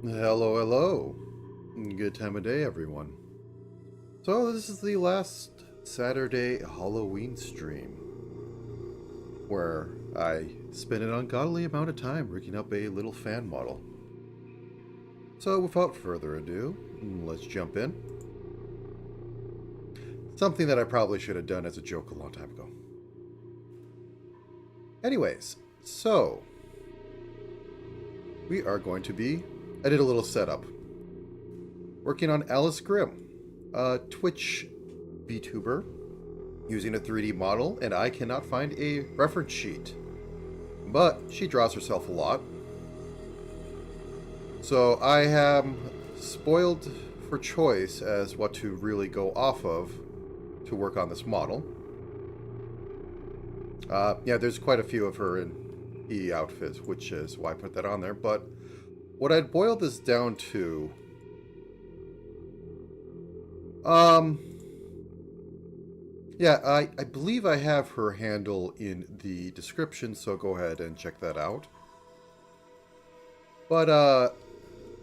Hello, hello. Good time of day, everyone. So, this is the last Saturday Halloween stream where I spent an ungodly amount of time rigging up a little fan model. So, without further ado, let's jump in. Something that I probably should have done as a joke a long time ago. Anyways, so we are going to be. I did a little setup. Working on Alice Grimm, a Twitch VTuber, using a 3D model, and I cannot find a reference sheet. But she draws herself a lot. So I am spoiled for choice as what to really go off of to work on this model. Yeah, there's quite a few of her in E outfits, which is why I put that on there. But what I'd boil this down to, yeah, I believe I have her handle in the description, so go ahead and check that out. But I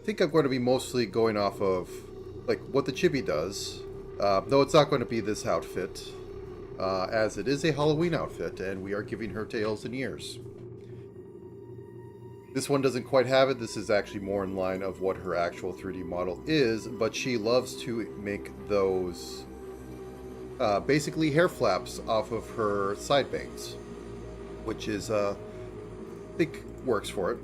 think I'm going to be mostly going off of like what the chibi does, though it's not going to be this outfit, as it is a Halloween outfit, and we are giving her tails and ears. This one doesn't quite have it. This is actually more in line of what her actual 3D model is, but she loves to make those basically hair flaps off of her side bangs, which is, I think, works for it.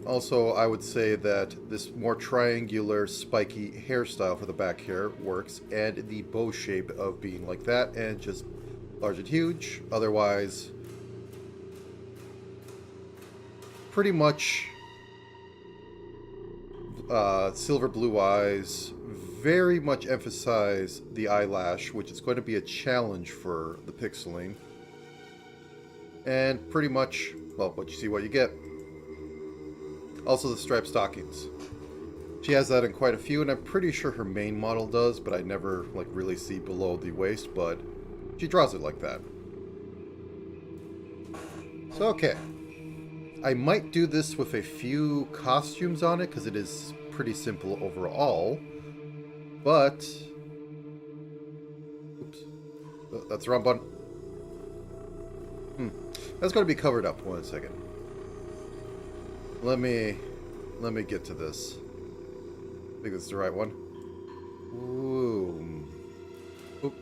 Also, I would say that this more triangular, spiky hairstyle for the back hair works, and the bow shape of being like that and just large and huge. Otherwise, pretty much silver blue eyes, very much emphasize the eyelash, which is going to be a challenge for the pixeling. And pretty much, well, what you see, what you get. Also the striped stockings. She has that in quite a few, and I'm pretty sure her main model does, but I never like really see below the waist, but she draws it like that. So, okay. I might do this with a few costumes on it, because it is pretty simple overall. But... oops. Oh, that's the wrong button. That's going to be covered up. 1 second. Let me get to this. I think that's the right one. Ooh. Oop.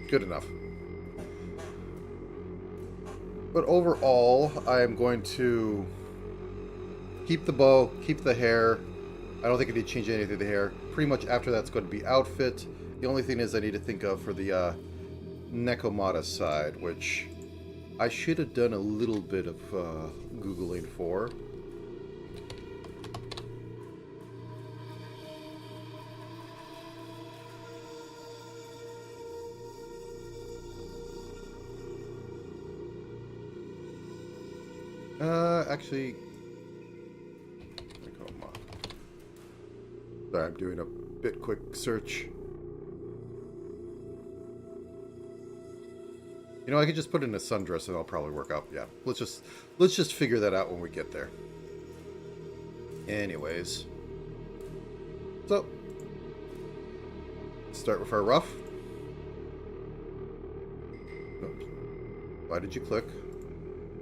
Good enough. But overall, I am going to keep the bow, keep the hair. I don't think I need to change anything to the hair. Pretty much after that's going to be outfit. The only thing is I need to think of for the Nekomata side, which I should have done a little bit of Googling for. Actually, sorry, I'm doing a bit quick search. You know, I could just put in a sundress and I'll probably work out. Yeah, let's just figure that out when we get there. Anyways, so start with our ruff. Oops. Why did you click?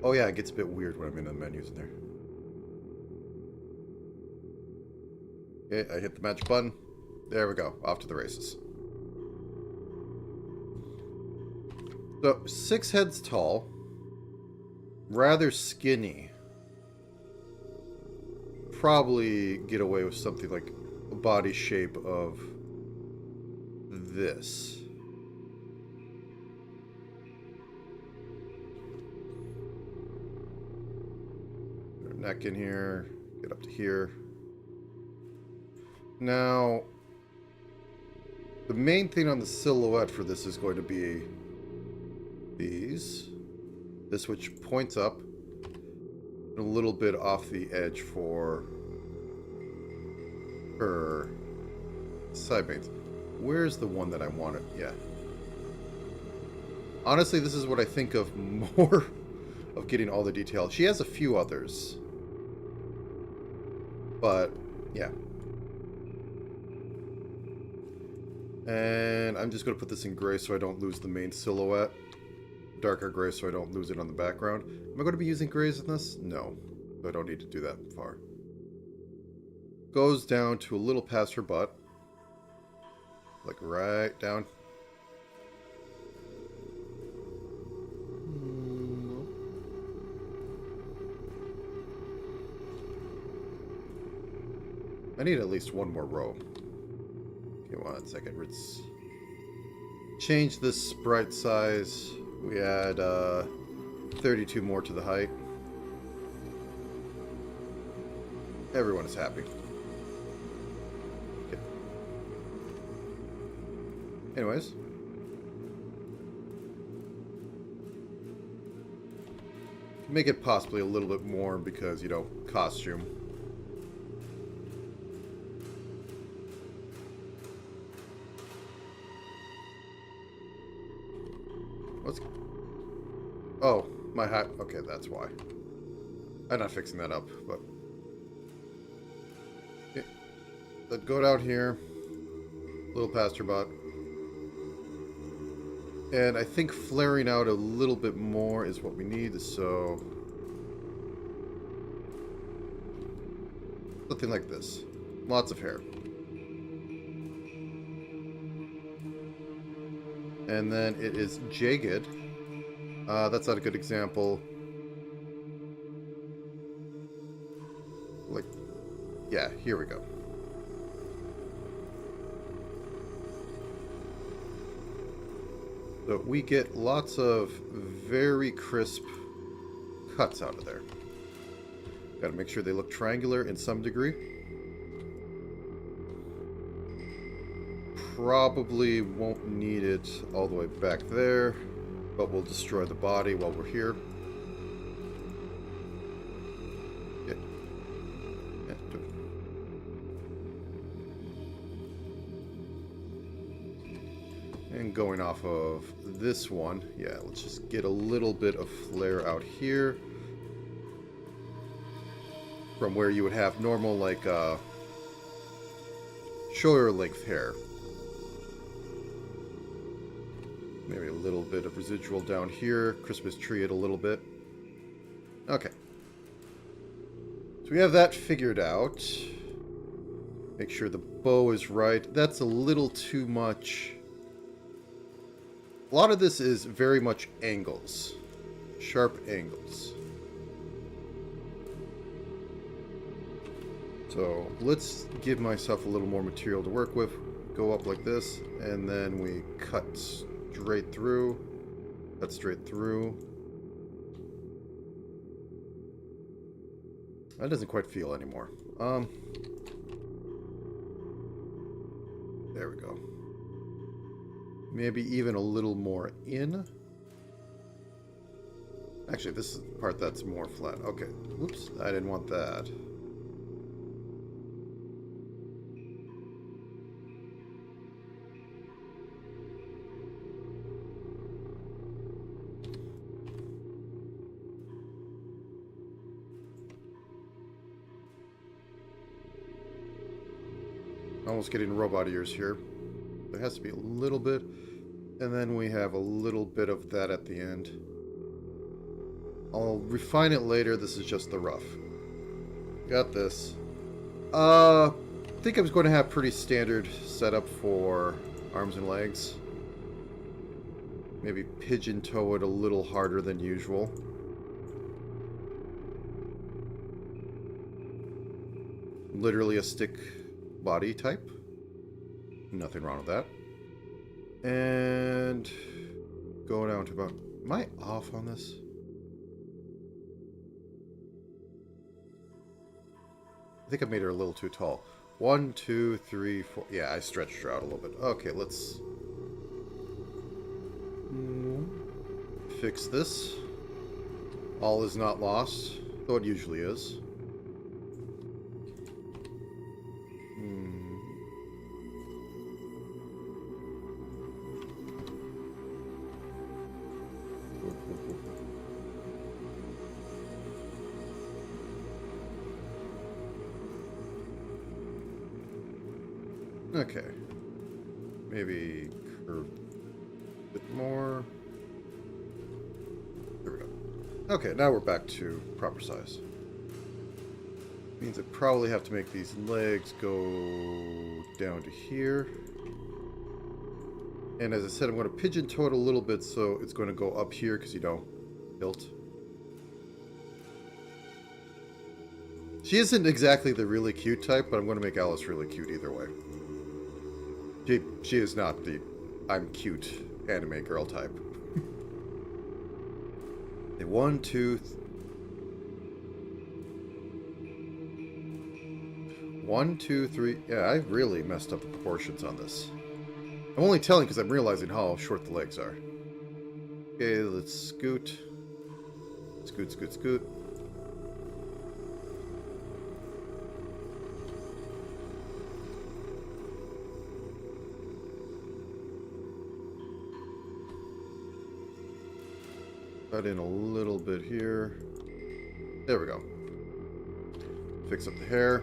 Oh yeah, it gets a bit weird when I'm in the menus in there. Okay, I hit the magic button. There we go. Off to the races. So, 6 heads tall. Rather skinny. Probably get away with something like a body shape of this. Neck in here, get up to here. Now, the main thing on the silhouette for this is going to be these. This which points up and a little bit off the edge for her side bangs. Where's the one that I wanted? Yeah. Honestly, this is what I think of more of getting all the detail. She has a few others. But, yeah. And I'm just going to put this in gray so I don't lose the main silhouette. Darker gray so I don't lose it on the background. Am I going to be using grays in this? No. I don't need to do that far. Goes down to a little past her butt. Like right down. I need at least one more row. Okay, 1 second. Let's change this sprite size. We add 32 more to the height. Everyone is happy. Okay. Anyways. Make it possibly a little bit more because, you know, costume. What's... Oh, my hat. Okay, that's why. I'm not fixing that up, but... Okay. Let's go down here. A little past her butt. And I think flaring out a little bit more is what we need, so... Something like this. Lots of hair. And then it is jagged. That's not a good example. Like, yeah, here we go. So we get lots of very crisp cuts out of there. Got to make sure they look triangular in some degree. Probably won't need it all the way back there, but we'll destroy the body while we're here. Yeah. Yeah, do it. And going off of this one, yeah, let's just get a little bit of flare out here. From where you would have normal, like, shoulder length hair. Maybe a little bit of residual down here. Christmas tree it a little bit. Okay. So we have that figured out. Make sure the bow is right. That's a little too much. A lot of this is very much angles. Sharp angles. So let's give myself a little more material to work with. Go up like this, and then we cut straight through. Cut straight through. That doesn't quite feel anymore. There we go. Maybe even a little more in. Actually, this is the part that's more flat. Okay. Whoops, I didn't want that. Almost getting robot ears here. There has to be a little bit. And then we have a little bit of that at the end. I'll refine it later. This is just the rough. Got this. I think I was going to have pretty standard setup for arms and legs. Maybe pigeon toe it a little harder than usual. Literally a stick body type. Nothing wrong with that. And go down to about... Am I off on this? I think I made her a little too tall. 1, 2, 3, 4... Yeah, I stretched her out a little bit. Okay, let's... fix this. All is not lost, though it usually is. Okay. Maybe curve a bit more. There we go. Okay, now we're back to proper size. Means I probably have to make these legs go down to here. And as I said, I'm going to pigeon toe it a little bit so it's going to go up here because, you know, tilt. She isn't exactly the really cute type, but I'm going to make Alice really cute either way. She is not the I'm cute anime girl type. Okay, 1, 2, 1, 2, 3. Yeah, I really messed up the proportions on this. I'm only telling because I'm realizing how short the legs are. Okay, let's scoot. Scoot, scoot, scoot. Cut in a little bit here. There we go. Fix up the hair.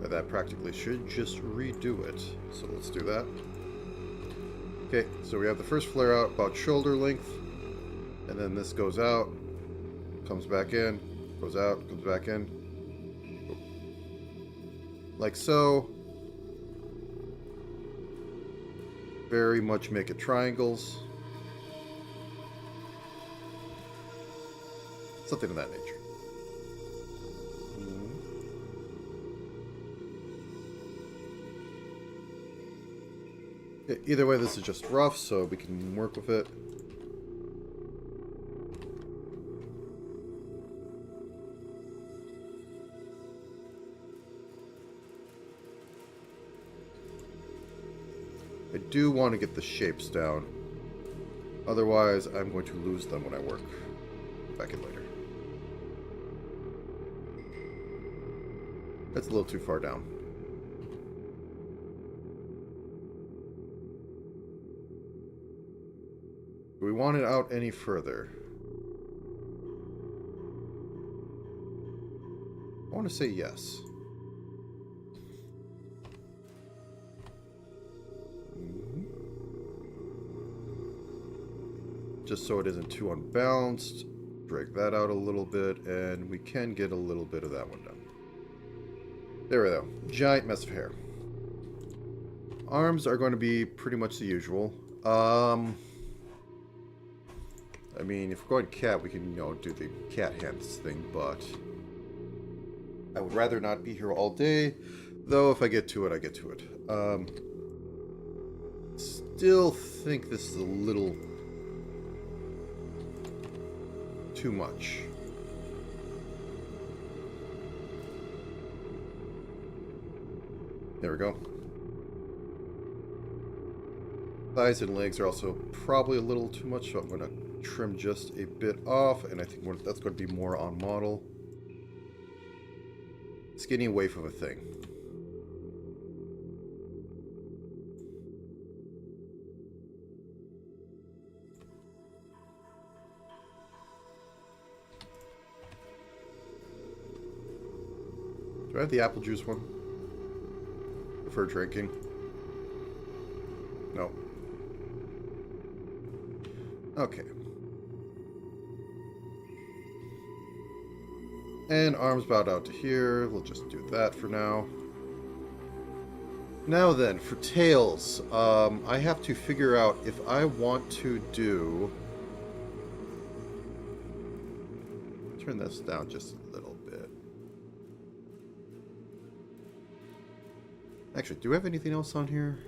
And that practically should just redo it. So let's do that. Okay, so we have the first flare out about shoulder length. And then this goes out. Comes back in. Goes out. Comes back in. Like so. Very much make it triangles. Something of that nature. Okay, either way, this is just rough, so we can work with it. I do want to get the shapes down. Otherwise, I'm going to lose them when I work. Back in later. That's a little too far down. Do we want it out any further? I want to say yes. Just so it isn't too unbalanced. Drag that out a little bit, and we can get a little bit of that one done. There we go. Giant mess of hair. Arms are going to be pretty much the usual. I mean, if we're going cat, we can, you know, do the cat hands thing, but I would rather not be here all day, though if I get to it, I get to it. Still think this is a little too much. There we go. Thighs and legs are also probably a little too much, so I'm going to trim just a bit off, and I think that's going to be more on model. Skinny waif of a thing. Do I have the apple juice one? For drinking? No. Okay. And arms bowed out to here. We'll just do that for now. Now then, for tails, I have to figure out if I want to do... Turn this down just a little bit. Actually, do we have anything else on here?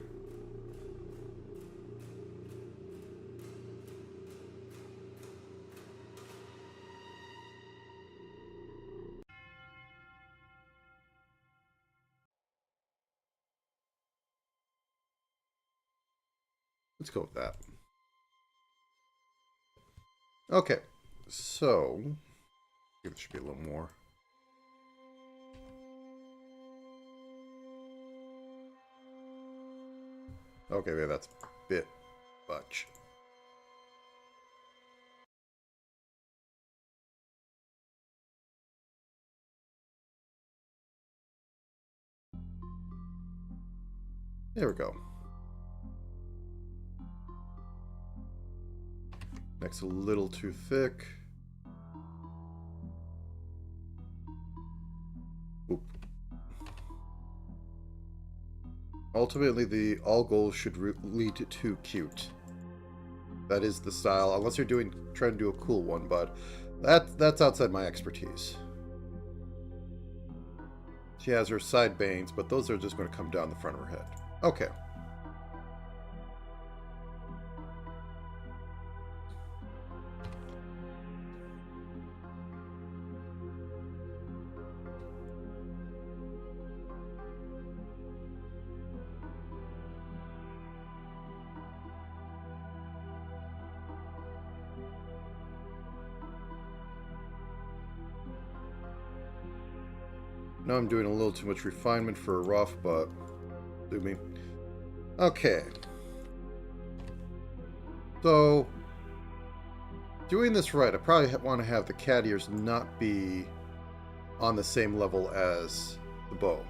Let's go with that. Okay, so... There should be a little more. Okay, maybe that's a bit much. There we go. Neck's a little too thick. Oop. Ultimately, all goals should lead to cute. That is the style, unless you're trying to do a cool one, but that's outside my expertise. She has her side bangs, but those are just going to come down the front of her head. Okay. Now I'm doing a little too much refinement for a rough, but do me. Okay. So, doing this right, I probably want to have the cat ears not be on the same level as the bow.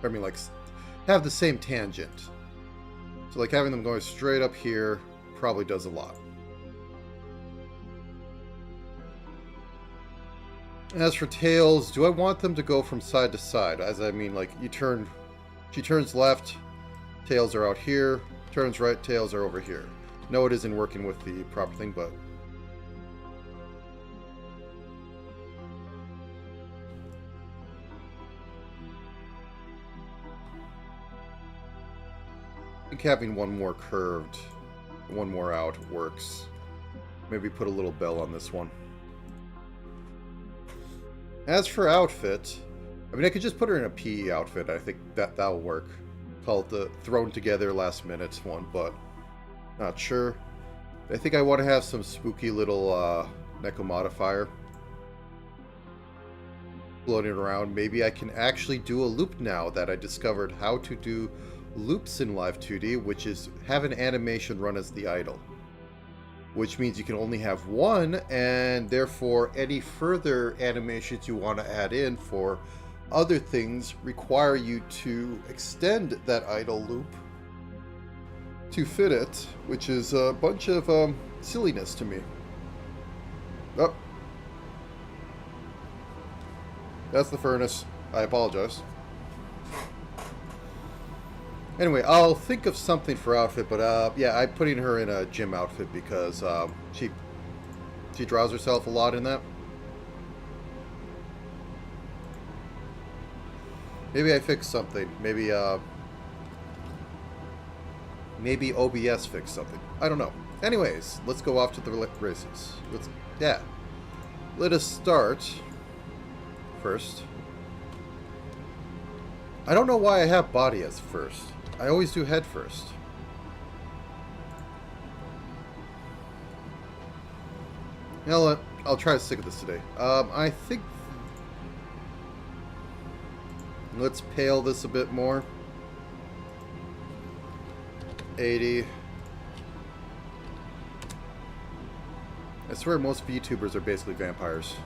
I mean, like, have the same tangent. So, like, having them going straight up here probably does a lot. As for tails, do I want them to go from side to side? As I mean, like, she turns left, tails are out here, turns right, tails are over here. No, it isn't working with the proper thing, but... I think having one more curved, one more out works. Maybe put a little bell on this one. As for outfit, I mean, I could just put her in a PE outfit. I think that'll work. Call it the thrown together last minute one, but not sure. I think I want to have some spooky little Neko modifier floating around. Maybe I can actually do a loop now that I discovered how to do loops in Live 2D, which is have an animation run as the idle. Which means you can only have one, and therefore any further animations you want to add in for other things require you to extend that idle loop to fit it, which is a bunch of silliness to me. Oh. That's the furnace. I apologize. Anyway, I'll think of something for outfit, but yeah, I'm putting her in a gym outfit because she draws herself a lot in that. Maybe I fixed something. Maybe OBS fixed something. I don't know. Anyways, let's go off to the races. Let us start first. I don't know why I have body as first. I always do head first. Now I'll try to stick with this today. I think... Let's pale this a bit more. 80. I swear most VTubers are basically vampires.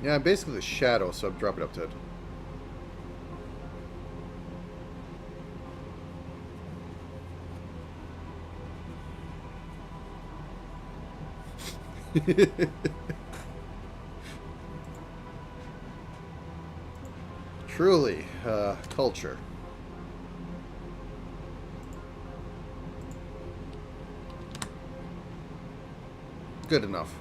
Yeah, I'm basically the shadow, so I'm dropping up to it. Truly, culture. Good enough.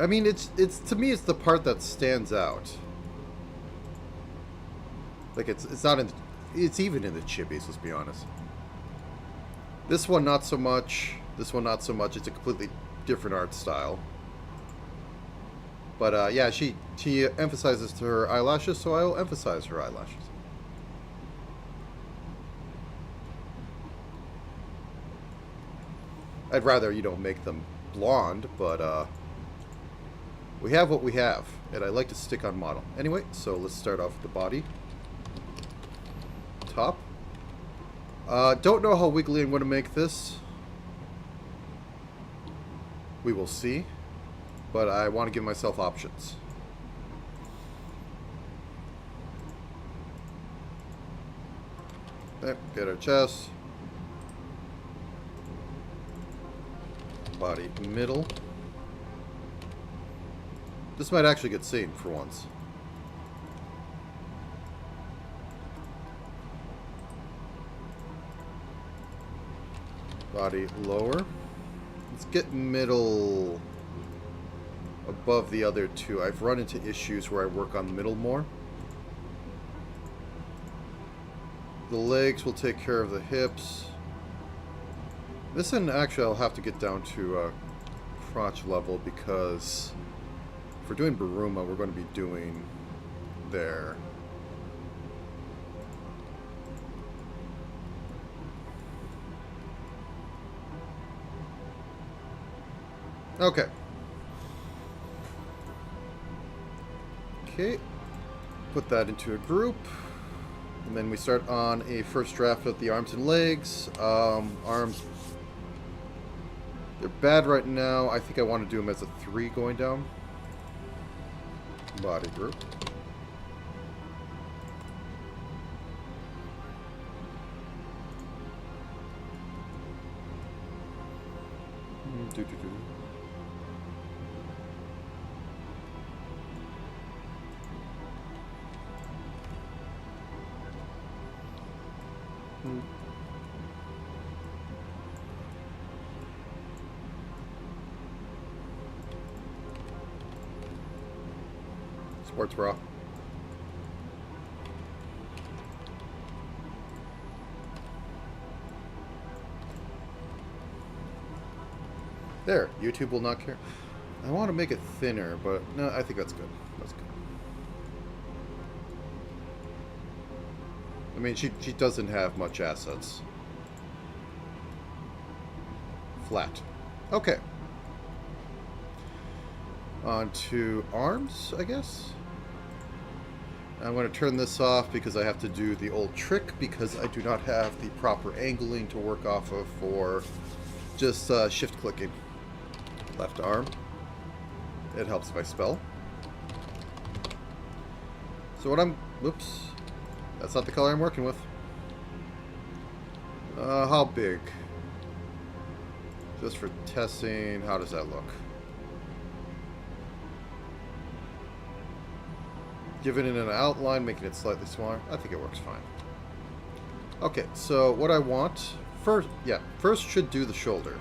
I mean, it's to me, it's the part that stands out. Like it's not in, it's even in the chibis. Let's be honest. This one not so much. This one not so much. It's a completely different art style. But yeah, she emphasizes to her eyelashes, so I will emphasize her eyelashes. I'd rather you don't make them blonde, but we have what we have, and I like to stick on model. Anyway, so let's start off with the body. top. Don't know how wiggly I'm going to make this. We will see. But I want to give myself options. Okay, get our chest. Body middle. This might actually get seen for once. Body lower. Let's get middle above the other two. I've run into issues where I work on middle more. The legs will take care of the hips. This one actually I'll have to get down to crotch level because if we're doing Baruma, we're going to be doing there. Okay. Okay. Put that into a group. And then we start on a first draft of the arms and legs. Arms, they're bad right now. I think I want to do them as a 3 going down. Body group. Sports bra. There, YouTube will not care. I want to make it thinner, but no, I think that's good. That's good. I mean, she doesn't have much assets. Flat. Okay. On to arms, I guess. I'm going to turn this off because I have to do the old trick because I do not have the proper angling to work off of for just shift clicking. Left arm. It helps if I spell. So what I'm... Whoops. That's not the color I'm working with. How big? Just for testing, how does that look? Giving it an outline, making it slightly smaller. I think it works fine. Okay, so what I want... First should do the shoulder.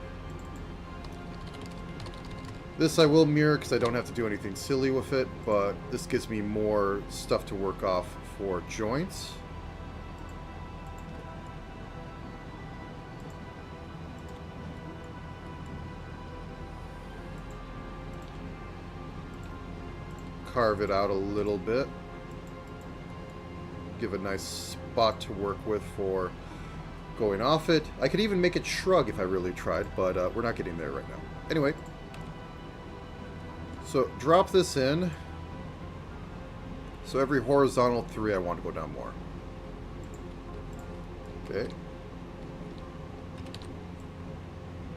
This I will mirror because I don't have to do anything silly with it, but this gives me more stuff to work off for joints. Carve it out a little bit. Give a nice spot to work with for going off it. I could even make it shrug if I really tried, but we're not getting there right now. Anyway. So drop this in. So every horizontal 3 I want to go down more. Okay.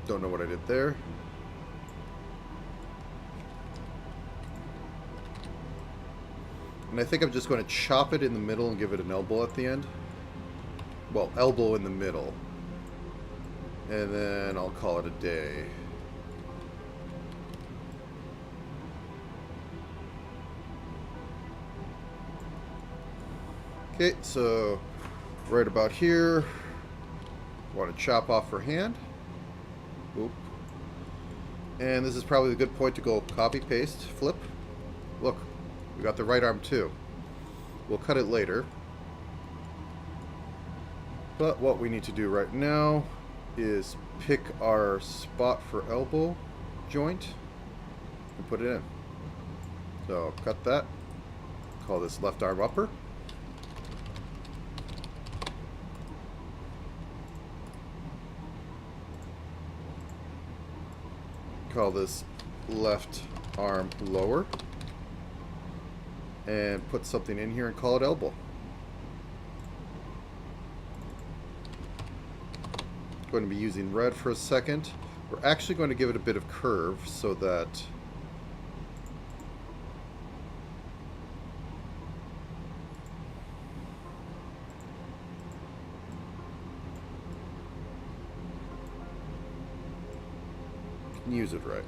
Don't know what I did there. And I think I'm just going to chop it in the middle and give it an elbow at the end. Well, elbow in the middle. And then I'll call it a day. Okay, so right about here, want to chop off her hand. Oop. And this is probably a good point to go copy, paste, flip. Look, we got the right arm too. We'll cut it later. But what we need to do right now is pick our spot for elbow joint and put it in. So cut that. Call this left arm upper. Call this left arm lower. And put something in here and call it elbow. Going to be using red for a second. We're actually going to give it a bit of curve so that you can use it right.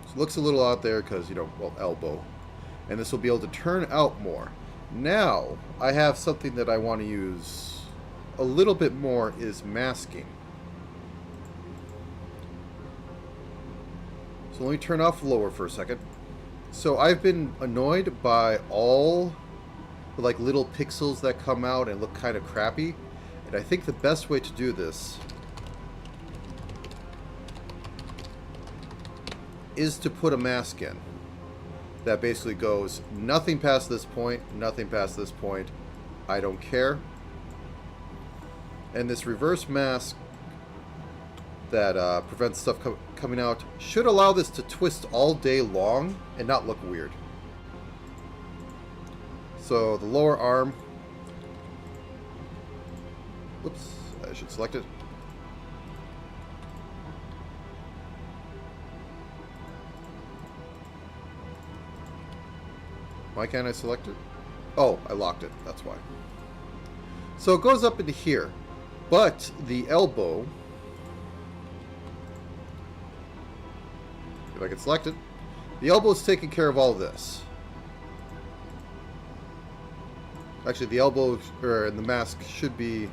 So it looks a little out there because, you know, well, elbow. And this will be able to turn out more. Now, I have something that I want to use a little bit more is masking. So let me turn off lower for a second. So I've been annoyed by all the like little pixels that come out and look kind of crappy. And I think the best way to do this is to put a mask in that basically goes nothing past this point, nothing past this point. I don't care. And this reverse mask that prevents stuff coming out should allow this to twist all day long and not look weird. So the lower arm, whoops, I should select it. Why can't I select it? Oh, I locked it, that's why. So it goes up into here, but the elbow, if I can select it, the elbow is taking care of all this. Actually, the elbow and the mask should be...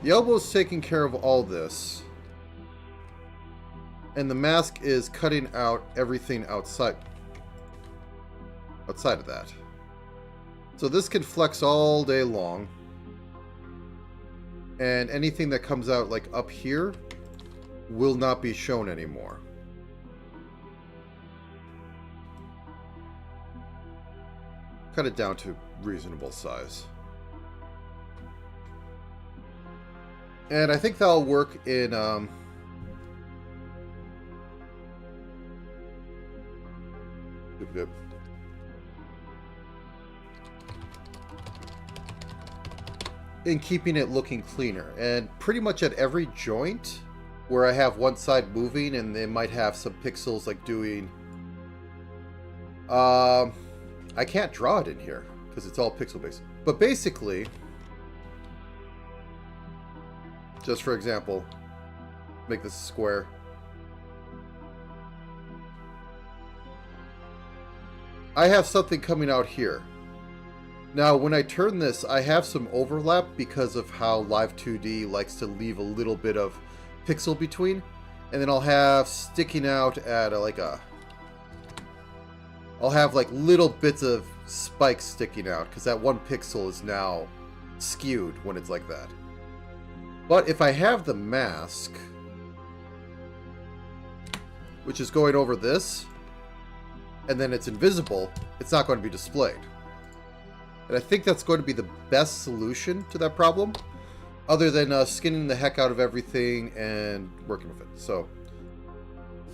The elbow is taking care of all this. And the mask is cutting out everything outside of that. So this can flex all day long. And anything that comes out like up here will not be shown anymore. Cut it down to reasonable size. And I think that'll work in in keeping it looking cleaner. And pretty much at every joint where I have one side moving and they might have some pixels like doing I can't draw it in here because it's all pixel based, but basically, just for example, make this a square. I have something coming out here. Now, when I turn this, I have some overlap because of how Live 2D likes to leave a little bit of pixel between. And then I'll have sticking out at I'll have like little bits of spikes sticking out because that one pixel is now skewed when it's like that. But if I have the mask, which is going over this, and then it's invisible, it's not going to be displayed. And I think that's going to be the best solution to that problem, other than skinning the heck out of everything and working with it. So,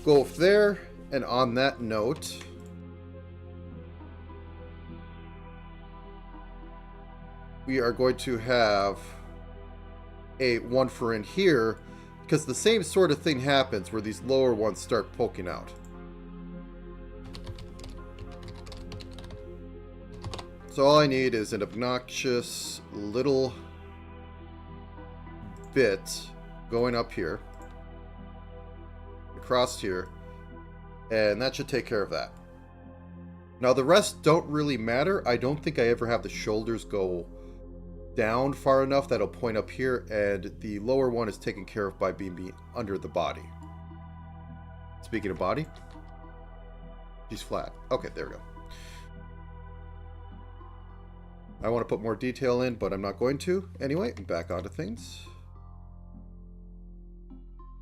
go there, and on that note, we are going to have a one for in here, because the same sort of thing happens where these lower ones start poking out. So all I need is an obnoxious little bit going up here, across here, and that should take care of that. Now the rest don't really matter. I don't think I ever have the shoulders go down far enough that'll point up here, and the lower one is taken care of by being under the body. Speaking of body, she's flat. Okay, there we go. I want to put more detail in, but I'm not going to. Anyway, back onto things.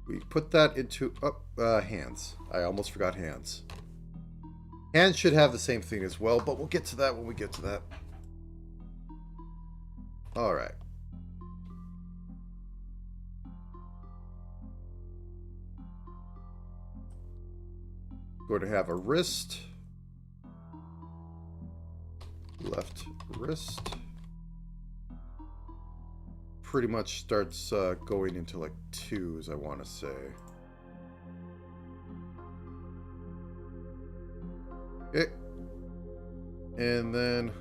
We put that into hands. I almost forgot hands. Hands should have the same thing as well, but we'll get to that when we get to that. Alright. Going to have a wrist. left wrist. Pretty much starts going into like twos, I want to say. Okay. And then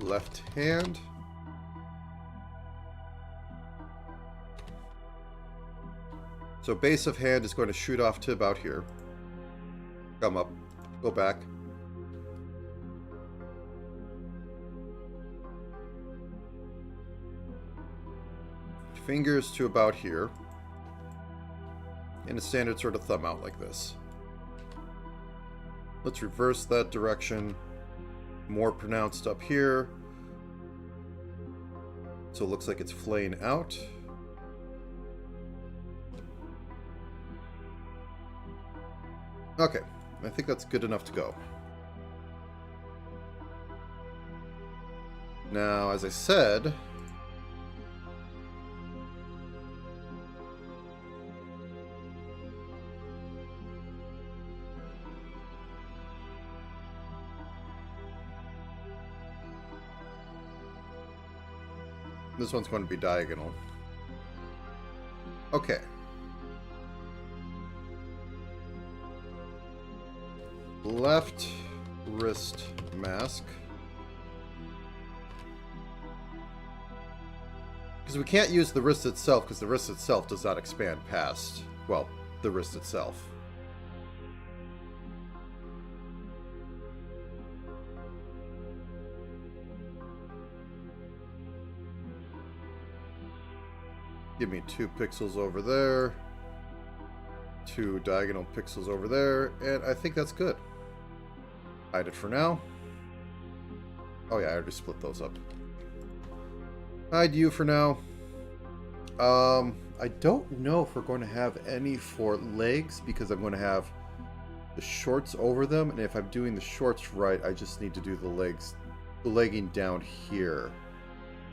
left hand. So base of hand is going to shoot off to about here. Come up. Go back. Fingers to about here. And a standard sort of thumb out like this. Let's reverse that direction. More pronounced up here. So it looks like it's flaying out. Okay, I think that's good enough to go. Now, as I said, this one's going to be diagonal. Okay. Left wrist mask. Because we can't use the wrist itself, because the wrist itself does not expand past, well, the wrist itself. Give me 2 pixels over there. 2 diagonal pixels over there, and I think that's good. Hide it for now. Oh yeah, I already split those up. Hide you for now. I don't know if we're going to have any for legs, because I'm going to have the shorts over them, and if I'm doing the shorts right, I just need to do the legs, the legging down here,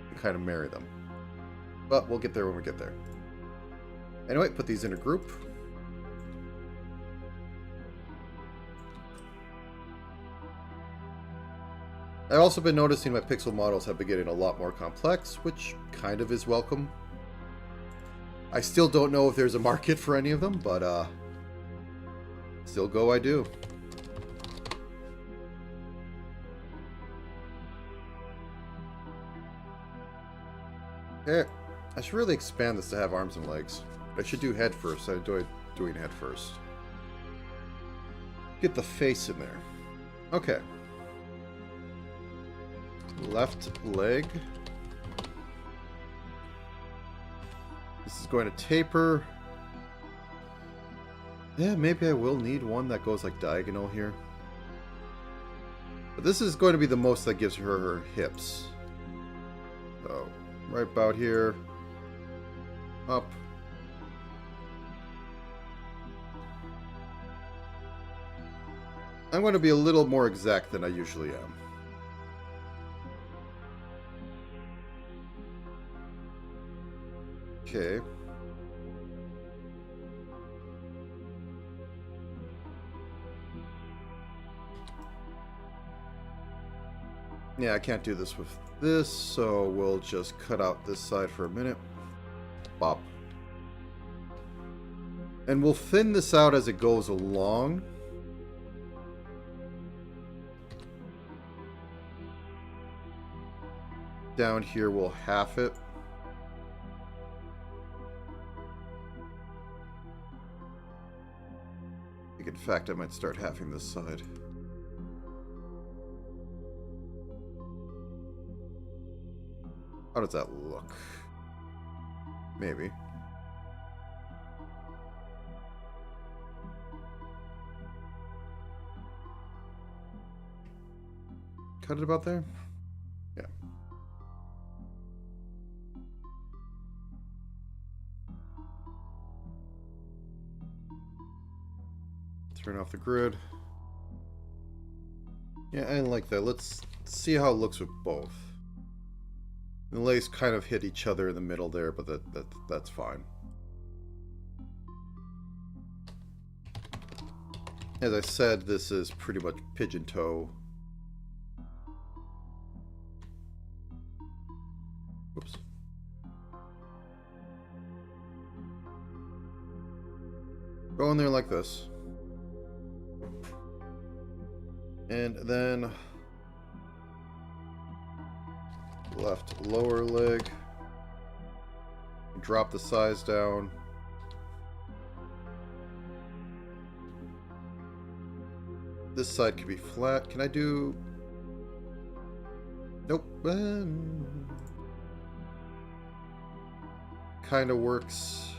and kind of marry them. But we'll get there when we get there. Anyway, put these in a group. I've also been noticing my pixel models have been getting a lot more complex, which kind of is welcome. I still don't know if there's a market for any of them, but still go I do. Okay, I should really expand this to have arms and legs. I should do head first. I enjoy doing head first. Get the face in there. Okay. Left leg. This is going to taper. Yeah, maybe I will need one that goes like diagonal here. But this is going to be the most that gives her hips. So, right about here. Up. I'm going to be a little more exact than I usually am. Okay. Yeah, I can't do this with this, so we'll just cut out this side for a minute. Bop. And we'll thin this out as it goes along. Down here we'll half it. In fact, I might start halving this side. How does that look? Maybe. Cut it about there? Yeah. Turn off the grid. Yeah, I like that. Let's see how it looks with both. The legs kind of hit each other in the middle there, but that's fine. As I said, this is pretty much pigeon toe Whoops. Go in there like this. And then left lower leg. Drop the size down. This side could be flat. Can I do... Nope. Kind of works.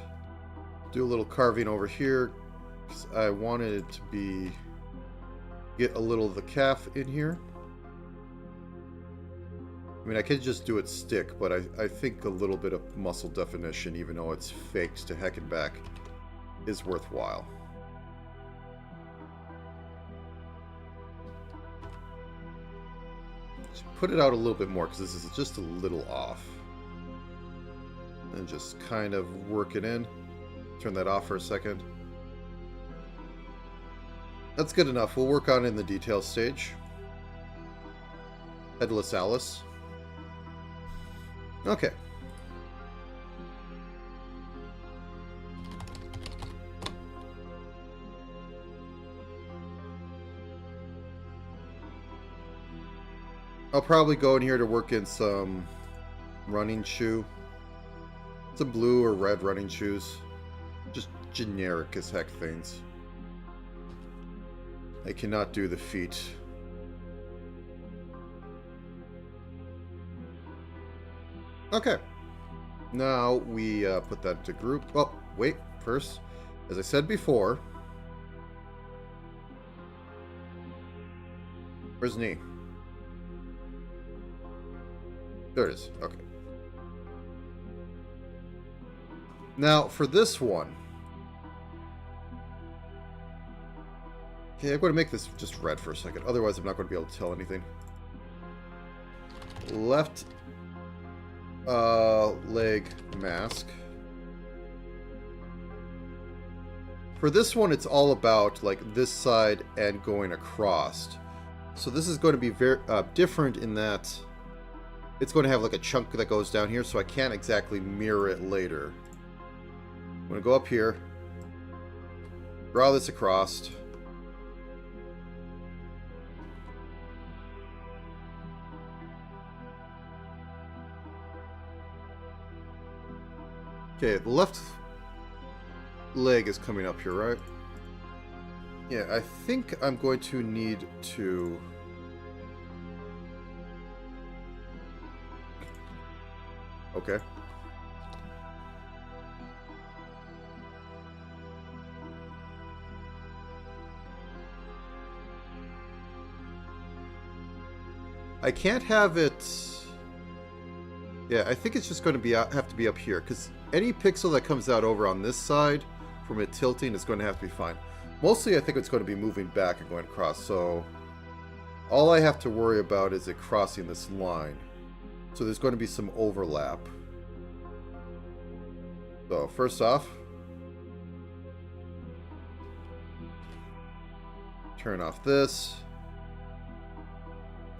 Do a little carving over here, because I wanted it to be... Get a little of the calf in here. I mean, I could just do it stick, but I think a little bit of muscle definition, even though it's faked to heck and back, is worthwhile. Just put it out a little bit more, because this is just a little off. And just kind of work it in. Turn that off for a second. That's good enough. We'll work on it in the detail stage. Headless Alice. Okay. I'll probably go in here to work in some running shoe. Some blue or red running shoes. Just generic as heck things. I cannot do the feet. Okay. Now we put that into group. Oh, wait. First, as I said before, where's knee? There it is. Okay. Now, for this one... Okay, I'm going to make this just red for a second. Otherwise, I'm not going to be able to tell anything. Left leg mask. For this one, it's all about like this side and going across. So this is going to be very different in that it's going to have like a chunk that goes down here, so I can't exactly mirror it later. I'm going to go up here, draw this across. Okay, the left leg is coming up here, right? Yeah, I think I'm going to need to... Okay. I can't have it... Yeah, I think it's just going to have to be up here, because any pixel that comes out over on this side from it tilting is going to have to be fine. Mostly I think it's going to be moving back and going across, so all I have to worry about is it crossing this line. So there's going to be some overlap. So first off, turn off this,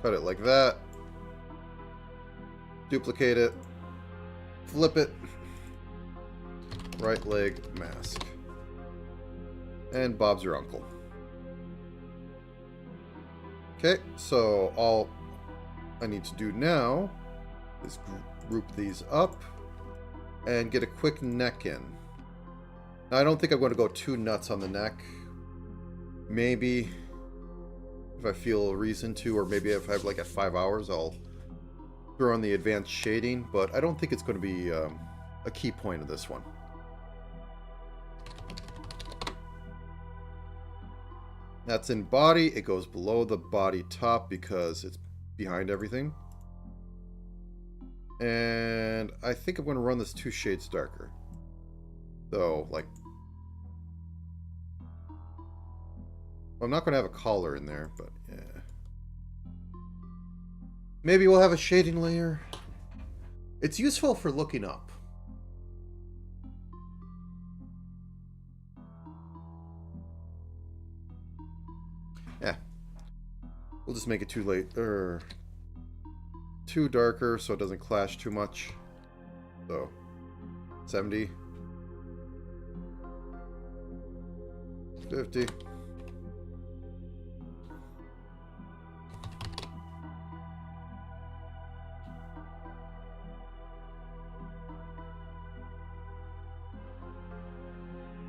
cut it like that, duplicate it, flip it, right leg mask, and Bob's your uncle. Okay, so all I need to do now is group these up and get a quick neck in. Now, I don't think I'm going to go too nuts on the neck. Maybe if I feel a reason to, or maybe if I have like at 5 hours, I'll throw on the advanced shading, but I don't think it's going to be a key point of this one. That's in body. It goes below the body top because it's behind everything. And I think I'm going to run this 2 shades darker. So, like... I'm not going to have a collar in there, but yeah. Maybe we'll have a shading layer. It's useful for looking up. Yeah. We'll just make it too late, or too darker so it doesn't clash too much. So 70, 50.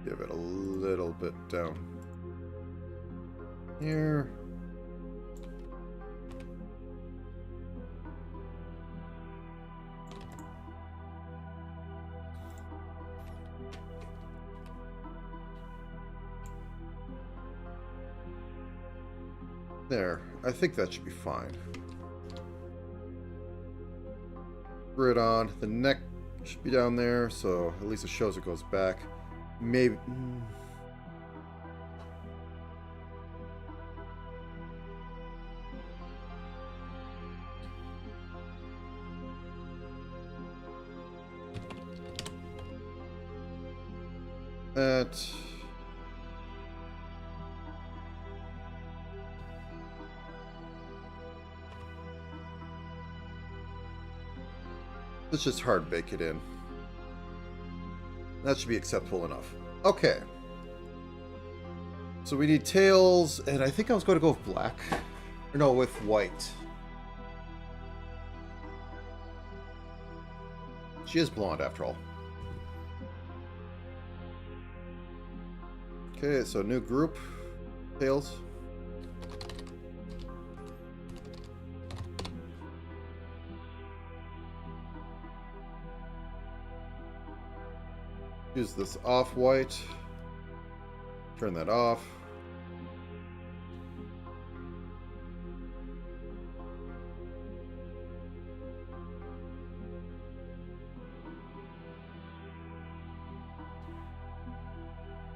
Give it a little bit down here. There, I think that should be fine. Grid on. The neck should be down there, so at least it shows it goes back. Maybe... That... Let's just hard bake it in. That should be acceptable enough. Okay. So we need tails, and I think I was going to go with black. Or no, with white. She is blonde after all. Okay, so new group. Tails. Use this off-white. Turn that off.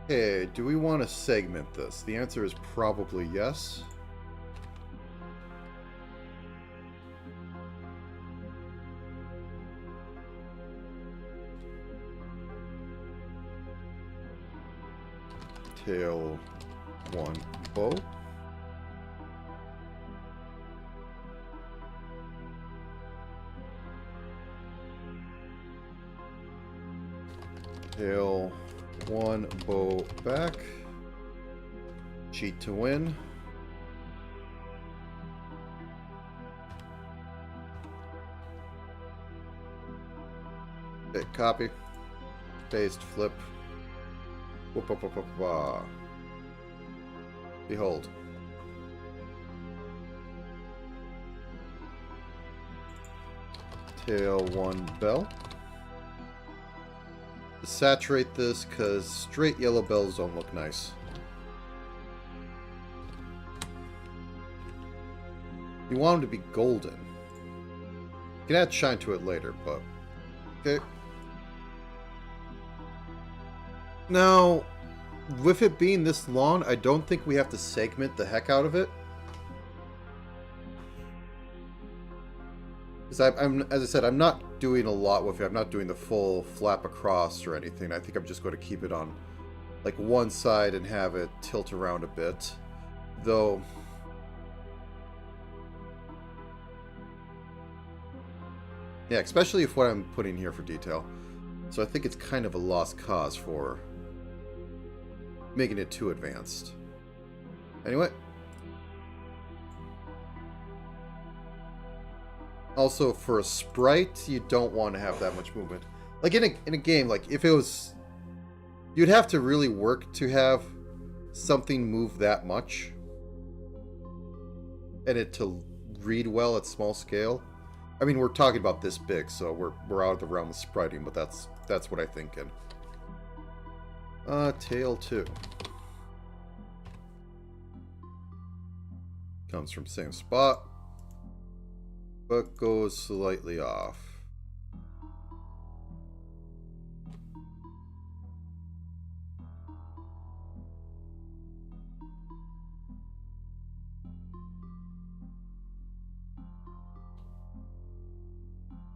Okay, do we want to segment this? The answer is probably yes. Tail 1 bow. Tail 1 bow back. Cheat to win. Okay, copy. Paste, flip. Whoop, whoop, whoop, whoop, whoop. Behold. Tail 1 bell. Saturate this because straight yellow bells don't look nice. You want them to be golden. You can add shine to it later, but okay. Now, with it being this long, I don't think we have to segment the heck out of it. Because as I said, I'm not doing a lot with it. I'm not doing the full flap across or anything. I think I'm just going to keep it on like one side and have it tilt around a bit. Though... yeah, especially if what I'm putting here for detail. So I think it's kind of a lost cause for making it too advanced. Anyway. Also, for a sprite, you don't want to have that much movement. Like in a game, like if it was... you'd have to really work to have something move that much. And it to read well at small scale. I mean, we're talking about this big, so we're out of the realm of spriting, but that's what I think in. Tail 2. Comes from same spot, but goes slightly off.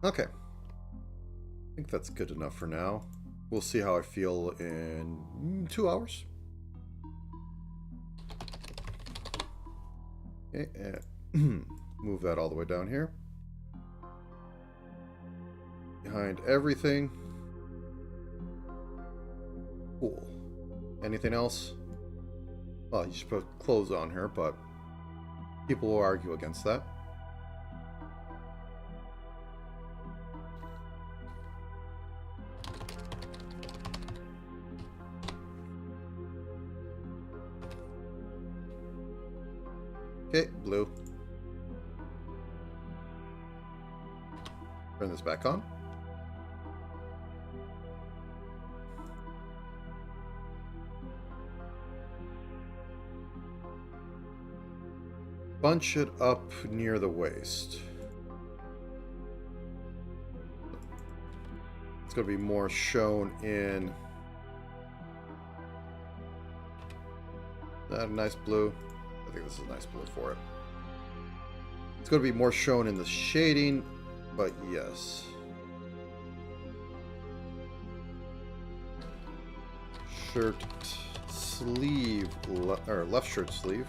Okay. I think that's good enough for now. We'll see how I feel in 2 hours. Okay, and move that all the way down here. behind everything. Cool. Anything else? Well, you should put clothes on her, but people will argue against that. Okay, blue. Turn this back on. Bunch it up near the waist. It's going to be more shown in that nice blue. I think this is a nice blue for it. It's going to be more shown in the shading, but yes. Shirt sleeve, or left shirt sleeve.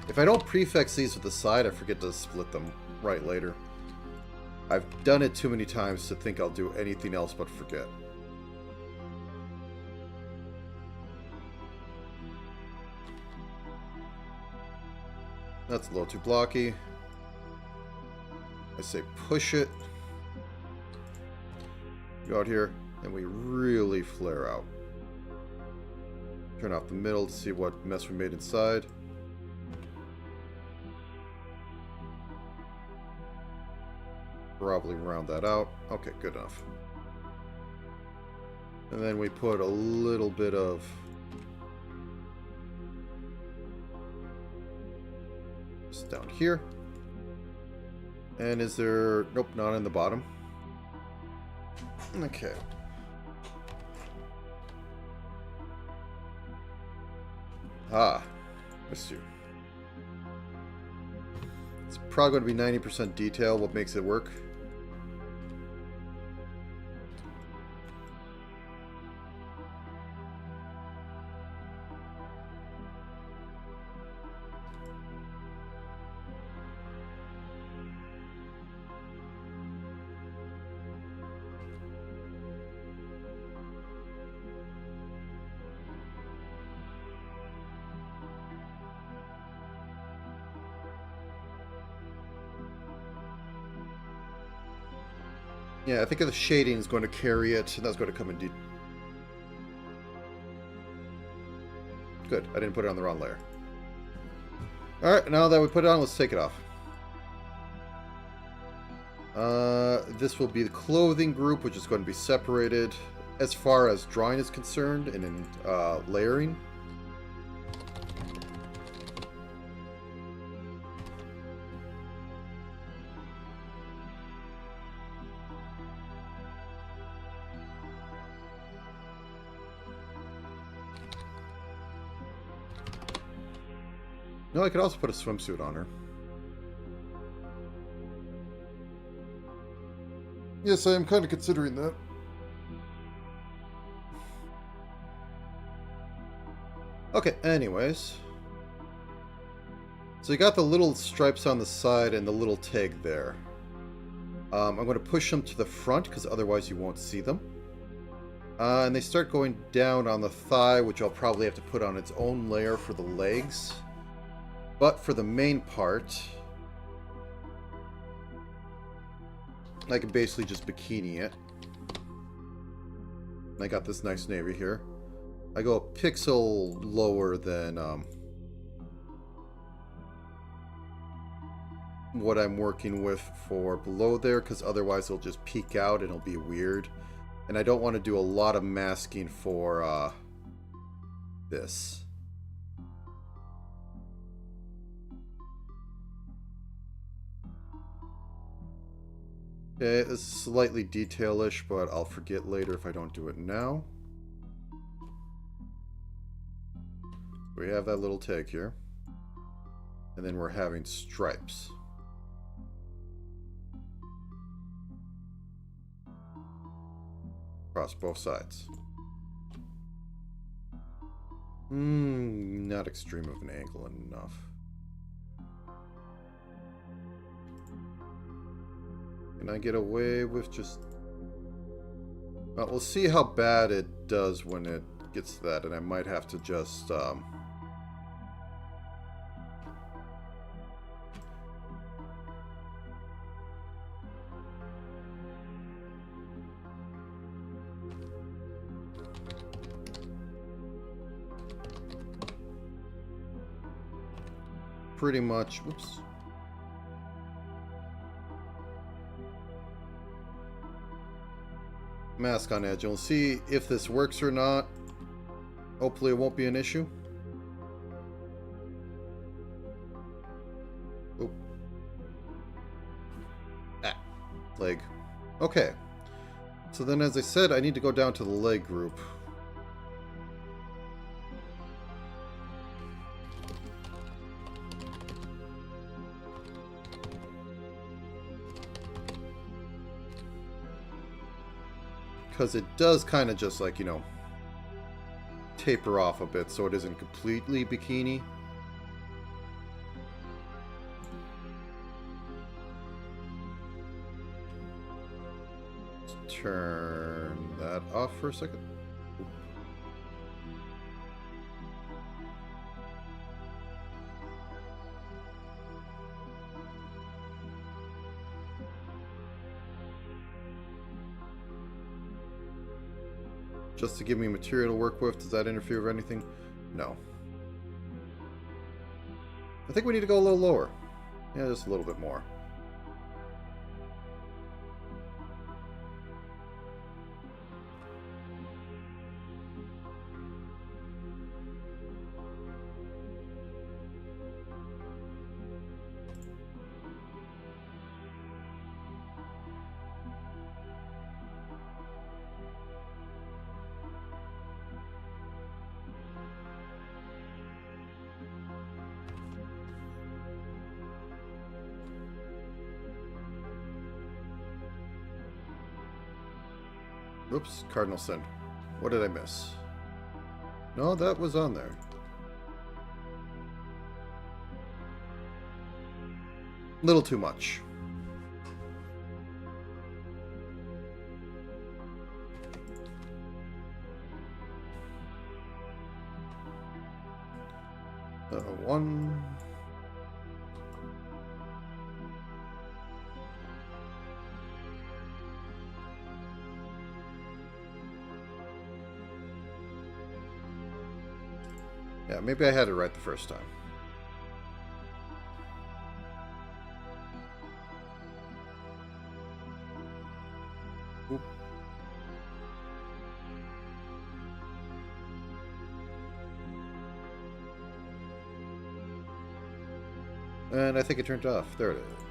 If I don't prefix these with the side, I forget to split them right later. I've done it too many times to think I'll do anything else but forget. That's a little too blocky. I say push it. Go out here, and we really flare out. Turn off the middle to see what mess we made inside. Probably round that out. Okay, good enough. And then we put a little bit of just down here. And is there... Nope, not in the bottom. Okay. Ah, missed you. It's probably going to be 90% detail, what makes it work. Yeah, I think the shading is going to carry it, and that's going to come in deep. Good, I didn't put it on the wrong layer. Alright, now that we put it on, let's take it off. This will be the clothing group, which is going to be separated as far as drawing is concerned, and in layering. No, I could also put a swimsuit on her. Yes, I am kind of considering that. Okay, anyways. So you got the little stripes on the side and the little tag there. I'm going to push them to the front because otherwise you won't see them. And they start going down on the thigh, which I'll probably have to put on its own layer for the legs. But for the main part, I can basically just bikini it. I got this nice navy here. I go a pixel lower than what I'm working with for below there, because otherwise it'll just peek out and it'll be weird. And I don't want to do a lot of masking for this. Okay, this is slightly detailish, but I'll forget later if I don't do it now. We have that little tag here. And then we're having stripes. Across both sides. Not extreme of an angle enough. Can I get away with just... Well, we'll see how bad it does when it gets to that, and I might have to just... pretty much... Whoops. Mask on edge. We'll see if this works or not. Hopefully it won't be an issue. Oh. Ah. Leg. Okay. So then, as I said, I need to go down to the leg group. Because it does kind of just like, you know, taper off a bit so it isn't completely bikini. Let's turn that off for a second. Just to give me material to work with. Does that interfere with anything? No. I think we need to go a little lower. Yeah, just a little bit more. Oops, Cardinal Sin. What did I miss? No, that was on there. Little too much. One. Yeah, maybe I had it right the first time. Oop. And I think it turned off. There it is.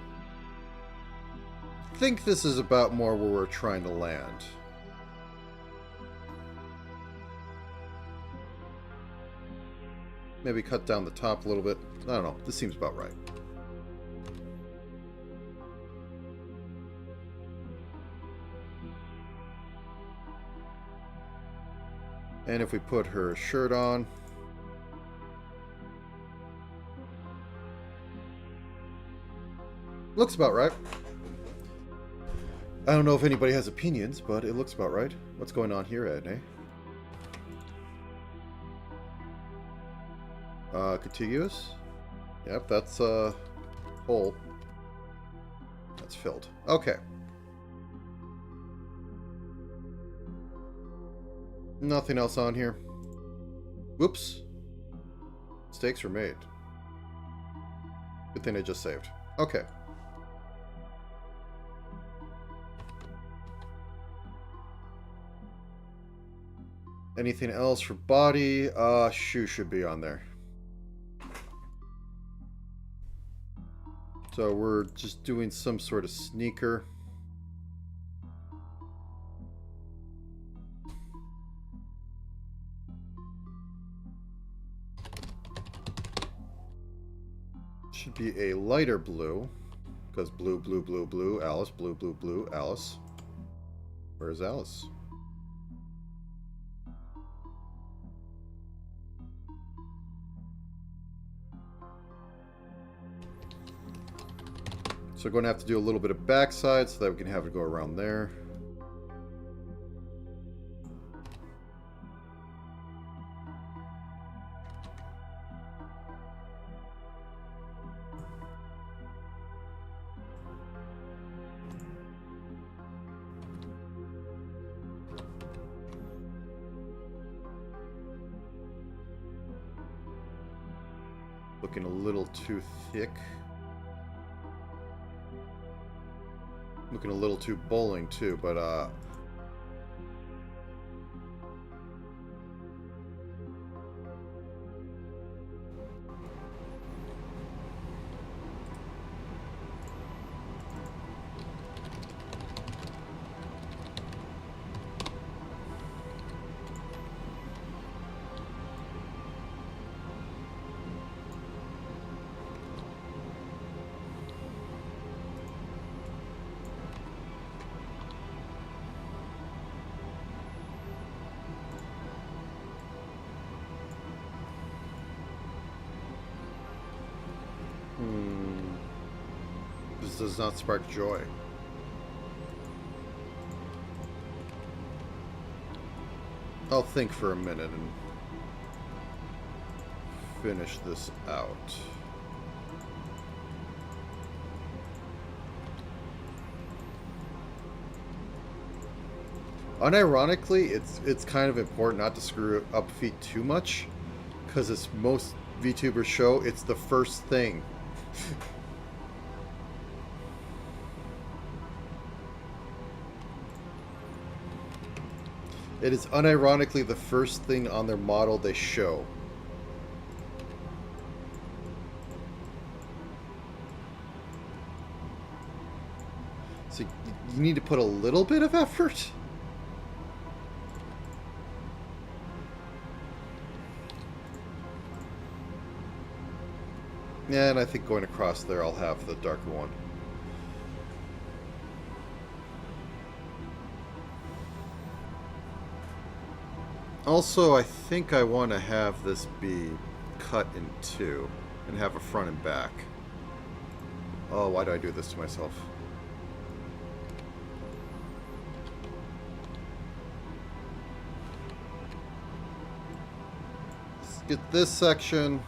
I think this is about more where we're trying to land. Maybe cut down the top a little bit. I don't know. This seems about right. And if we put her shirt on. Looks about right. I don't know if anybody has opinions, but it looks about right. What's going on here, Ed, eh? Contiguous? Yep, that's a hole. That's filled. Okay. Nothing else on here. Whoops. Mistakes were made. Good thing I just saved. Okay. Anything else for body? Shoe should be on there. So we're just doing some sort of sneaker. Should be a lighter blue. Because blue, blue, blue, blue, Alice, blue, blue, blue, Alice. Where's Alice? So we're going to have to do a little bit of backside so that we can have it go around there. Looking a little too thick. Looking a little too bowling too, but this does not spark joy. I'll think for a minute and finish this out. Unironically, it's kind of important not to screw up feet too much, because as most VTubers show, it's the first thing. It is unironically the first thing on their model they show. So you need to put a little bit of effort. Yeah, and I think going across there I'll have the darker one. Also, I think I want to have this be cut in two and have a front and back. Oh, why do I do this to myself? Let's get this section.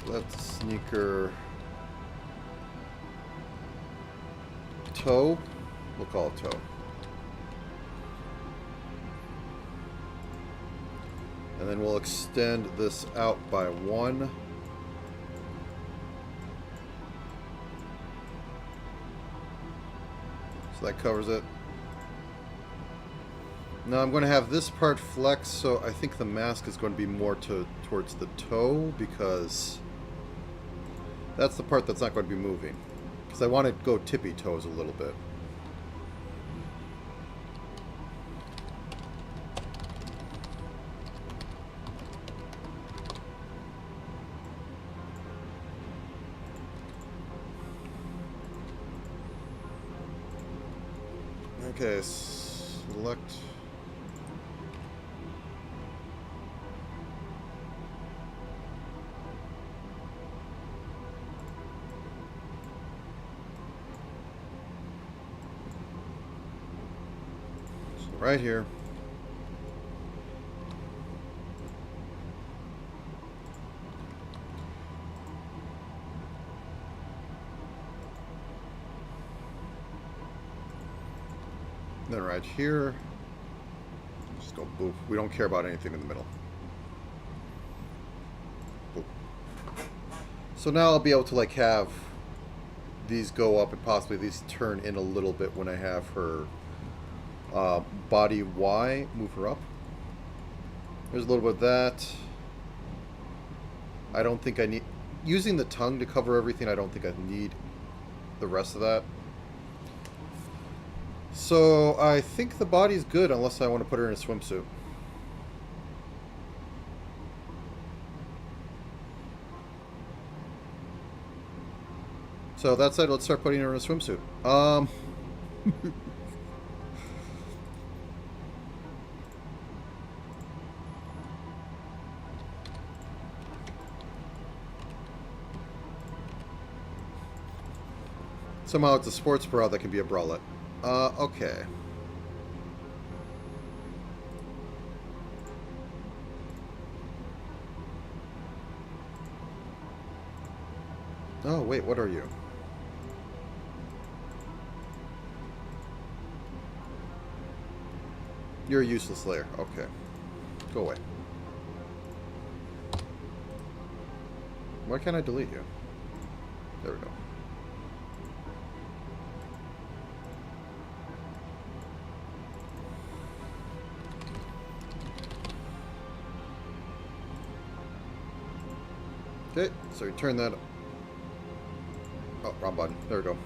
Let's sneaker toe. We'll call it toe. And then we'll extend this out by 1. So that covers it. Now I'm going to have this part flex, so I think the mask is going to be more towards the toe, because that's the part that's not going to be moving. Because I want to go tippy toes a little bit. Okay, select. Right here. Then right here. Just go boop. We don't care about anything in the middle. Boop. So now I'll be able to like have these go up and possibly these turn in a little bit when I have her body Y, move her up. There's a little bit of that. I don't think I need, using the tongue to cover everything, I don't think I need the rest of that. So I think the body's good unless I want to put her in a swimsuit. So that said, let's start putting her in a swimsuit. Somehow it's a sports bra that can be a bralette. Okay. Oh, wait, what are you? You're a useless layer. Okay. Go away. Why can't I delete you? There we go. Okay, so you turn that... Oh, wrong button. There we go.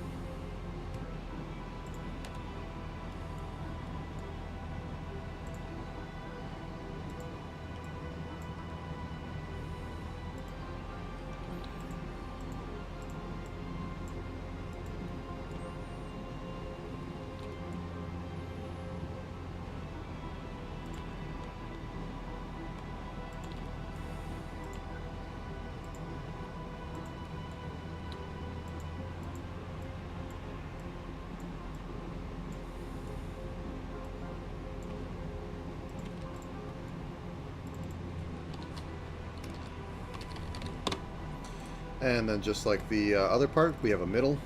And then just like the other part, we have a middle.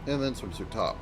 And then swimsuit top.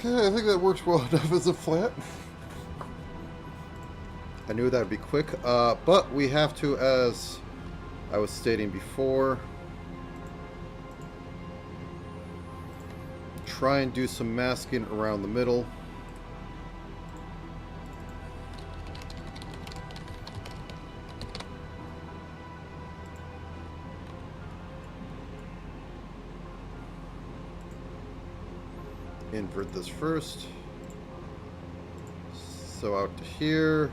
Okay, I think that works well enough as a flat. I knew that would be quick, but we have to, as I was stating before, try and do some masking around the middle. Invert this first. So out to here.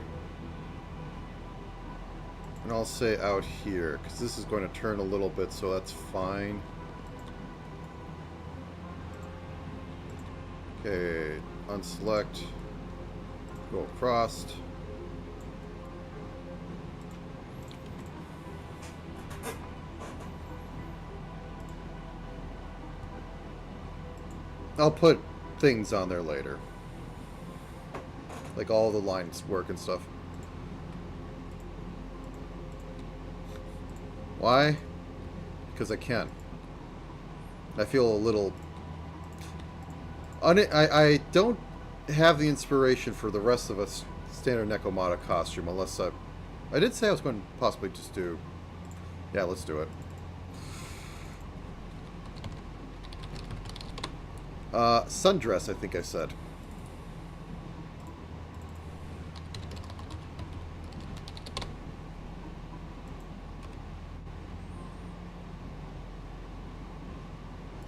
And I'll say out here, because this is going to turn a little bit, so that's fine. Okay, unselect. Go across. I'll put things on there later. Like all the lines work and stuff. Why? Because I can. I feel a little... I don't have the inspiration for the rest of a standard Nekomata costume unless I did say I was going to possibly just do... Yeah, let's do it. Sundress, I think I said.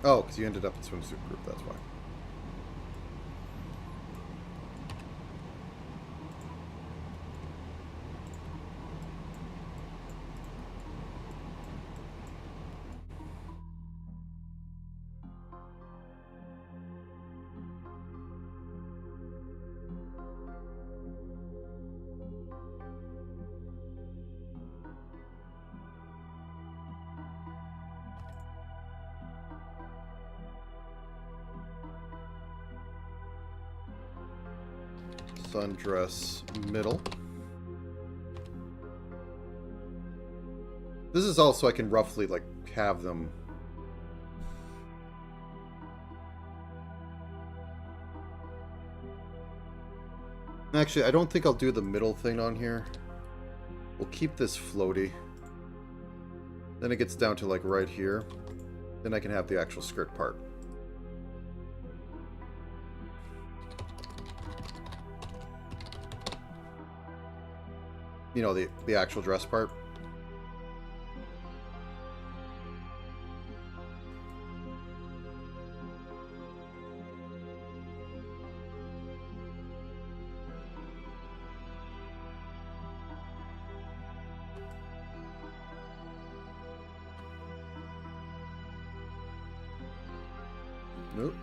Oh, because you ended up in swimsuit group, that's why. sundress middle. This is also I can roughly like have them. Actually, I don't think I'll do the middle thing on here. We'll keep this floaty. Then it gets down to like right here. Then I can have the actual skirt part. You know, the actual dress part. Nope.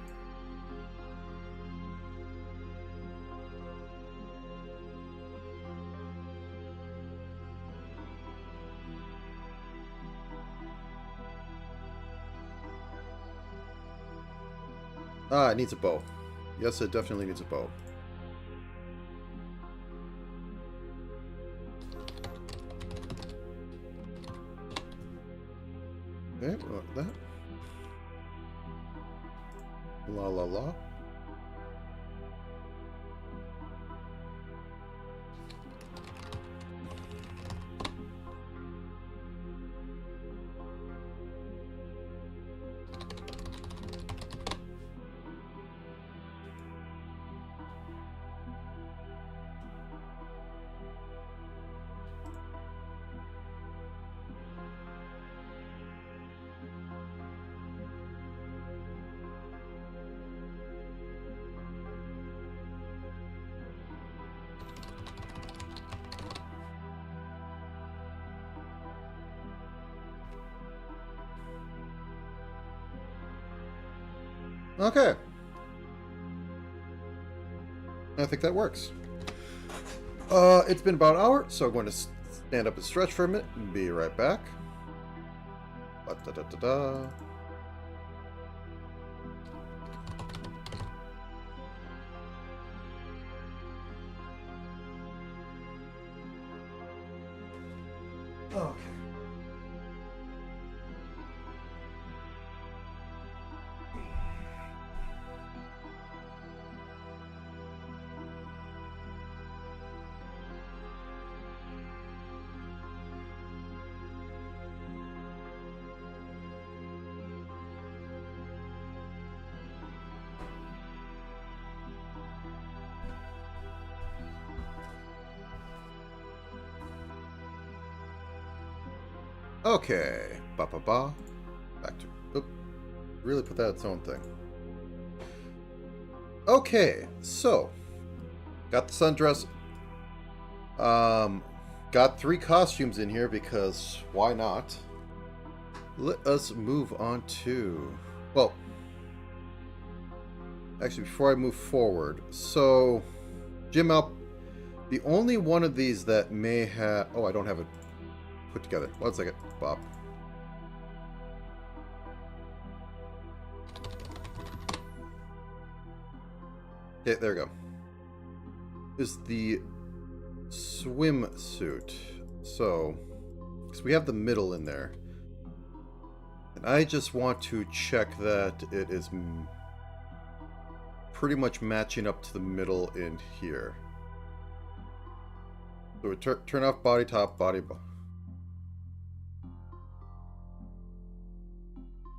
Ah, it needs a bow. Yes, it definitely needs a bow. Okay, what that? La la la. Okay. I think that works. It's been about an hour, so I'm going to stand up and stretch for a minute and be right back. Da-da-da-da-da. Okay. Okay. Ba-ba-ba. Back to... Oop. Really put that its own thing. Okay, so... Got the sundress. Got 3 costumes in here because why not? Let us move on to... Well... Actually, before I move forward... So... Jim Alp... The only one of these that may have... Oh, I don't have it put together. 1 second, Bob. Okay, there we go. Is the swimsuit. So, because we have the middle in there. And I just want to check that it is pretty much matching up to the middle in here. So we turn off body top, body bottom.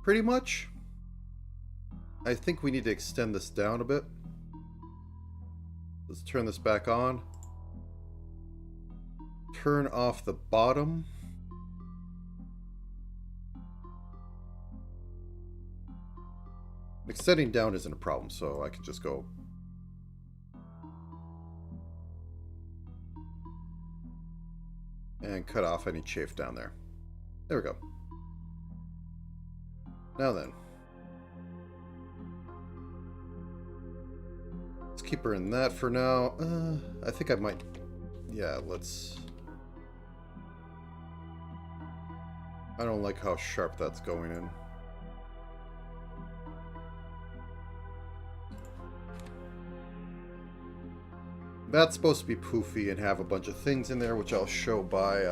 Pretty much. I think we need to extend this down a bit. Let's turn this back on. Turn off the bottom. Extending down isn't a problem, so I can just go. And cut off any chafe down there. There we go. Now then. Let's keep her in that for now. I think I might... Yeah, let's... I don't like how sharp that's going in. That's supposed to be poofy and have a bunch of things in there, which I'll show by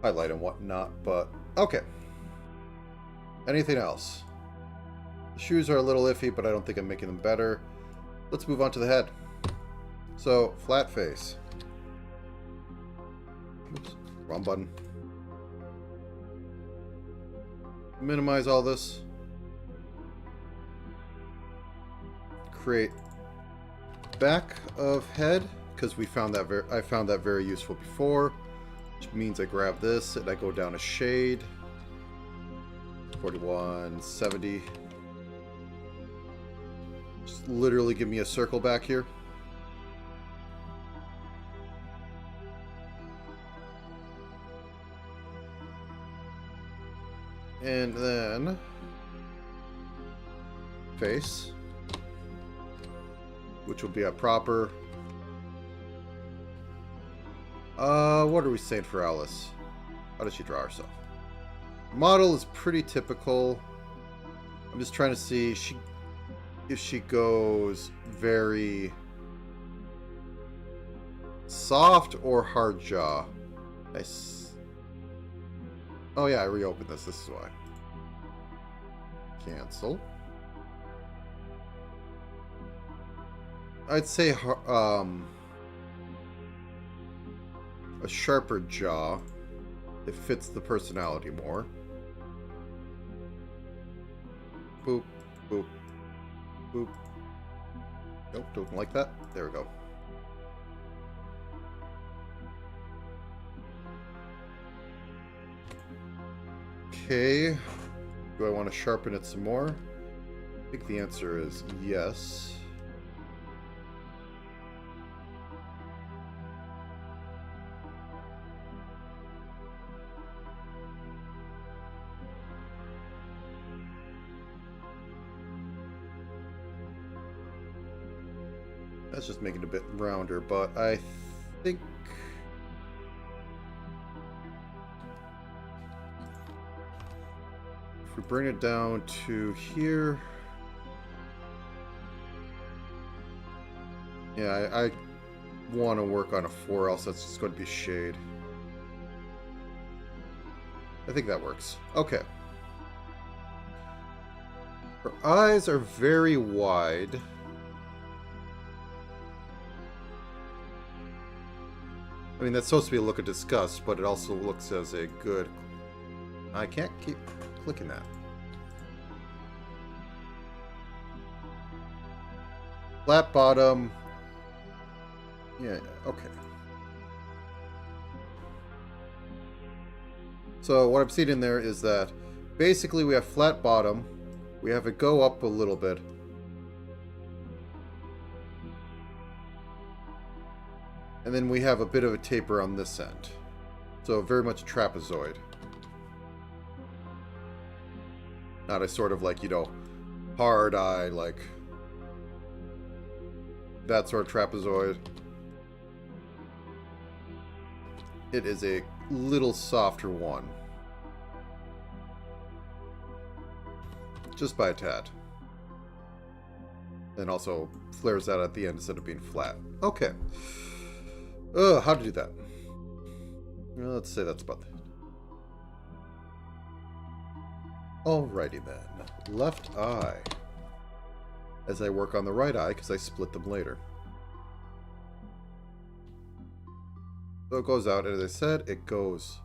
highlight and whatnot, but okay. Anything else? The shoes are a little iffy, but I don't think I'm making them better. Let's move on to the head. So, flat face. Oops, wrong button. Minimize all this. Create back of head, because we found that I found that very useful before, which means I grab this and I go down a shade. 4170. Just literally give me a circle back here. And then face, which will be a proper. What are we saying for Alice? How does she draw herself? Model is pretty typical. I'm just trying to see if she goes very soft or hard jaw. Nice. Oh yeah, I reopened this. This is why. Cancel. I'd say a sharper jaw. It fits the personality more. Boop, boop, boop. Nope, don't like that. There we go. Okay. Do I want to sharpen it some more? I think the answer is yes. That's just making it a bit rounder, but I think if we bring it down to here, yeah, I want to work on a 4, else that's just going to be shade. I think that works. Okay. Her eyes are very wide. I mean, that's supposed to be a look of disgust, but it also looks as a good... I can't keep clicking that. Flat bottom. Yeah, okay. So what I'm seeing in there is that basically we have flat bottom. We have it go up a little bit. And then we have a bit of a taper on this end. So very much trapezoid. Not a sort of like, you know, hard eye, like that sort of trapezoid. It is a little softer one. Just by a tad. And also flares out at the end instead of being flat. Okay. How to do that? Well, let's say that's about that. Alrighty then. Left eye. As I work on the right eye, because I split them later. So it goes out, and as I said, it goes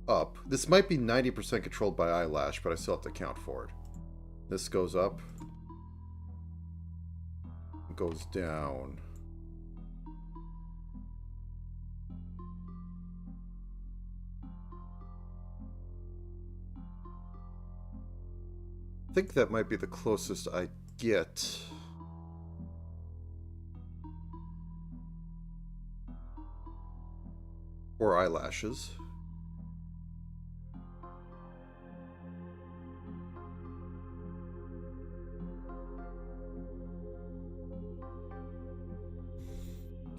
up. This might be 90% controlled by eyelash, but I still have to account for it. This goes up. Goes down. I think that might be the closest I get. Or eyelashes.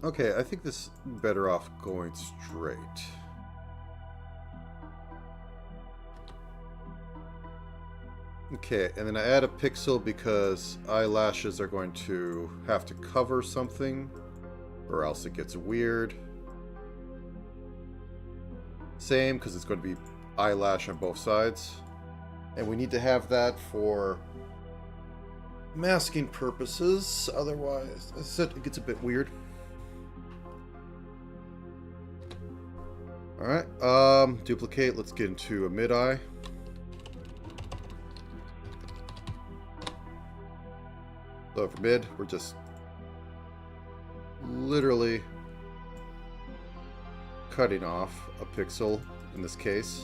Okay, I think this is better off going straight. Okay, and then I add a pixel because eyelashes are going to have to cover something, or else it gets weird. Same, because it's going to be eyelash on both sides. And we need to have that for masking purposes, otherwise, as I said, it gets a bit weird. Alright, duplicate, let's get into a mid-eye. So for mid, we're just literally cutting off a pixel in this case.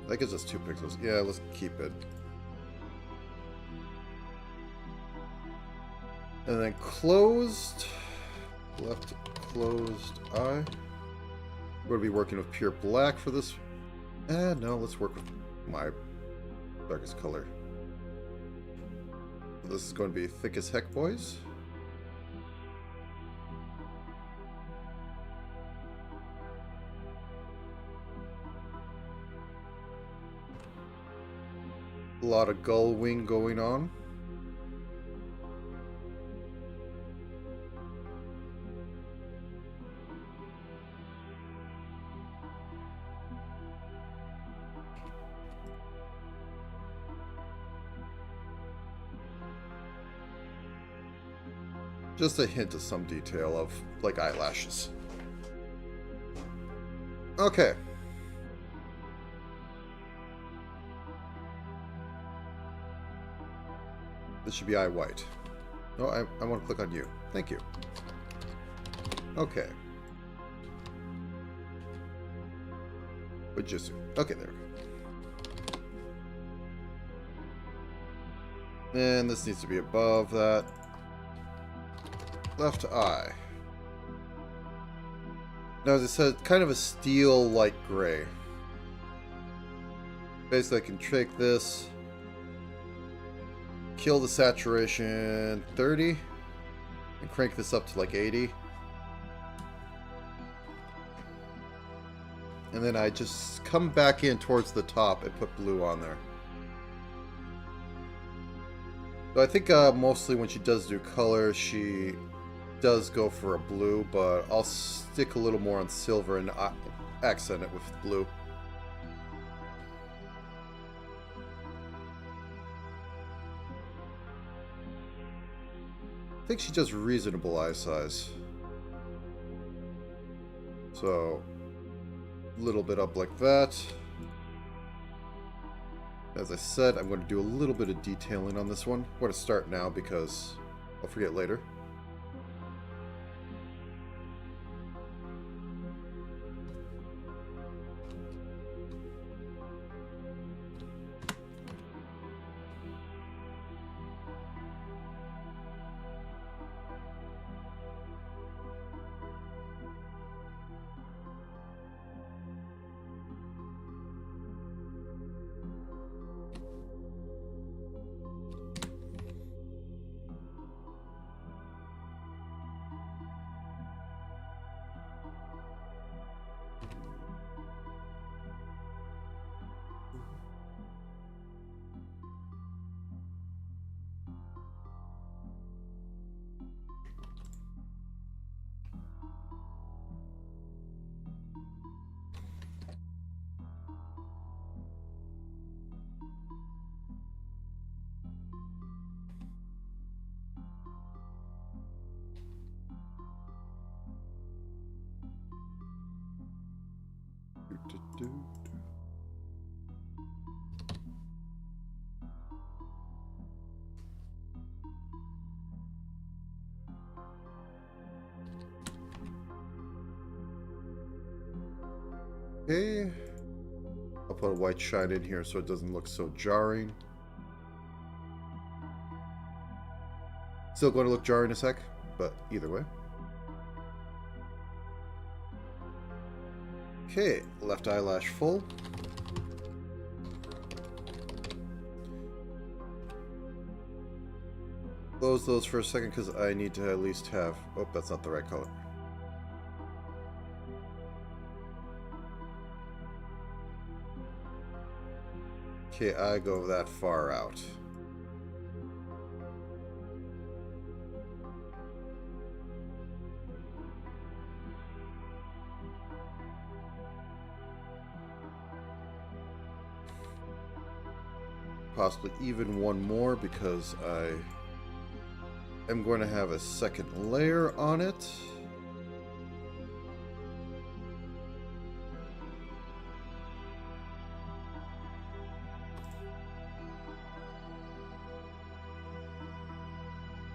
That gives us 2 pixels. Yeah, let's keep it. And then closed, left closed eye. We're going to be working with pure black for this. No, let's work with my darkest color. So this is going to be thick as heck, boys. A lot of gull wing going on. Just a hint of some detail of, like, eyelashes. Okay. This should be eye white. No, I want to click on you. Thank you. Okay. Bujitsu. Okay, there we go. And this needs to be above that. Left eye. Now, as I said, kind of a steel light gray. Basically, I can take this, kill the saturation 30, and crank this up to like 80. And then I just come back in towards the top and put blue on there. So I think mostly when she does do color, she does go for a blue, but I'll stick a little more on silver and accent it with blue. I think she does reasonable eye size. So, a little bit up like that. As I said, I'm going to do a little bit of detailing on this one. I'm going to start now because I'll forget later. Okay. I'll put a white shine in here so it doesn't look so jarring. Still going to look jarring a sec, but either way. Okay, left eyelash full. Close those for a second because I need to at least have... Oh, that's not the right color. Okay, I go that far out. Possibly even one more because I am going to have a second layer on it.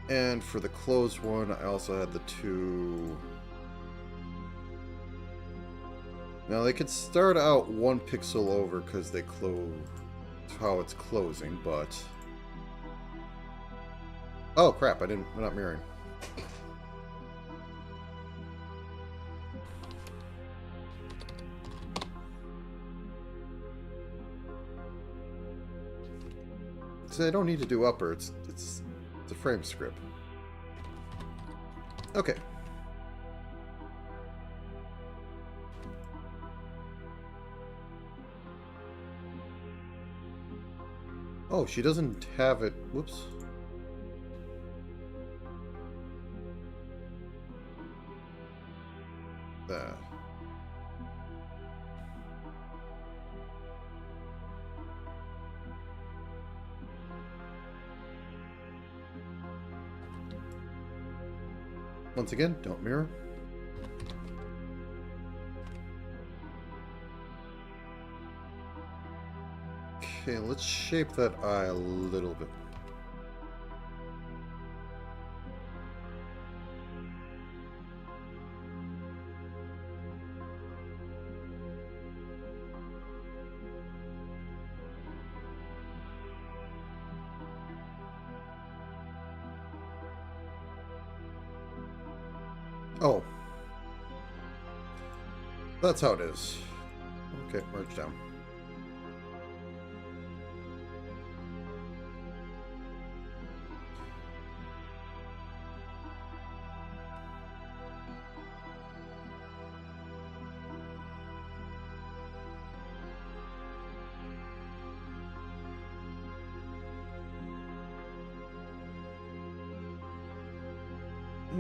And for the closed one, I also had the two... Now they could start out 1 pixel over because they close how it's closing, but... Oh crap, I'm not mirroring. So I don't need to do upper, it's a frame script. Okay. Oh, she doesn't have it. Whoops. That. Once again, don't mirror. Okay, let's shape that eye a little bit. Oh. That's how it is. Okay, merge down.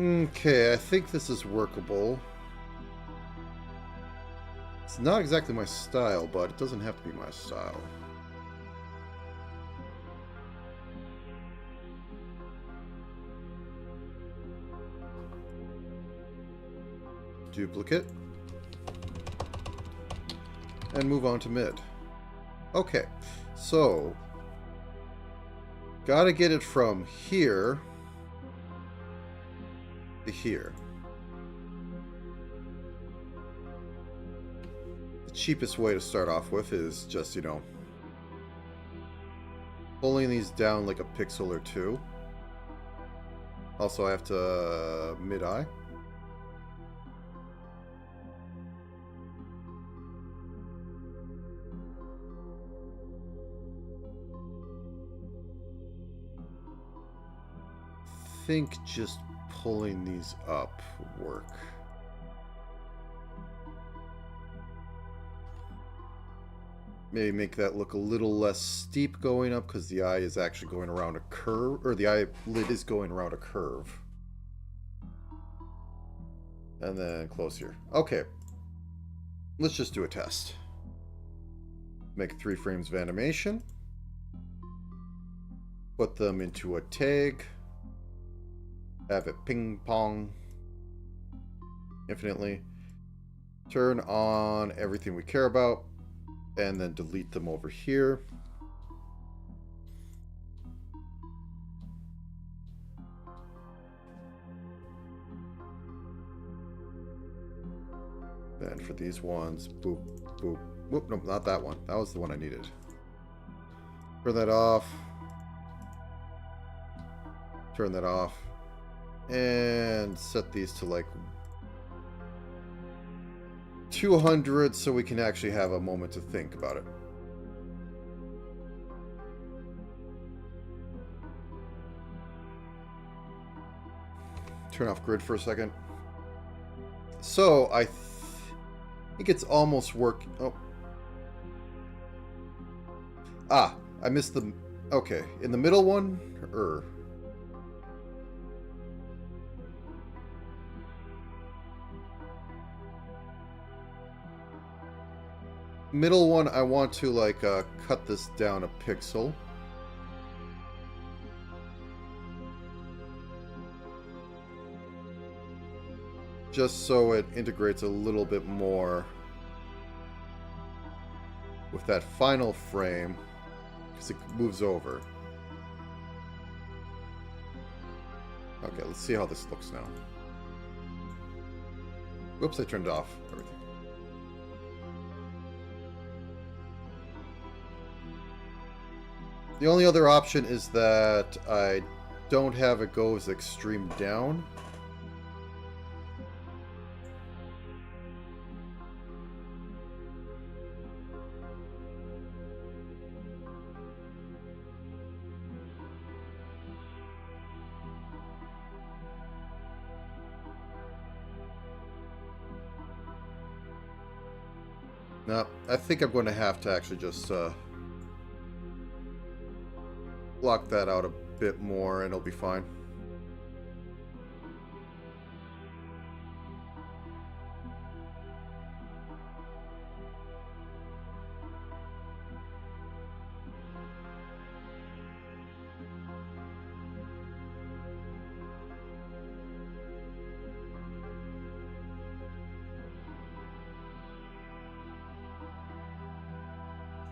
Okay, I think this is workable. It's not exactly my style, but it doesn't have to be my style. Duplicate. And move on to mid. Okay, so gotta get it from here to here. The cheapest way to start off with is just, you know, pulling these down like a pixel or two. Also, I have to mid-eye. I think just pulling these up would work. Maybe make that look a little less steep going up because the eye is actually going around a curve, or the eyelid is going around a curve. And then close here. Okay. Let's just do a test. Make 3 frames of animation. Put them into a tag. Have it ping pong infinitely. Turn on everything we care about. And then delete them over here. Then for these ones, boop, boop. Whoop, no, not that one. That was the one I needed. Turn that off. Turn that off. And set these to like 200 so we can actually have a moment to think about it. Turn off grid for a second. So, I think it's almost working. Oh. Ah, I missed the... Okay, in the middle one? Middle one, I want to, like, cut this down a pixel. Just so it integrates a little bit more with that final frame, because it moves over. Okay, let's see how this looks now. Whoops, I turned off everything. The only other option is that I don't have it go as extreme down. No, I think I'm going to have to actually just block that out a bit more and it'll be fine.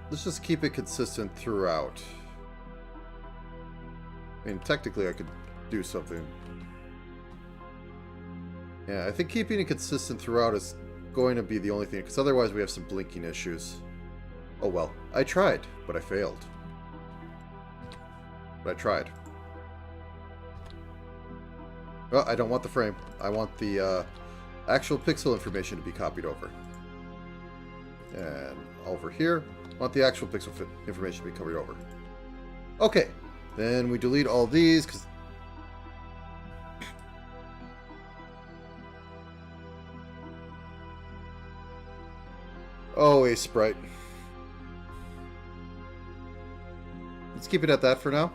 Let's just keep it consistent throughout. I mean, technically I could do something. Yeah, I think keeping it consistent throughout is going to be the only thing, because otherwise we have some blinking issues. Oh well, I tried, but I failed. But I tried. Well, I don't want the frame. I want the actual pixel information to be copied over. And over here, I want the actual pixel information to be covered over. Okay, then we delete all these, because... Oh, a sprite. Let's keep it at that for now.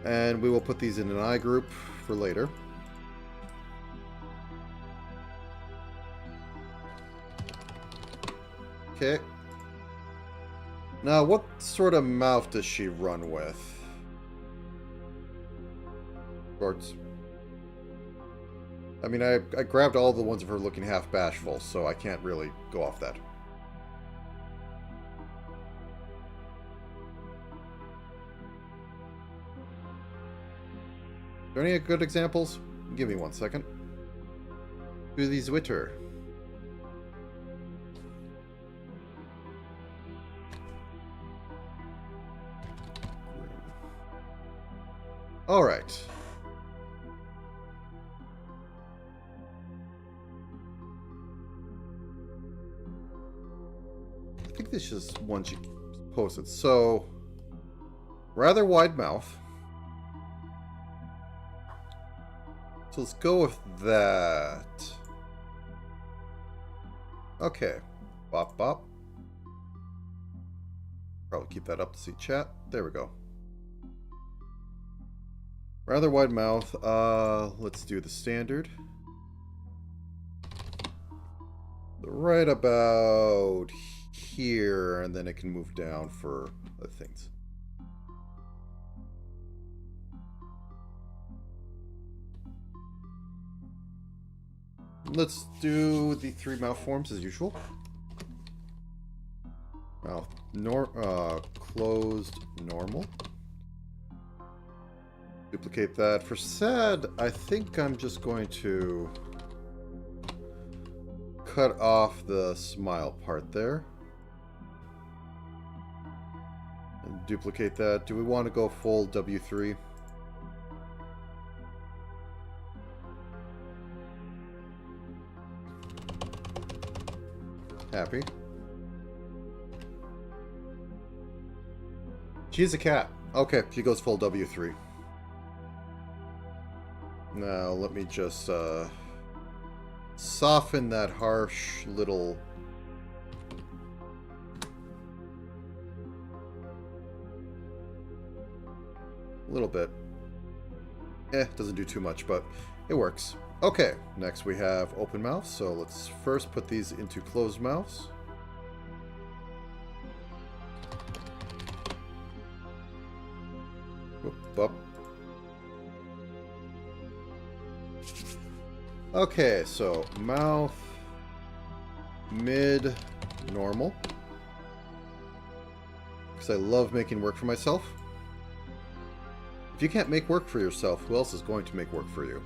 And we will put these in an I group for later. Okay. Now, what sort of mouth does she run with? Shorts. I mean, I grabbed all the ones of her looking half bashful, so I can't really go off that. Are there any good examples? Give me 1 second. Do these witter. All right. I think this is one she posted. So, rather wide mouth. So let's go with that. Okay. Bop, bop. Probably keep that up to see chat. There we go. Rather wide mouth. Let's do the standard. Right about here, and then it can move down for other things. Let's do the 3 mouth forms as usual. Mouth closed normal. Duplicate that. For sad, I think I'm just going to cut off the smile part there. And duplicate that. Do we want to go full W3? Happy. She's a cat. Okay, she goes full W3. Now, let me just soften that harsh little... little bit. Doesn't do too much, but it works. Okay, next we have open mouths, so let's first put these into closed mouths. Whoop, up. Okay, so mouth, mid, normal. Because I love making work for myself. If you can't make work for yourself, who else is going to make work for you?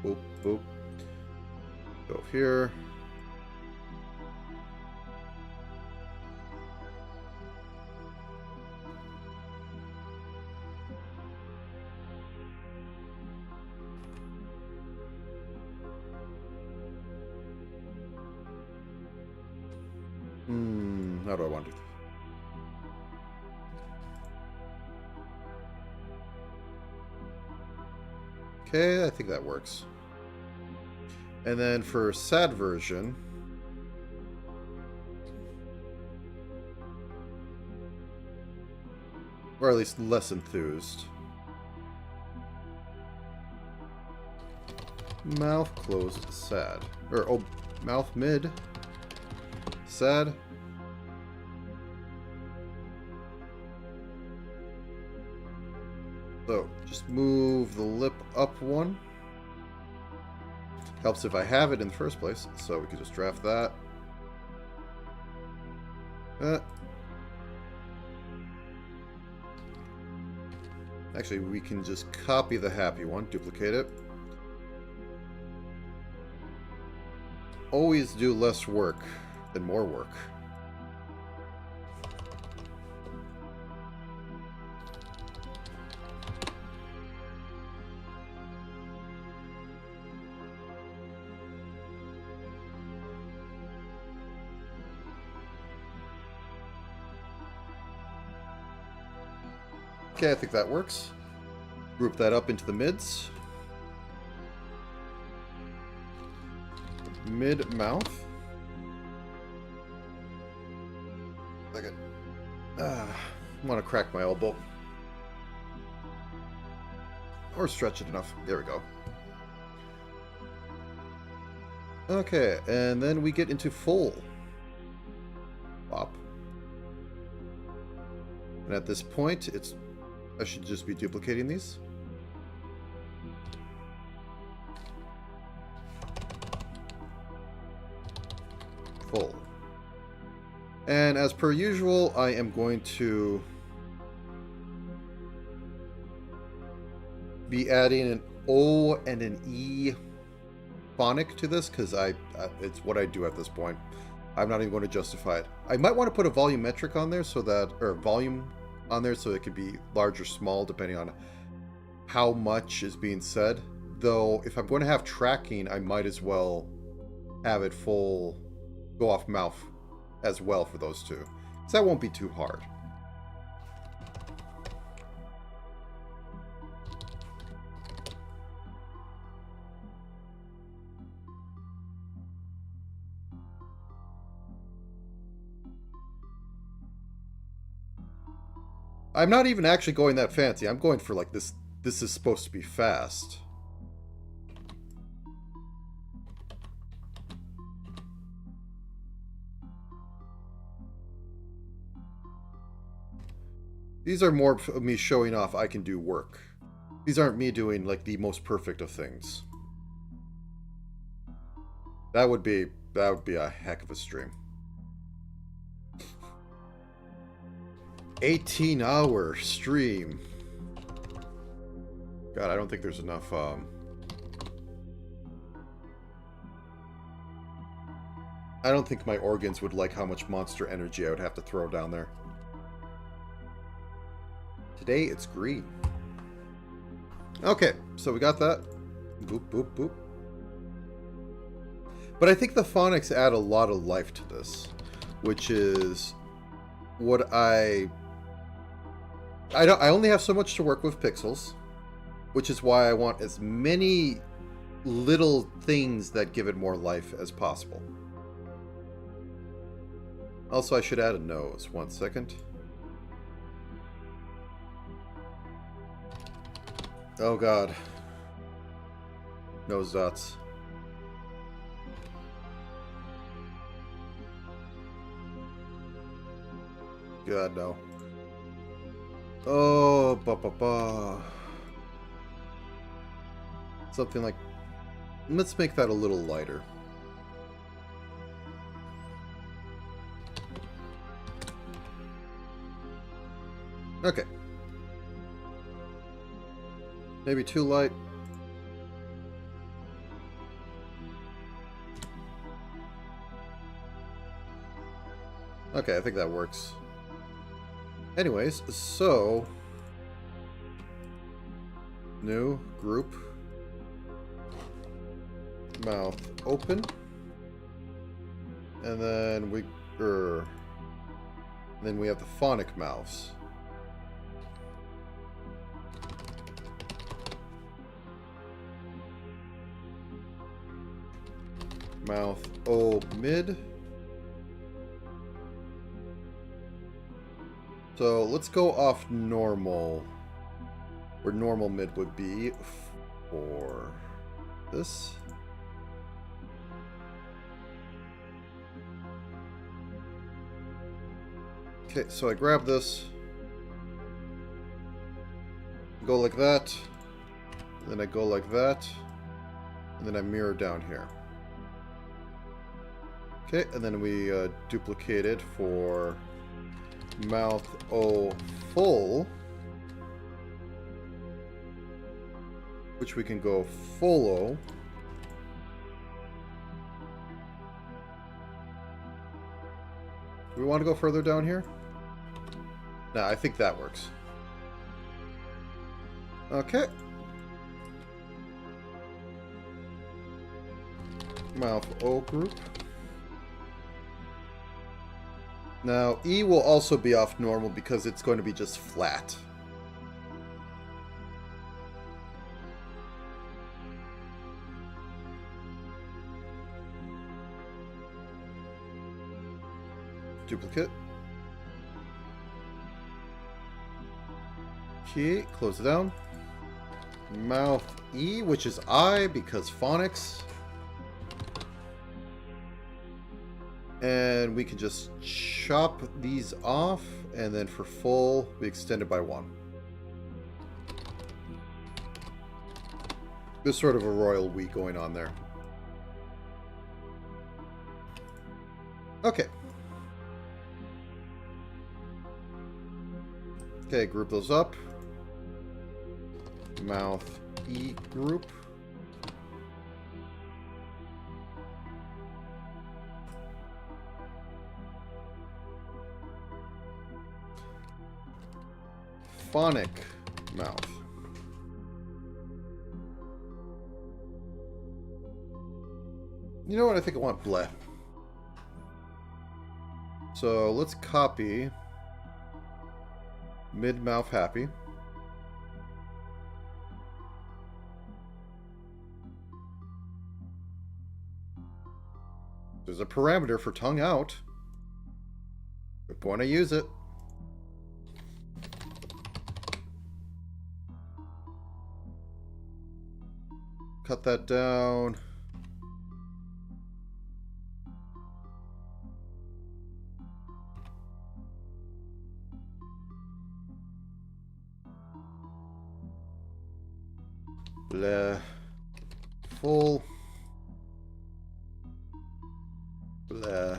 Boop, boop. Go here. How do I want to do? Okay, I think that works. And then for sad version, or at least less enthused, mouth closed, sad, or oh, mouth mid, sad. So, just move the lip up one. Helps if I have it in the first place, so we can just draft that. Actually, we can just copy the happy one, duplicate it. Always do less work than more work. Okay, I think that works. Group that up into the mids. Mid mouth. I want to crack my elbow. Or stretch it enough. There we go. Okay, and then we get into full. Pop. And at this point, I should just be duplicating these. Full. And as per usual, I am going to be adding an O and an E phonic to this because it's what I do at this point. I'm not even going to justify it. I might want to put a volumetric on there so that, or volume on there so it could be large or small depending on how much is being said. Though if I'm going to have tracking, I might as well have it full go off mouth as well for those two. So that won't be too hard. I'm not even actually going that fancy. I'm going for like this. This is supposed to be fast. These are more of me showing off I can do work. These aren't me doing like the most perfect of things. That would be a heck of a stream. 18-hour stream. God, I don't think there's enough I don't think my organs would like how much monster energy I would have to throw down there. Today it's green. Okay, so we got that. Boop, boop, boop. But I think the phonics add a lot of life to this, which is what I only have so much to work with pixels, which is why I want as many little things that give it more life as possible. Also, I should add a nose. 1 second. Oh god. Nose dots. God, no. Oh, ba. Something like... Let's make that a little lighter. Okay. Maybe too light. Okay, I think that works. Anyways, so... New group. Mouth open. And then we... then we have the phonic mouths. Mouth O mid. So let's go off normal, where normal mid would be for this. Okay, so I grab this, go like that, then I go like that, and then I mirror down here. Okay, and then we duplicate it for mouth O full, which we can go full O. Do we want to go further down here? No, I think that works. Okay. Mouth O group. Now, E will also be off normal because it's going to be just flat. Duplicate. Okay, close it down. Mouth E, which is I because phonics. And we can just chop these off, and then for full, we extend it by 1. There's sort of a royal we going on there. Okay. Okay, group those up. Mouth E group. Phonic mouth. You know what? I think I want bleh. So let's copy mid mouth happy. There's a parameter for tongue out. We're going to use it. Cut that down. Blah. Full. Blah.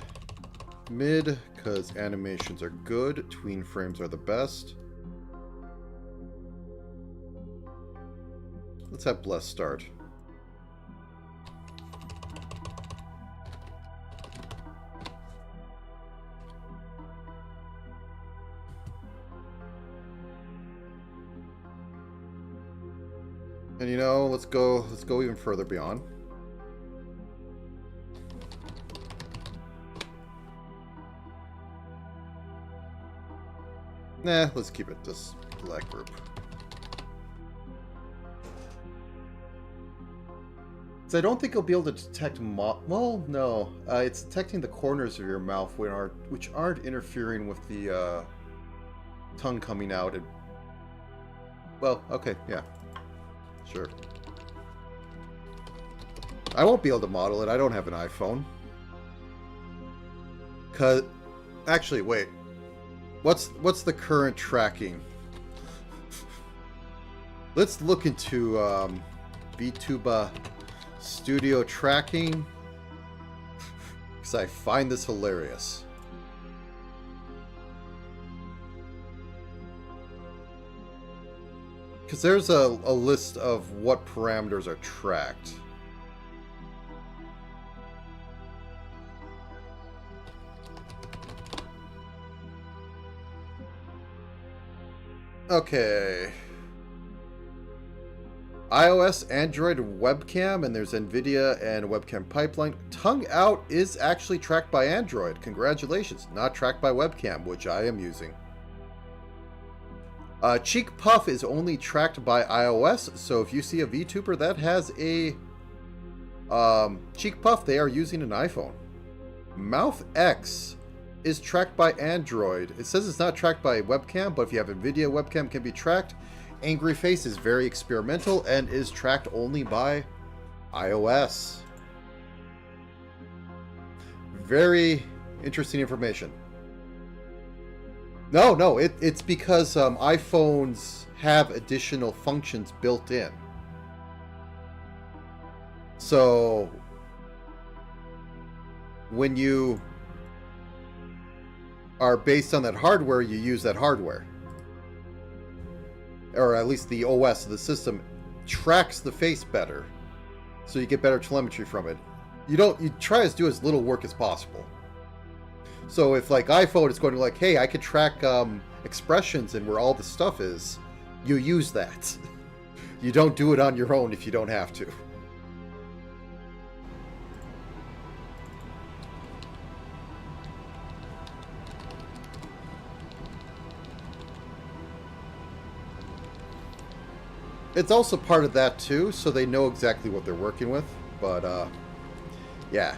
Mid, because animations are good. Tween frames are the best. Let's have bless start. And you know, let's go even further beyond. Nah, let's keep it this black group. So I don't think it'll be able to detect well, no. It's detecting the corners of your mouth which aren't interfering with the tongue coming out. Well, okay, yeah. Sure. I won't be able to model it. I don't have an iPhone. Actually, wait. What's the current tracking? Let's look into VTuber Studio tracking, because I find this hilarious. Because there's a list of what parameters are tracked. Okay. iOS, Android, webcam, and there's NVIDIA and webcam pipeline. Tongue out is actually tracked by Android. Congratulations. Not tracked by webcam, which I am using. Cheek puff is only tracked by iOS, so if you see a VTuber that has a cheek puff, they are using an iPhone. Mouth X is tracked by Android. It says it's not tracked by webcam, but if you have NVIDIA, webcam can be tracked. Angry face is very experimental and is tracked only by iOS. Very interesting information. No, it's because iPhones have additional functions built in. So when you are based on that hardware, you use that hardware. Or at least the OS of the system tracks the face better, so you get better telemetry from it. You try to do as little work as possible. So if like iPhone is going to like, hey, I could track expressions and where all the stuff is, you use that. You don't do it on your own if you don't have to. It's also part of that too, so they know exactly what they're working with. But yeah.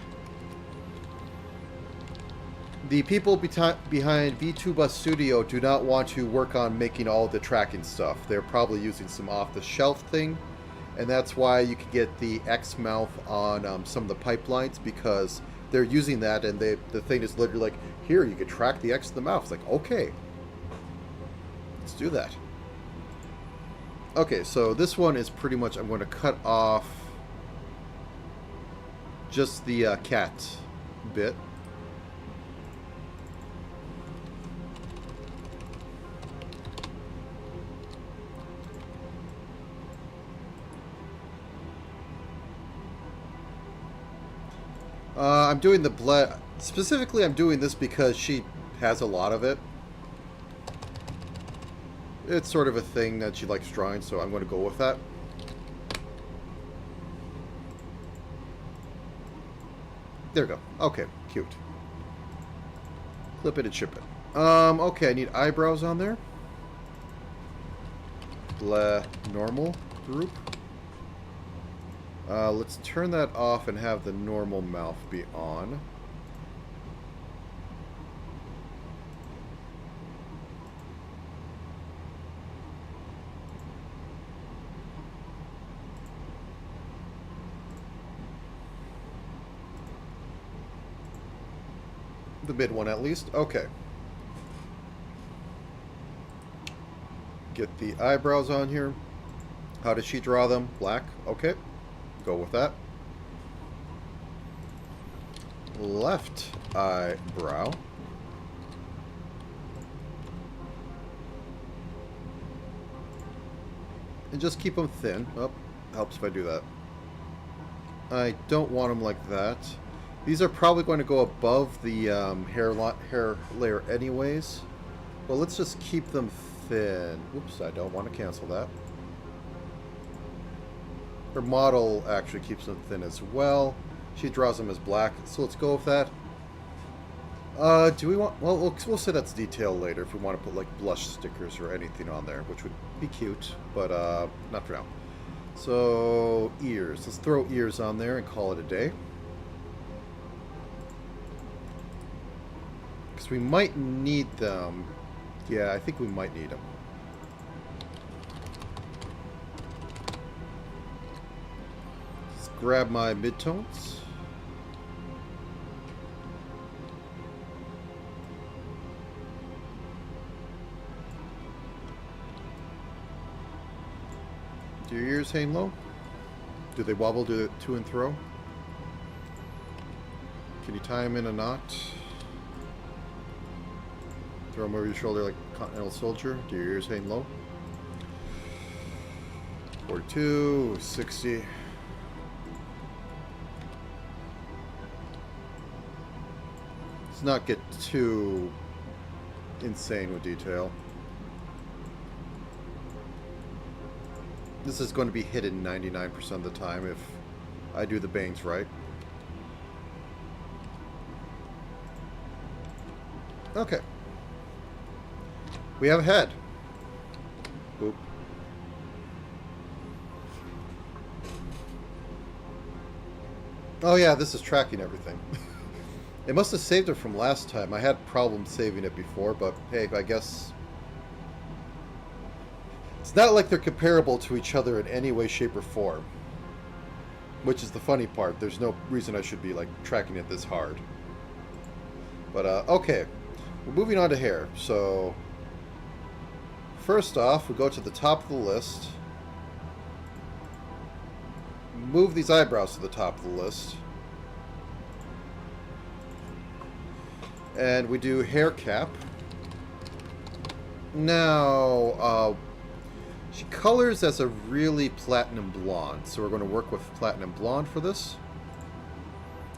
The people behind VTuber Studio do not want to work on making all the tracking stuff. They're probably using some off-the-shelf thing, and that's why you can get the X mouth on some of the pipelines, because they're using that, and the thing is literally like, here, you can track the X of the mouth. It's like, okay, let's do that. Okay, so this one is pretty much, I'm going to cut off just the cat bit. I'm doing the blend. Specifically, I'm doing this because she has a lot of it. It's sort of a thing that she likes drawing, so I'm going to go with that. There we go. Okay, cute. Clip it and ship it. Okay, I need eyebrows on there. Normal group. Let's turn that off and have the normal mouth be on. The mid one at least. Okay. Get the eyebrows on here. How does she draw them? Black. Okay. Go with that. Left eyebrow. And just keep them thin. Oh, helps if I do that. I don't want them like that. These are probably going to go above the hair layer anyways. Well, let's just keep them thin. Oops, I don't want to cancel that. Her model actually keeps them thin as well. She draws them as black, so let's go with that. Do we want... Well, we'll say that's detail later if we want to put, like, blush stickers or anything on there, which would be cute, but, not for now. So, ears. Let's throw ears on there and call it a day. Because we might need them. Yeah, I think we might need them. Let's grab my midtones. Do your ears hang low? Do they wobble? Do it to and throw? Can you tie them in a knot? Throw them over your shoulder like a Continental Soldier? Do your ears hang low? 42, 60. Let's not get too insane with detail. This is going to be hidden 99% of the time if I do the bangs right. Okay. We have a head. Boop. Oh yeah, this is tracking everything. It must have saved it from last time. I had problems saving it before, but hey, I guess... It's not like they're comparable to each other in any way, shape, or form. Which is the funny part. There's no reason I should be, like, tracking it this hard. But, okay. We're moving on to hair. So, first off, we go to the top of the list. Move these eyebrows to the top of the list. And we do hair cap. Now, she colors as a really platinum blonde, so we're going to work with platinum blonde for this.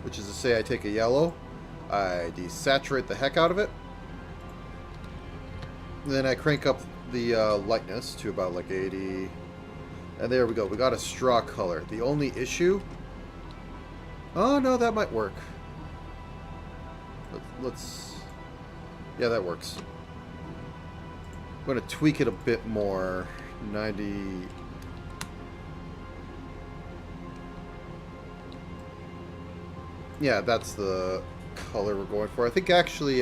Which is to say, I take a yellow, I desaturate the heck out of it, then I crank up the lightness to about like 80, and there we go. We got a straw color. The only issue... Oh no, that might work. Let's... Yeah, that works. I'm going to tweak it a bit more. 90... Yeah, that's the color we're going for. I think actually,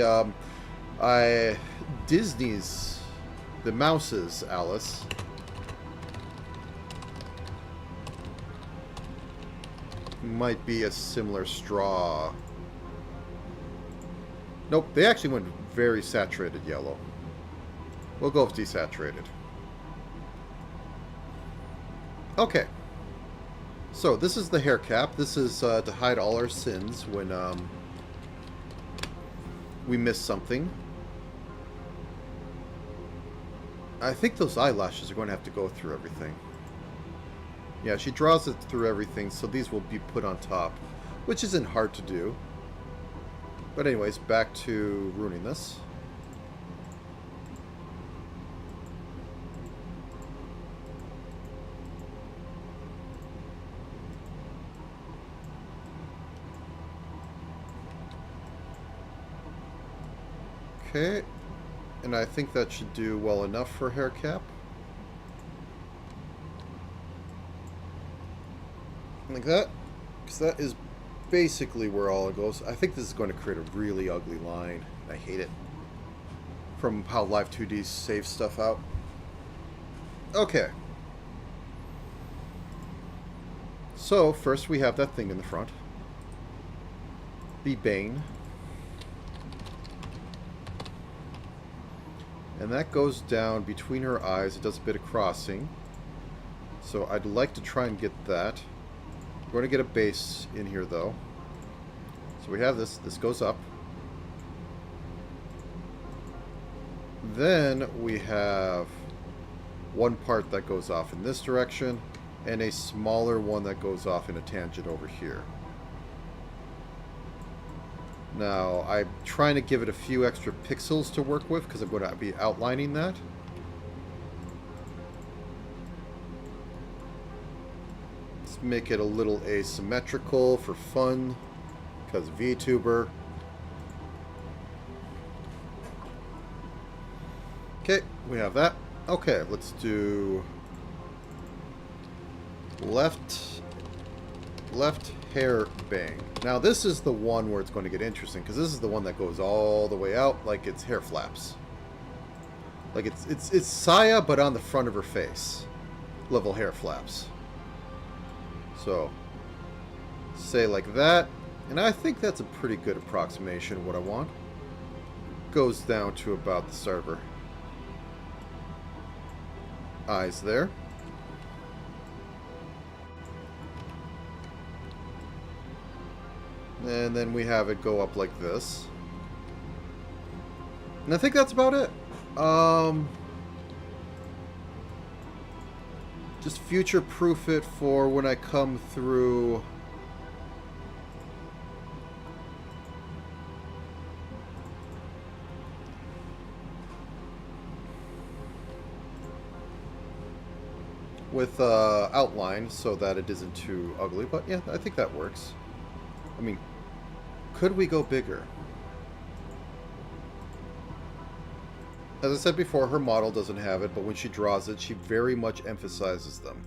Disney's The Mouse's Alice might be a similar straw. Nope, they actually went very saturated yellow. We'll go with desaturated. Okay. So, this is the hair cap. This is to hide all our sins when we miss something. I think those eyelashes are going to have to go through everything. Yeah, she draws it through everything, so these will be put on top, which isn't hard to do. But anyways, back to ruining this. Okay, and I think that should do well enough for hair cap. Like that, because that is basically where all it goes. I think this is going to create a really ugly line. I hate it. From how Live 2D saves stuff out. Okay. So, first we have that thing in the front. Be Bane. And that goes down between her eyes. It does a bit of crossing. So I'd like to try and get that. We're going to get a base in here, though. So we have this. This goes up. Then we have one part that goes off in this direction, and a smaller one that goes off in a tangent over here. Now, I'm trying to give it a few extra pixels to work with, because I'm going to be outlining that. Let's make it a little asymmetrical for fun, because VTuber. We have that. Okay, let's do left hair bang. Now this is the one where it's going to get interesting, because this is the one that goes all the way out like it's hair flaps. Like it's Saya, but on the front of her face. Level hair flaps. So, say like that. And I think that's a pretty good approximation of what I want. Goes down to about the start of her eyes there. And then we have it go up like this. And I think that's about it. Just future-proof it for when I come through. With outline so that it isn't too ugly. But yeah, I think that works. I mean, could we go bigger? As I said before, her model doesn't have it, but when she draws it, she very much emphasizes them.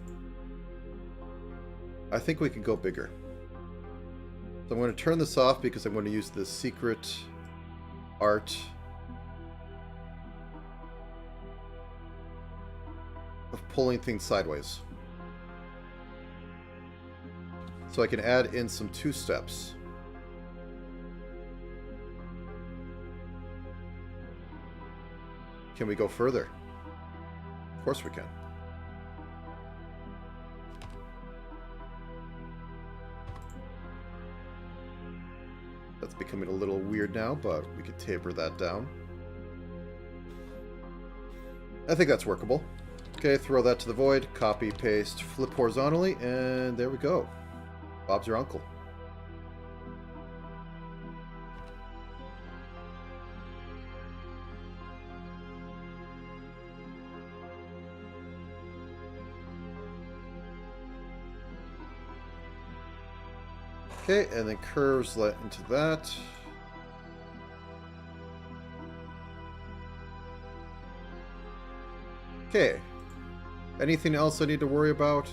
I think we can go bigger. So I'm going to turn this off because I'm going to use the secret art of pulling things sideways. So I can add in some two steps. Can we go further? Of course we can. That's becoming a little weird now, but we could taper that down. I think that's workable. Okay, throw that to the void, copy, paste, flip horizontally, and there we go. Bob's your uncle. Okay, and then curves let into that. Okay. Anything else I need to worry about?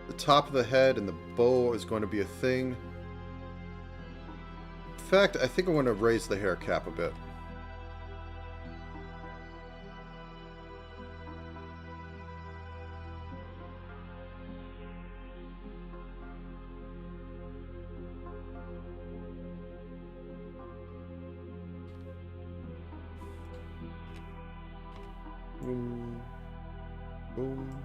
The top of the head and the bow is going to be a thing. In fact, I think I want to raise the hair cap a bit. Boom. Boom.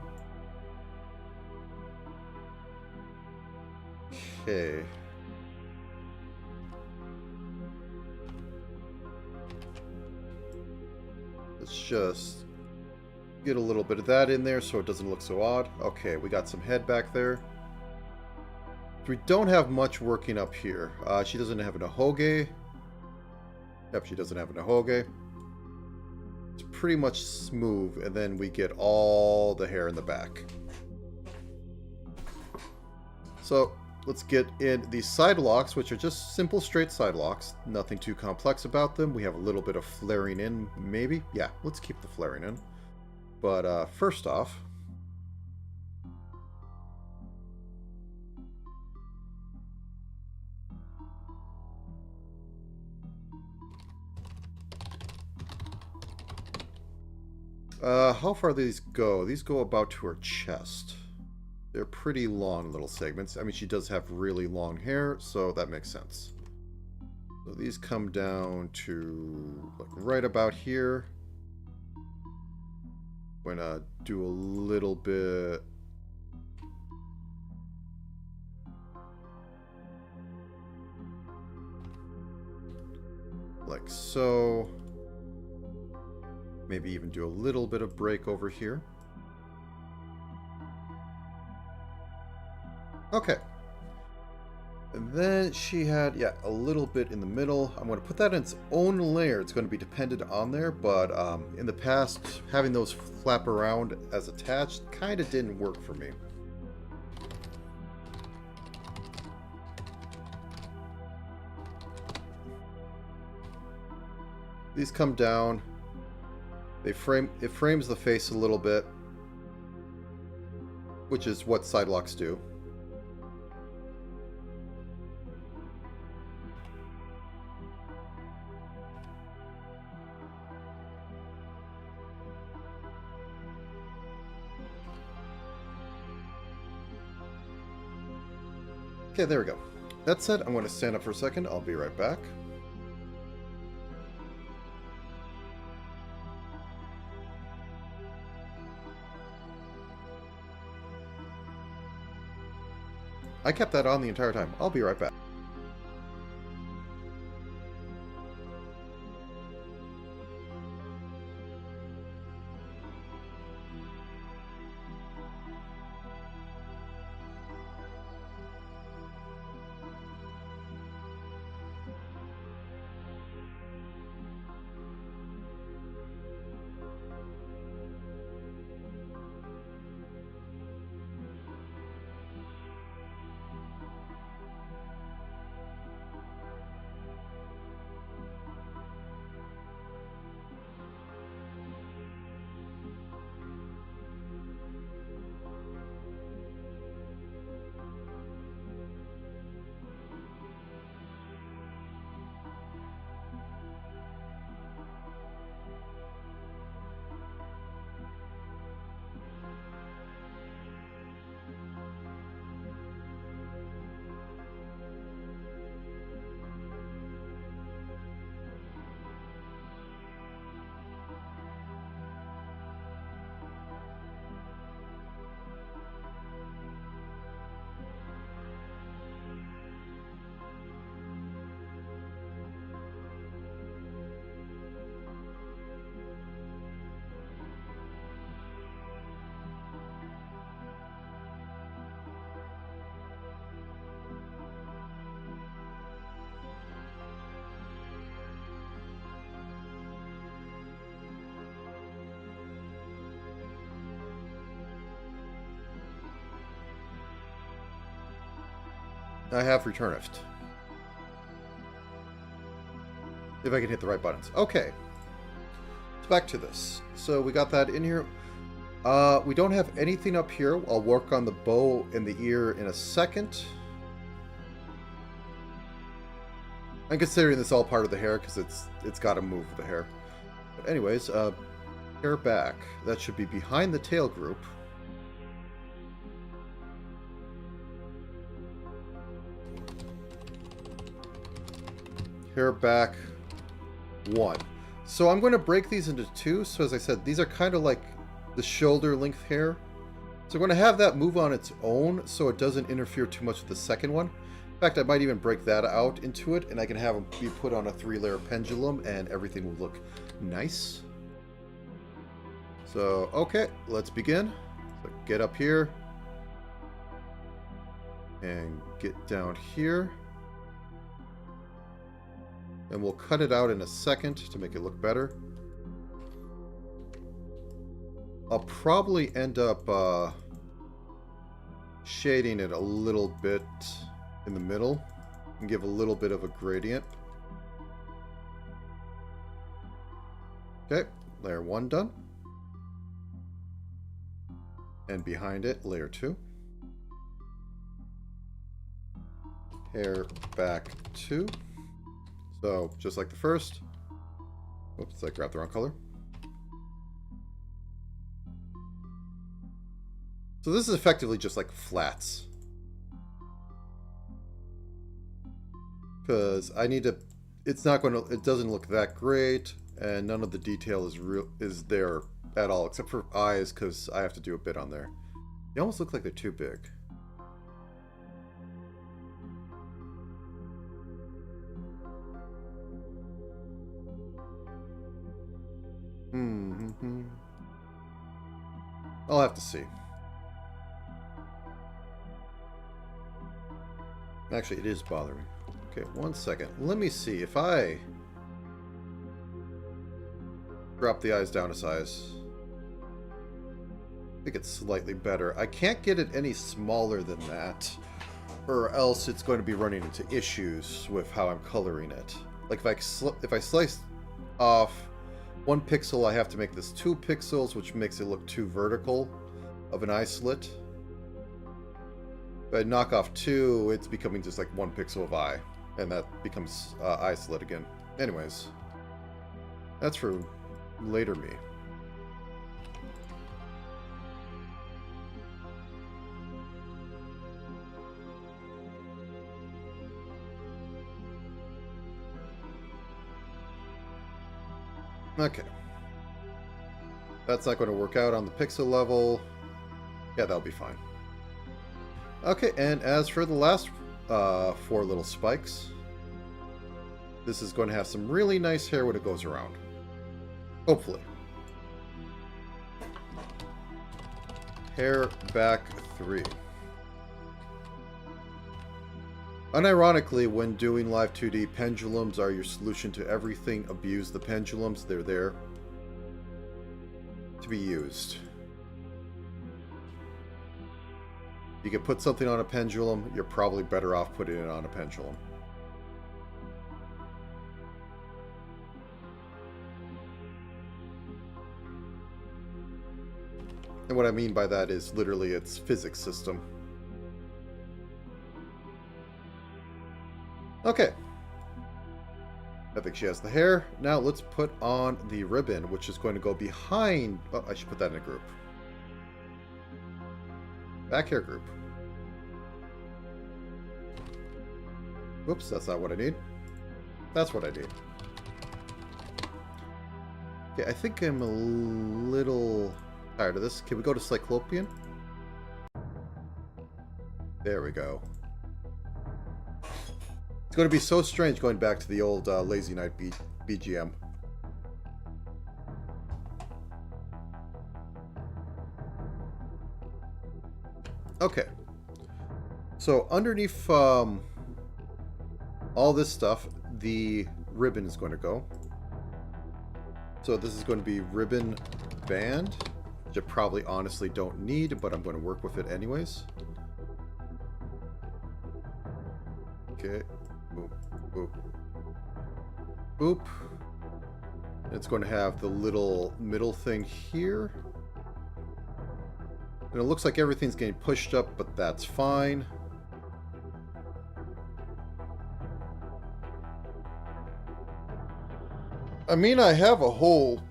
Okay. Let's just get a little bit of that in there so it doesn't look so odd. Okay, we got some head back there. We don't have much working up here. She doesn't have an ahoge. Yep, she doesn't have an ahoge. It's pretty much smooth, and then we get all the hair in the back. So let's get in these side locks, which are just simple straight side locks. Nothing too complex about them. We have a little bit of flaring in, maybe. Yeah, let's keep the flaring in. But first off, how far do these go? These go about to her chest. They're pretty long little segments. I mean, she does have really long hair, so that makes sense. So these come down to like right about here. I'm gonna do a little bit. Like so. Maybe even do a little bit of break over here. Okay. And then she had, yeah, a little bit in the middle. I'm going to put that in its own layer. It's going to be dependent on there, but in the past, having those flap around as attached kind of didn't work for me. These come down. It frames the face a little bit, which is what side locks do. Okay, there we go. That said, I'm going to stand up for a second. I'll be right back. I kept that on the entire time. I'll be right back. I have returned. If I can hit the right buttons. Okay. So back to this. So we got that in here. We don't have anything up here. I'll work on the bow and the ear in a second. I'm considering this all part of the hair because it's got to move with the hair. But anyways, hair back. That should be behind the tail group. Hair back 1. So I'm going to break these into 2. So as I said, these are kind of like the shoulder length hair. So I'm going to have that move on its own so it doesn't interfere too much with the second one. In fact, I might even break that out into it and I can have them be put on a 3-layer pendulum and everything will look nice. So, okay, let's begin. So get up here and get down here. And we'll cut it out in a second to make it look better. I'll probably end up shading it a little bit in the middle and give a little bit of a gradient. Okay, layer 1 done. And behind it, layer 2. Hair back 2. So, just like the first. Oops, I grabbed the wrong color. So this is effectively just like flats. Because I need to, it's not going to, it doesn't look that great, and none of the detail is there at all, except for eyes, because I have to do a bit on there. They almost look like they're too big. I'll have to see. Actually, it is bothering me. Okay, 1 second. Let me see if I drop the eyes down a size. I think it's slightly better. I can't get it any smaller than that, or else it's going to be running into issues with how I'm coloring it. Like if I slice off 1 pixel, I have to make this 2 pixels, which makes it look too vertical of an eye slit. If I knock off 2, it's becoming just like 1 pixel of eye, and that becomes eye slit again. Anyways, that's for later me. Okay. That's not going to work out on the pixel level. Yeah, that'll be fine. Okay, and as for the last 4 little spikes, this is going to have some really nice hair when it goes around. Hopefully. Hair back 3. Unironically, when doing live 2D, pendulums are your solution to everything. Abuse the pendulums. They're there to be used. You can put something on a pendulum, you're probably better off putting it on a pendulum. And what I mean by that is literally its physics system. Okay. I think she has the hair. Now let's put on the ribbon, which is going to go behind... Oh, I should put that in a group. Back hair group. Whoops, that's not what I need. That's what I need. Okay, I think I'm a little tired of this. Can we go to Cyclopean? There we go. It's going to be so strange going back to the old Lazy Night BGM. Okay. So underneath all this stuff, the ribbon is going to go. So this is going to be ribbon band, which I probably honestly don't need, but I'm going to work with it anyways. Okay. Boop, boop, boop. It's going to have the little middle thing here. And it looks like everything's getting pushed up, but that's fine. I mean, I have a whole...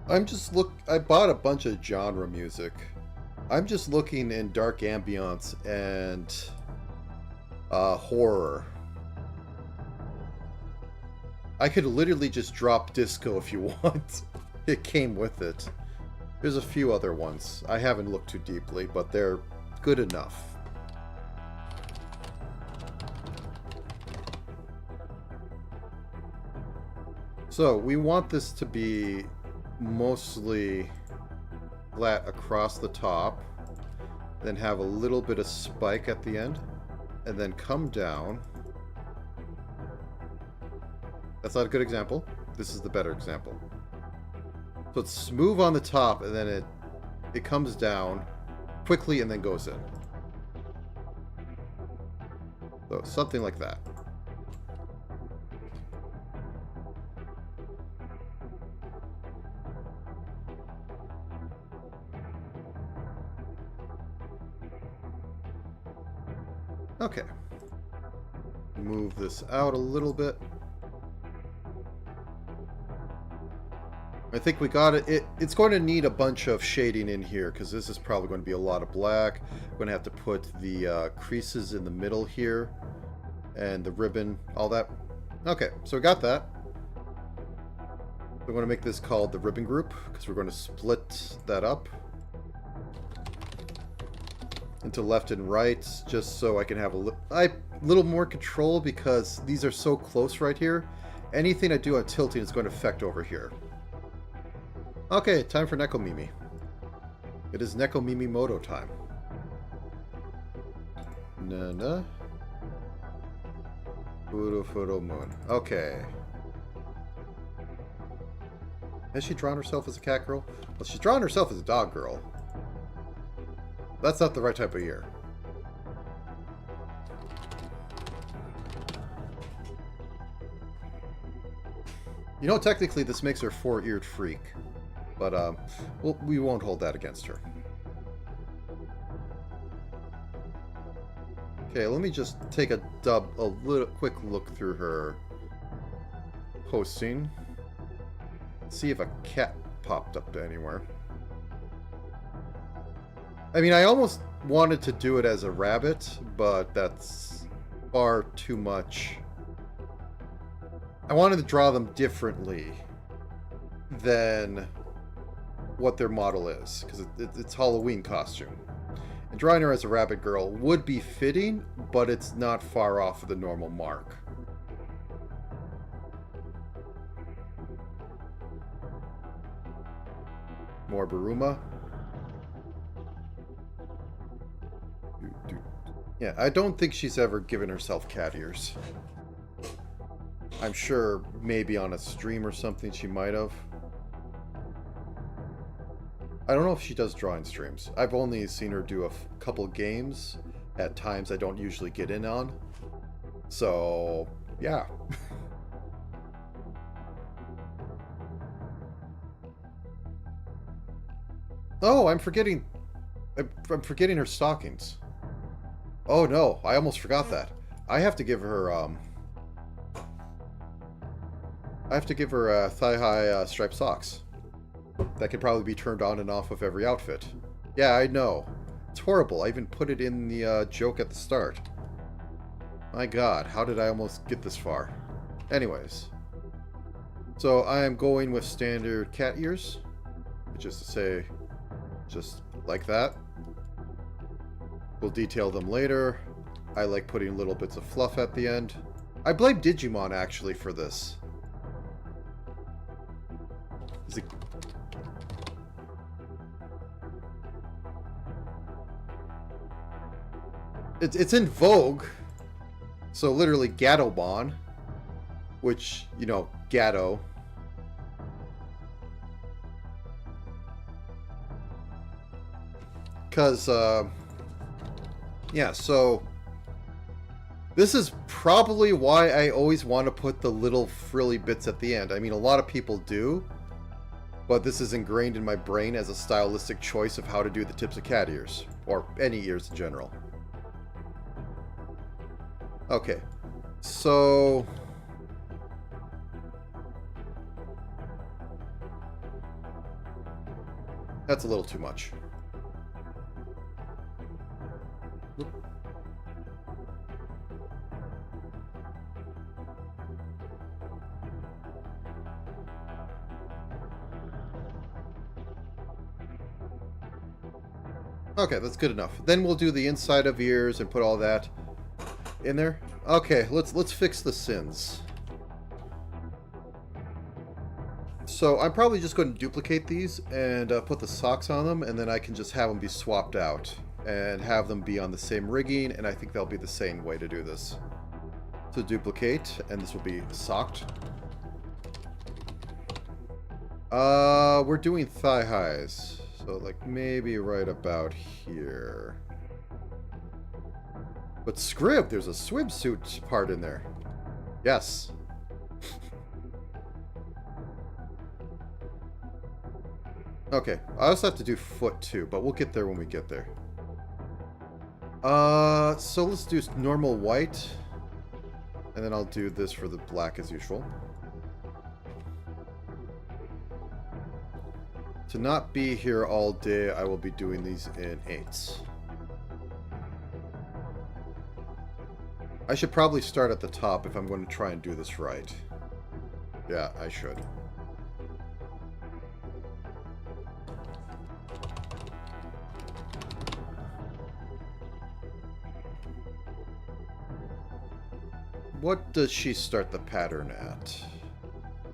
I bought a bunch of genre music. I'm just looking in dark ambience and horror. I could literally just drop disco if you want. It came with it. There's a few other ones. I haven't looked too deeply, but they're good enough. So we want this to be mostly flat across the top, then have a little bit of spike at the end, and then come down. That's not a good example. This is the better example. So it's smooth on the top, and then it comes down quickly and then goes in. So something like that. Okay. Move this out a little bit. I think we got it. It's going to need a bunch of shading in here because this is probably going to be a lot of black. I'm going to have to put the creases in the middle here and the ribbon, all that. Okay, so we got that. We're going to make this called the ribbon group because we're going to split that up into left and right just so I can have a little more control because these are so close right here. Anything I do on tilting is going to affect over here. Okay, time for Nekomimi. It is Nekomimi Moto time. Nana. Furo Moon. Okay. Has she drawn herself as a cat girl? Well, she's drawn herself as a dog girl. That's not the right type of year. You know, technically this makes her four-eared freak. But, we won't hold that against her. Okay, let me just take a little quick look through her posting. See if a cat popped up anywhere. I mean, I almost wanted to do it as a rabbit, but that's far too much. I wanted to draw them differently than what their model is, because it's Halloween costume. And drawing her as a rabbit girl would be fitting, but it's not far off of the normal mark. More Baruma. Yeah, I don't think she's ever given herself cat ears. I'm sure maybe on a stream or something she might have. I don't know if she does drawing streams. I've only seen her do a couple games at times I don't usually get in on. So, yeah. Oh, I'm forgetting her stockings. Oh no, I almost forgot that. I have to give her thigh-high striped socks. That could probably be turned on and off of every outfit. Yeah, I know. It's horrible. I even put it in the joke at the start. My god, how did I almost get this far? Anyways. So I am going with standard cat ears. Which is to say, just like that. We'll detail them later. I like putting little bits of fluff at the end. I blame Digimon, actually, for this. Is it... It's in vogue. So literally Gatobon, which, you know, Gato. Because, yeah, so this is probably why I always want to put the little frilly bits at the end. I mean, a lot of people do, but this is ingrained in my brain as a stylistic choice of how to do the tips of cat ears, or any ears in general. Okay, so that's a little too much. Okay, that's good enough. Then we'll do the inside of ears and put all that in there. Okay, let's fix the sins. So I'm probably just going to duplicate these and put the socks on them, and then I can just have them be swapped out and have them be on the same rigging, and I think that'll be the same way to do this. So duplicate, and this will be socked. We're doing thigh highs. So, like, maybe right about here. But Scrib, there's a swimsuit part in there. Yes. Okay, I also have to do foot too, but we'll get there when we get there. So let's do normal white. And then I'll do this for the black as usual. To not be here all day, I will be doing these in 8s. I should probably start at the top if I'm going to try and do this right. Yeah, I should. What does she start the pattern at?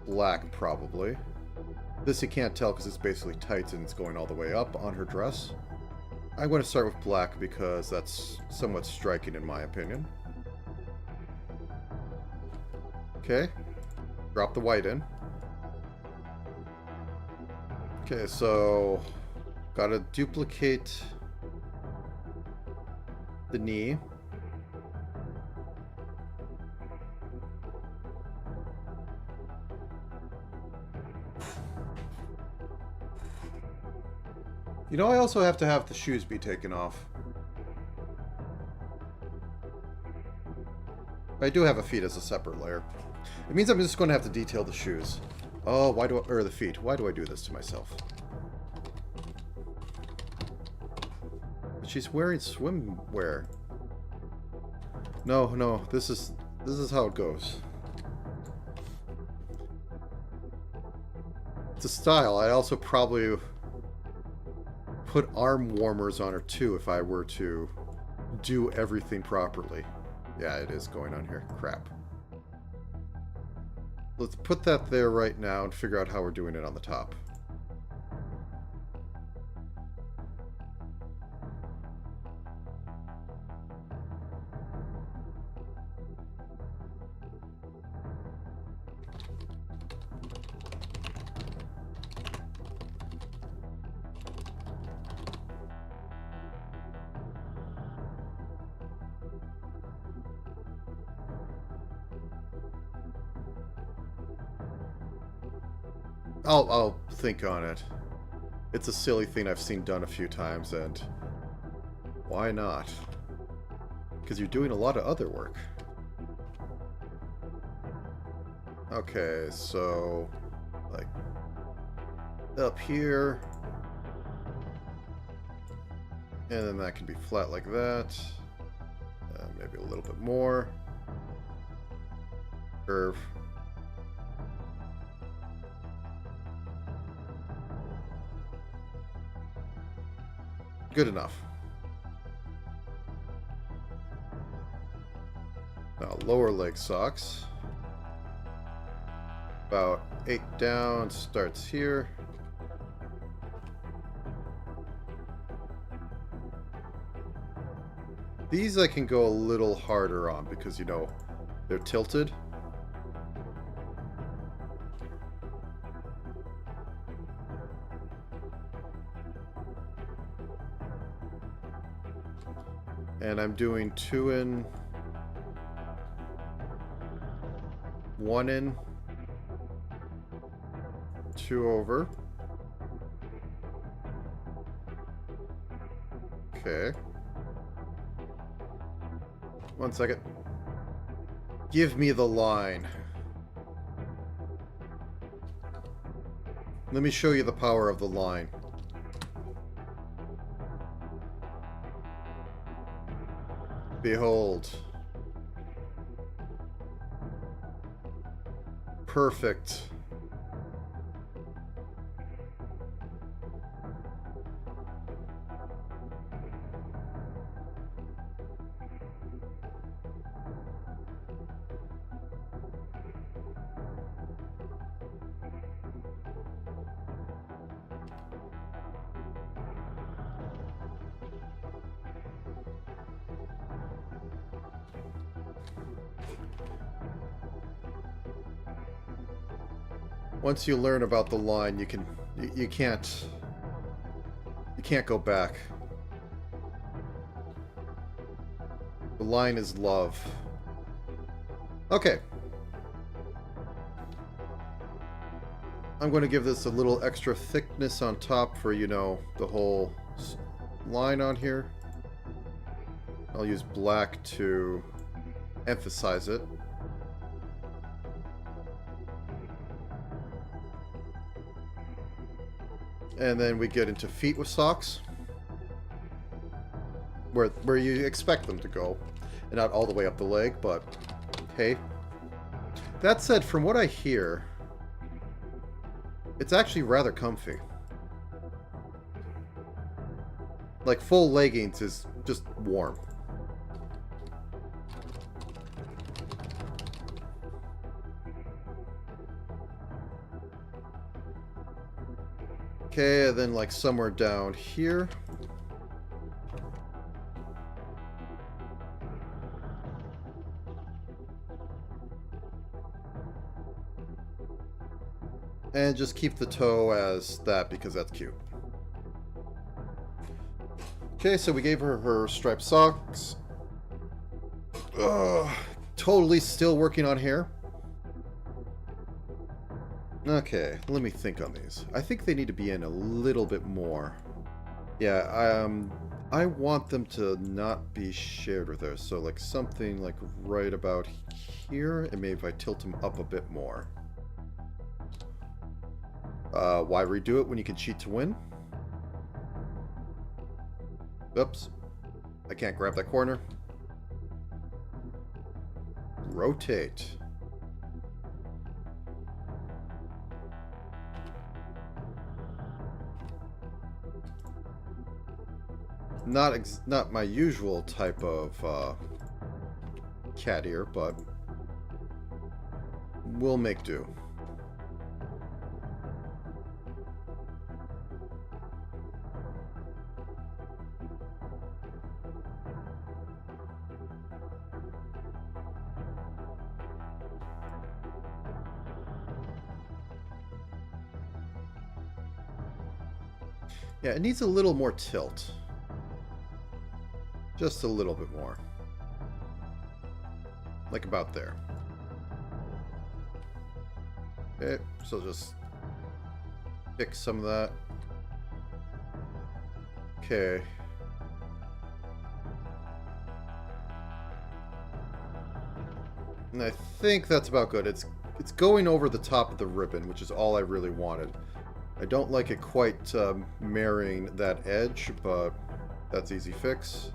Black, probably. This you can't tell because it's basically tights and it's going all the way up on her dress. I'm going to start with black because that's somewhat striking in my opinion. Okay. Drop the white in. Okay, so gotta duplicate the knee. You know, I also have to have the shoes be taken off. I do have a feet as a separate layer. It means I'm just going to have to detail the shoes. Oh, why do I... or the feet. Why do I do this to myself? But she's wearing swimwear. No, no, this is how it goes. It's a style. I also probably put arm warmers on her too if I were to do everything properly. Yeah, it is going on here. Crap. Let's put that there right now and figure out how we're doing it on the top. I'll think on it. It's a silly thing I've seen done a few times, and why not? Because you're doing a lot of other work. Okay, so like up here, and then that can be flat like that. Maybe a little bit more. Curve. Good enough. Now, lower leg socks. About 8 down, starts here. These I can go a little harder on because, you know, they're tilted. And I'm doing 2 in, 1 in, 2 over. Okay. 1 second. Give me the line. Let me show you the power of the line. Behold. Perfect. Once you learn about the line, you can't go back. The line is love. Okay. I'm going to give this a little extra thickness on top for, you know, the whole line on here. I'll use black to emphasize it. And then we get into feet with socks. Where you expect them to go. And not all the way up the leg, but hey. That said, from what I hear, it's actually rather comfy. Like, full leggings is just warm. Okay, and then like somewhere down here. And just keep the toe as that because that's cute. Okay, so we gave her her striped socks. Ugh, totally still working on hair. Okay, let me think on these. I think they need to be in a little bit more. Yeah, I want them to not be shared with her. So like something like right about here, and maybe if I tilt them up a bit more. Why redo it when you can cheat to win? Oops. I can't grab that corner. Rotate. Not my usual type of cat ear, but we'll make do. Yeah, it needs a little more tilt. Just a little bit more. Like about there. Okay, so just fix some of that. Okay. And I think that's about good. It's going over the top of the ribbon, which is all I really wanted. I don't like it quite marrying that edge, but that's easy fix.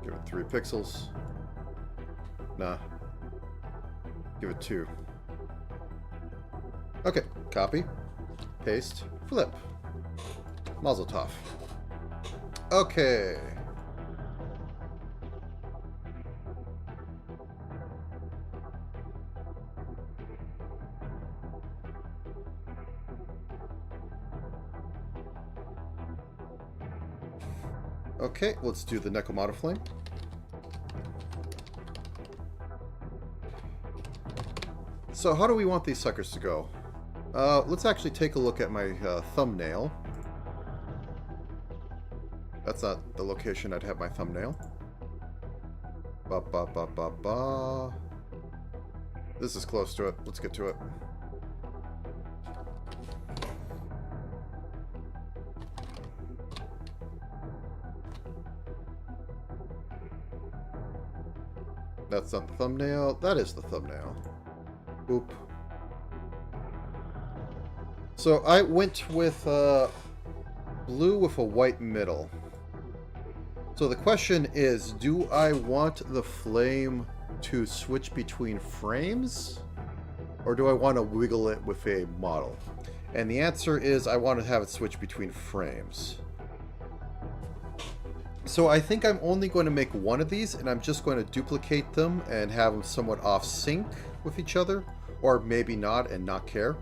Give it 3 pixels. Nah. Give it 2. Okay, copy, paste, flip. Mazel tov. Okay. Okay, let's do the Necromata Flame. So how do we want these suckers to go? Let's actually take a look at my thumbnail. That's not the location I'd have my thumbnail. Ba ba ba ba ba. This is close to it. Let's get to it. That's not the thumbnail. That is the thumbnail. Oop. So I went with blue with a white middle. So the question is, do I want the flame to switch between frames? Or do I want to wiggle it with a model? And the answer is I want to have it switch between frames. So I think I'm only going to make one of these, and I'm just going to duplicate them and have them somewhat off sync with each other, or maybe not and not care.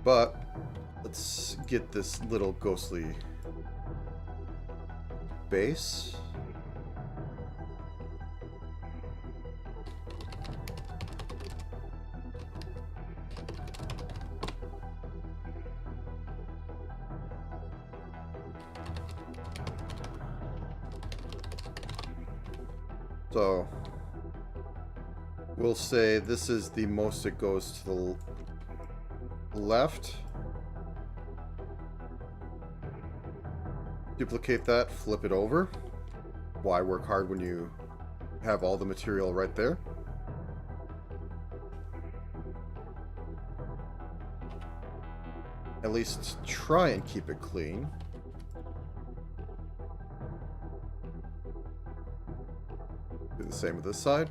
But let's get this little ghostly base. So we'll say this is the most it goes to the left. Duplicate that, flip it over. Why work hard when you have all the material right there? At least try and keep it clean. Do the same with this side.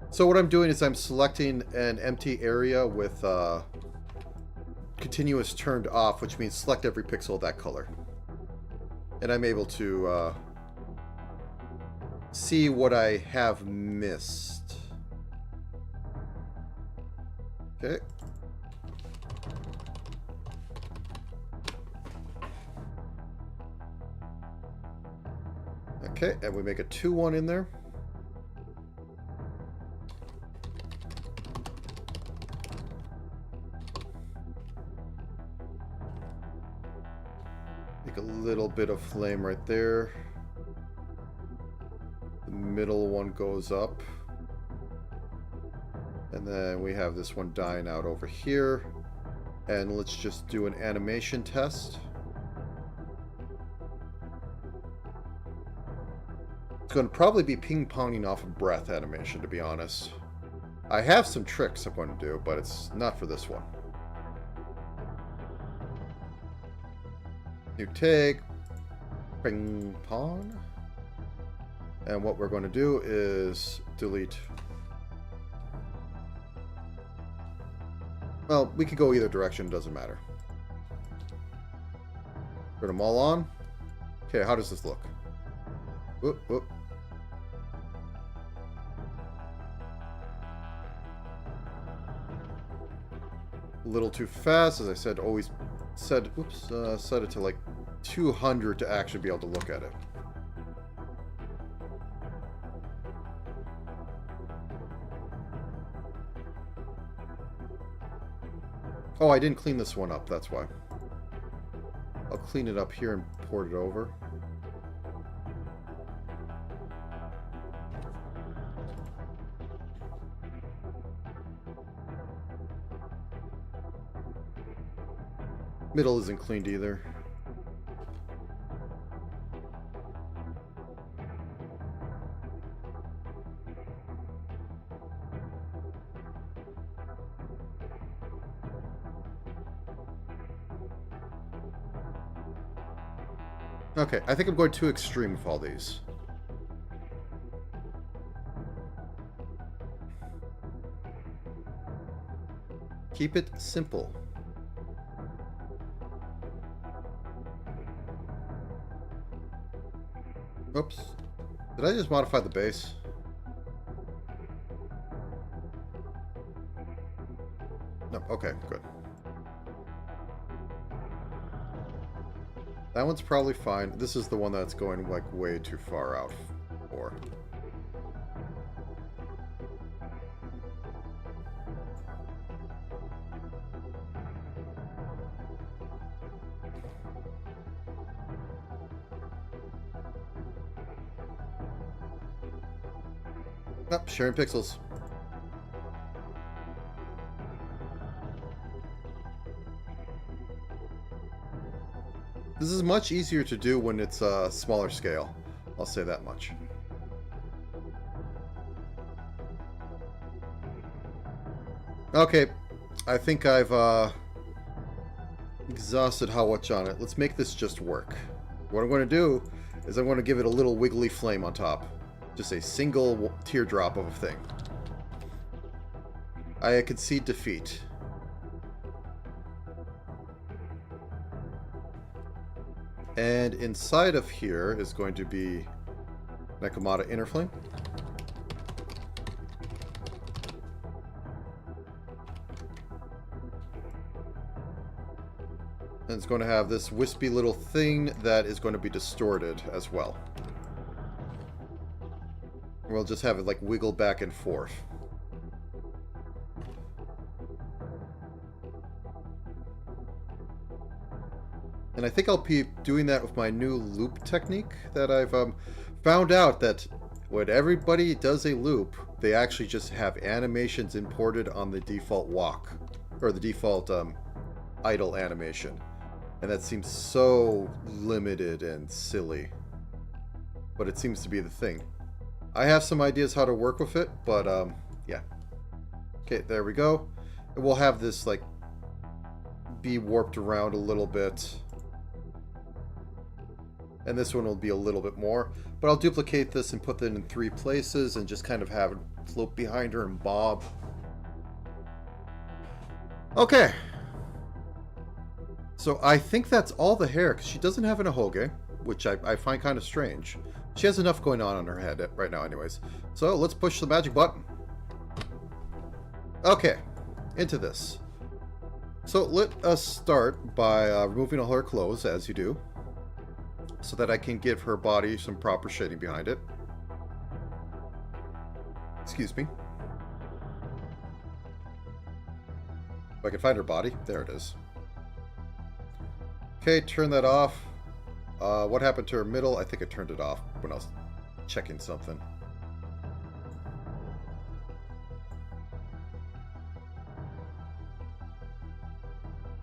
So what I'm doing is I'm selecting an empty area with continuous turned off, which means select every pixel of that color. And I'm able to see what I have missed. Okay. Okay, and we make a 2-1 in there. Make a little bit of flame right there. The middle one goes up. And then we have this one dying out over here. And let's just do an animation test. It's going to probably be ping-ponging off of breath animation, to be honest. I have some tricks I'm going to do, but it's not for this one. New tag. Ping-pong. And what we're going to do is delete. Well, we could go either direction, doesn't matter. Put them all on. Okay, how does this look? Whoop, whoop. A little too fast, as I said, always said, whoops, set it to like 200 to actually be able to look at it. Oh, I didn't clean this one up, that's why. I'll clean it up here and port it over. Middle isn't cleaned either. Okay, I think I'm going too extreme with all these. Keep it simple. Oops. Did I just modify the base? No, okay, good. That one's probably fine. This is the one that's going like way too far out for. Nope, sharing pixels. This is much easier to do when it's a smaller scale. I'll say that much. Okay, I think I've exhausted how much on it. Let's make this just work. What I'm going to do is I'm going to give it a little wiggly flame on top. Just a single teardrop of a thing. I concede defeat. And inside of here is going to be Nekomata Inner Flame. And it's going to have this wispy little thing that is going to be distorted as well. We'll just have it like wiggle back and forth. And I think I'll be doing that with my new loop technique that I've found out that when everybody does a loop, they actually just have animations imported on the default walk, or the default idle animation. And that seems so limited and silly. But it seems to be the thing. I have some ideas how to work with it, but yeah. Okay, there we go. And we'll have this like be warped around a little bit. And this one will be a little bit more. But I'll duplicate this and put it in 3 places and just kind of have it float behind her and bob. Okay. So I think that's all the hair, because she doesn't have an ahoge, which I find kind of strange. She has enough going on her head right now anyways. So let's push the magic button. Okay, into this. So let us start by removing all her clothes, as you do, so that I can give her body some proper shading behind it. Excuse me. If I can find her body, there it is. Okay, turn that off. What happened to her middle? I think I turned it off when I was checking something.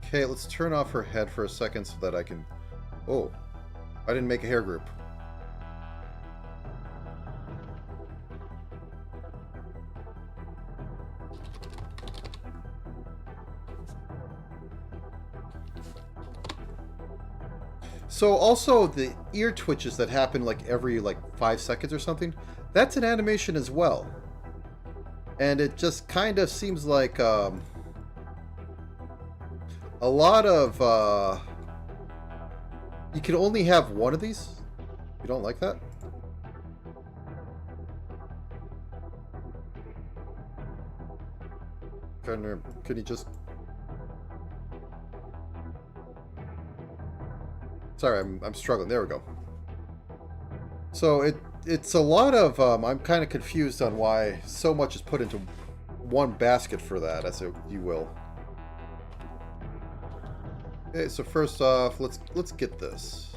Okay, let's turn off her head for a second so that I can... Oh, I didn't make a hair group. So also the ear twitches that happen like every 5 seconds or something, that's an animation as well. And it just kind of seems like a lot of you can only have one of these. You don't like that? Can you just... Sorry, I'm struggling. There we go. So it's a lot of... I'm kind of confused on why so much is put into one basket for that, as you will. Okay, so first off, let's get this.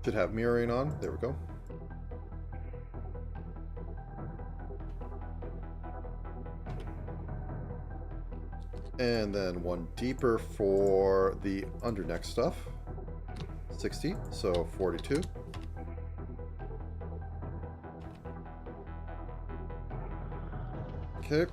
Should have mirroring on. There we go. And then one deeper for the underneck stuff. 60, so 42. Okay.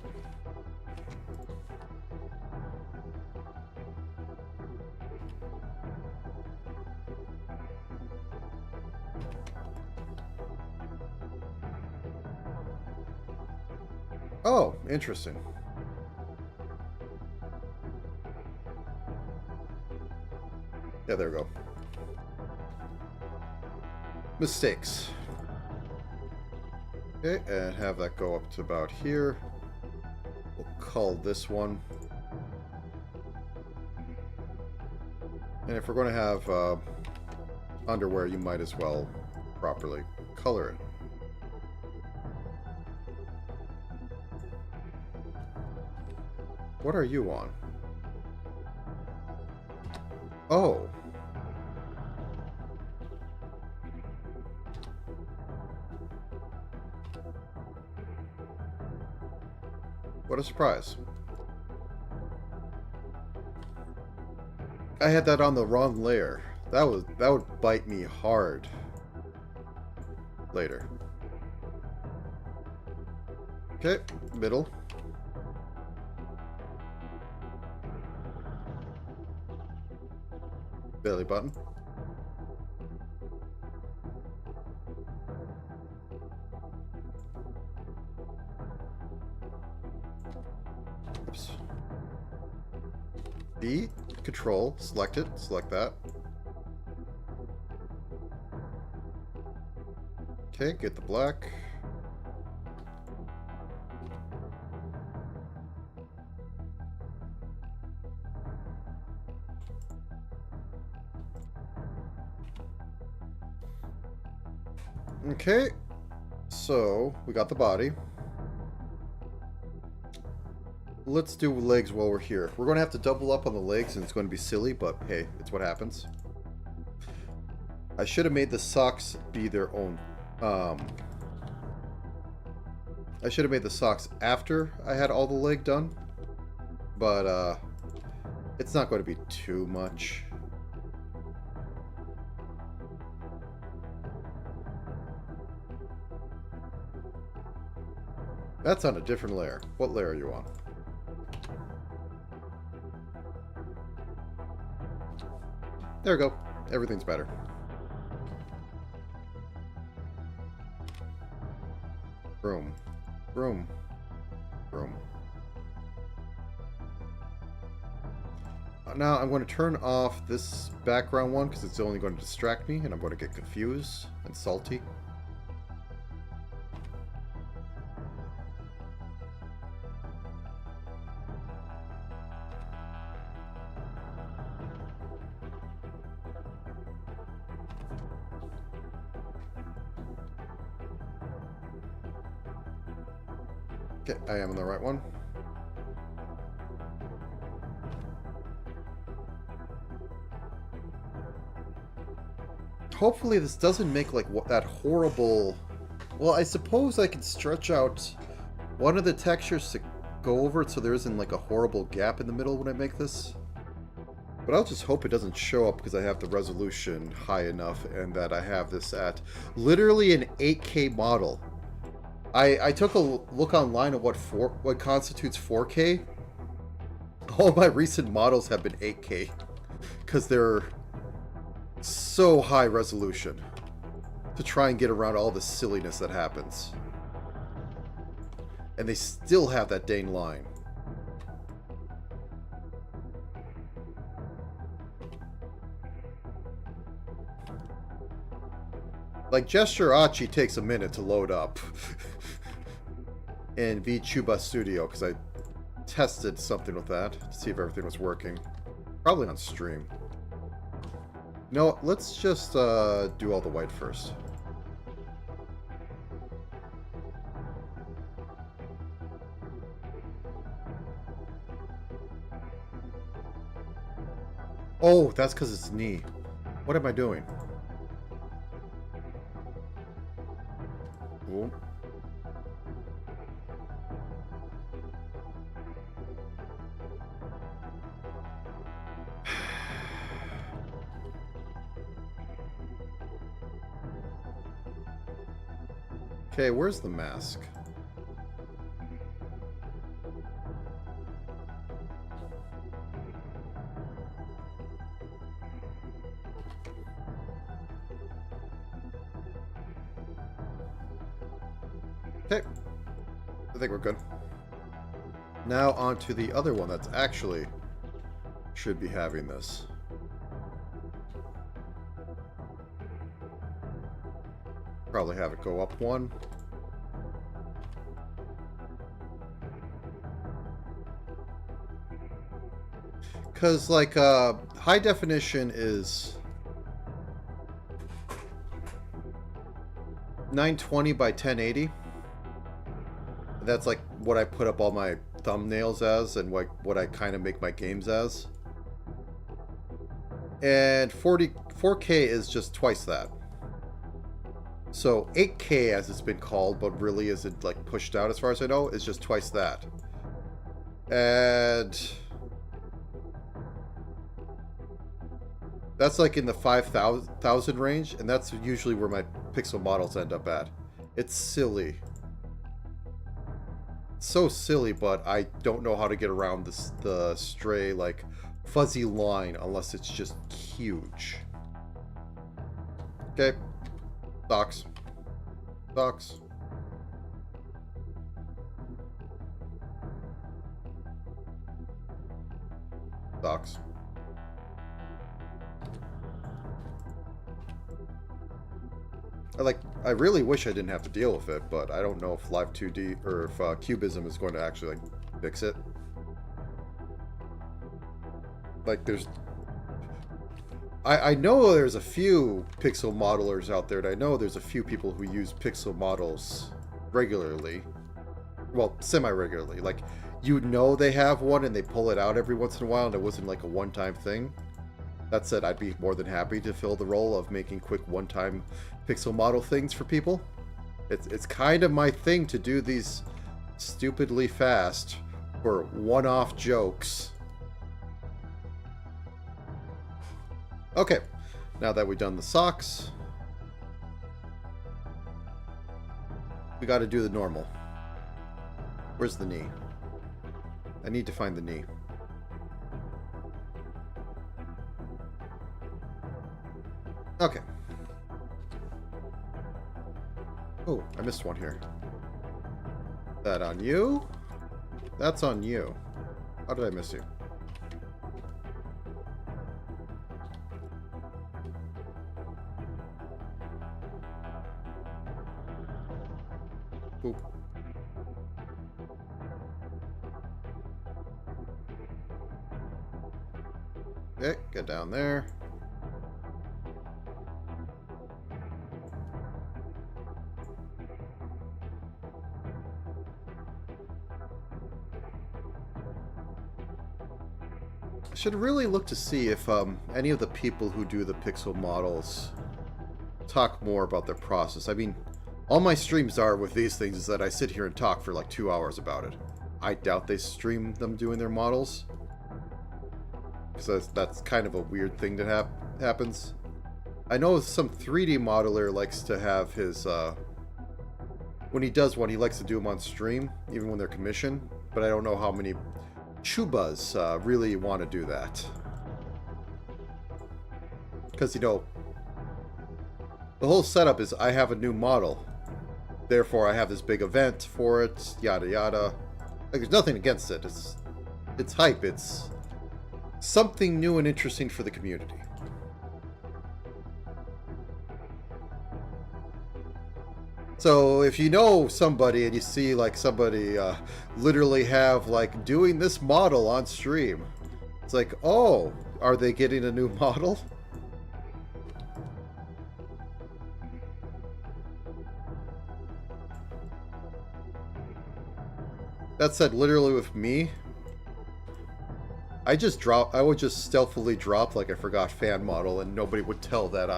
Oh, interesting. Yeah, there we go. Mistakes. Okay, and have that go up to about here. We'll cull this one. And if we're going to have underwear, you might as well properly color it. What are you on? Oh. What a surprise. I had that on the wrong layer. That would bite me hard later. Okay, middle. Belly button. Oops. B, control, select it, select that. Okay, get the black. Okay, so we got the body. Let's do legs while we're here. We're going to have to double up on the legs, and it's going to be silly, but hey, it's what happens. I should have made the socks be their own. I should have made the socks after I had all the leg done, but it's not going to be too much. That's on a different layer. What layer are you on? There we go. Everything's better. Boom. Boom. Boom. Now I'm going to turn off this background one because it's only going to distract me and I'm going to get confused and salty. Okay, I am on the right one. Hopefully this doesn't make like that horrible... Well, I suppose I can stretch out one of the textures to go over it so there isn't like a horrible gap in the middle when I make this. But I'll just hope it doesn't show up because I have the resolution high enough and that I have this at literally an 8K model. I took a look online at what constitutes 4K. All my recent models have been 8K because they're so high resolution to try and get around all the silliness that happens. And they still have that dang line. Like, Gesture Achi takes a minute to load up in VTuber Studio, because I tested something with that to see if everything was working. Probably on stream. No, let's just do all the white first. Oh, that's because it's knee. What am I doing? Ooh. Okay, where's the mask? Okay, I think we're good. Now on to the other one that's actually should be having this. Probably have it go up one. Because, like, high definition is 920 by 1080. That's like what I put up all my thumbnails as and what I kind of make my games as. And 4K is just twice that. So 8K, as it's been called, but really isn't like pushed out as far as I know, is just twice that. And that's like in the 5,000 range, and that's usually where my pixel models end up at. It's silly. So silly, but I don't know how to get around the stray, like, fuzzy line unless it's just huge. Okay. Socks. Socks. Socks. I really wish I didn't have to deal with it, but I don't know if Live 2D or if Cubism is going to actually like fix it. Like, I know there's a few pixel modelers out there, and I know there's a few people who use pixel models regularly. Well, semi-regularly. Like, you know they have one and they pull it out every once in a while, and it wasn't like a one-time thing. That said, I'd be more than happy to fill the role of making quick one-time pixel model things for people. It's kind of my thing to do these stupidly fast for one-off jokes. Okay, now that we've done the socks, we got to do the normal. Where's the knee? I need to find the knee. Okay. Oh, I missed one here. That on you? That's on you. How did I miss you? Boop. Okay, get down there. Should really look to see if any of the people who do the pixel models talk more about their process. I mean, all my streams are with these things is that I sit here and talk for like 2 hours about it. I doubt they stream them doing their models. Because that's kind of a weird thing that happens. I know some 3D modeler likes to have his, when he does one, he likes to do them on stream, even when they're commissioned. But I don't know how many Chubas really want to do that. Because, you know, the whole setup is I have a new model. Therefore, I have this big event for it, yada yada. Like, there's nothing against it. It's hype. It's something new and interesting for the community. So if you know somebody and you see like somebody literally have like doing this model on stream, it's like, oh, are they getting a new model? That said, literally with me, I would just stealthily drop like I forgot fan model and nobody would tell that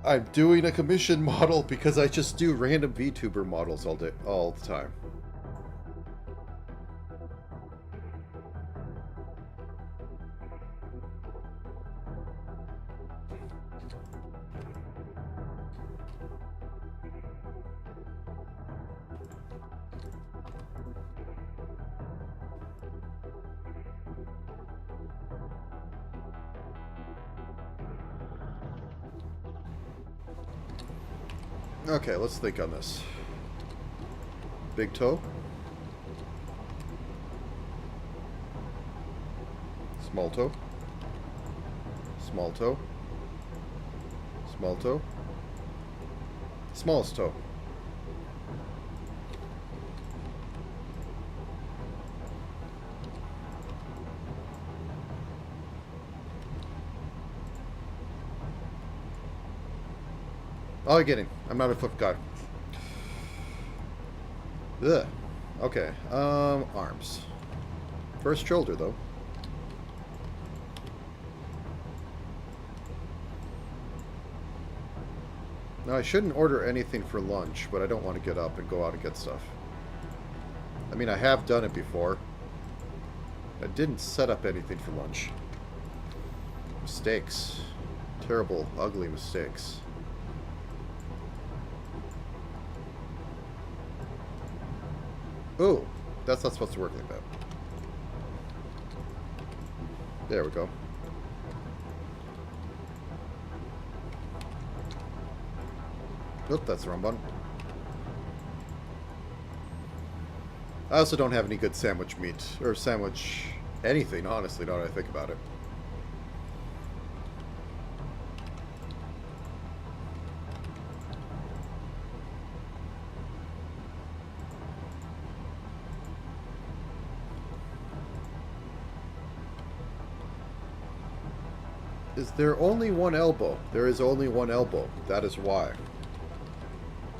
I'm doing a commission model because I just do random VTuber models all the time. Okay, let's think on this. Big toe. Small toe. Small toe. Small toe. Smallest toe. Oh, I get him. I'm not a foot guy. Ugh. Okay. Arms. First shoulder, though. Now, I shouldn't order anything for lunch, but I don't want to get up and go out and get stuff. I mean, I have done it before. I didn't set up anything for lunch. Mistakes. Terrible, ugly mistakes. Ooh, that's not supposed to work like that. There we go. Oop, that's the wrong button. I also don't have any good sandwich meat, or sandwich anything, honestly, now that I think about it. Is there only one elbow? There is only one elbow. That is why.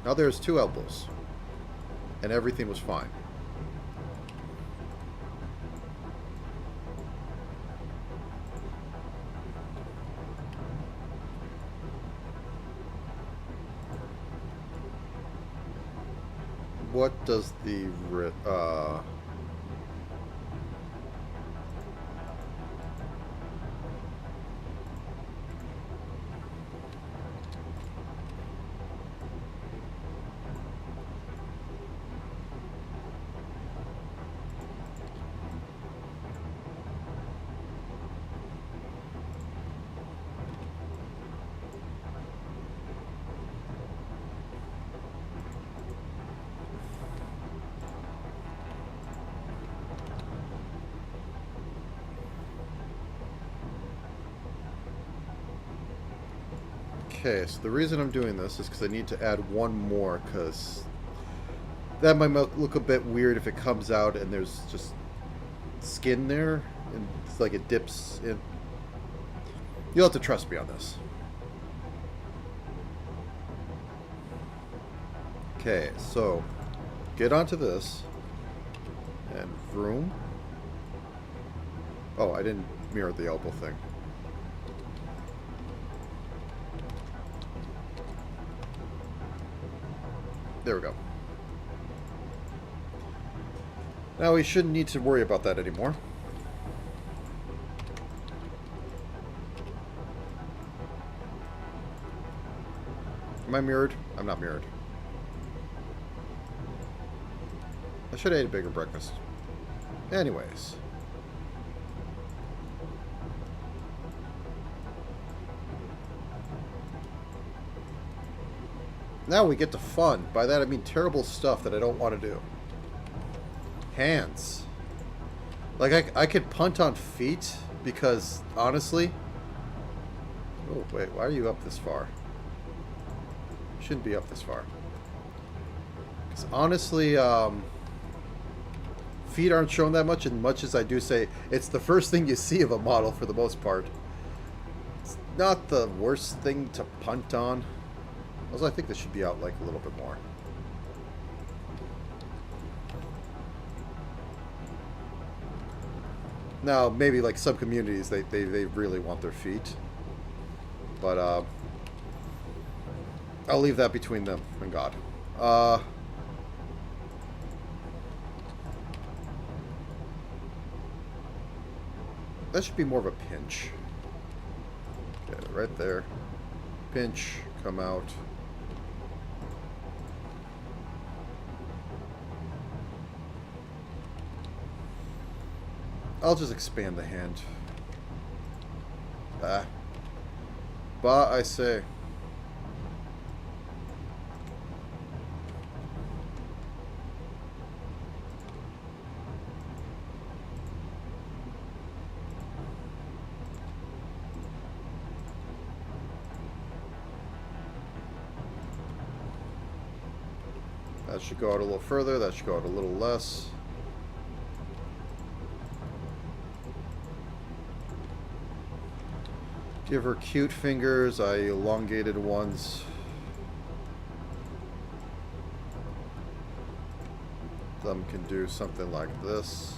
Now there's two elbows. And everything was fine. What does the Okay, so the reason I'm doing this is because I need to add one more, because that might look a bit weird if it comes out and there's just skin there, and it's like it dips in. You'll have to trust me on this. Okay, so get onto this, and vroom. Oh, I didn't mirror the elbow thing. There we go. Now we shouldn't need to worry about that anymore. Am I mirrored? I'm not mirrored. I should have ate a bigger breakfast. Anyways. Now we get to fun. By that I mean terrible stuff that I don't want to do. Hands. Like, I could punt on feet because, honestly... Oh, wait, why are you up this far? You shouldn't be up this far. Because, honestly, feet aren't shown that much, and much as I do say, it's the first thing you see of a model for the most part. It's not the worst thing to punt on. Also, I think this should be out, like, a little bit more. Now, maybe, like, some communities, they really want their feet. But, I'll leave that between them and God. That should be more of a pinch. Okay, right there. Pinch, come out. I'll just expand the hand. Bah. Bah, I say. That should go out a little further. That should go out a little less. Give her cute fingers. I elongated ones. Thumb can do something like this.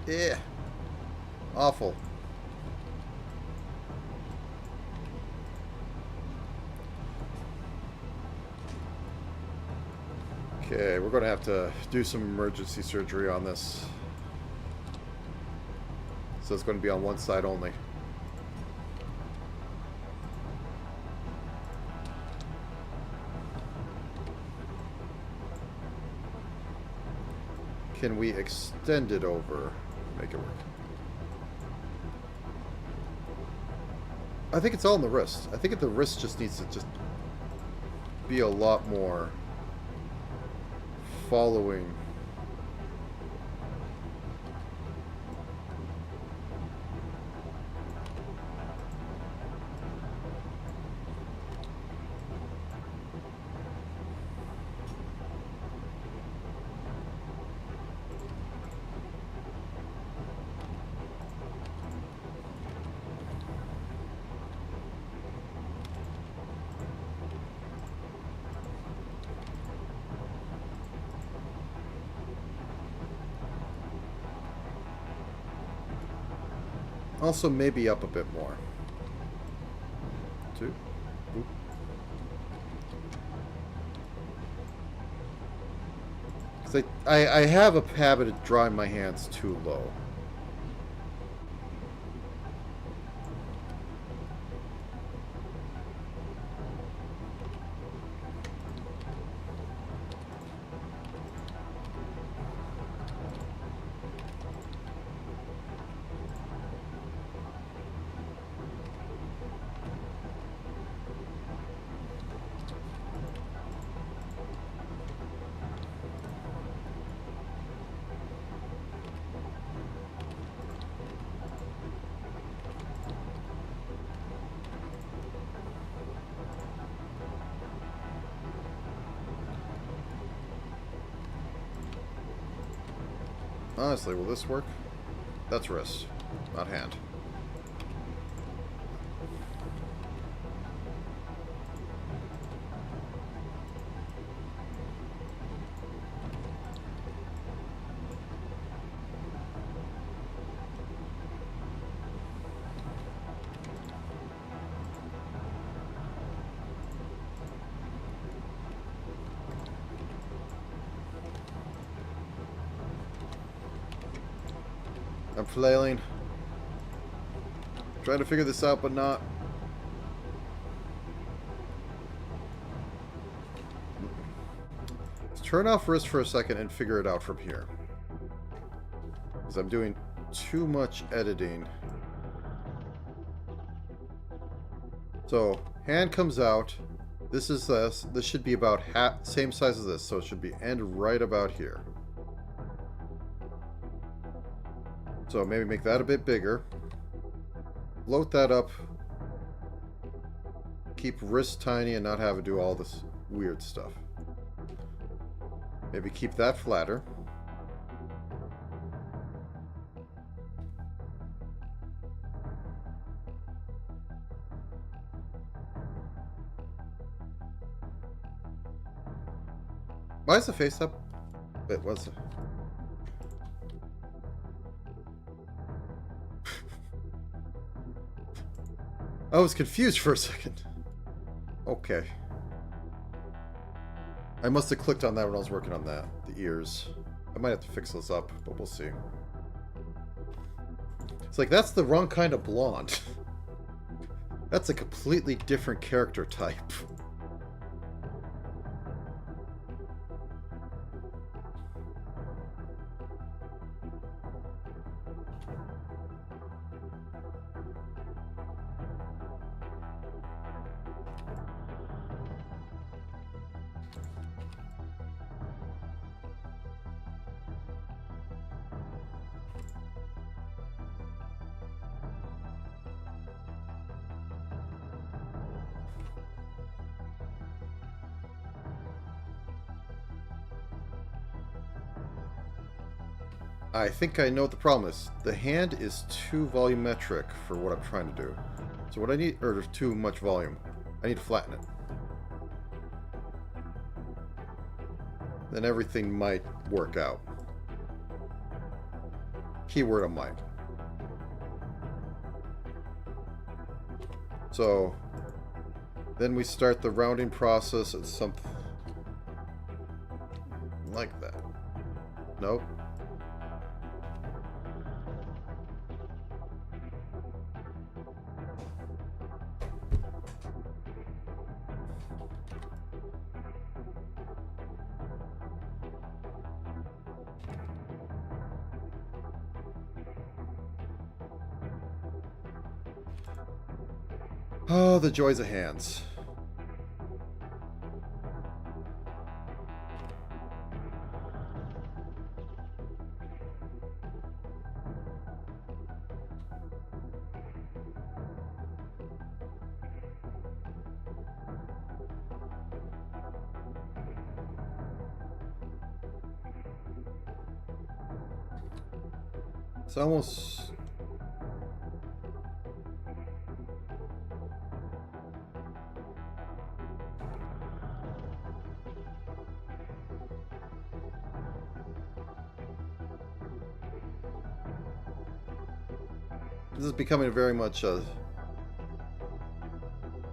Yeah. Awful. Okay, we're going to have to do some emergency surgery on this. So it's going to be on one side only. Can we extend it over? Make it work. I think it's all in the wrist. I think the wrist just needs to just be a lot more following. Also, maybe up a bit more. Two. Oop. Because I have a habit of drawing my hands too low. Honestly, will this work? That's wrist, not hand. flailing. Trying to figure this out, but not. Let's turn off wrist for a second and figure it out from here. Because I'm doing too much editing. So, hand comes out. This is this. This should be about same size as this, so it should be end right about here. So maybe make that a bit bigger. Float that up. Keep wrist tiny and not have to do all this weird stuff. Maybe keep that flatter. Why is the face up? It was. I was confused for a second. Okay. I must have clicked on that when I was working on that. The ears. I might have to fix those up, but we'll see. It's like, that's the wrong kind of blonde. That's a completely different character type. I think I know what the problem is. The hand is too volumetric for what I'm trying to do. So what I need, or there's too much volume. I need to flatten it. Then everything might work out. Keyword on might. So then we start the rounding process at something like that. Nope. Oh, the joys of hands. It's almost... This is becoming very much a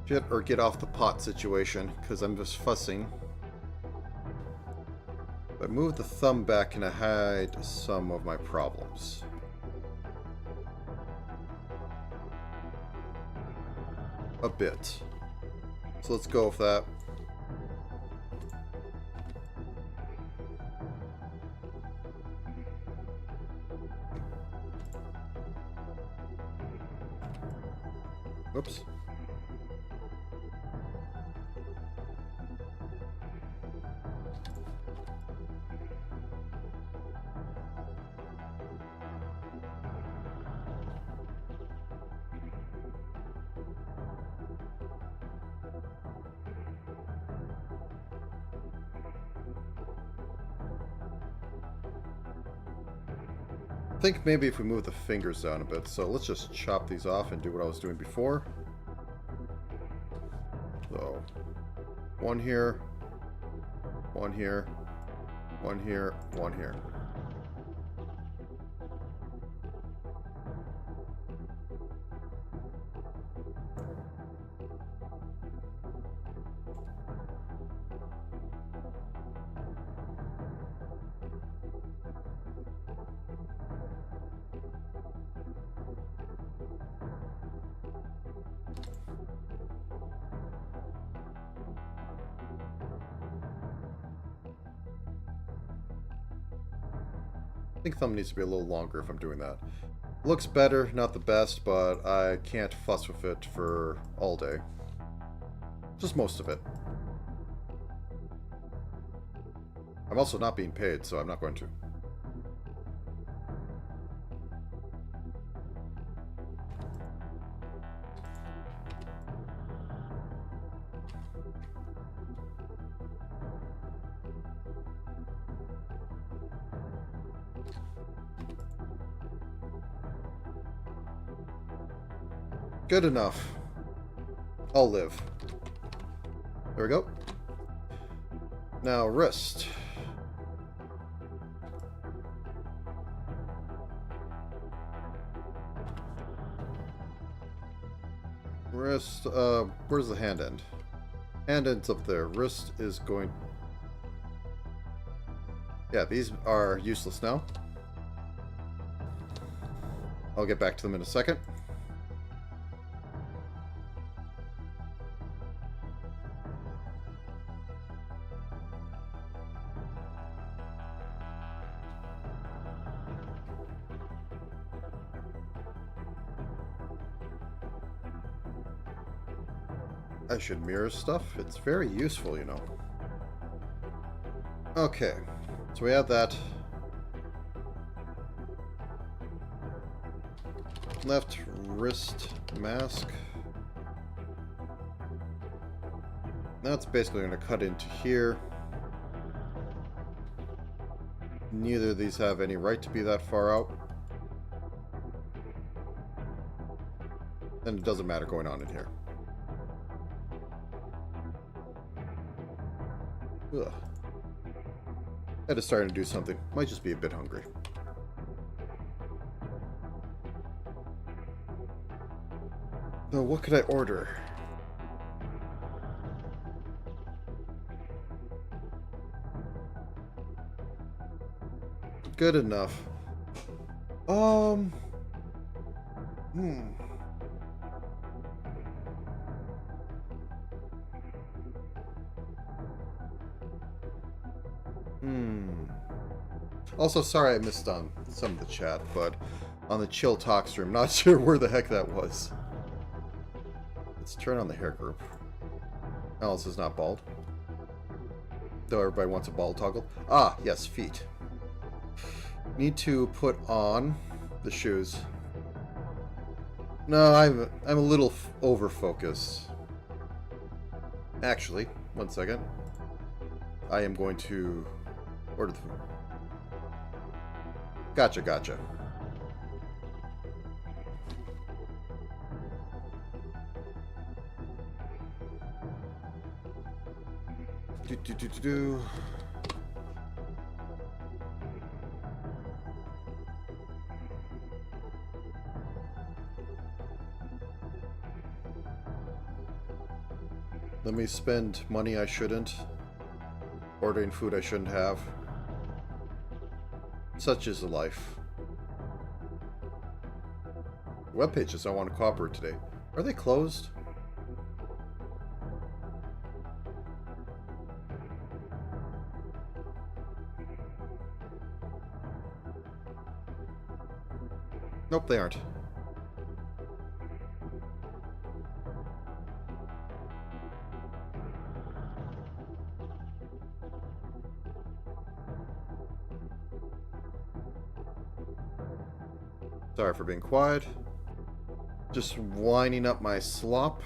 shit or get off the pot situation, because I'm just fussing. If I move the thumb back, can I hide some of my problems? A bit. So let's go with that. Whoops. I think maybe if we move the fingers down a bit, so let's just chop these off and do what I was doing before. So, one here, one here, one here, one here. think thumb needs to be a little longer if I'm doing that. Looks better, not the best, but I can't fuss with it for all day. Just most of it. I'm also not being paid, so I'm not going to. Good enough. I'll live. There we go. Now, wrist. Wrist, where's the hand end? Hand end's up there. Wrist is going... Yeah, these are useless now. I'll get back to them in a second. I should mirror stuff. It's very useful, you know. Okay, so we have that. Left wrist mask. That's basically going to cut into here. Neither of these have any right to be that far out. And it doesn't matter going on in here. Ugh. Head is starting to do something. Might just be a bit hungry. So what could I order? Good enough. Also, sorry I missed on some of the chat, but on the Chill Talk stream, not sure where the heck that was. Let's turn on the hair group. Alice is not bald. Though everybody wants a bald toggle. Ah, yes, feet. Need to put on the shoes. No, I'm a little over-focused. Actually, one second. I am going to order the food. Gotcha. Do. Let me spend money I shouldn't. Ordering food I shouldn't have. Such is the life. Web pages I want to cooperate today. Are they closed? Nope, they aren't. Sorry for being quiet. Just winding up my slop.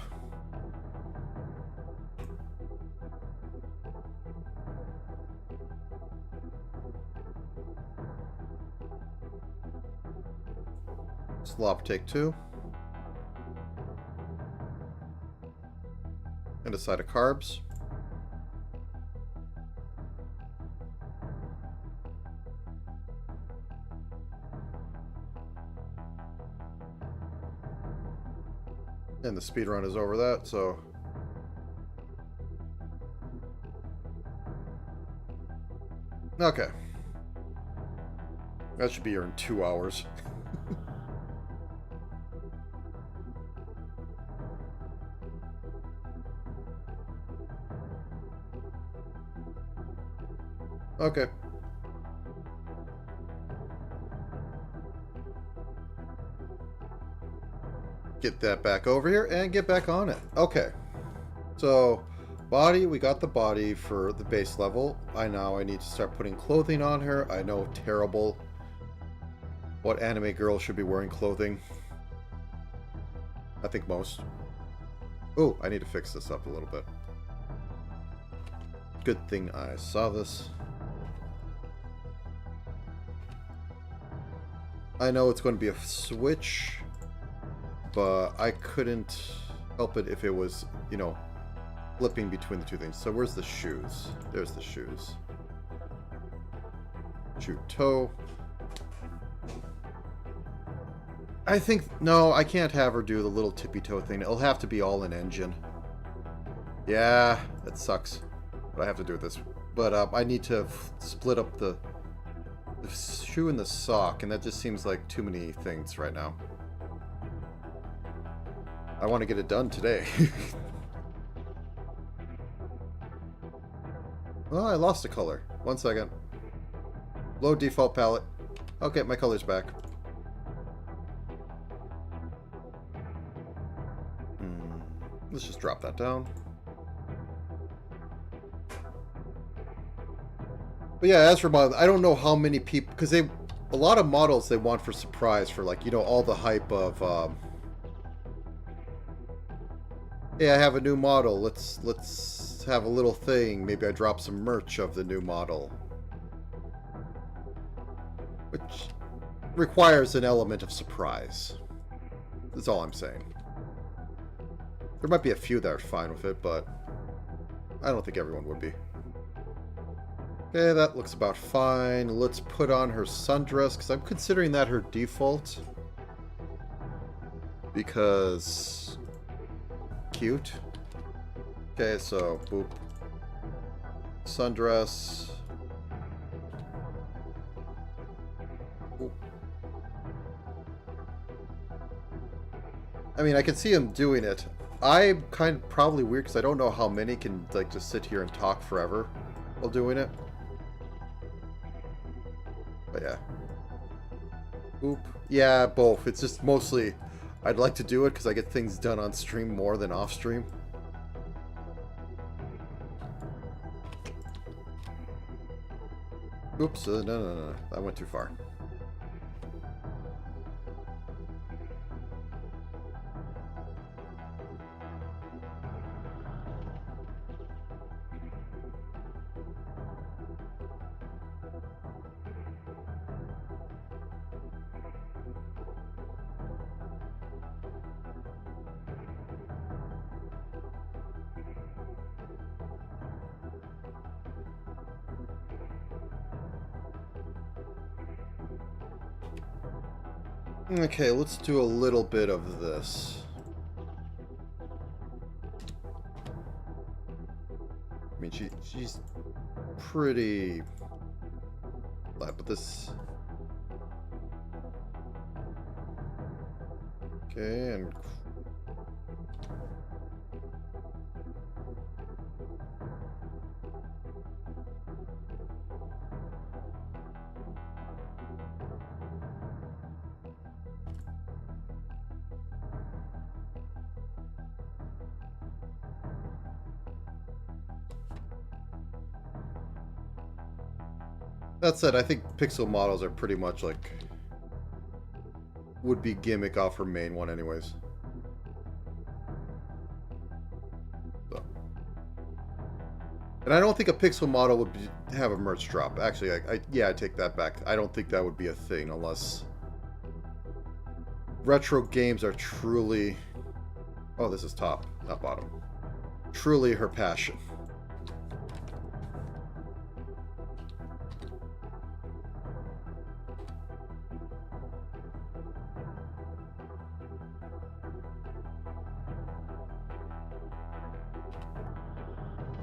Slop take 2. And a side of carbs. And the speed run is over that, so... Okay. That should be here in 2 hours. Okay. Get that back over here and get back on it. Okay. So, body, we got the body for the base level. I need to start putting clothing on her. I know, terrible. What anime girl should be wearing clothing? I think most. Oh, I need to fix this up a little bit. Good thing I saw this. I know it's going to be a switch, but I couldn't help it if it was, you know, flipping between the two things. So where's the shoes? There's the shoes. Shoe toe. I think, no, I can't have her do the little tippy toe thing. It'll have to be all in engine. Yeah, that sucks. But I have to do this. But I need to split up the shoe and the sock, and that just seems like too many things right now. I want to get it done today. Oh, I lost a color. 1 second. Low default palette. Okay, my color's back. Let's just drop that down. But yeah, as for models, I don't know how many people, because a lot of models they want for surprise, for like, you know, all the hype of, hey, I have a new model. Let's have a little thing. Maybe I drop some merch of the new model, which requires an element of surprise. That's all I'm saying. There might be a few that are fine with it, but I don't think everyone would be. Okay, that looks about fine. Let's put on her sundress, because I'm considering that her default. Because... cute. Okay, so, boop. Sundress. Boop. I mean, I can see him doing it. I'm kind of probably weird because I don't know how many can like just sit here and talk forever while doing it. But yeah. Oop. Yeah, both. It's just mostly I'd like to do it because I get things done on stream more than off stream. Oops, no. That went too far. Okay, let's do a little bit of this. I mean, she's pretty flat, but this... Okay, and... That said, I think pixel models are pretty much like would be gimmick off her main one anyways. So. And I don't think a pixel model would have a merch drop. Actually, yeah, I take that back. I don't think that would be a thing unless retro games are truly... Oh, this is top, not bottom. Truly her passion.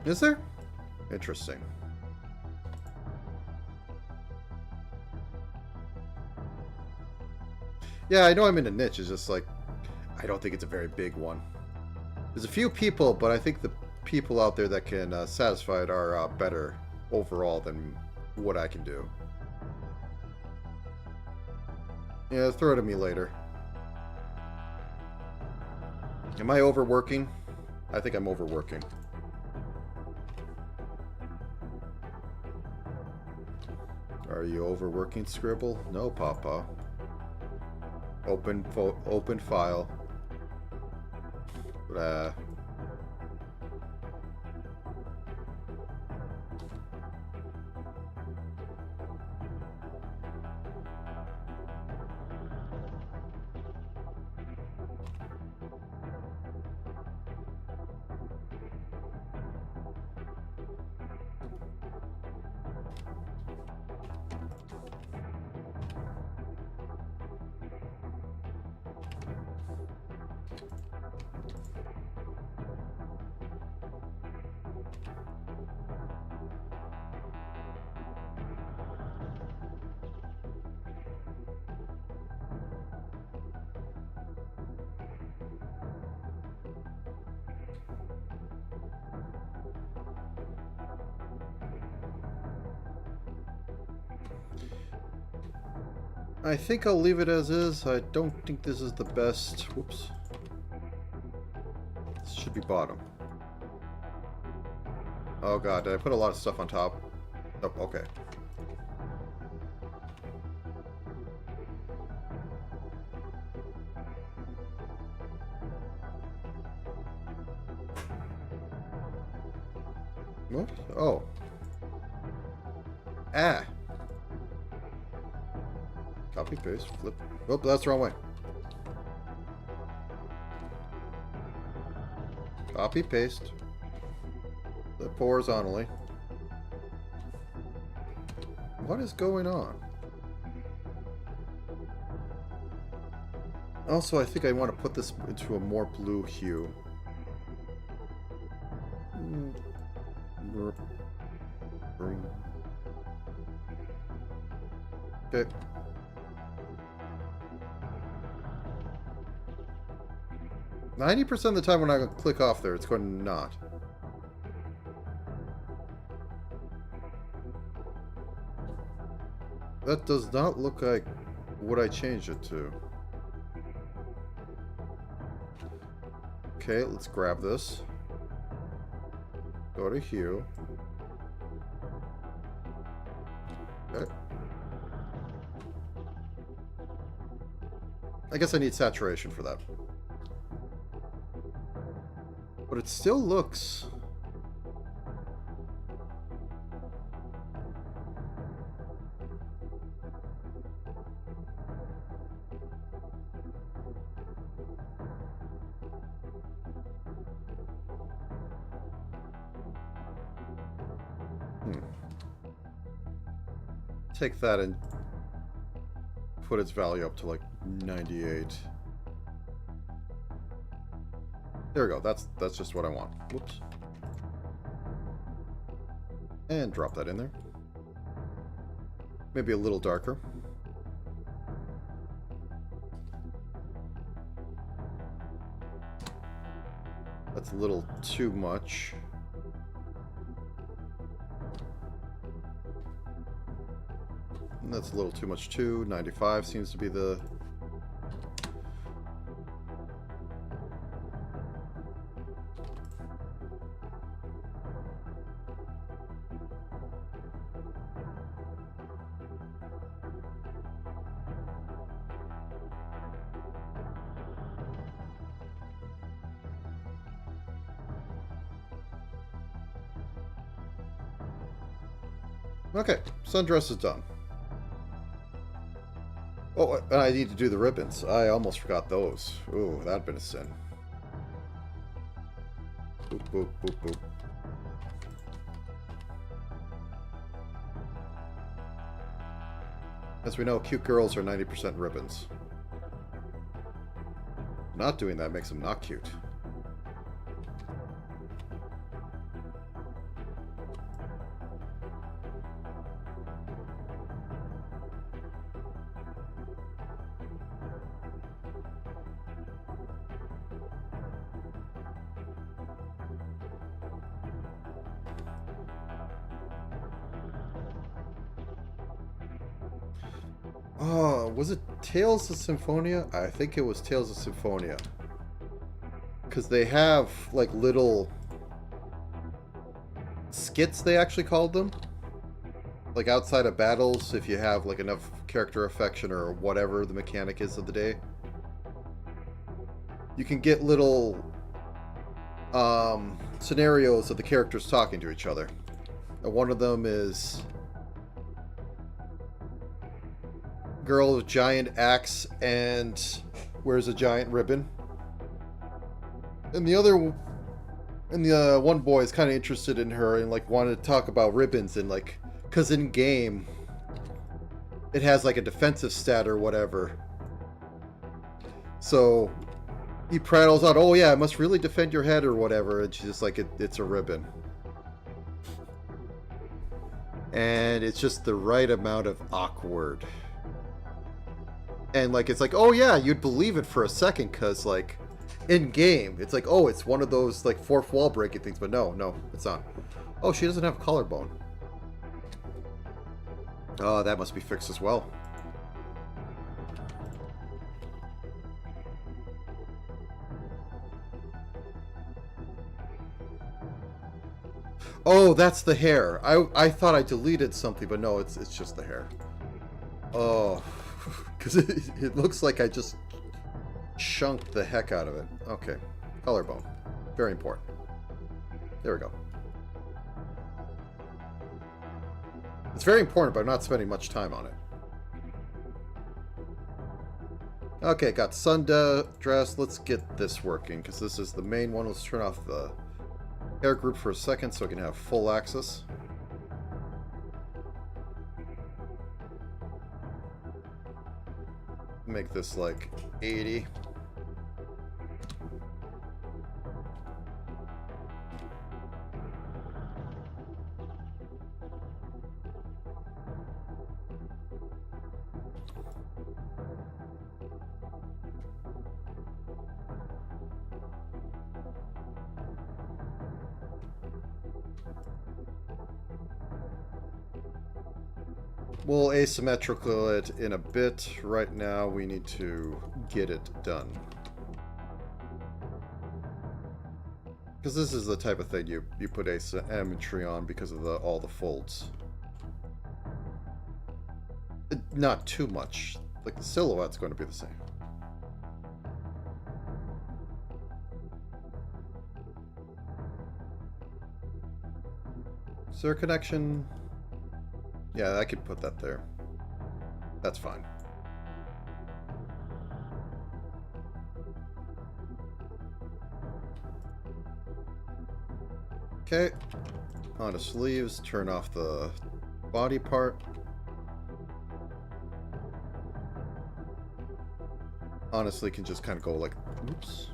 Is there? Interesting. Yeah, I know I'm in a niche. It's just like, I don't think it's a very big one. There's a few people, but I think the people out there that can satisfy it are better overall than what I can do. Yeah, throw it at me later. Am I overworking? I think I'm overworking. Are you overworking, Scribble? No, Papa. Open file. But, I think I'll leave it as is. I don't think this is the best. Whoops. This should be bottom. Oh god, did I put a lot of stuff on top? Oh, okay. What? Oh. Ah. Copy, paste, flip. Oh, that's the wrong way. Copy, paste. Flip horizontally. What is going on? Also, I think I want to put this into a more blue hue. Okay. %90 of the time when I click off there, it's going to not. That does not look like what I changed it to. Okay, let's grab this. Go to hue. Okay. I guess I need saturation for that. But it still looks... Take that and put its value up to like 98. There we go. That's just what I want. Whoops. And drop that in there. Maybe a little darker. That's a little too much. That's a little too much too. 95 seems to be the... Okay, sundress is done. Oh, and I need to do the ribbons. I almost forgot those. Ooh, that'd been a sin. Boop, boop, boop, boop. As we know, cute girls are 90% ribbons. Not doing that makes them not cute. Oh, was it Tales of Symphonia? I think it was Tales of Symphonia. because they have like little skits, they actually called them. Like outside of battles, if you have like enough character affection or whatever the mechanic is of the day, you can get little scenarios of the characters talking to each other. And one of them is girl with giant axe and wears a giant ribbon. And the one boy is kind of interested in her and like wanted to talk about ribbons and like, because in game it has like a defensive stat or whatever. So he prattles on, oh yeah, I must really defend your head or whatever, and she's just like, it's a ribbon. And it's just the right amount of awkward. And like, it's like, oh yeah, you'd believe it for a second, because like, in game, it's like, oh, it's one of those like fourth wall breaking things, but no, it's not. Oh, she doesn't have a collarbone. Oh, that must be fixed as well. Oh, that's the hair. I thought I deleted something, but no, it's just the hair. Oh, because it looks like I just chunked the heck out of it. Okay, collarbone. Very important. There we go. It's very important, but I'm not spending much time on it. Okay, got sundress. Let's get this working, because this is the main one. Let's turn off the hair group for a second so I can have full access. Make this like 80. We'll asymmetrical it in a bit. Right now, we need to get it done. Because this is the type of thing you put asymmetry on because of all the folds. Not too much. Like the silhouette's going to be the same. Is there a connection? Yeah, I could put that there. That's fine. Okay. On to sleeves. Turn off the body part. Honestly, can just kind of go like, oops.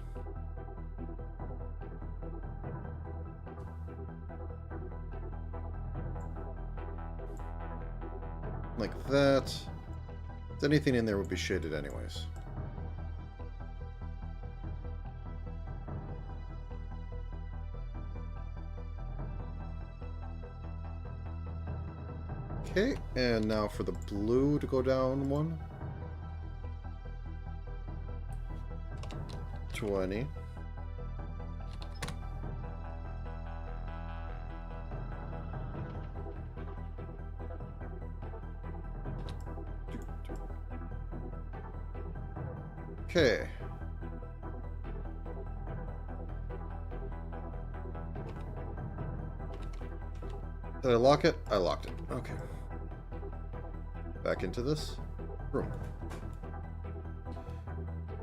Like that. Anything in there would be shaded anyways. Okay, and now for the blue to go down one. 20. Okay. Did I lock it? I locked it. Okay. Back into this room.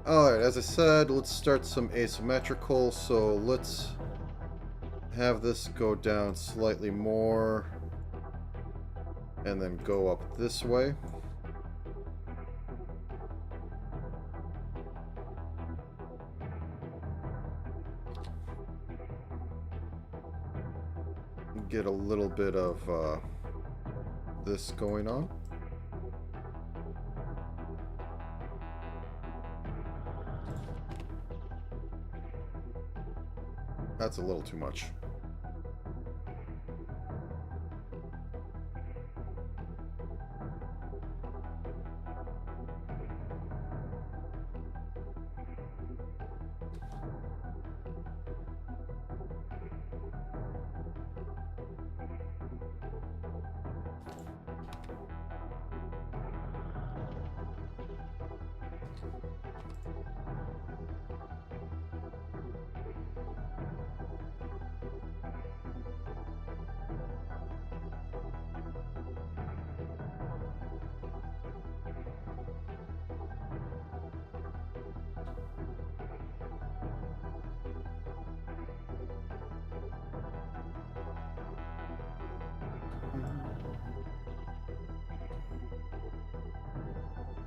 Alright, as I said, let's start some asymmetrical. So let's have this go down slightly more. And then go up this way. Get a little bit of this going on. That's a little too much.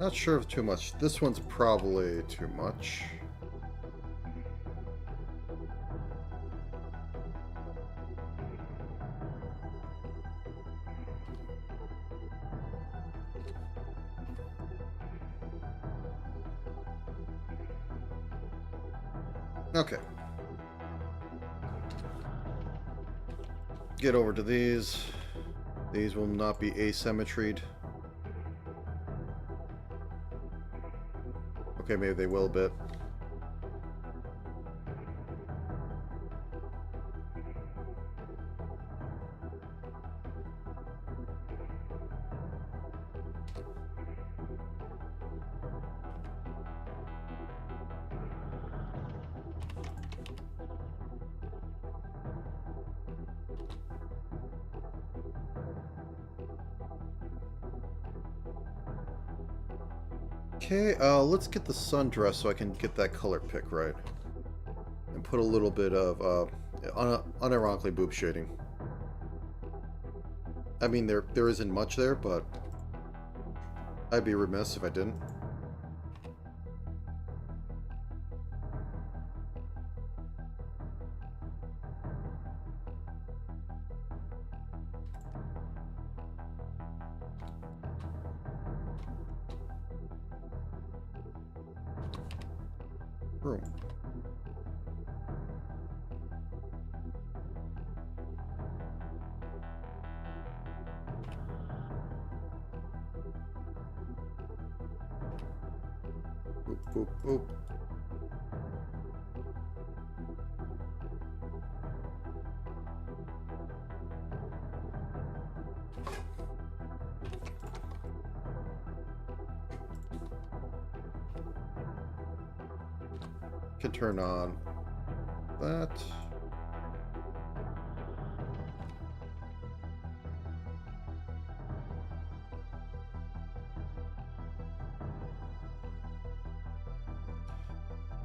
Not sure of too much. This one's probably too much. Okay. Get over to these. These will not be asymmetried. Okay, maybe they will a bit. Okay, let's get the sundress so I can get that color pick right. And put a little bit of, unironically boob shading. I mean, there isn't much there, but I'd be remiss if I didn't. Room. Boop, boop, boop. Can turn on that.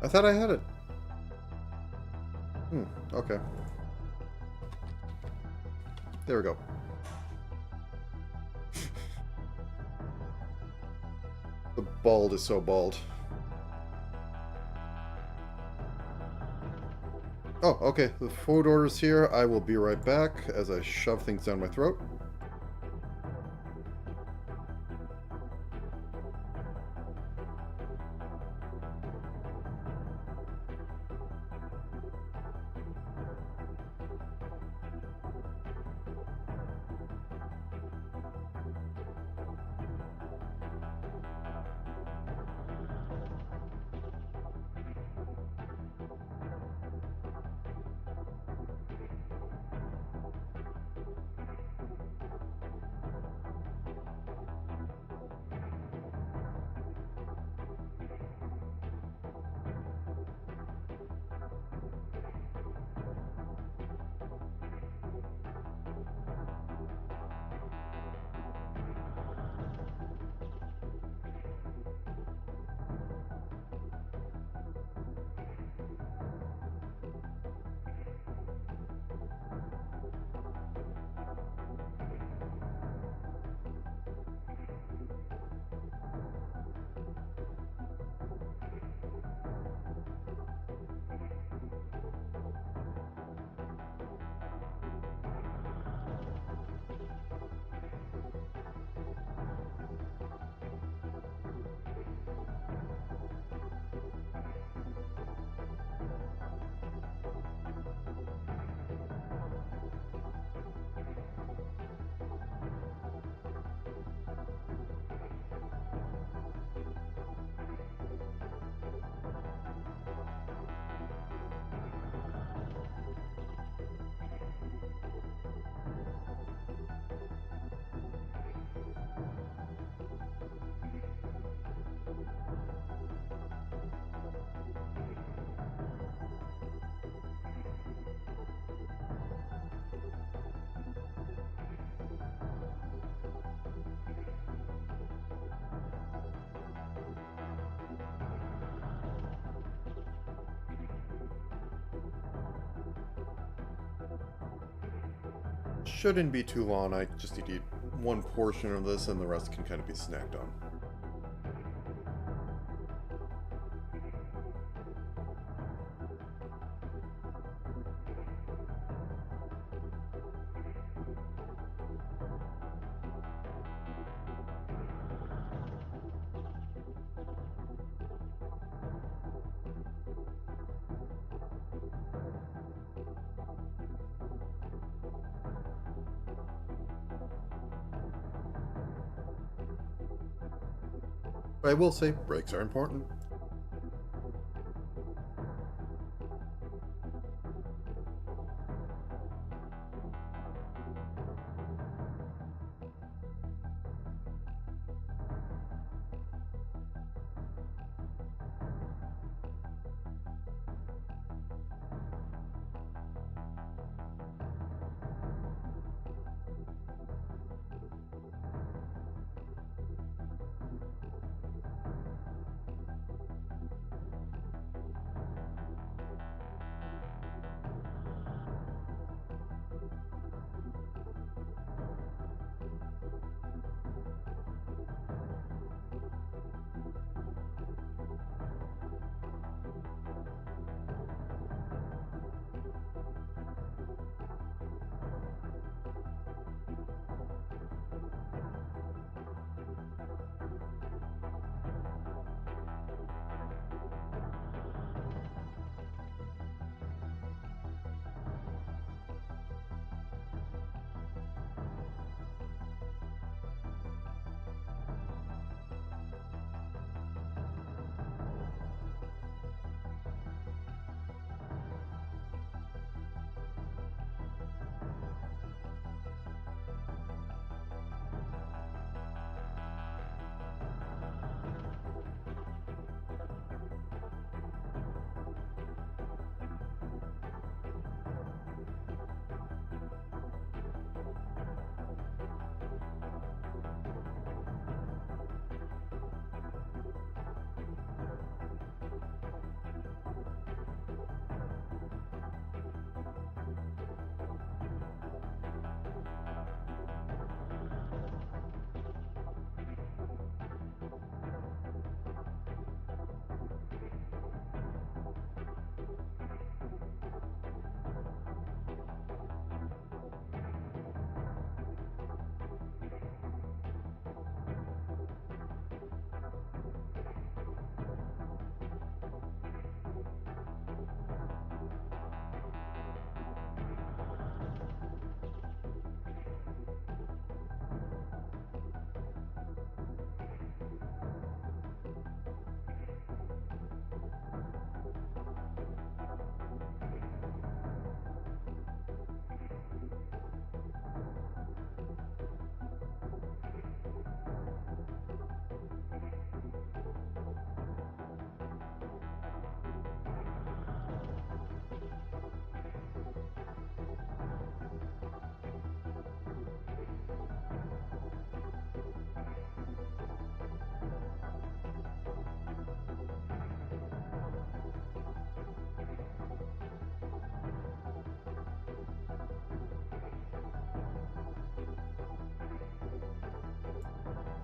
I thought I had it. Okay. There we go. The bald is so bald. Oh, okay. The food order's here. I will be right back as I shove things down my throat. Shouldn't be too long. I just need to eat one portion of this and the rest can kind of be snacked on. But I will say, breaks are important.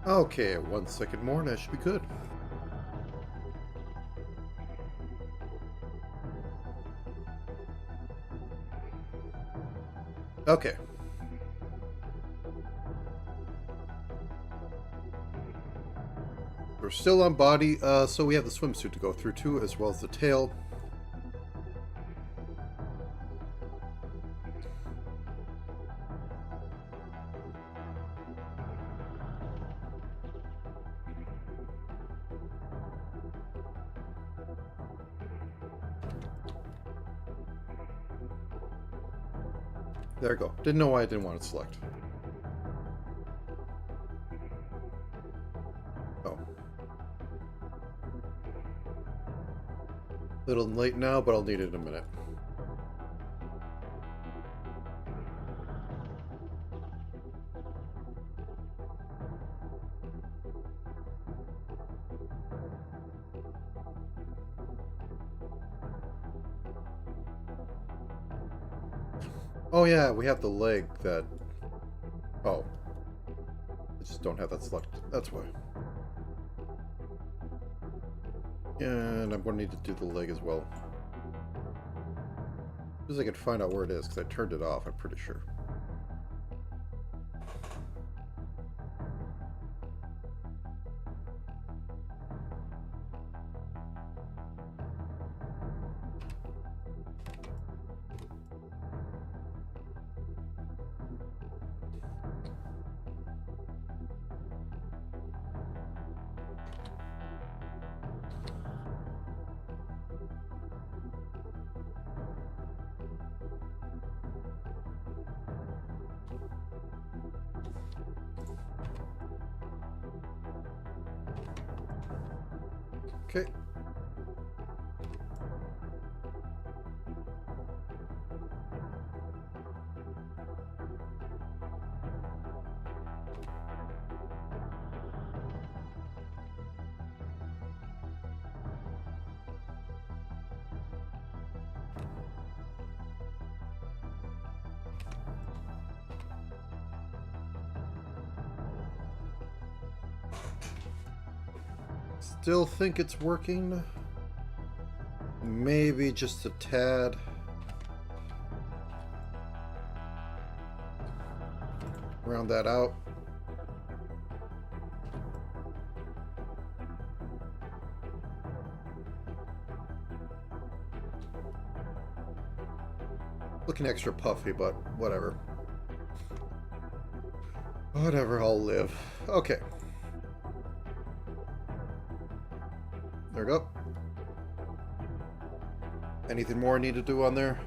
Okay, 1 second more and I should be good. Okay. We're still on body, so we have the swimsuit to go through too, as well as the tail. There we go. Didn't know why I didn't want to select. Oh. Little late now, but I'll need it in a minute. Oh yeah, we have the leg that... Oh. I just don't have that selected. That's why. And I'm going to need to do the leg as well. As I can find out where it is, because I turned it off, I'm pretty sure. still think it's working. Maybe just a tad. Round that out. Looking extra puffy, but whatever. Whatever, I'll live. Okay. There we go. Anything more I need to do on there?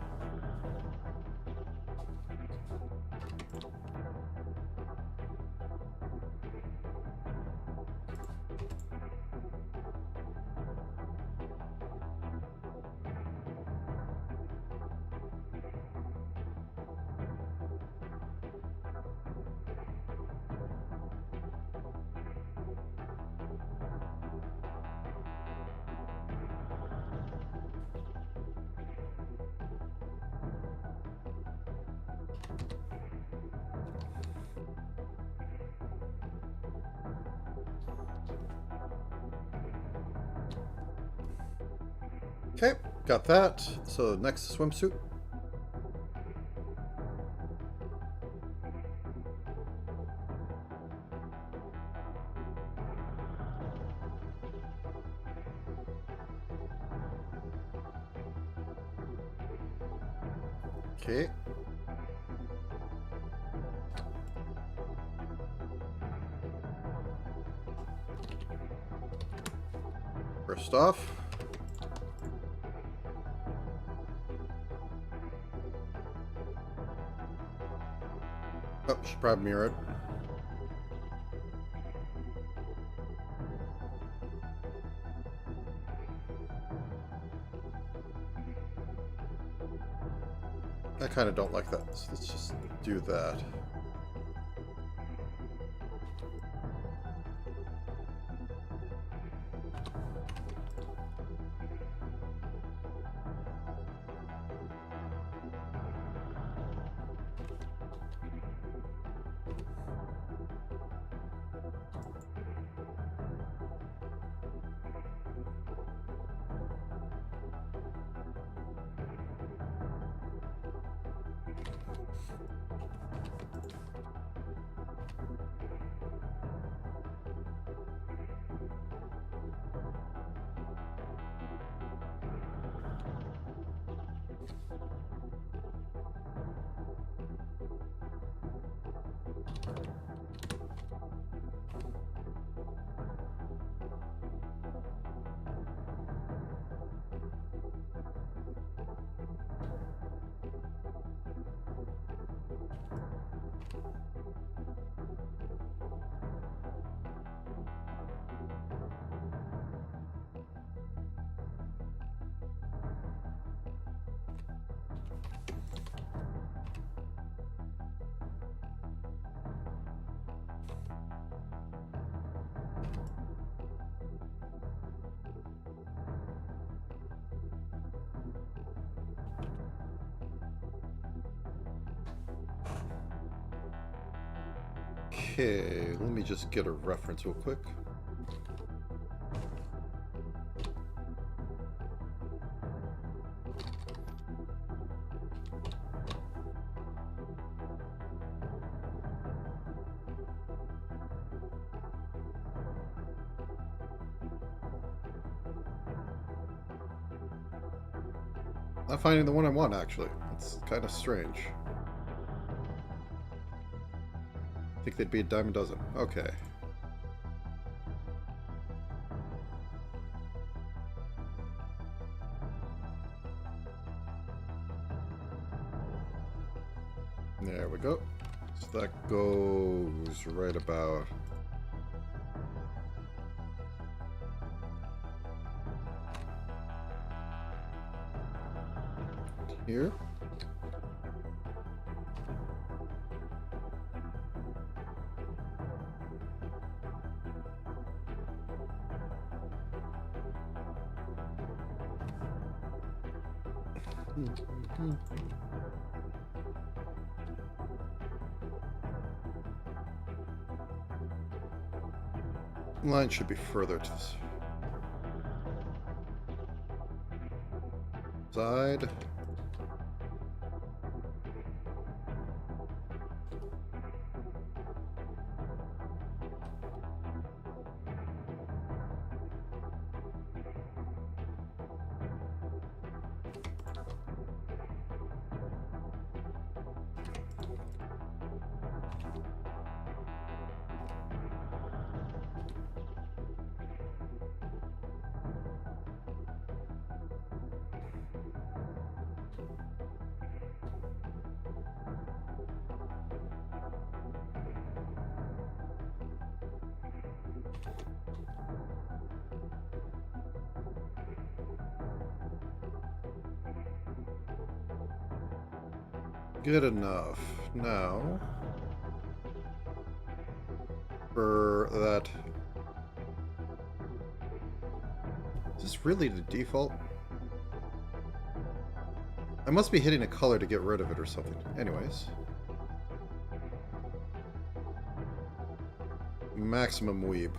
Okay, got that. So next swimsuit. Okay. First off. Oh, she probably mirrored. I kind of don't like that, so let's just do that. Okay, let me just get a reference real quick. Not finding the one I want, actually. It's kind of strange. I think they'd be a dime a dozen. Okay. There we go. So that goes right about here. Line should be further to this. Side. Good enough. Now, for that... Is this really the default? I must be hitting a color to get rid of it or something. Anyways. Maximum weeb.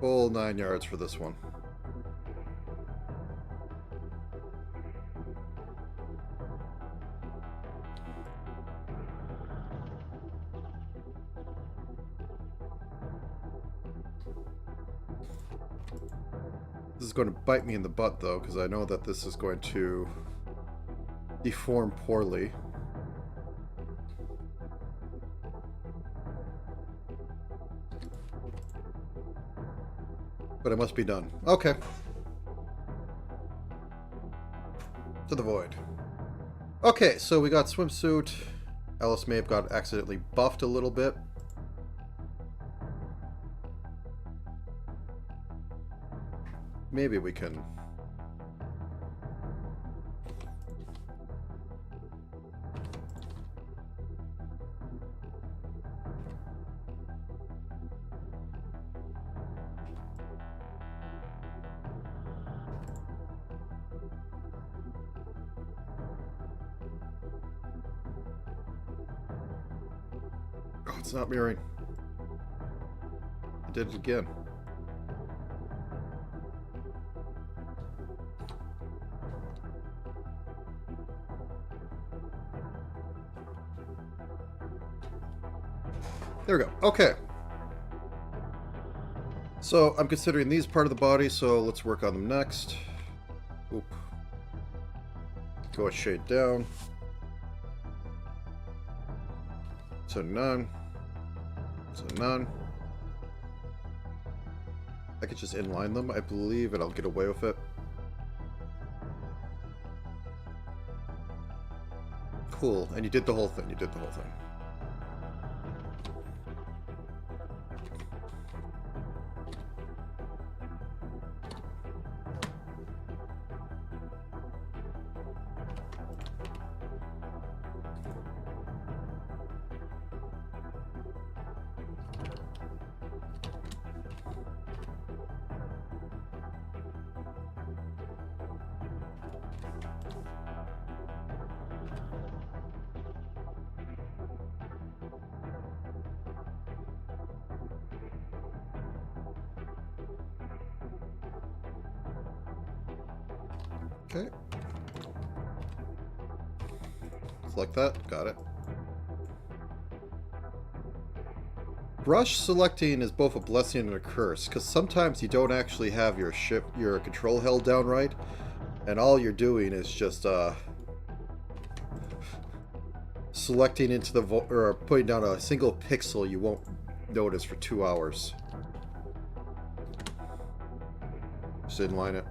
Full 9 yards for this one. This is going to bite me in the butt, though, because I know that this is going to deform poorly. But it must be done. Okay. To the void. Okay, so we got swimsuit. Alice may have got accidentally buffed a little bit. Maybe we can... Oh, it's not mirroring. I did it again. There we go. Okay. So I'm considering these part of the body, so let's work on them next. Oop. Go a shade down. So none. So none. I could just inline them, I believe, and I'll get away with it. Cool. And you did the whole thing. You did the whole thing. Okay. Select that. Got it. Brush selecting is both a blessing and a curse, because sometimes you don't actually have your control held down right, and all you're doing is just selecting into the or putting down a single pixel you won't notice for 2 hours. Just inline it.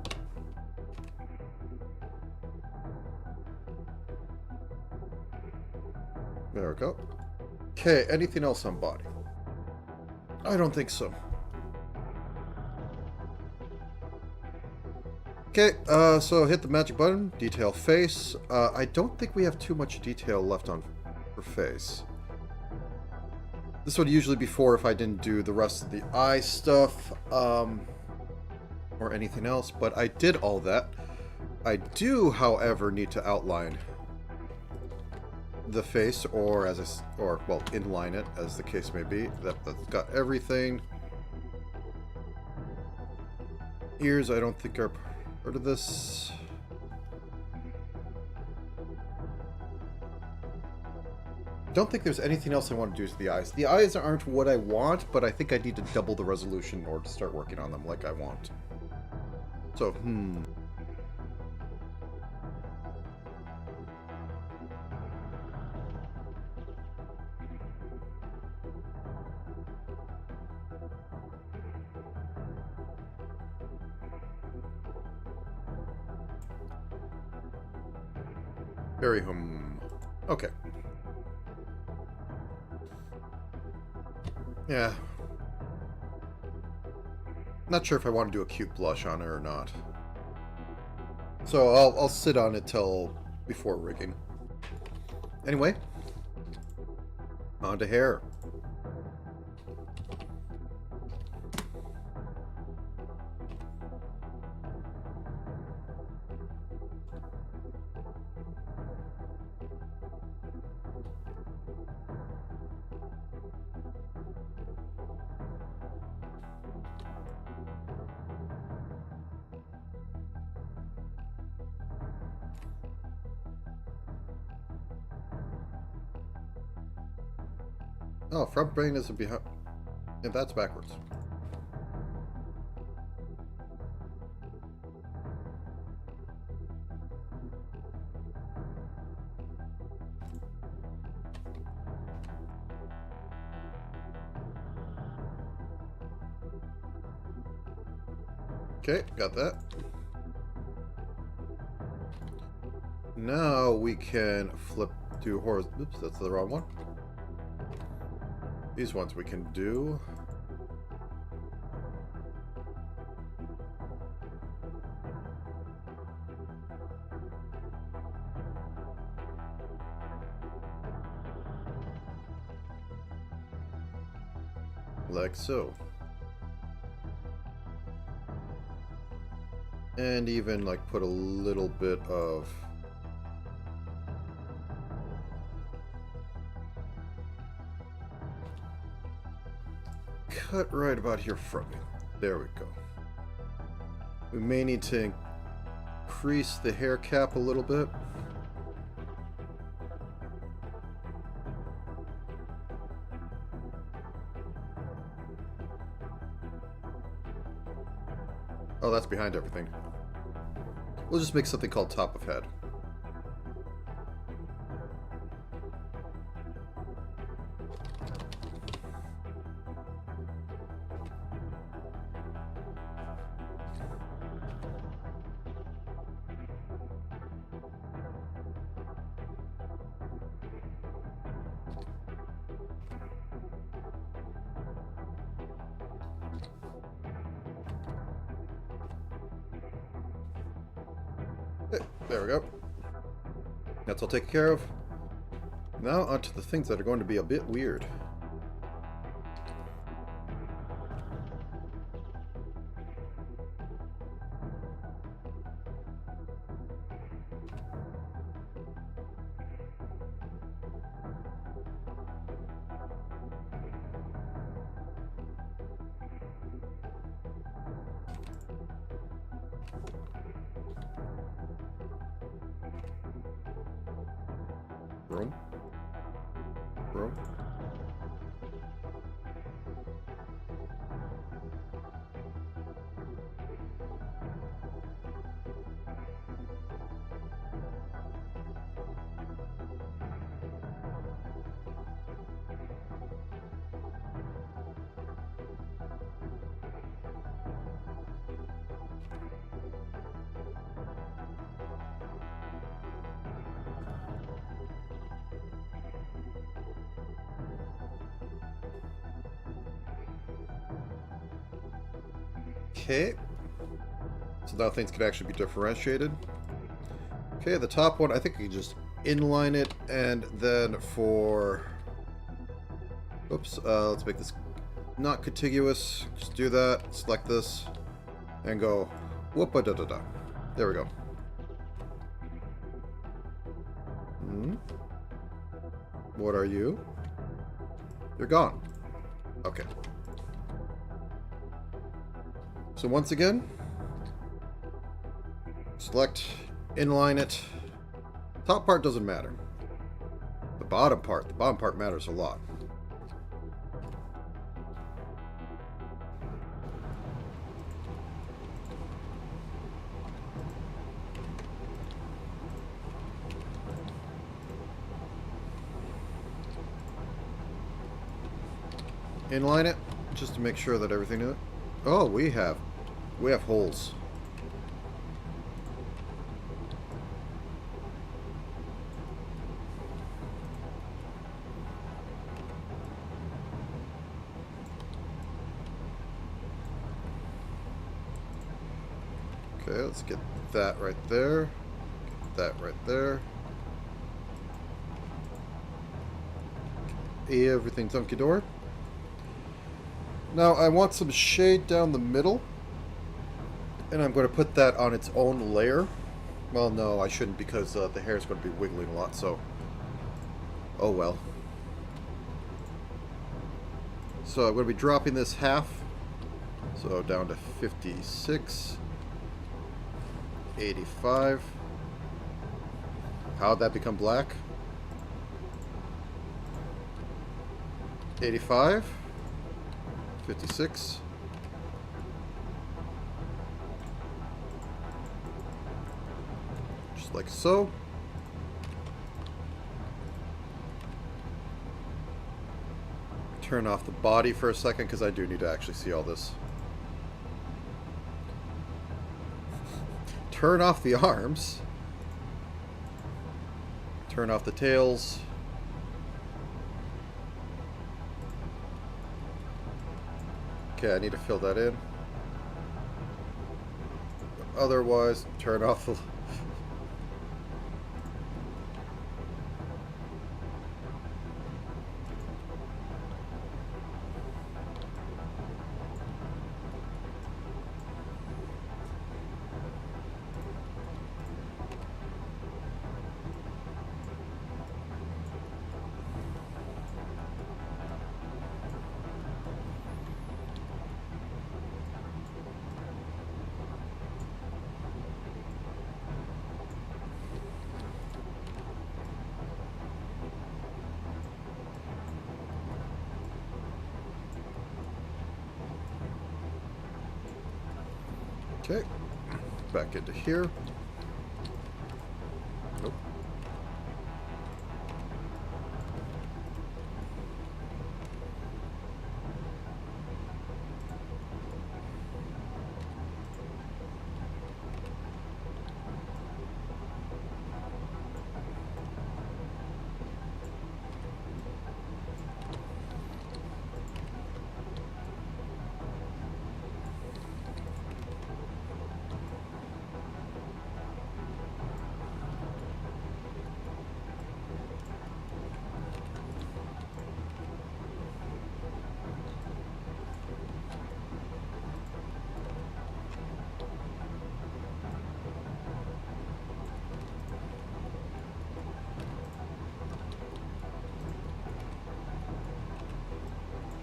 There we go. Okay, anything else on body? I don't think so. Okay, so hit the magic button, detail face. I don't think we have too much detail left on her face. This would usually be for if I didn't do the rest of the eye stuff, or anything else, but I did all that. I do, however, need to outline the face, or well, inline it, as the case may be. That's got everything. Ears, I don't think are part of this. Don't think there's anything else I want to do to the eyes. The eyes aren't what I want, but I think I need to double the resolution in order to start working on them like I want. So, very okay. Yeah. Not sure if I want to do a cute blush on her or not. So I'll sit on it till before rigging. Anyway, on to hair. Oh, front brain is behind. And that's backwards. Okay, got that. Now we can flip to horizontal. Oops, that's the wrong one. These ones we can do. Like so. And even like put a little bit of cut right about here from me. There we go. We may need to increase the hair cap a little bit. Oh, that's behind everything. We'll just make something called top of head. There we go. That's all taken care of. Now onto the things that are going to be a bit weird. Room. Room. Okay. So now things can actually be differentiated. Okay, the top one, I think I can just inline it, and then for... Oops, let's make this not contiguous. Just do that, select this, and go whoop-a-da-da-da. There we go. What are you? You're gone. Okay. So once again, select, inline it. Top part doesn't matter. The bottom part matters a lot. Inline it, just to make sure that everything is... Oh, we have holes. Okay, let's get that right there. Get that right there. Everything's hunky-dory. Now I want some shade down the middle, and I'm going to put that on its own layer. Well, no, I shouldn't, because the hair is going to be wiggling a lot, so... Oh well. So I'm going to be dropping this half, so down to 56, 85. How'd that become black? 85. 56. Just like so. Turn off the body for a second, because I do need to actually see all this. Turn off the arms. Turn off the tails. Okay, I need to fill that in. Otherwise, turn off the... Okay, back into here. Nope.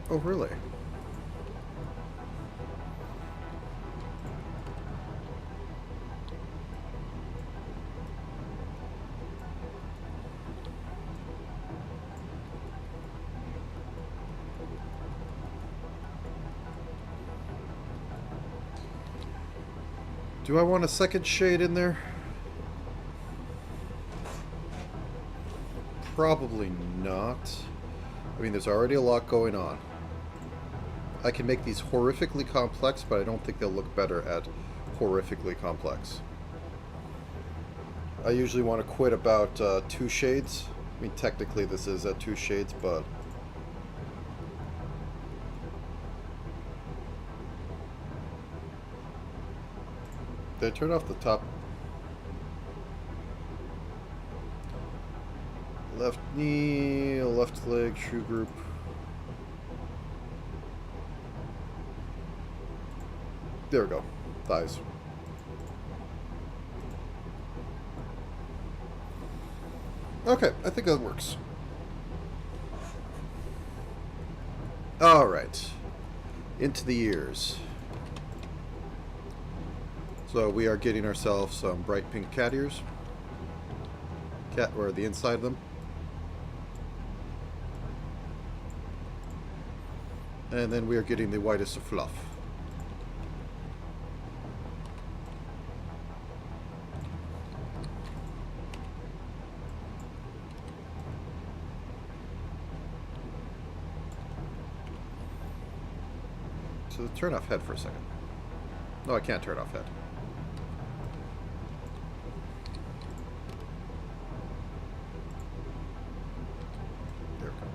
Oh, really? Do I want a second shade in there? Probably not. I mean, there's already a lot going on. I can make these horrifically complex, but I don't think they'll look better at horrifically complex. I usually want to quit about 2 shades. I mean, technically this is at 2 shades, but... Did I turn off the top? Left knee, left leg, shoe group. There we go. Thighs. Okay, I think that works. Alright. Into the ears. So we are getting ourselves some bright pink cat ears. Or the inside of them. And then we are getting the whitest of fluff. So turn off head for a second. No, I can't turn off head. There we go.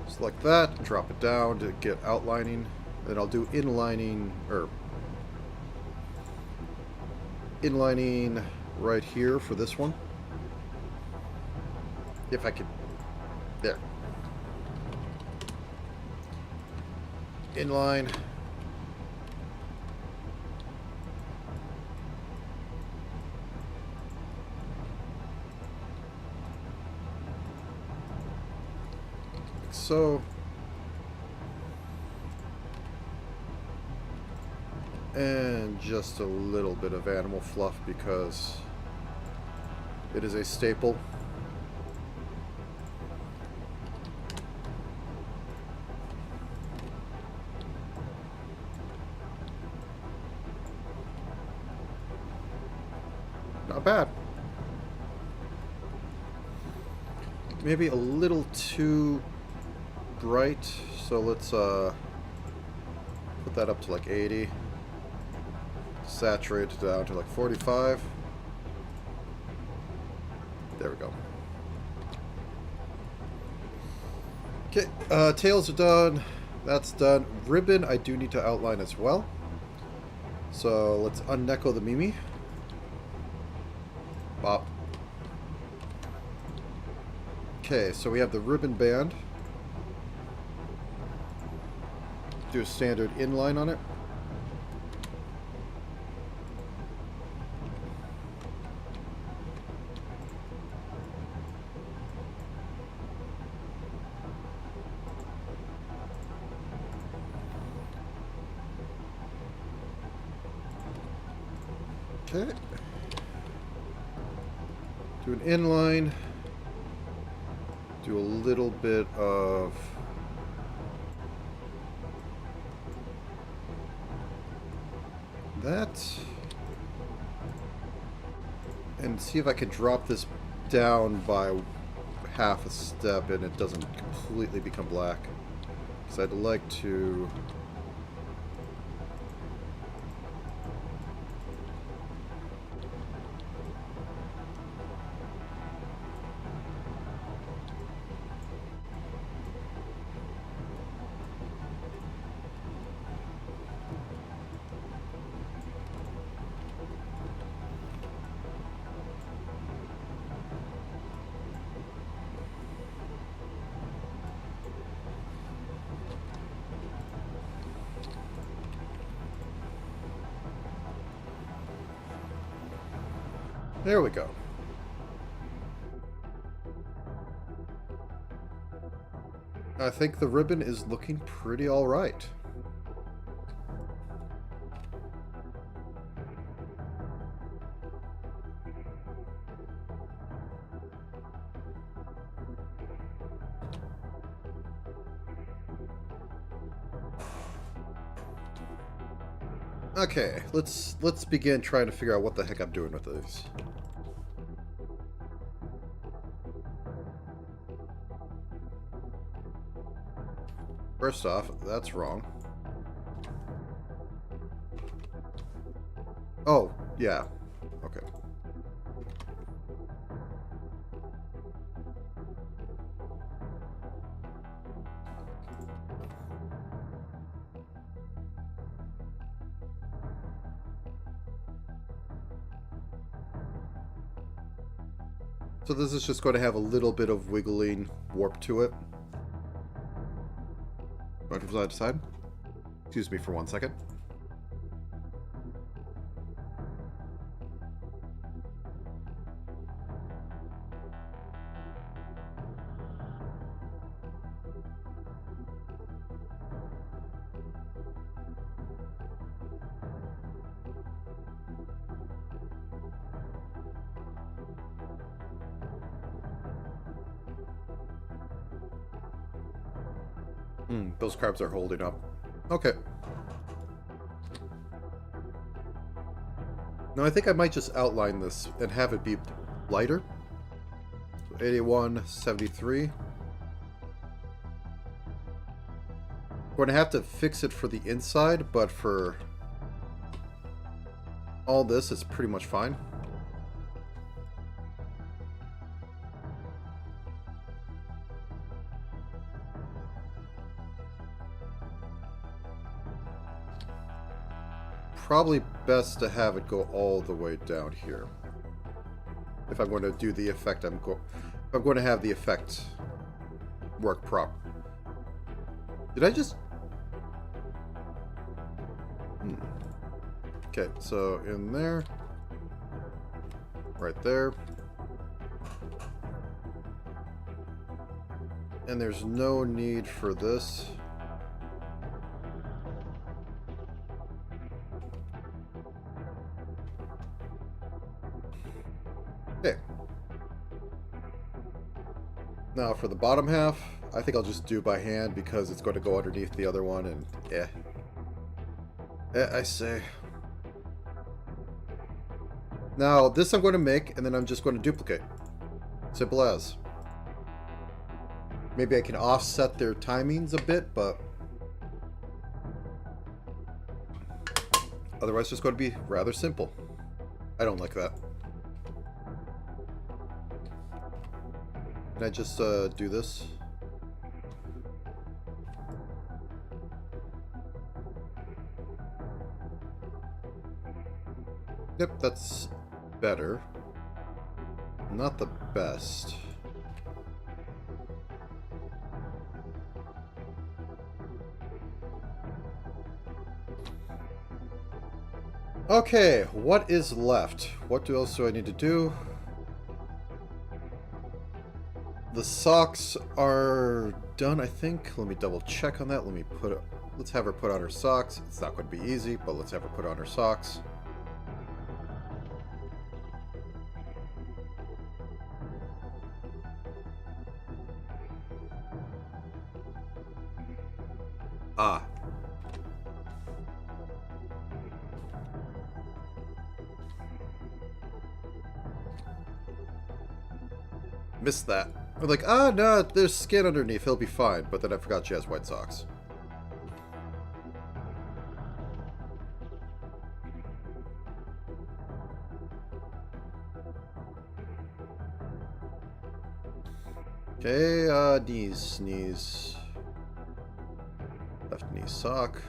Just like that, drop it down to get outlining. Then I'll do inlining, or inlining right here for this one. If I could, there. Inline. Like so. And just a little bit of animal fluff because it is a staple. Not bad. Maybe a little too bright, so let's put that up to like 80. Saturate it down to like 45. There we go. Okay, tails are done. That's done. Ribbon I do need to outline as well. So let's unnecko the Mimi. Bop. Okay, so we have the ribbon band. Do a standard inline on it. Okay. Do an inline. Do a little bit of that. And see if I can drop this down by half a step and it doesn't completely become black. Because I'd like to... There we go. I think the ribbon is looking pretty all right. Okay, let's begin trying to figure out what the heck I'm doing with these. First off, that's wrong. Oh, yeah. Okay. So this is just going to have a little bit of wiggling warp to it. Right from side to side. Excuse me for 1 second. Those carbs are holding up. Okay. Now I think I might just outline this and have it be lighter. So 81, 73. Going to have to fix it for the inside, but for all this, it's pretty much fine. Probably best to have it go all the way down here. If I'm going to do the effect, if I'm going to have the effect work proper. Did I just... Okay, so in there. Right there. And there's no need for this. Okay. Now for the bottom half, I think I'll just do by hand because it's going to go underneath the other one and I say. Now this I'm going to make and then I'm just going to duplicate. Simple as. Maybe I can offset their timings a bit, but otherwise it's just going to be rather simple. I don't like that. Can I just do this? Yep, that's better. Not the best. Okay, what is left? What else do I need to do? The socks are done, I think. Let me double check on that. Let's have her put on her socks. It's not going to be easy, but let's have her put on her socks. Ah. Missed that. I'm like, no, there's skin underneath. He'll be fine. But then I forgot she has white socks. Okay, knees. Left knee sock.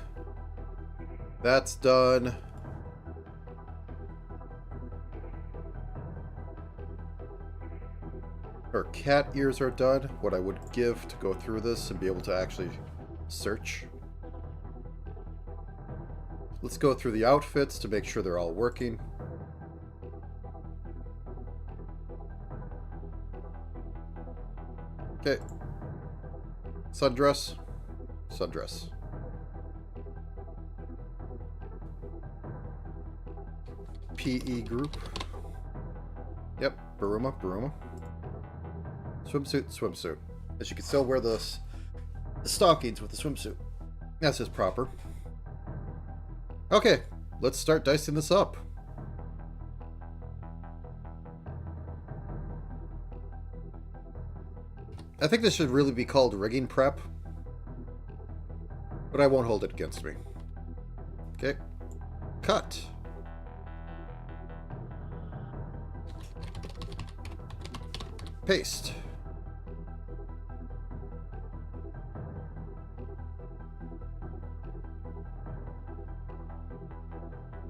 That's done. Her cat ears are done. What I would give to go through this and be able to actually search. Let's go through the outfits to make sure they're all working. Okay. Sundress. Sundress. PE group. Yep. Baruma. Swimsuit. As you can still wear the stockings with the swimsuit. That's just proper. Okay, let's start dicing this up. I think this should really be called rigging prep. But I won't hold it against me. Okay. Cut. Paste.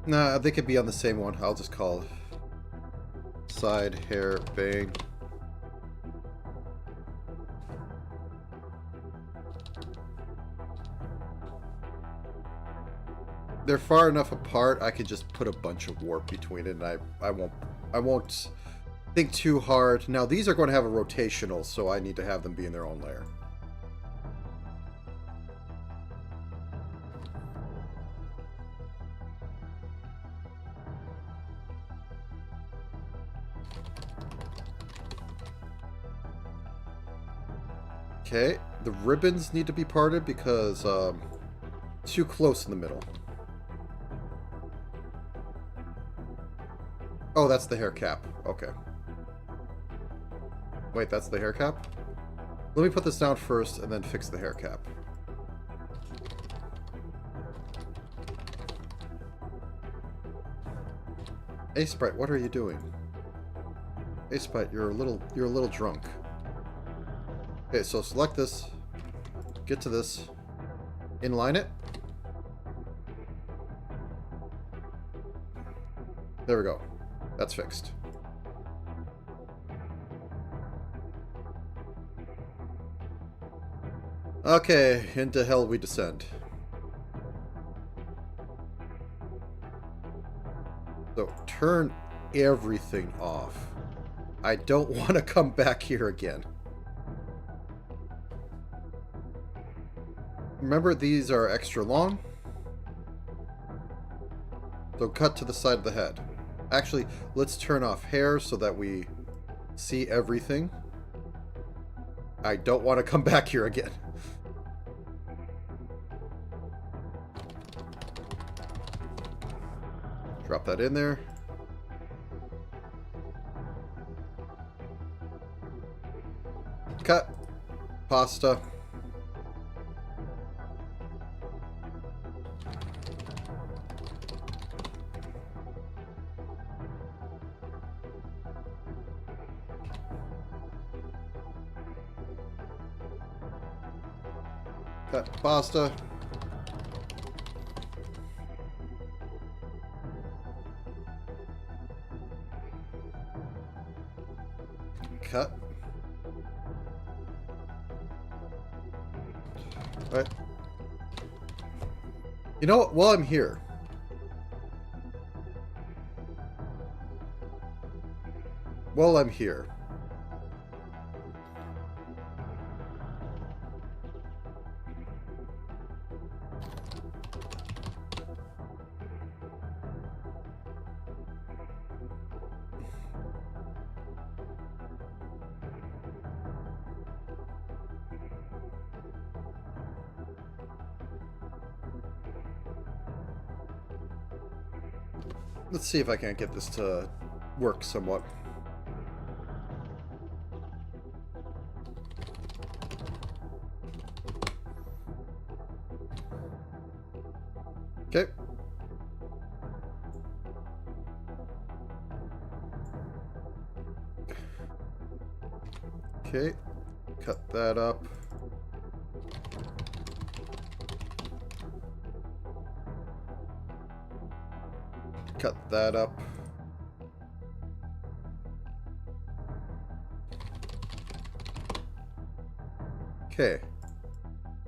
Nah, they could be on the same one. I'll just call side hair bang. they're far enough apart, I could just put a bunch of warp between it, and I won't think too hard. Now, these are going to have a rotational, so I need to have them be in their own layer. Okay, the ribbons need to be parted because too close in the middle. Oh, that's the hair cap. Okay. Wait, that's the hair cap? Let me put this down first and then fix the hair cap. Hey, Sprite, what are you doing? Hey, Sprite, you're a little drunk. Okay, so select this, get to this, inline it. There we go. That's fixed. Okay, into hell we descend. So, turn everything off. I don't want to come back here again. Remember, these are extra long. So cut to the side of the head. Actually, let's turn off hair so that we see everything. I don't want to come back here again. Drop that in there. Cut. Pasta. Cut pasta. Cut. All right. You know what? While I'm here, let's see if I can't get this to work somewhat. Okay. Okay. Cut that up. Cut that up. Okay.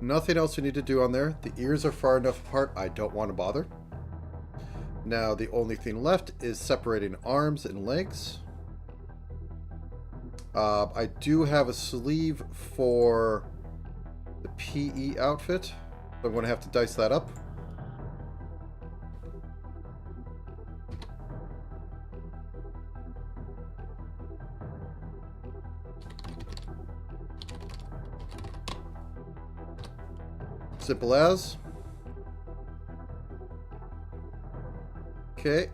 Nothing else we need to do on there. The ears are far enough apart, I don't want to bother. Now the only thing left is separating arms and legs. I do have a sleeve for the PE outfit, so I'm going to have to dice that up. Simple as. Okay,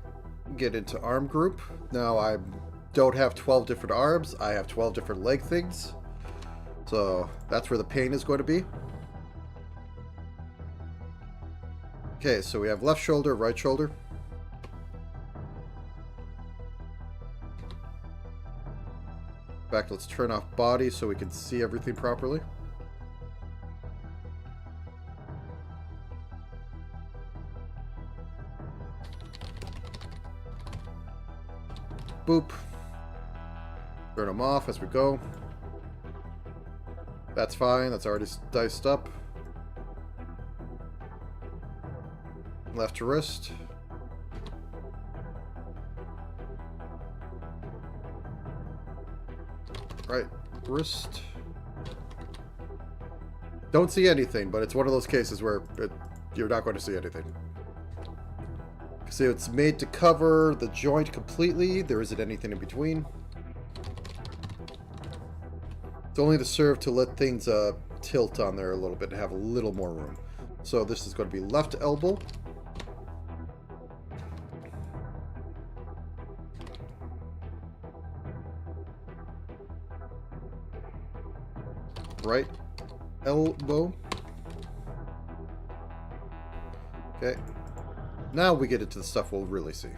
get into arm group. Now I don't have 12 different arms, I have 12 different leg things. So that's where the pain is going to be. Okay, so we have left shoulder, right shoulder. In fact, let's turn off body so we can see everything properly. Boop. Turn them off as we go. That's fine. That's already diced up. Left wrist. Right wrist. Don't see anything, but it's one of those cases where you're not going to see anything. See, it's made to cover the joint completely. There isn't anything in between. It's only to serve to let things tilt on there a little bit and have a little more room. So this is going to be left elbow. Right elbow. Okay. Now we get into the stuff we'll really see.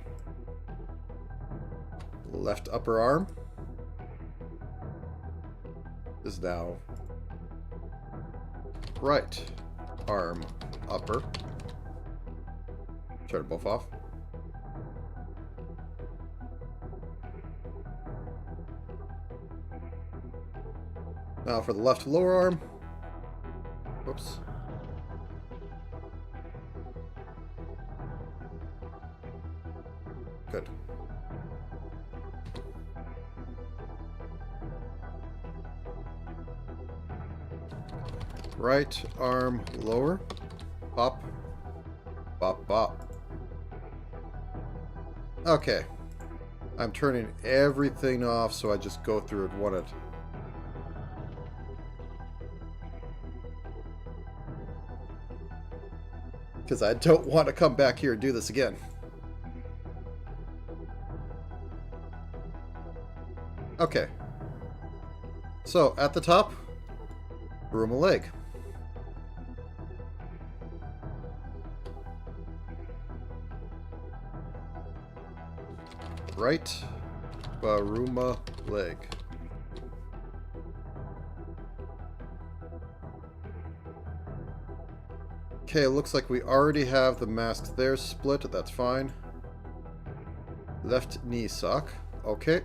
Left upper arm is now right arm upper. Try to both off. Now for the left lower arm. Whoops. Good. Right arm lower. Pop. Bop, bop. Okay. I'm turning everything off, so I just go through it one at because I don't want to come back here and do this again. Okay. So, at the top, room a leg. Right, Baruma leg. Okay, it looks like we already have the masks there split. That's fine. Left knee sock. Okay.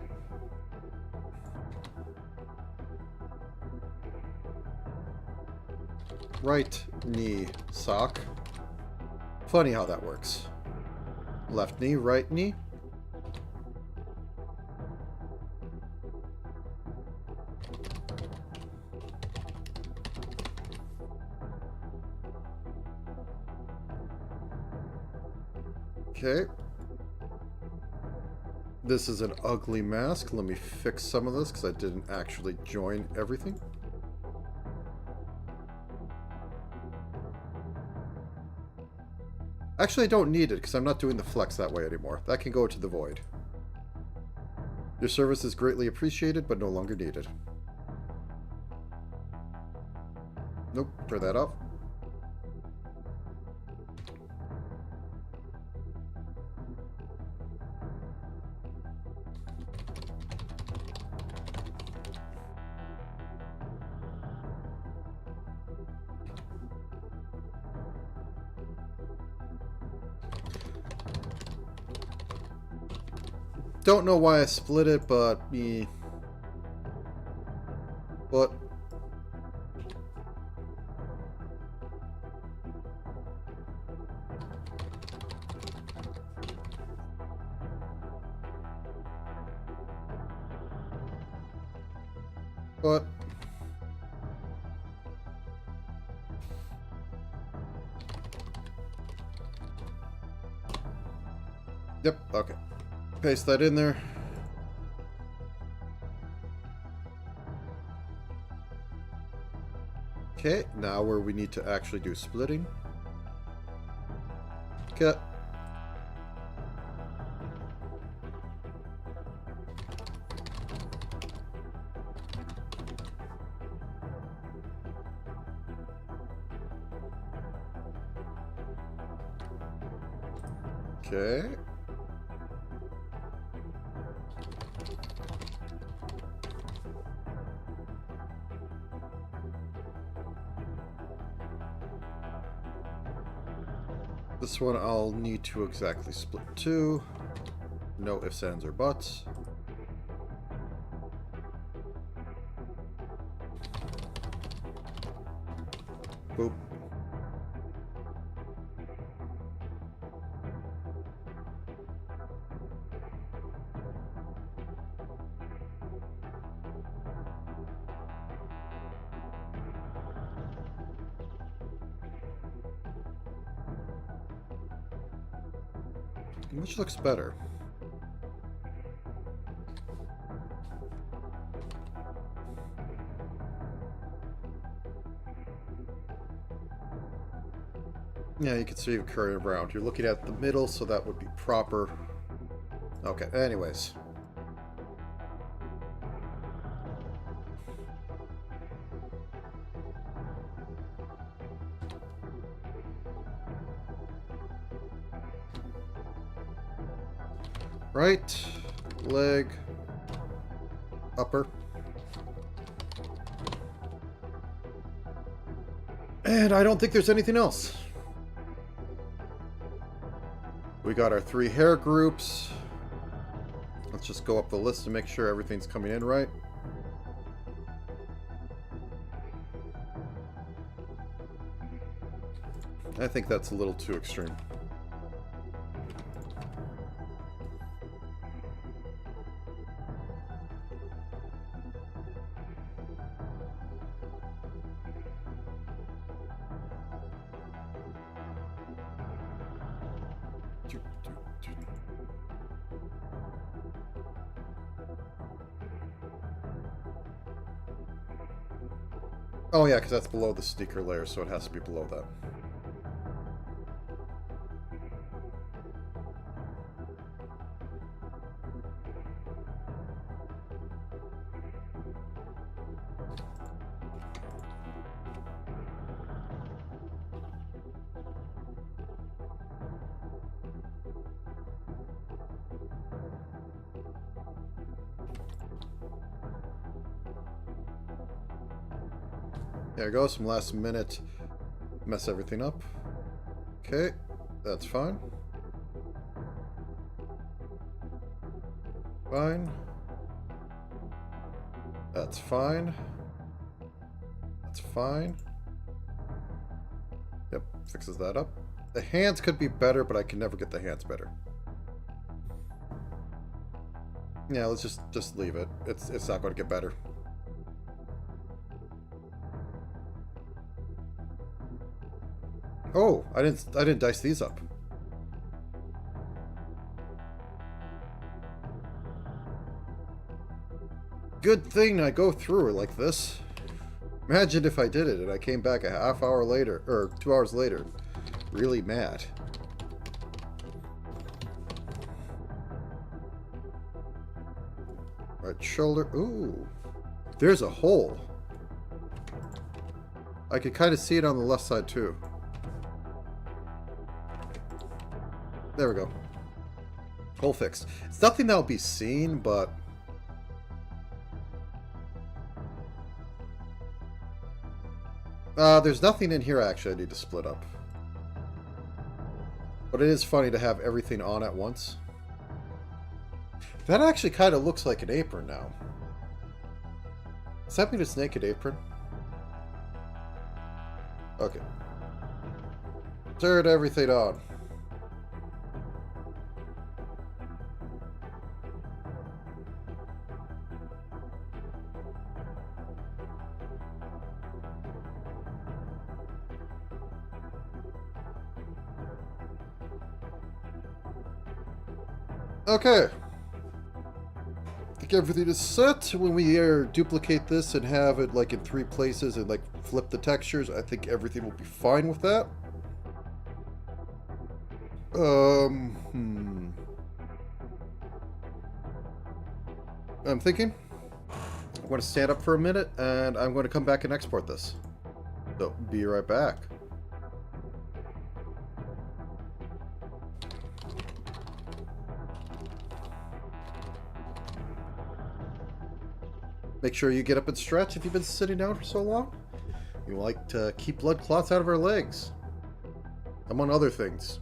Right knee sock. Funny how that works. Left knee, right knee. Okay. This is an ugly mask. Let me fix some of this because I didn't actually join everything. Actually, I don't need it because I'm not doing the flex that way anymore. That can go to the void. Your service is greatly appreciated, but no longer needed. Nope, turn that off. Don't know why I split it, but But Yep, okay. Paste that in there. Okay, now where we need to actually do splitting. Cut. Okay. This one I'll need to exactly split two. No ifs, ands, or buts. Boop. Which looks better? Yeah, you can see it curving around. You're looking at the middle, so that would be proper. Okay, anyways. Right leg, upper. And I don't think there's anything else. We got our 3 hair groups. Let's just go up the list to make sure everything's coming in right. I think that's a little too extreme. Oh yeah, because that's below the sneaker layer, so it has to be below that. There we go, some last minute mess everything up. Okay, that's fine. Fine. That's fine. That's fine. Yep, fixes that up. The hands could be better, but I can never get the hands better. Yeah, let's just leave it. It's not going to get better. Oh, I didn't dice these up. Good thing I go through it like this. Imagine if I did it and I came back a half hour later, or 2 hours later, really mad. Right shoulder. Ooh, there's a hole. I could kind of see it on the left side too. There we go. Hole fixed. It's nothing that'll be seen, but there's nothing in here actually I need to split up. But it is funny to have everything on at once. That actually kind of looks like an apron now. Does that mean it's naked apron? Okay. Turn everything on. Okay. I think everything is set. When we duplicate this and have it like in 3 places and like flip the textures, I think everything will be fine with that. I'm thinking. I'm going to stand up for a minute and I'm going to come back and export this. So, be right back. Make sure you get up and stretch if you've been sitting down for so long. You like to keep blood clots out of our legs, among other things.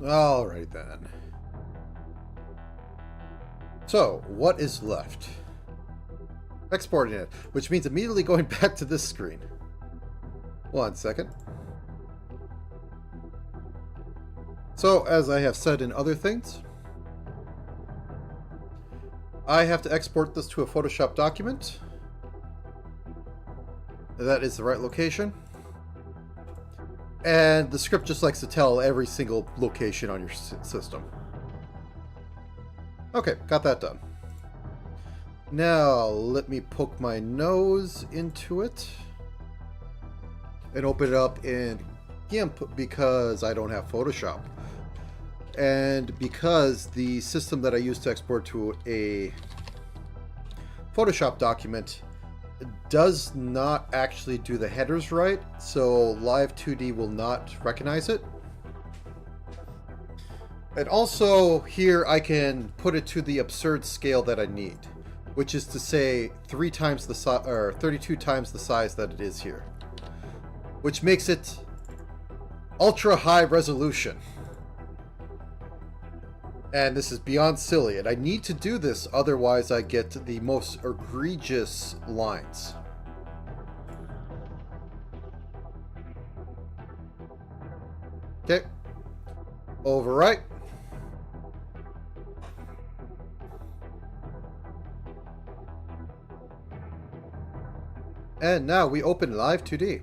Alright then. So, what is left? Exporting it, which means immediately going back to this screen. 1 second. So, as I have said in other things, I have to export this to a Photoshop document. That is the right location. And the script just likes to tell every single location on your system. Okay, got that done. Now, let me poke my nose into it and open it up in GIMP because I don't have Photoshop. And because the system that I use to export to a Photoshop document does not actually do the headers right, so Live 2D will not recognize it. And also here I can put it to the absurd scale that I need, which is to say 3 times the size, or 32 times the size that it is here, which makes it ultra high resolution. And this is beyond silly, and I need to do this, otherwise I get the most egregious lines. Okay. Overwrite. And now we open Live 2D.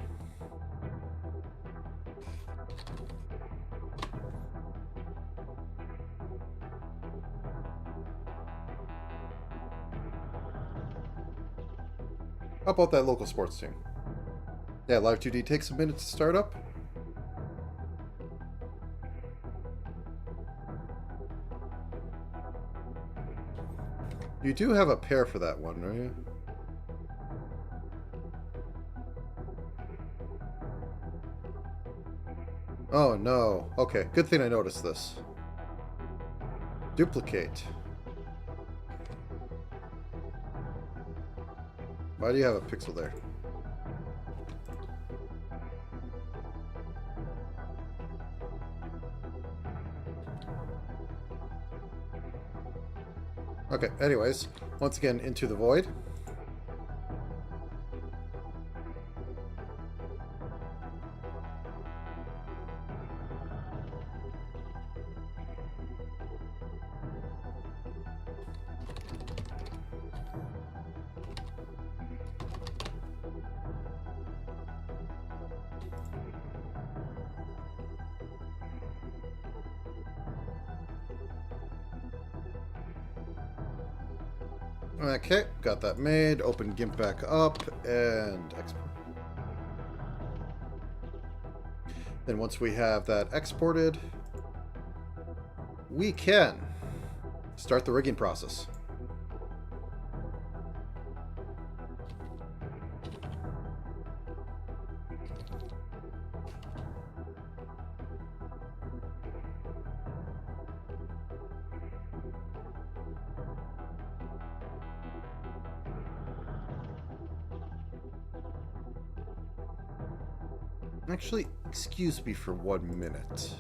How about that local sports team? Yeah, Live 2D takes a minute to start up. You do have a pair for that one, right? Oh no. Okay, good thing I noticed this. Duplicate. Why do you have a pixel there? Okay, anyways, once again, into the void. Okay, got that made. Open GIMP back up and export. Then once we have that exported, we can start the rigging process. Actually, excuse me for 1 minute.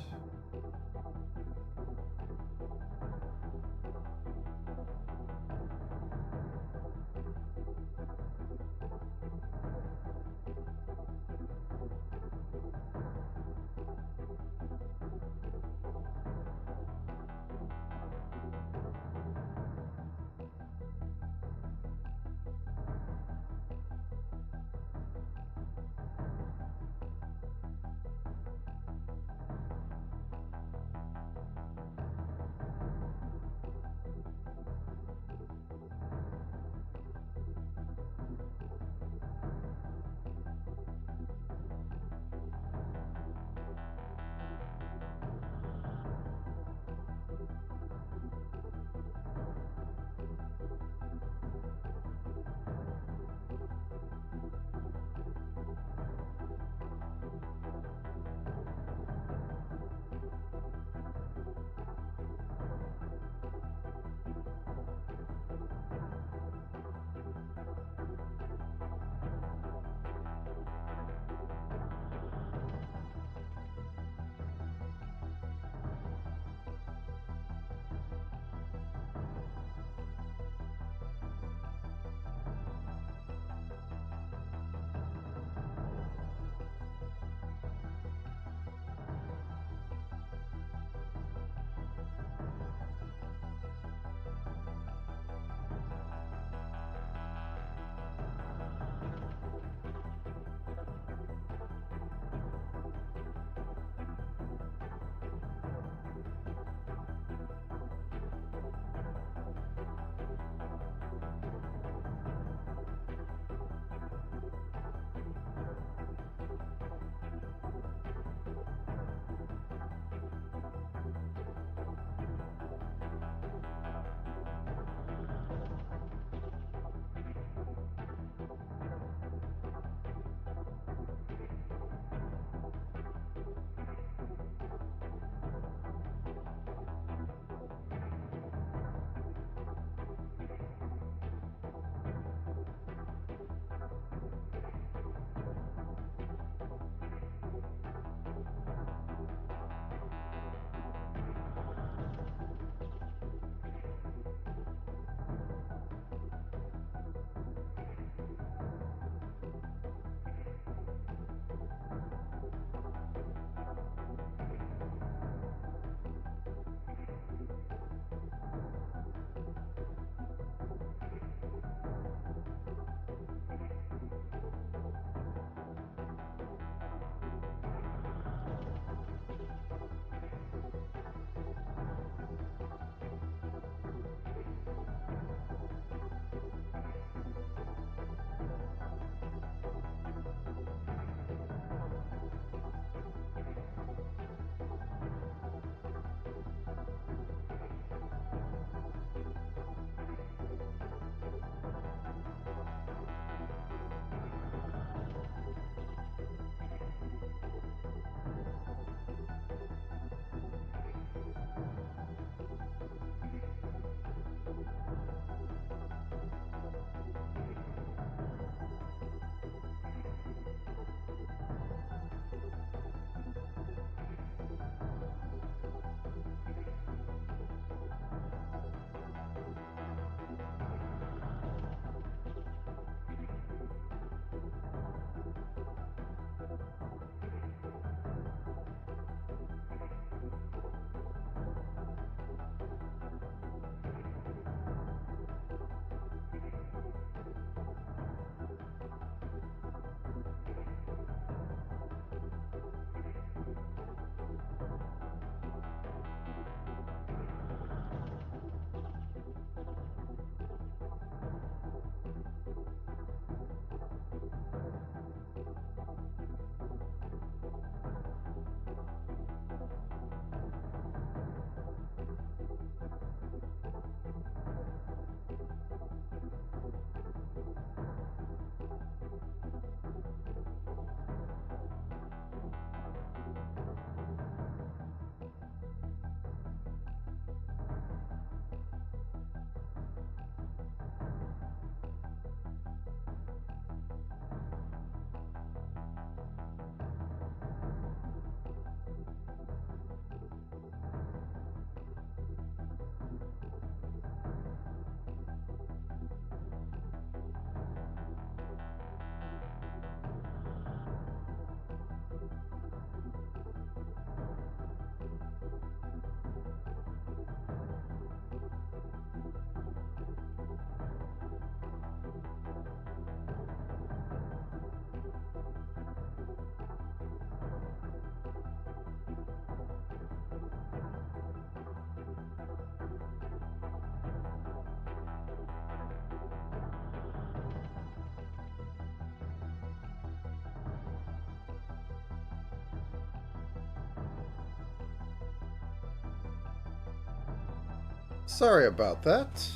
Sorry about that.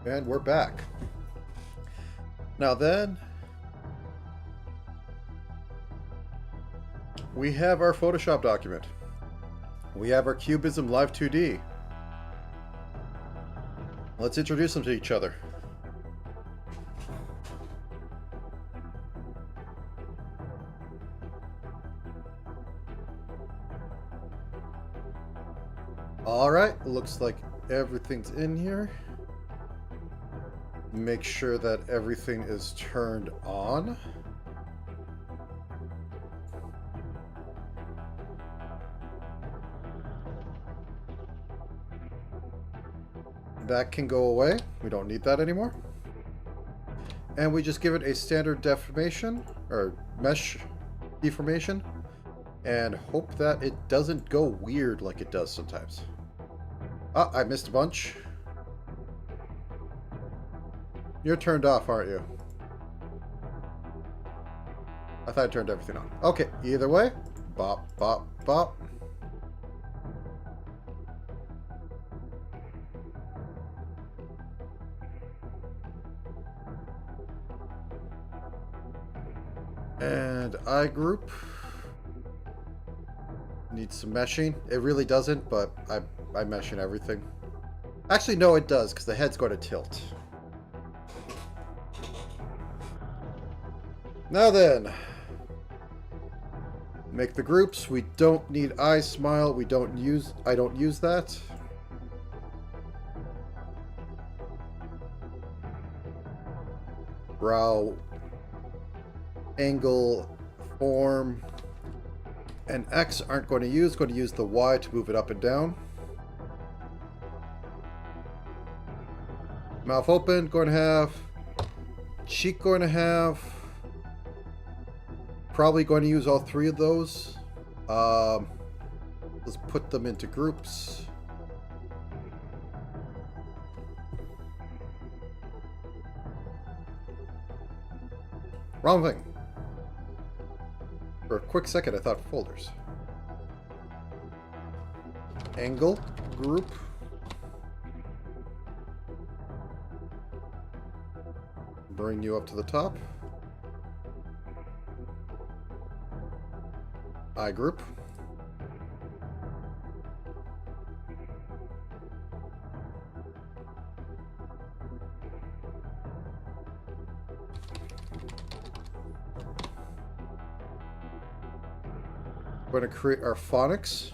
And we're back. Now then, we have our Photoshop document. We have our Cubism Live 2D. Let's introduce them to each other. Alright, looks like everything's in here. Make sure that everything is turned on. That can go away. We don't need that anymore. And we just give it a standard deformation, or mesh deformation, and hope that it doesn't go weird like it does sometimes. Ah, I missed a bunch. You're turned off, aren't you? I thought I turned everything on. Okay, either way. Bop, bop, bop. And eye group. Needs some meshing. It really doesn't, but I'm meshing everything. Actually, no, it does, because the head's going to tilt. Now then, make the groups. We don't need eye smile. I don't use that. Brow, angle, form, and X aren't going to use. Going to use the Y to move it up and down. Mouth open, going to have. Cheek going to have. Probably going to use all three of those. Let's put them into groups. Wrong thing. For a quick second, I thought folders. Angle, group. Bring you up to the top. Eye group. We're going to create our phonics.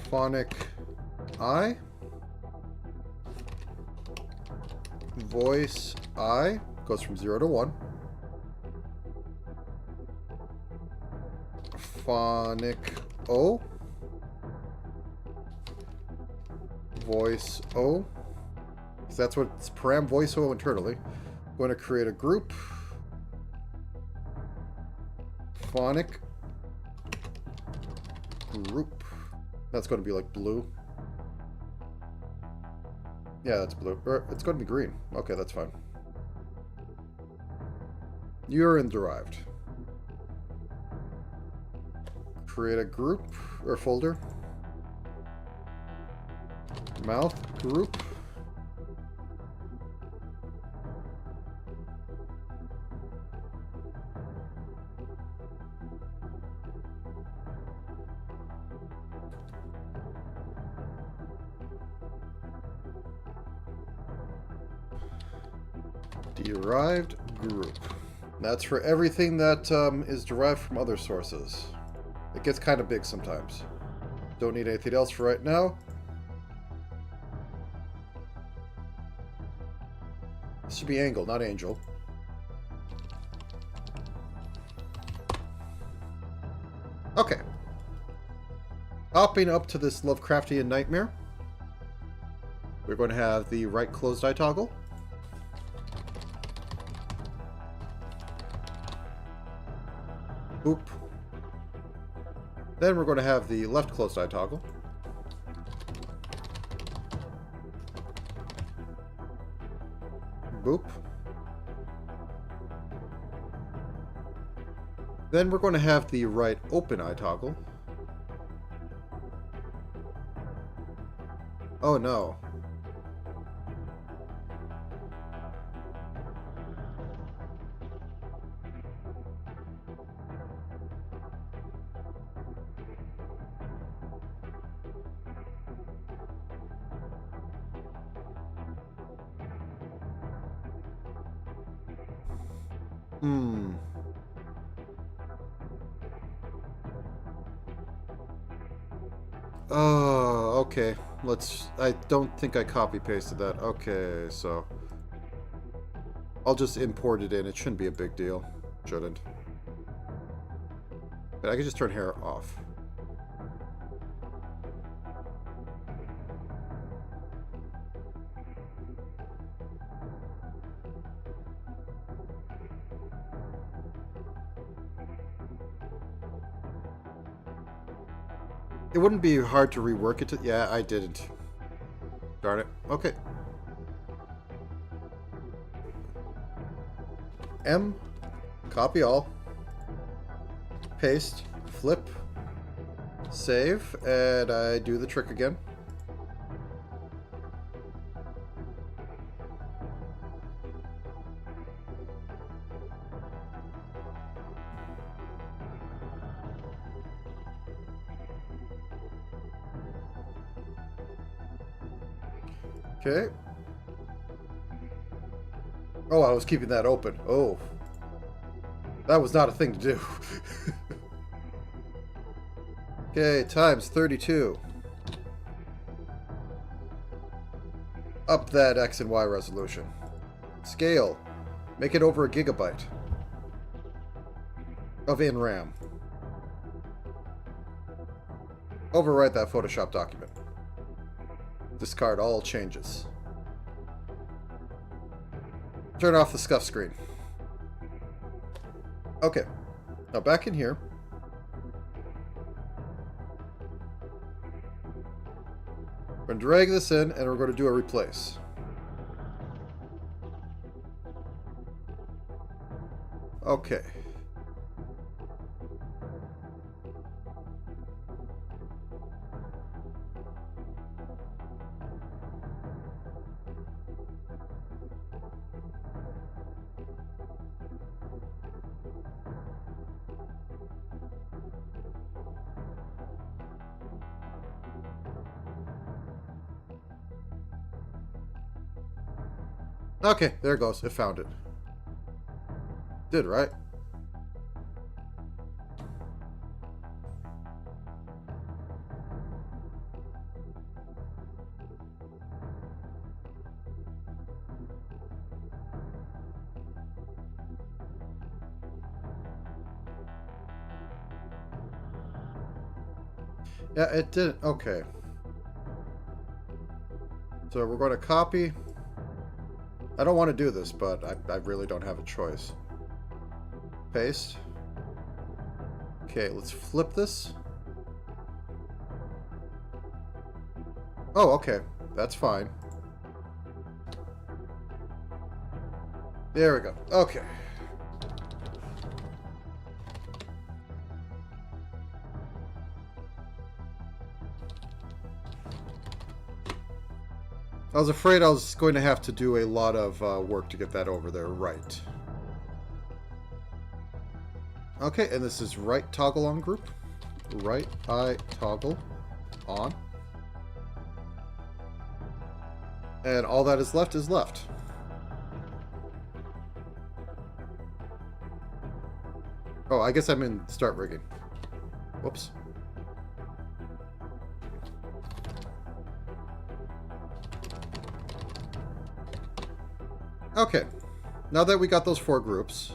Phonic eye. Voice eye. Goes from 0 to 1. Phonic O. Voice O. So that's what it's param voice O internally. I'm going to create a group. Phonic group. That's going to be like blue. Yeah, that's blue. Or it's going to be green. Okay, that's fine. You're in derived. Create a group or folder. Mouth group. Derived group. That's for everything that is derived from other sources. It gets kind of big sometimes. Don't need anything else for right now. This should be angle, not angel. Okay. Hopping up to this Lovecraftian nightmare. We're going to have the right closed eye toggle. Boop. Then we're going to have the left closed eye toggle. Boop. Then we're going to have the right open eye toggle. Oh no. Hmm. Oh, okay. I don't think I copy pasted that. Okay, so I'll just import it in. It shouldn't be a big deal. Shouldn't. But I can just turn hair off. It wouldn't be hard to rework it. Yeah, I didn't. Darn it. Okay. M, copy all, paste, flip, save, and I do the trick again. Okay. Oh, I was keeping that open. Oh. That was not a thing to do. Okay, times 32. Up that X and Y resolution. Scale. Make it over 1 gigabyte of in RAM. Overwrite that Photoshop document. Discard all changes. Turn off the scuff screen. Okay. Now back in here. We're going to drag this in and we're going to do a replace. Okay. Okay, there it goes. It found it. Did, right? Yeah, it didn't. Okay. So we're going to copy. I don't want to do this, but I really don't have a choice. Paste. Okay, let's flip this. Oh, okay. That's fine. There we go. Okay. I was afraid I was going to have to do a lot of work to get that over there right. Okay, and this is right toggle on group. Right eye toggle on. And all that is left is left. Oh, I guess I'm in start rigging. Whoops. Okay, now that we got those 4 groups,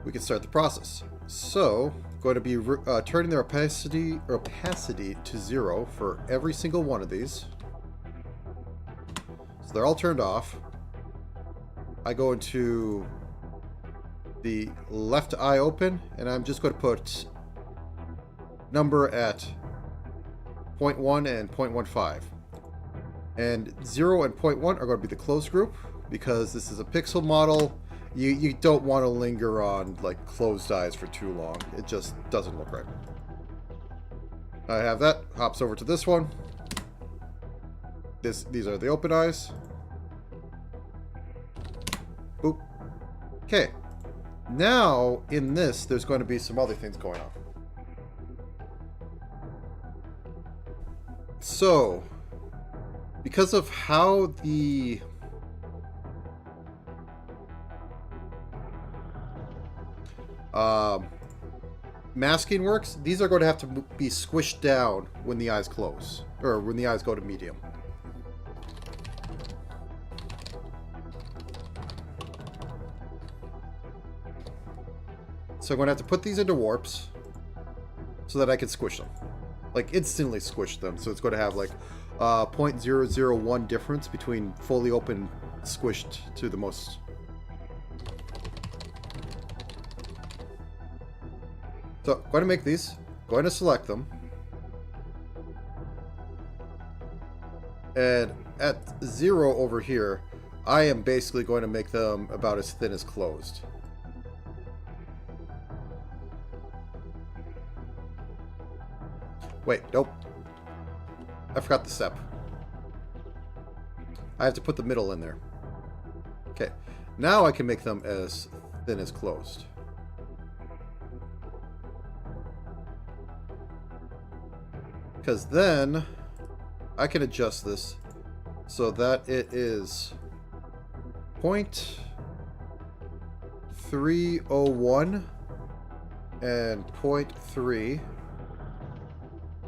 we can start the process. So, going to be turning their opacity to 0 for every single one of these. So they're all turned off. I go into the left eye open, and I'm just going to put number at 0.1 and 0.15. And 0 and 0.1 are going to be the closed group, because this is a pixel model. You don't want to linger on like closed eyes for too long. It just doesn't look right. I have that. Hops over to this one. These are the open eyes. Boop. Okay. Now, in this, there's going to be some other things going on. So, because of how the masking works, these are going to have to be squished down when the eyes close, or when the eyes go to medium. So I'm going to have to put these into warps so that I can squish them. Like, instantly squish them. So it's going to have like 0.001 difference between fully open squished to the most. So going to make these. Going to select them. And at 0 over here, I am basically going to make them about as thin as closed. Wait, nope. I forgot the step. I have to put the middle in there. Okay. Now I can make them as thin as closed. Because then I can adjust this so that it is 0.301 and 0.3.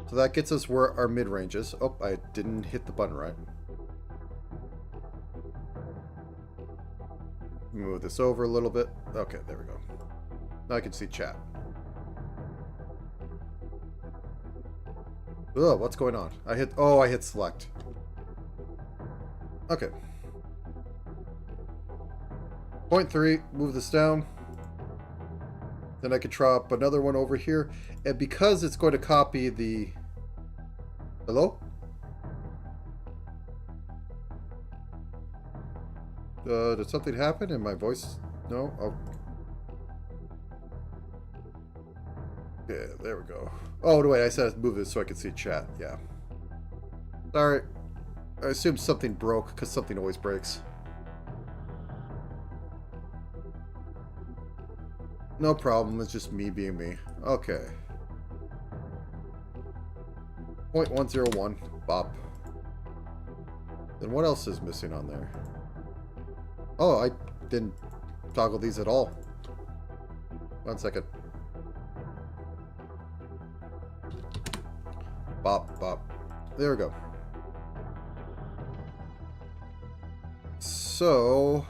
So that gets us where our mid-range is. Oh, I didn't hit the button right. Move this over a little bit. Okay, there we go. Now I can see chat. Ugh, what's going on? I hit select. Okay. 0.3, move this down. Then I could drop another one over here. And because it's going to copy the... Hello? Did something happen in my voice? No? Oh. Yeah, there we go. Oh, wait, I said move this so I could see chat. Yeah. Sorry. I assumed something broke, because something always breaks. No problem, it's just me being me. Okay. 0.101. Bop. Then what else is missing on there? Oh, I didn't toggle these at all. 1 second. Bop, bop. There we go. So,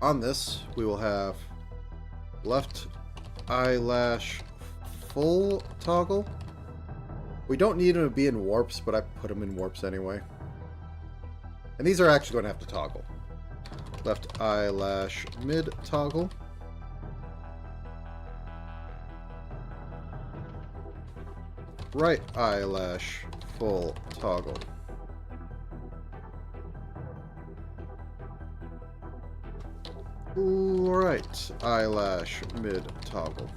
on this, we will have left eyelash full toggle. We don't need them to be in warps, but I put them in warps anyway. And these are actually going to have to toggle. Left eyelash mid toggle. Right eyelash full toggle. Right eyelash mid toggle.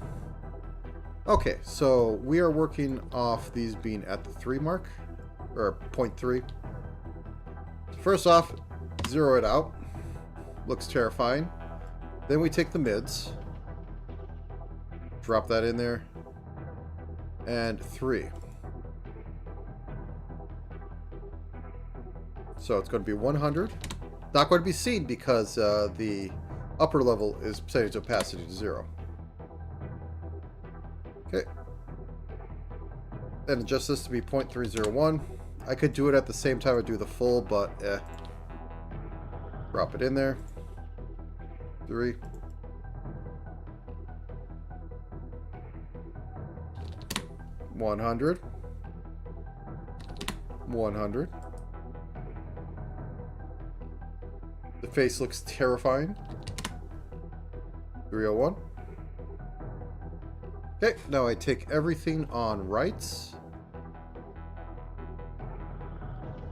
Okay, so we are working off these being at the 3 mark, or 0.3. First off, zero it out. Looks terrifying. Then we take the mids, drop that in there, and 3. So it's going to be 100. Not going to be seen because the upper level is percentage opacity to 0. Okay. And adjust this to be 0.301. I could do it at the same time I do the full, but drop it in there. 3. $100. 100. The face looks terrifying. 301. Okay, now I take everything on rights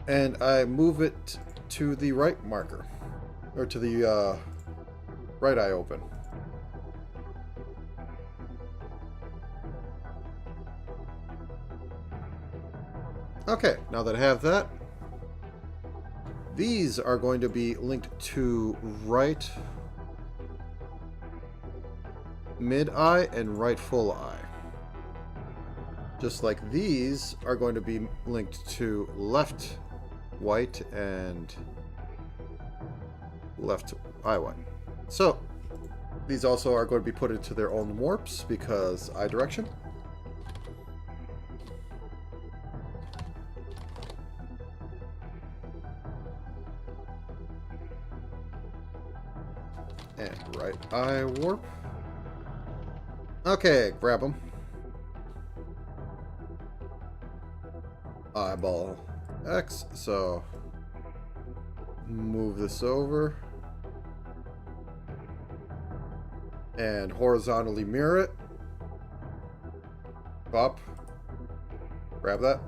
and I move it to the right marker, or to the right eye open. Okay, now that I have that, these are going to be linked to right mid eye and right full eye. Just like these are going to be linked to left white and left eye white. So these also are going to be put into their own warps because eye direction. And right eye warp. Okay, grab them. Eyeball X, so move this over and horizontally mirror it. Up. Grab that.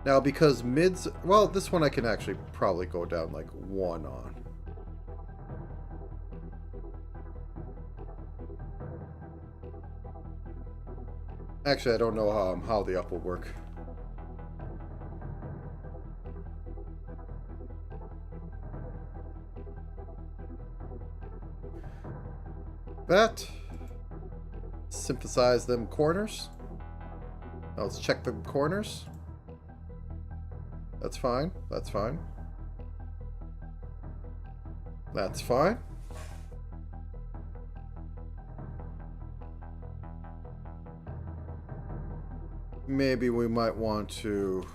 Now, because mids, well, this one I can actually probably go down like one on. Actually, I don't know how the up will work. That. Synthesize them corners. Now let's check the corners. That's fine. That's fine. That's fine. Maybe we might want to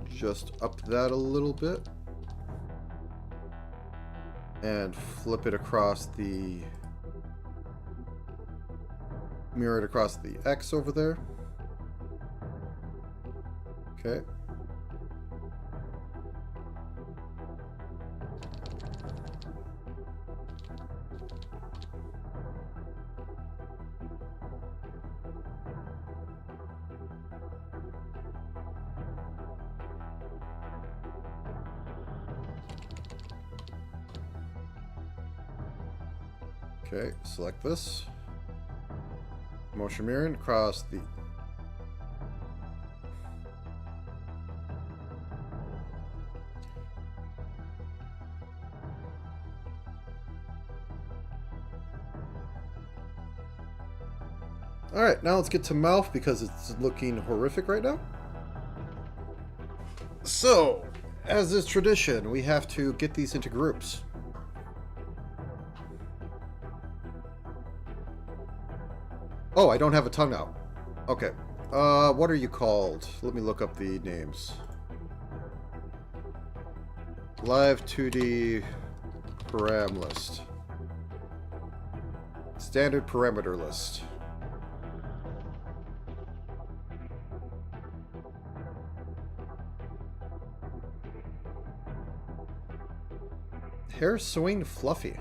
just up that a little bit and flip it across the, mirror it across the X over there. Okay. Okay, select this. Motion mirroring across the... Alright, now let's get to mouth because it's looking horrific right now. So, as is tradition, we have to get these into groups. Oh, I don't have a tongue out. Okay. What are you called? Let me look up the names. Live 2D param list. Standard parameter list. Hair swing fluffy.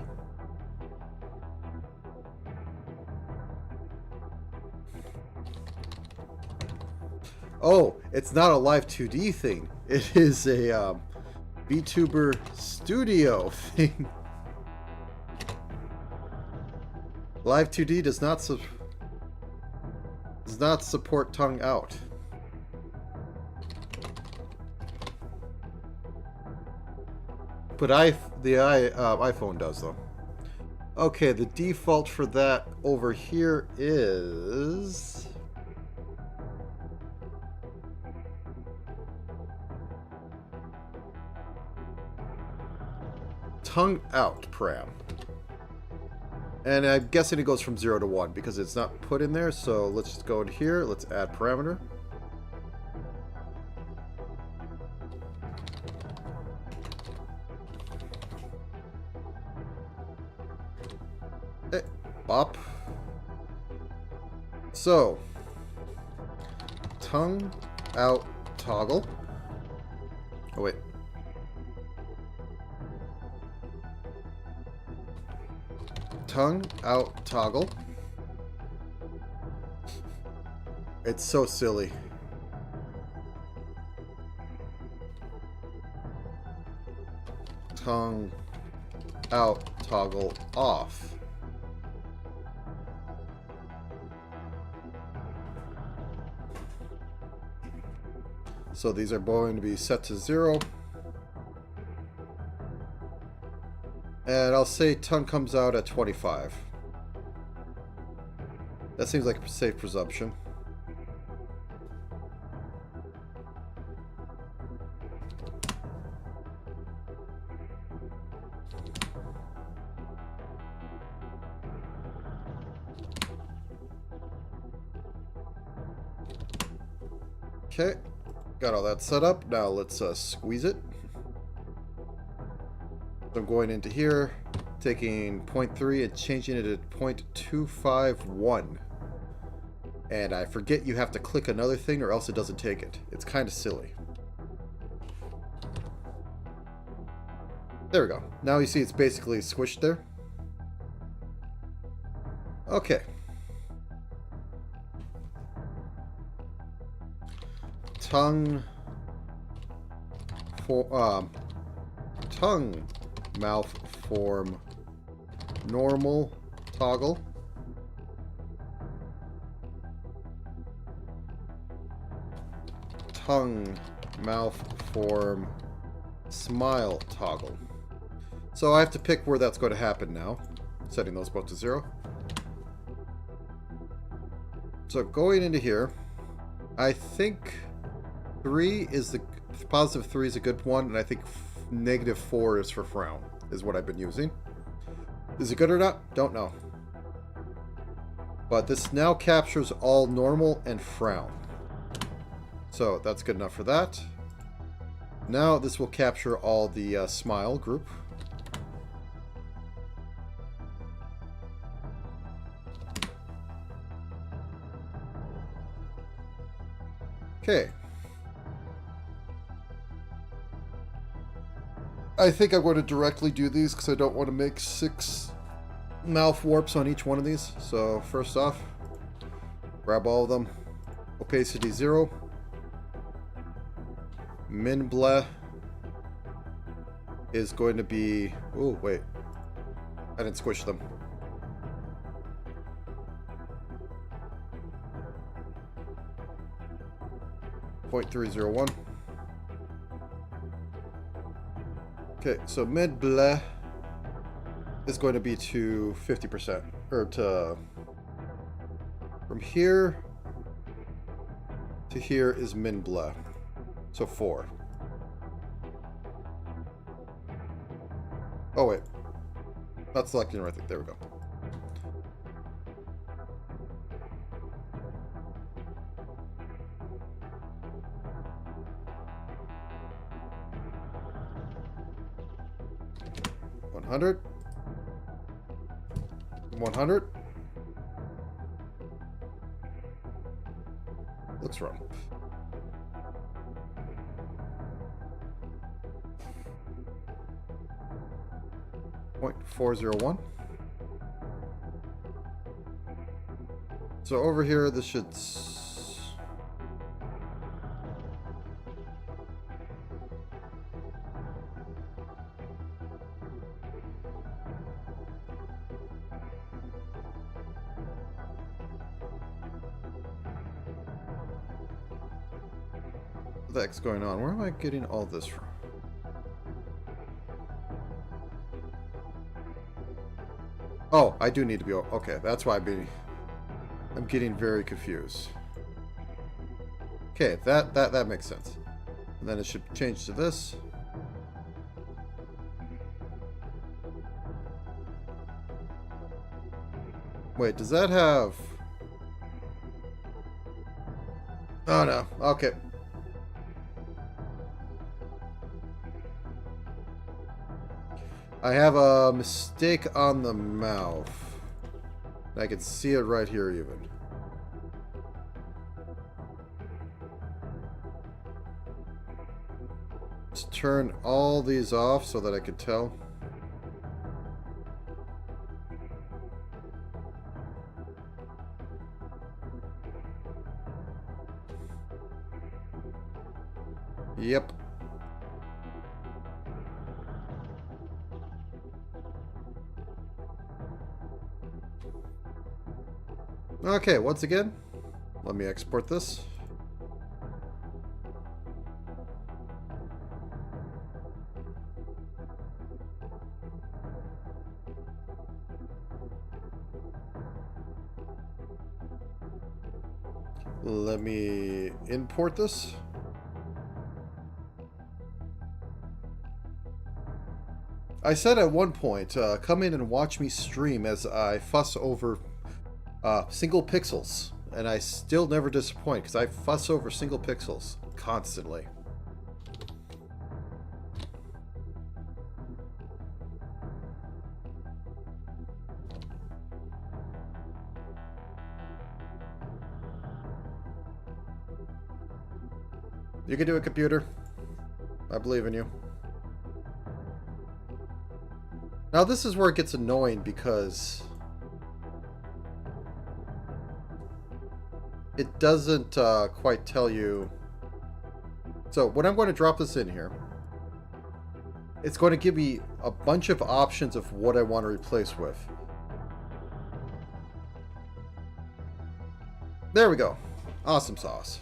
Oh, it's not a live 2D thing. It is a VTuber Studio thing. Live 2D does not support tongue out. But the iPhone does though. Okay, the default for that over here is tongue out param. And I'm guessing it goes from 0 to 1 because it's not put in there. So let's just go in here. Let's add parameter. Hey, bop. So, tongue out toggle. Oh, wait. Tongue out toggle. It's so silly. Tongue out toggle off. So these are going to be set to 0. And I'll say tongue comes out at 25. That seems like a safe presumption. Okay, got all that set up. Now let's squeeze it. So I'm going into here, taking 0.3 and changing it to 0.251. And I forget you have to click another thing or else it doesn't take it. It's kind of silly. There we go. Now you see it's basically squished there. Okay. Tongue mouth form normal toggle. Tongue mouth form smile toggle. So I have to pick where that's going to happen now, setting those both to 0. So going into here, I think 3 is the positive 3 is a good one, and I think negative 4 is for frown, is what I've been using. Is it good or not? Don't know. But this now captures all normal and frown. So that's good enough for that. Now this will capture all the smile group. Okay. I think I'm going to directly do these because I don't want to make 6 mouth warps on each one of these. So first off, grab all of them. Opacity 0. Min bleh is going to be... Oh, wait. I didn't squish them. .301. Okay, so mid bleh is going to be to 50%, or to from here to here is min bleh, so 4. Oh wait, not selecting the right thing. There we go. $100. 100. Looks wrong. .401. So over here, this should. What the heck's going on? Where am I getting all this from? Oh, I do need to be... Okay, that's why I'm getting very confused. Okay, that makes sense. And then it should change to this. Wait, does that have... Oh no, okay. I have a mistake on the mouth. I can see it right here even. Let's turn all these off so that I can tell. Yep. Okay, once again, let me export this. Let me import this. I said at one point, come in and watch me stream as I fuss over single pixels. And I still never disappoint because I fuss over single pixels constantly. You can do it, computer. I believe in you. Now this is where it gets annoying because it doesn't quite tell you. So when I'm going to drop this in here, it's going to give me a bunch of options of what I want to replace with. There we go. Awesome sauce.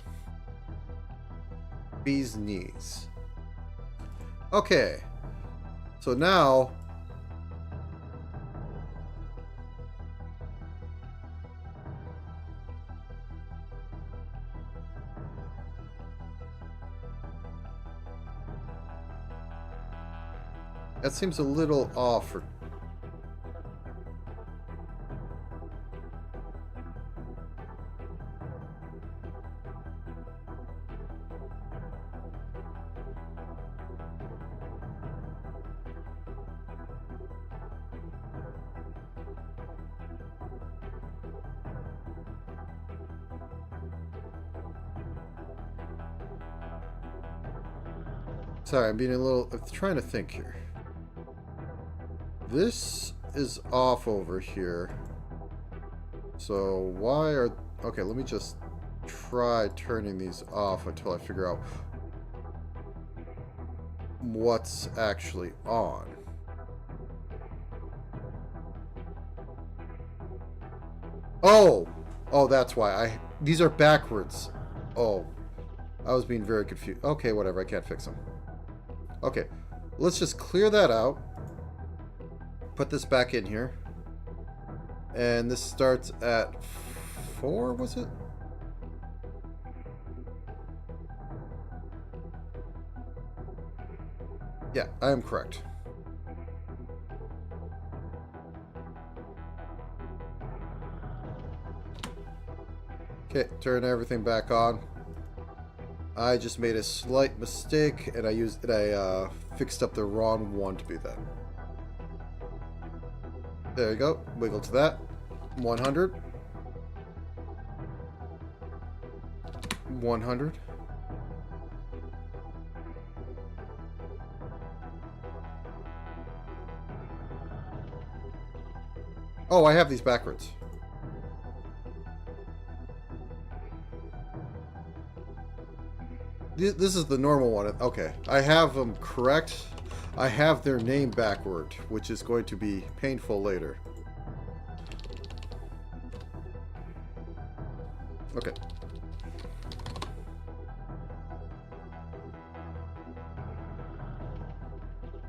Bee's knees. Okay. So now that seems a little off. Sorry, I'm being a little. I'm trying to think here. This is off over here. So why are... Okay, let me just try turning these off until I figure out what's actually on. Oh! Oh, that's why. These are backwards. Oh. I was being very confused. Okay, whatever. I can't fix them. Okay. Let's just clear that out. Put this back in here. And this starts at 4, was it? Yeah, I am correct. Okay, turn everything back on. I just made a slight mistake and I fixed up the wrong one to be that. There you go. Wiggle to that. 100. 100. Oh, I have these backwards. This is the normal one. Okay. I have them correct. I have their name backward, which is going to be painful later. Okay.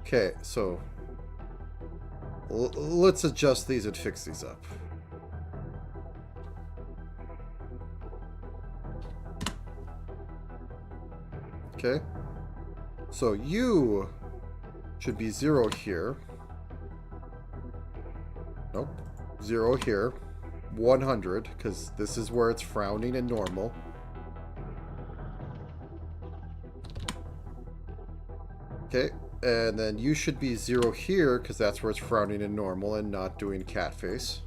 Okay, so let's adjust these and fix these up. Okay. So you should be 0 here. Nope. 0 here. 100, because this is where it's frowning and normal. Okay. And then you should be 0 here, because that's where it's frowning and normal and not doing cat face.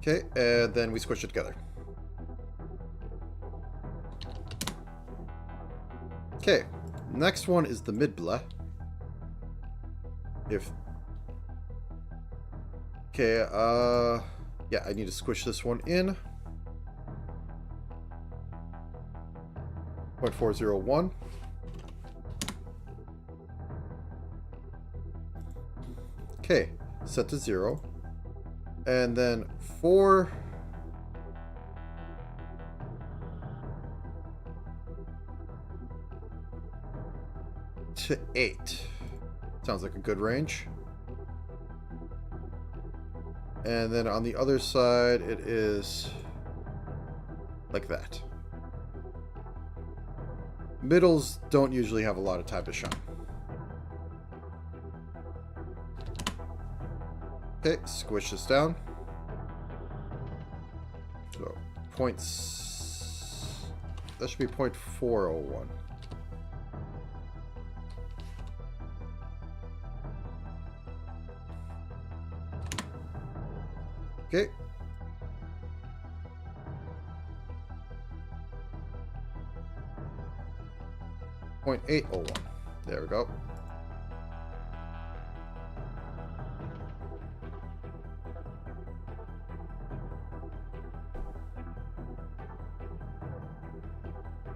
Okay, and then we squish it together. Okay, next one is the midbla. Okay, yeah, I need to squish this one in. 0.401. Okay, set to 0. And then 4 to 8. Sounds like a good range. And then on the other side, it is like that. Middles don't usually have a lot of time to shine. Okay, squish this down. So, that should be 0.401. Okay. .801. There we go.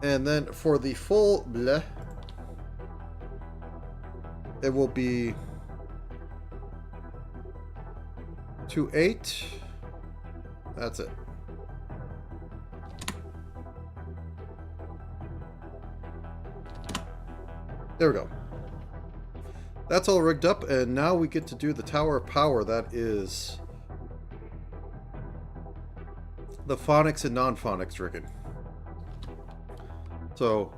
And then for the full bleh, it will be 2.8. That's it. There we go. That's all rigged up, and now we get to do the Tower of Power. That is the phonics and non-phonics rigging. So,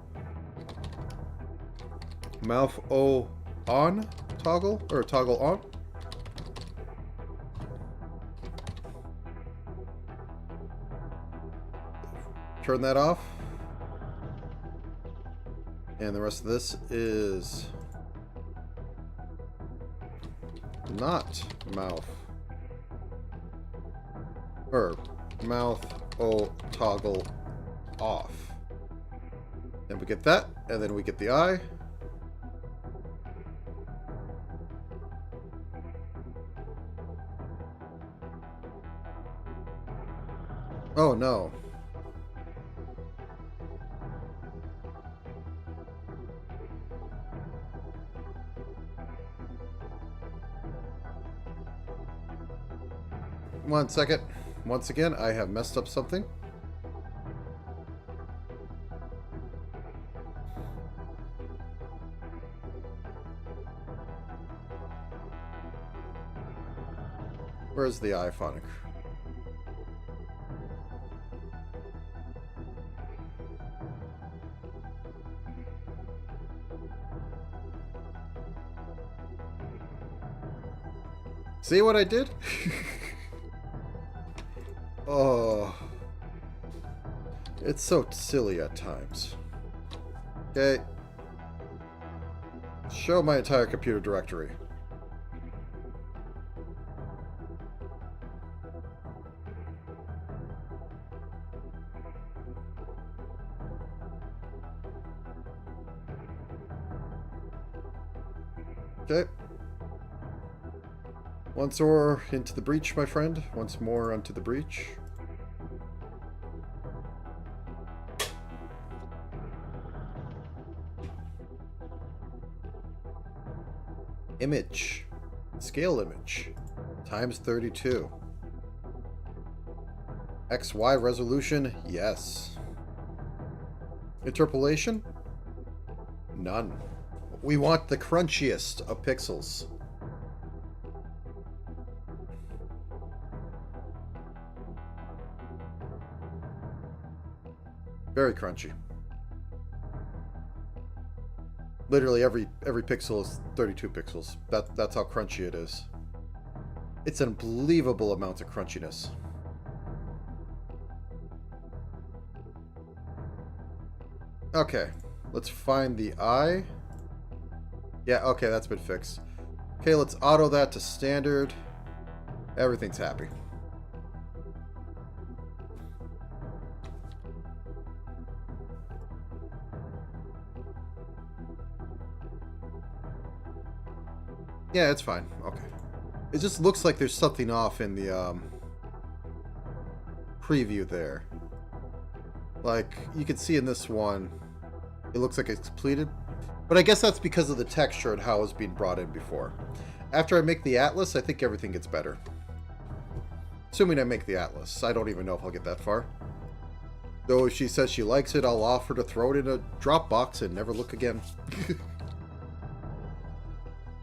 mouth O on toggle, or toggle on. Turn that off. And the rest of this is not mouth. Or mouth O toggle off. Then we get that, and then we get the eye. Oh no. One second. Once again, I have messed up something. Where's the iPhonic? See what I did? Oh, it's so silly at times. Okay. Show my entire computer directory. Okay. Once more into the breach, my friend. Once more onto the breach. Image. Scale image. Times 32. XY resolution, yes. Interpolation? None. We want the crunchiest of pixels. Very crunchy. Literally every pixel is 32 pixels. That's how crunchy it is. It's an unbelievable amount of crunchiness. Okay, let's find the eye. Yeah, okay, that's been fixed. Okay, let's auto that to standard. Everything's happy. Yeah, it's fine. Okay. It just looks like there's something off in the preview there. Like, you can see in this one, it looks like it's completed. But I guess that's because of the texture and how it was being brought in before. After I make the Atlas, I think everything gets better. Assuming I make the Atlas. I don't even know if I'll get that far. Though if she says she likes it, I'll offer to throw it in a Dropbox and never look again.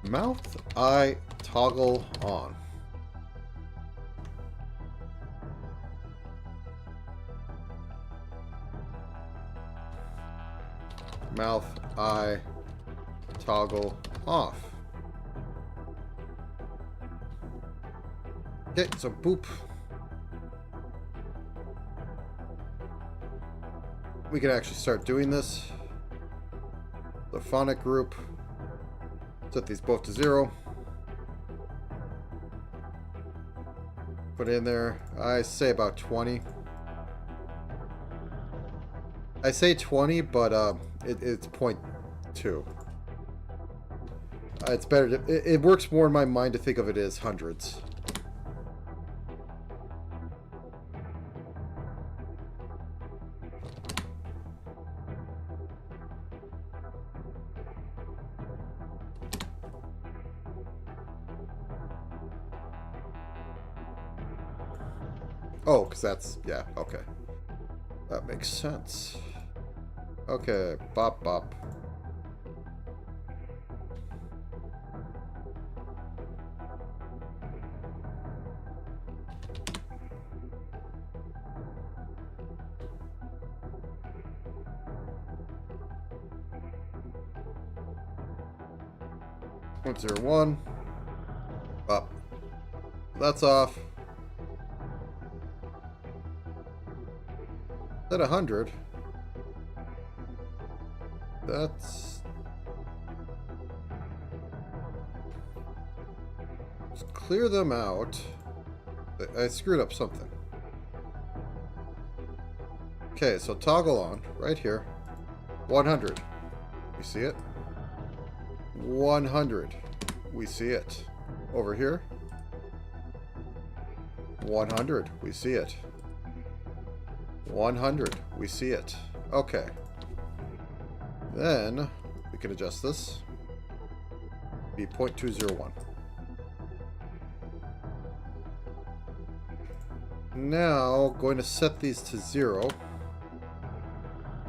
Mouth, eye, toggle on. Mouth, eye, toggle off. Okay, so boop. We can actually start doing this. The phonic group. Set these both to 0. Put in there, I say about 20. I say 20, but it's 0.2. It's better to, it works more in my mind to think of it as hundreds. Oh, because that's, yeah, okay. That makes sense. Okay, bop bop. Point 0 1. Bop. That's off. At 100. That's... Just clear them out. I screwed up something. Okay, so toggle on, right here. 100. You see it? 100. We see it. Over here. 100. We see it. 100. We see it. Okay. Then we can adjust this. Be 0.201. Now going to set these to 0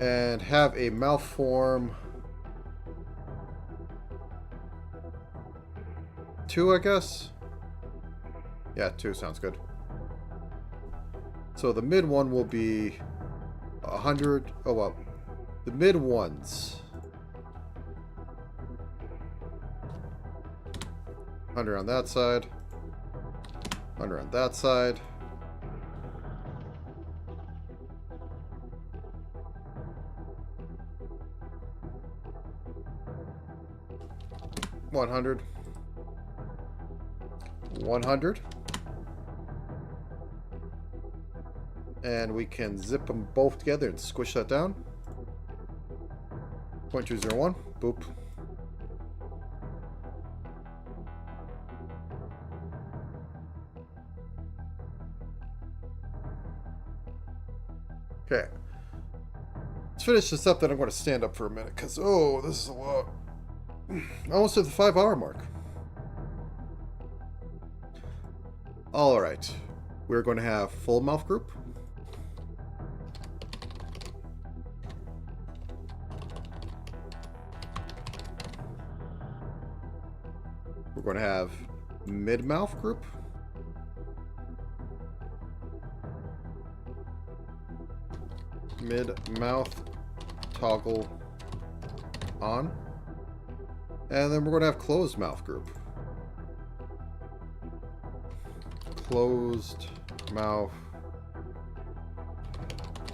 and have a malform 2, I guess. Yeah, 2 sounds good. So the mid one will be 100. Oh, well. The mid ones. 100 on that side. 100 on that side. $100. 100. And we can zip them both together and squish that down. 0.201. Boop. Okay. Let's finish this up, then I'm going to stand up for a minute, because, oh, this is a lot. Almost at the 5-hour mark. Alright. We're going to have full mouth group. We're going to have mid-mouth group. Mid-mouth toggle on. And then we're going to have closed mouth group. Closed mouth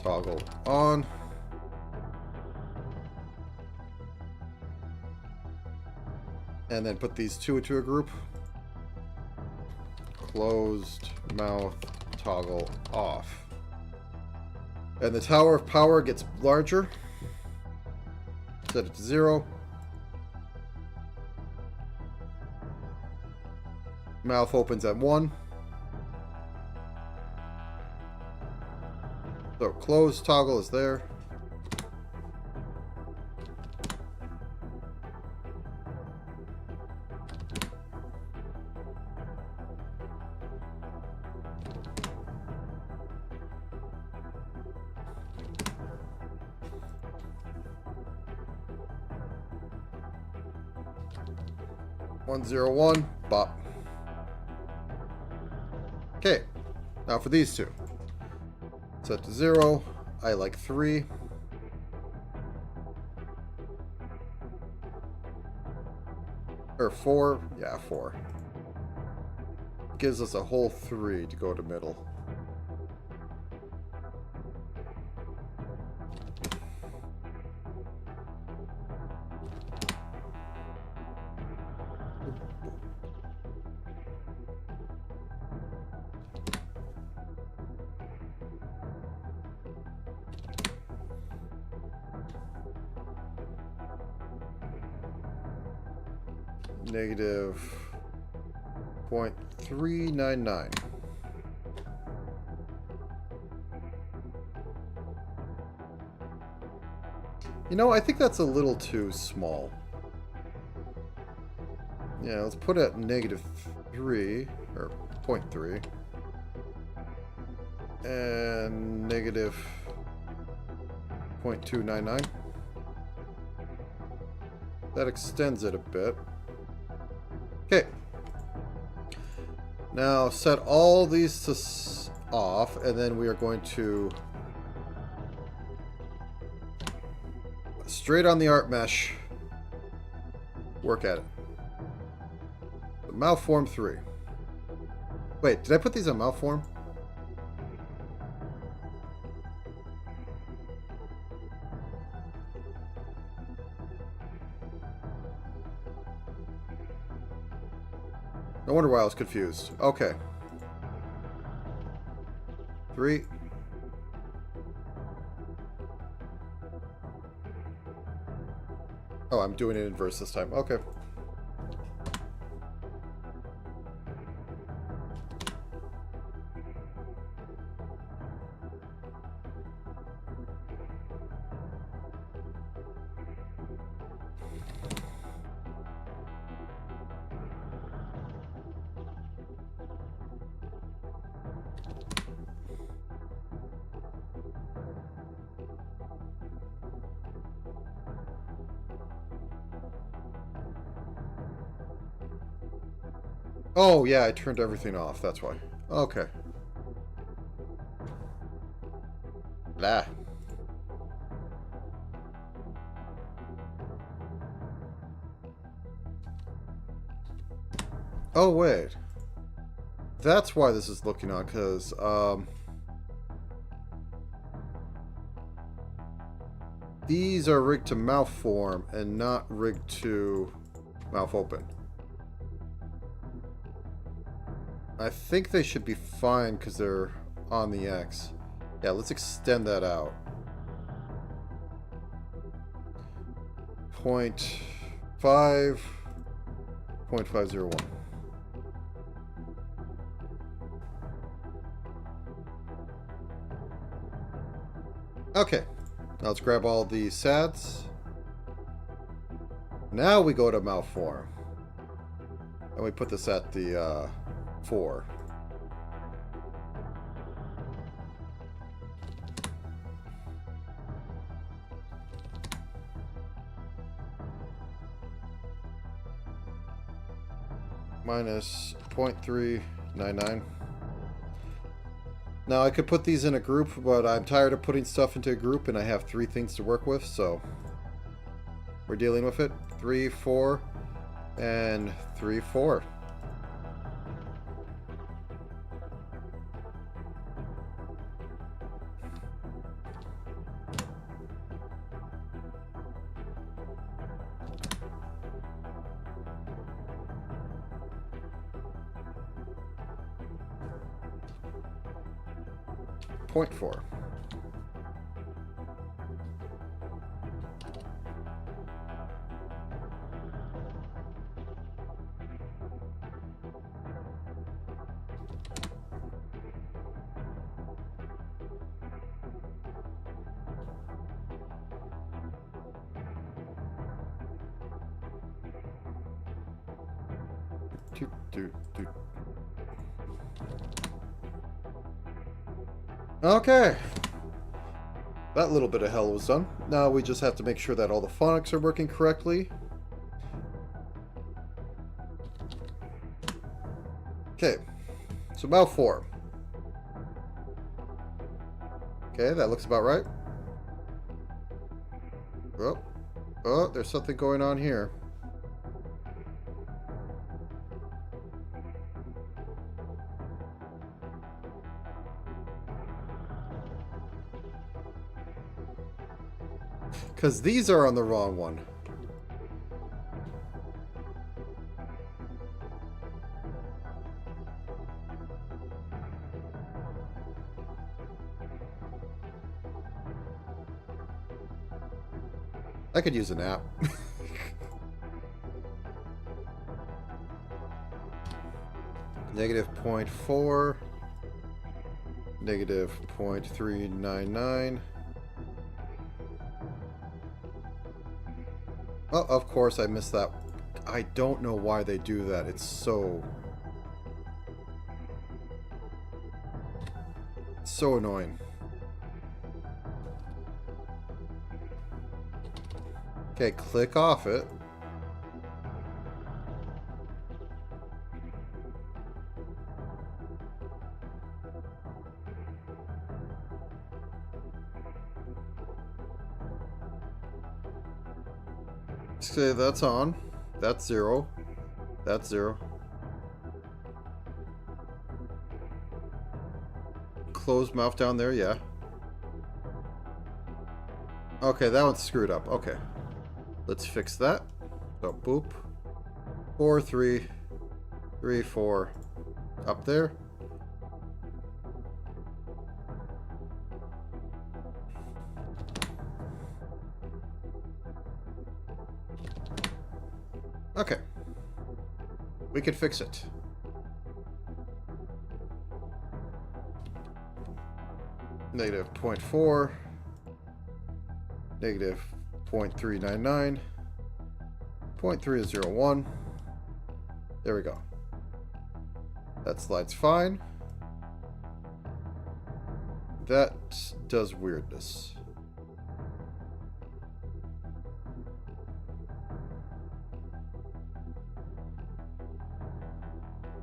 toggle on. And then put these two into a group. Closed mouth toggle off. And the tower of power gets larger. Set it to 0. Mouth opens at 1. So closed toggle is there. 101. Bop. Okay. Now for these two. Set to 0. I like 3. Or 4. Yeah, 4. Gives us a whole 3 to go to middle. Negative 0.399. You know, I think that's a little too small. Yeah, let's put it at negative 3, or 0.3. And negative 0.299. That extends it a bit. Okay. Now set all these to off, and then we are going to straight on the art mesh. Work at it. Malform 3. Wait, did I put these on malform? No wonder why I was confused. Okay. 3. Oh, I'm doing it inverse this time. Okay. Oh, yeah, I turned everything off. That's why. Okay. Blah. Oh, wait. That's why this is looking on, because, these are rigged to mouth form and not rigged to mouth open. I think they should be fine because they're on the X. Yeah, let's extend that out. 0.5, 0.501. Okay, now let's grab all the SADs. Now we go to malform. And we put this at the 4. Minus 0.399. Now I could put these in a group, but I'm tired of putting stuff into a group and I have 3 things to work with, so we're dealing with it. 3, 4, and 3, 4. Point 4. Okay. That little bit of hell was done. Now we just have to make sure that all the phonics are working correctly. Okay, so mouth 4. Okay, that looks about right. Oh, oh, there's something going on here. Because these are on the wrong one. I could use a nap. Negative 0.4. Negative 0.399. Oh, of course I missed that. I don't know why they do that. It's so annoying. Okay, click off it. Okay, that's on. That's 0. That's 0. Close mouth down there, yeah. Okay, that one's screwed up. Okay. Let's fix that. So, boop. 4, 3, 3, 4. Up there. Okay. We can fix it. Negative 0.4. Negative 0.399. 0.301. There we go. That slide's fine. That does weirdness.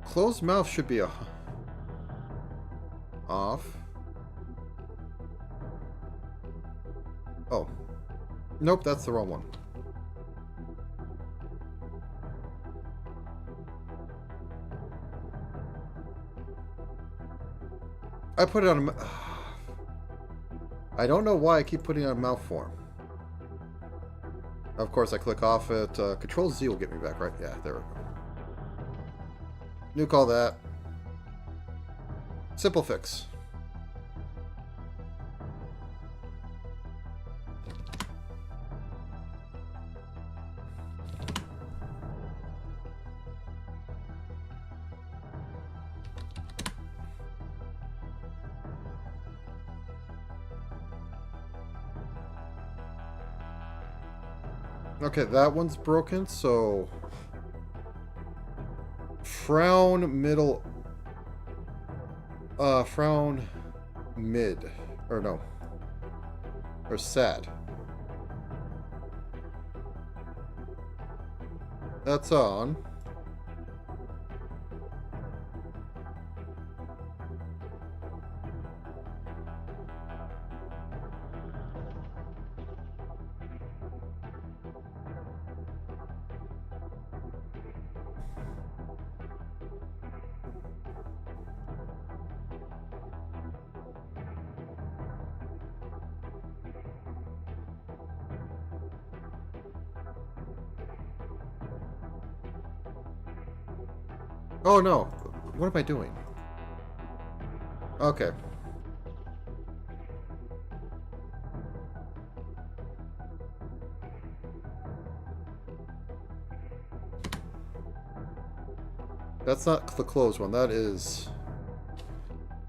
Closed mouth should be off. Oh. Nope, that's the wrong one. I put it on a... I don't know why I keep putting it on mouth form. Of course, I click off it. Control Z will get me back, right? Yeah, there we go. New call that. Simple fix. Okay, that one's broken, so... Frown middle... frown mid. Or no. Or sad. That's on. Oh no, what am I doing? Okay. That's not the closed one, that is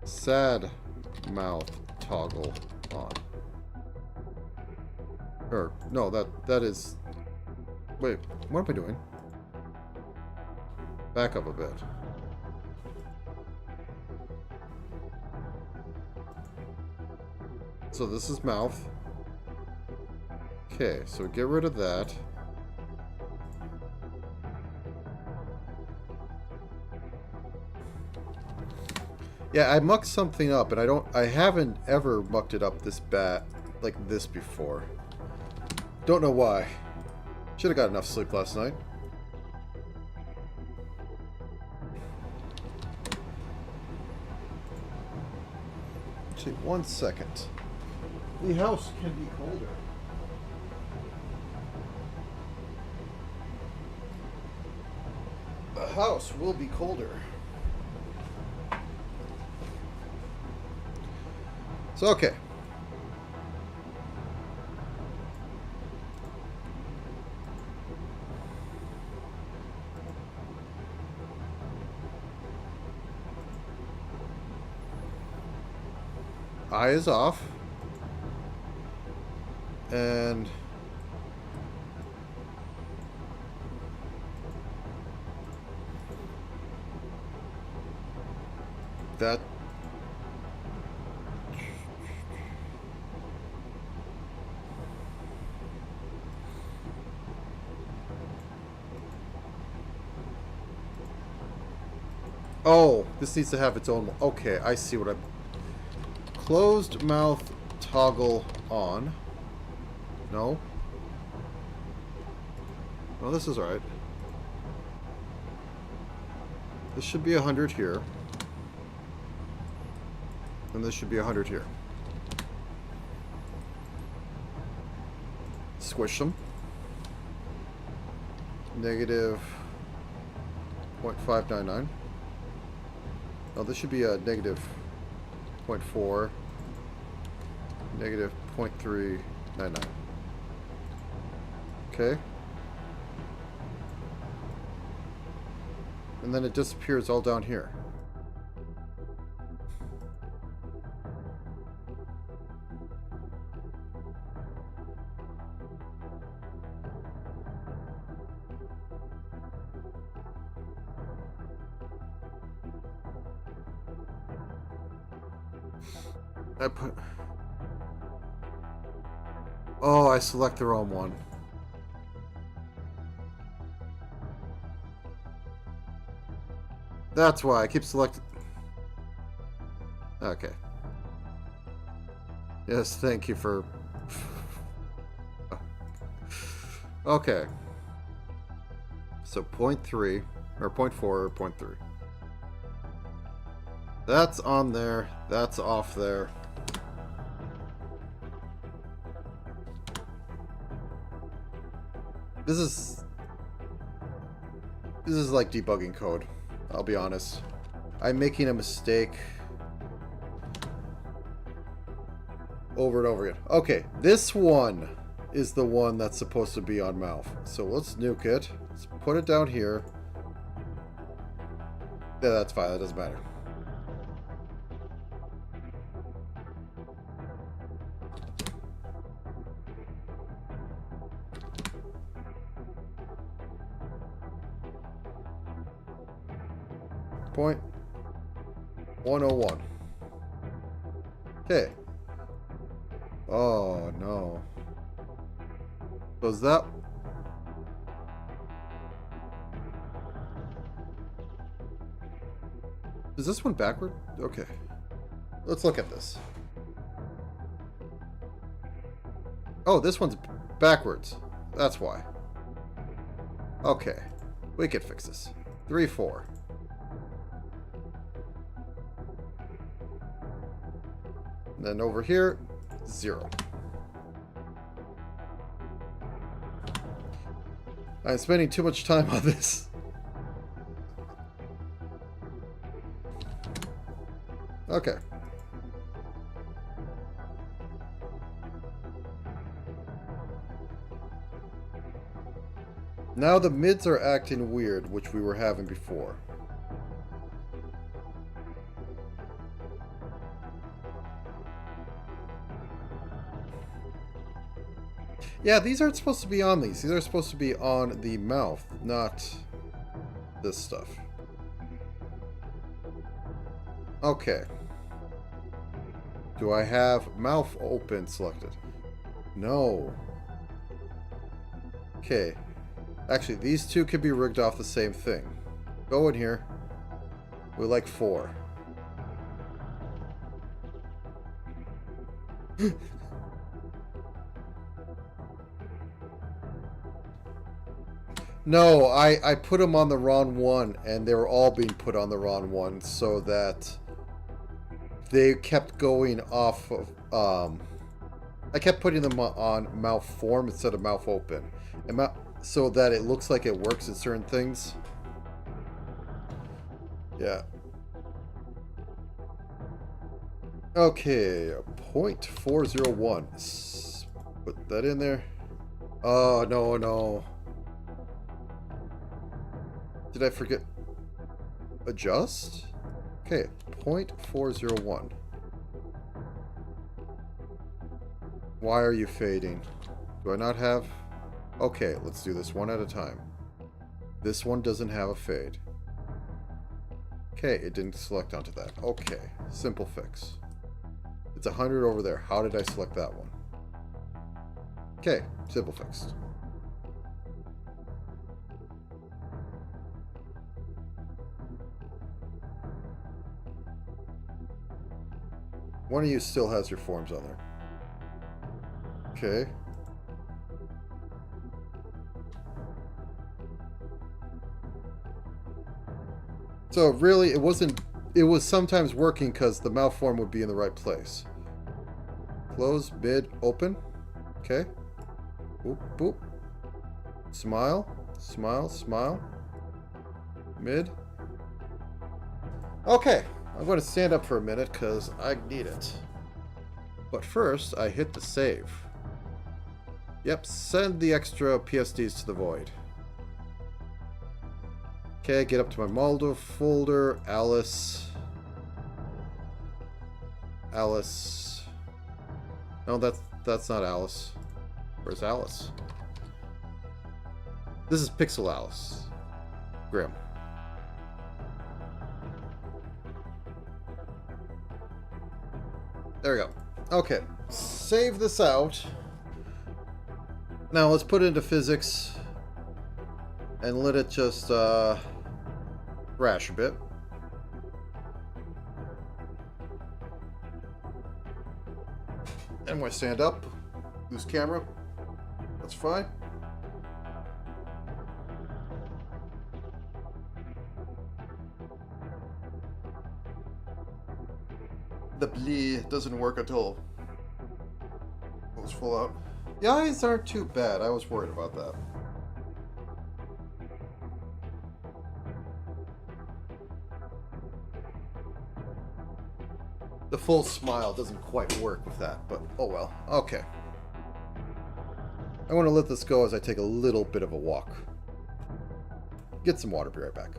sad mouth toggle on. Or, no, that is... Wait, what am I doing? Back up a bit. So this is mouth. Okay, so get rid of that. Yeah, I mucked something up, and I haven't ever mucked it up this bad, like this before. Don't know why. Should have got enough sleep last night. Actually, 1 second. The house can be colder. The house will be colder. So, okay. Eye is off. And that oh, this needs to have its own. Okay, I see what I'm. Closed mouth toggle on. No. Well, this is alright. This should be 100 here. And this should be 100 here. Squish them. Negative 0.599. Oh, this should be a negative 0.4. Negative 0.399. Okay. And then it disappears all down here. Oh, I select the wrong one. That's why I keep selecting. Okay. Yes, thank you for. Okay. So 0.3 or 0.4 or 0.3. That's on there. That's off there. This is like debugging code. I'll be honest. I'm making a mistake over and over again. Okay, this one is the one that's supposed to be on mouth. So let's nuke it. Let's put it down here. Yeah, that's fine. That doesn't matter. Point 101. Okay. Oh no. So is that? Is this one backward? Okay. Let's look at this. Oh, this one's backwards. That's why. Okay. We can fix this. 3, 4. And then over here, 0. I'm spending too much time on this. Okay. Now the mids are acting weird, which we were having before. Yeah, these aren't supposed to be on these. These are supposed to be on the mouth, not this stuff. Okay. Do I have mouth open selected? No. Okay. Actually, these two can be rigged off the same thing. Go in here. We like 4. No, I put them on the wrong one, and they were all being put on the wrong one, so that they kept going off of, I kept putting them on mouth form instead of mouth open, and so that it looks like it works in certain things. Yeah. Okay, 0.401. Put that in there. Oh, no, no. Did I forget? Adjust? Okay, 0.401. Why are you fading? Do I not have... Okay, let's do this one at a time. This one doesn't have a fade. Okay, it didn't select onto that. Okay, simple fix. It's 100 over there. How did I select that one? Okay, simple fixed. One of you still has your forms on there. Okay. So really, it wasn't... It was sometimes working because the mouth form would be in the right place. Close, mid, open. Okay. Boop, boop. Smile, smile, smile. Mid. Okay. I'm going to stand up for a minute because I need it. But first, I hit the save. Yep, send the extra PSDs to the void. Okay, get up to my Moldo folder. Alice. Alice. No, that's not Alice. Where's Alice? This is Pixel Alice Grimm. There we go. Okay, save this out. Now let's put it into physics and let it just crash a bit. And when I stand up, lose camera. That's fine. The blee doesn't work until it goes full out. The eyes aren't too bad. I was worried about that. The full smile doesn't quite work with that, but oh well. Okay. I want to let this go as I take a little bit of a walk. Get some water, be right back.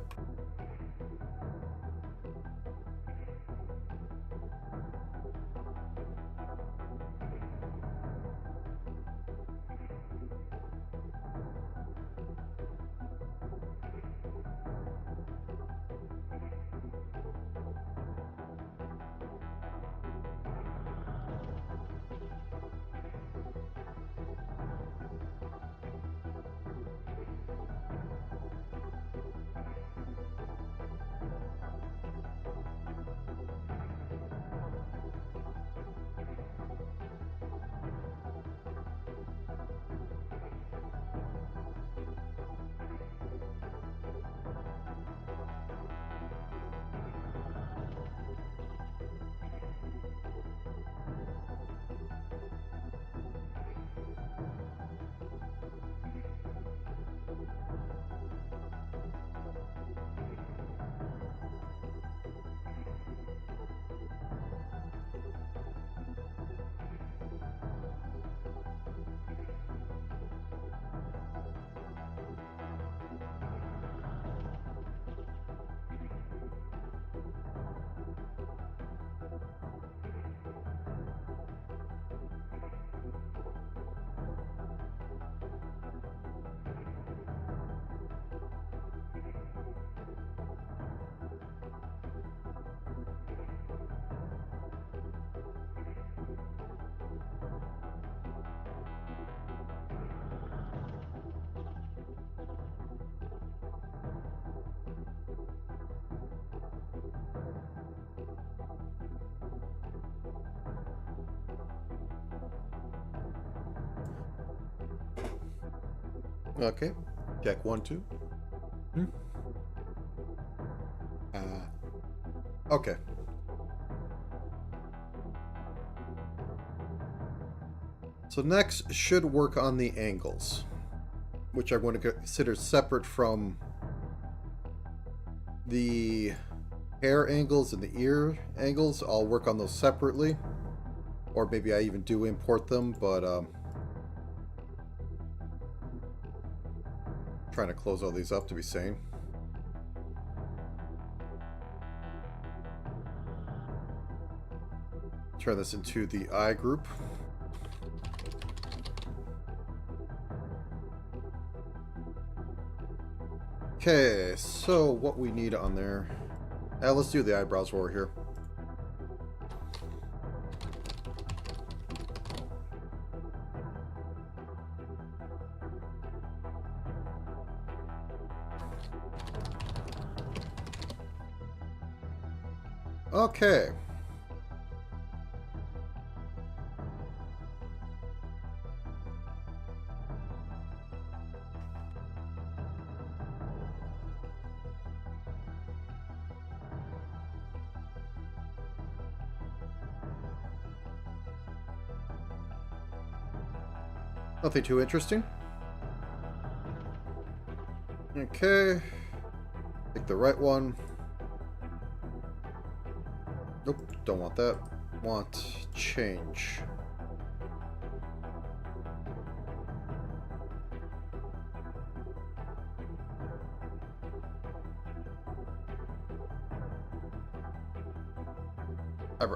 Okay. Check 1, 2. Hmm? Okay. So next should work on the angles, which I'm going to consider separate from the hair angles and the ear angles. I'll work on those separately, or maybe I even do import them, but trying to close all these up to be sane. Turn this into the eye group. Okay, so what we need on there. Let's do the eyebrows while we're here. Okay. Nothing too interesting. Okay. Pick the right one. Nope, don't want that. Want change.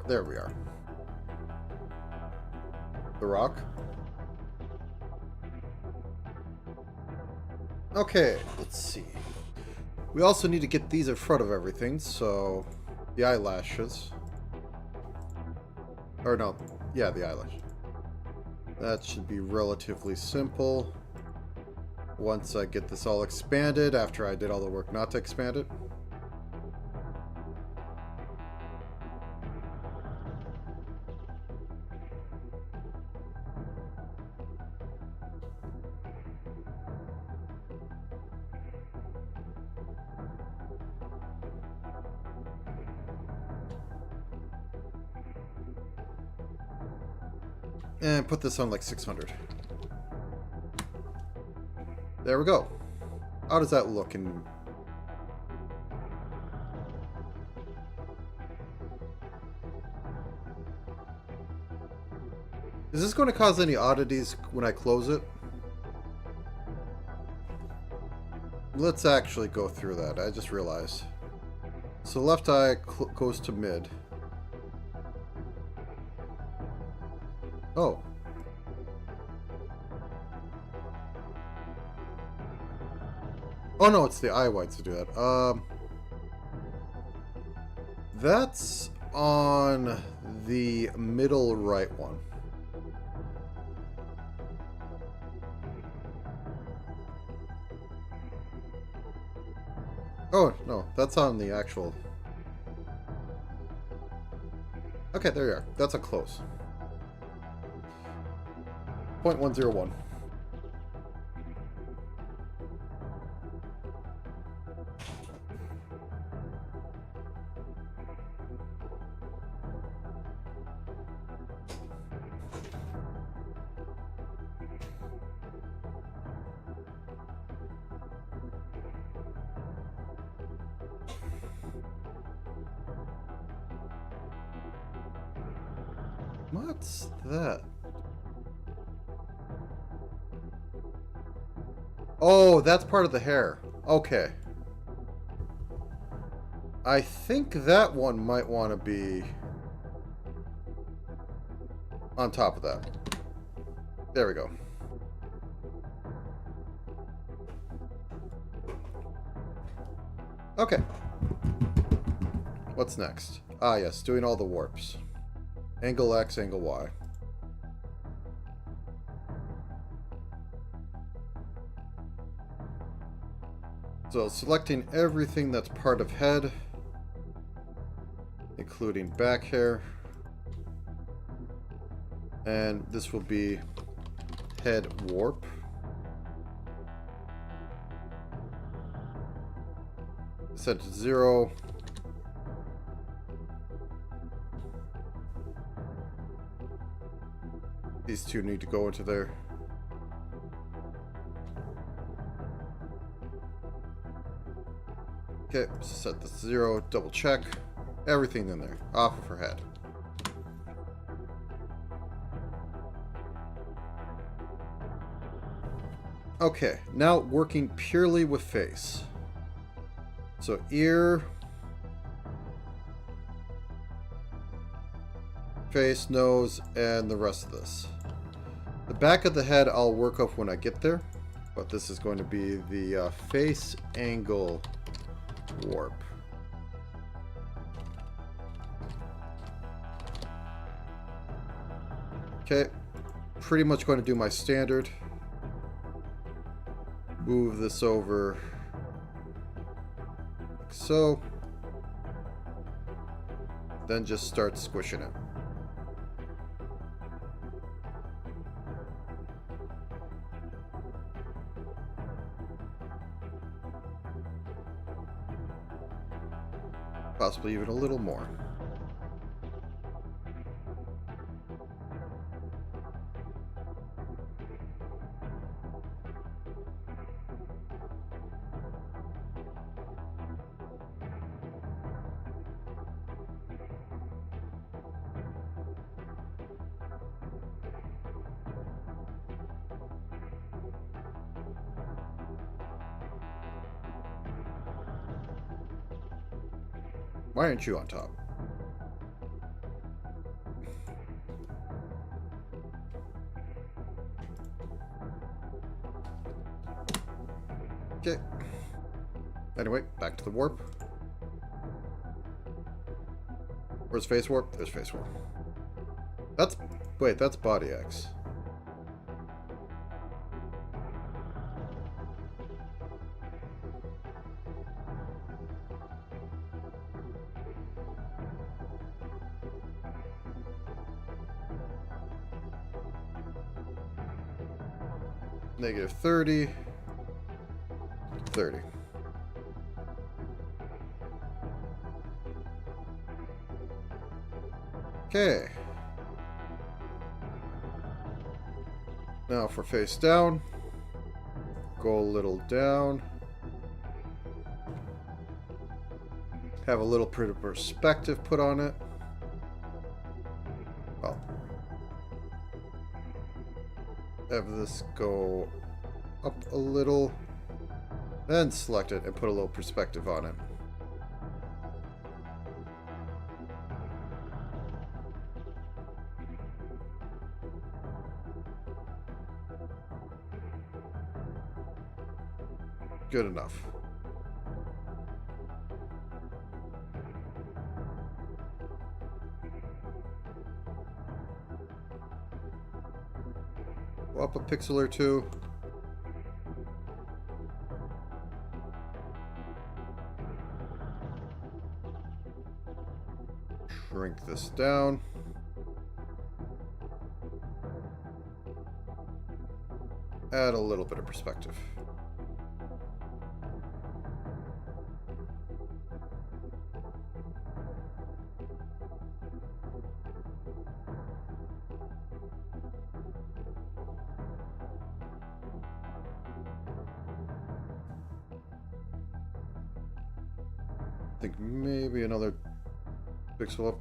There we are. The rock. Okay, let's see. We also need to get these in front of everything, so the eyelashes. Or no, yeah, the eyelash. That should be relatively simple. Once I get this all expanded, after I did all the work not to expand it. And put this on like 600. There we go. How does that look in... Is this going to cause any oddities when I close it? Let's actually go through that. I just realized. So left eye goes to mid. Oh. Oh no, it's the eye whites to do that. That's on the middle right one. Oh, no, that's on the actual... Okay, there you are. That's a close. 0.101. What's that? Oh, that's part of the hair. Okay. I think that one might want to be on top of that. There we go. Okay. What's next? Ah, yes, doing all the warps. Angle X, angle Y. So selecting everything that's part of head, including back hair. And this will be head warp. Set to 0. These two need to go into there. Okay, set this to 0. Double check. Everything in there. Off of her head. Okay, now working purely with face. So ear, face, nose, and the rest of this. The back of the head I'll work off when I get there, but this is going to be the face angle warp. Okay, pretty much going to do my standard. Move this over like so. Then just start squishing it. Possibly even a little more. Why aren't you on top? Okay. Anyway, back to the warp. Where's face warp? There's face warp. That's... Wait, that's body X. Negative 30. 30. Okay. Now for face down. Go a little down. Have a little bit of perspective put on it. Well. Have this go up a little. Then select it and put a little perspective on it. Good enough. Go up a pixel or two. Shrink this down. Add a little bit of perspective. I think maybe another pixel up.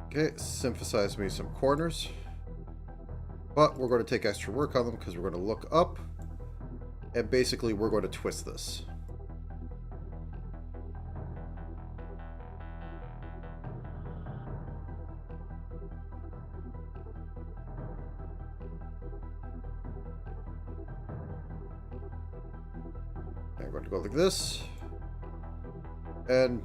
Okay, synthesize me some corners. But we're going to take extra work on them because we're going to look up. And basically we're going to twist this. I'm going to go like this. And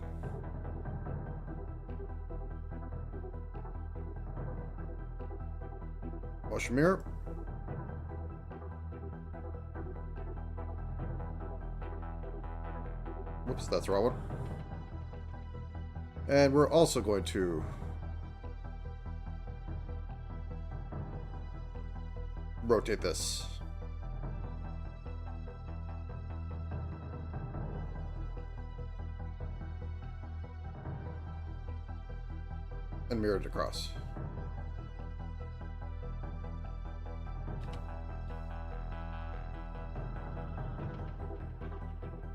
wash your mirror. Whoops, that's the wrong one. And we're also going to rotate this mirror it across.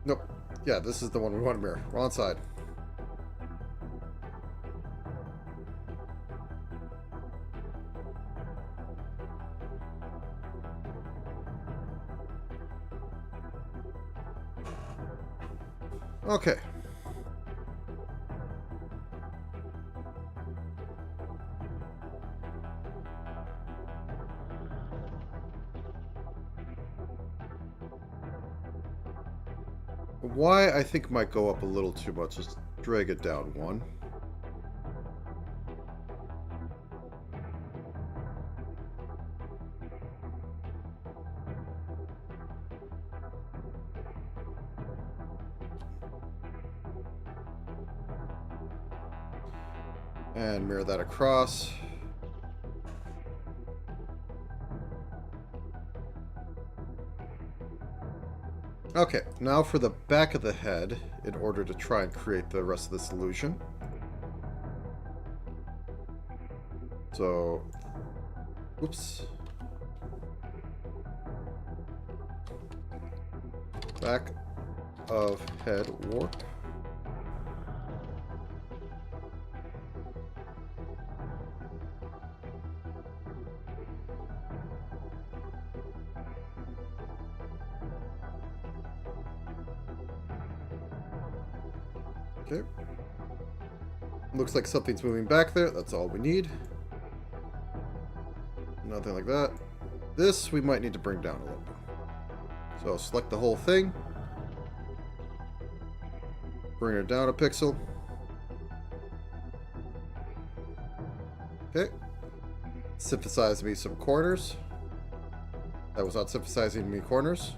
Nope. Yeah, this is the one we want to mirror. Wrong side. Okay. Y, I think, might go up a little too much. Let's drag it down one. And mirror that across. Okay, now for the back of the head, in order to try and create the rest of this illusion. So, oops. Back of head warp. Okay. Looks like something's moving back there. That's all we need. Nothing like that. This we might need to bring down a little bit. So select the whole thing. Bring it down a pixel. Okay. Synthesize me some corners. That was not synthesizing me corners.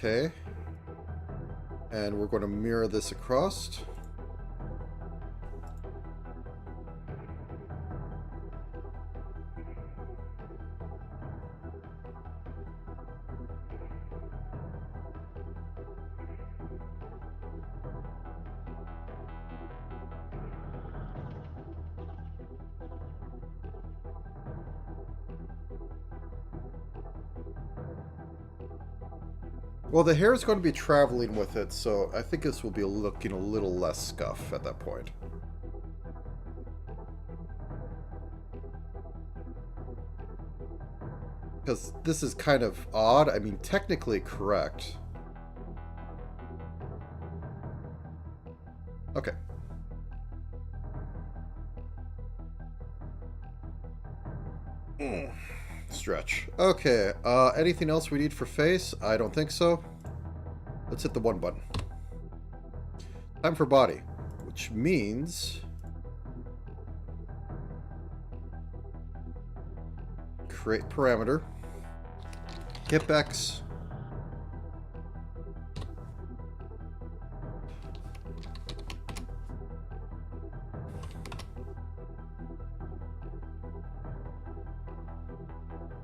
Okay. And we're going to mirror this across. Well, the hair is going to be traveling with it, so I think this will be looking a little less scuff at that point. Because this is kind of odd. I mean, technically correct. Okay. Stretch. Okay, anything else we need for face? I don't think so. Let's hit the one button. Time for body, which means create parameter, hip X,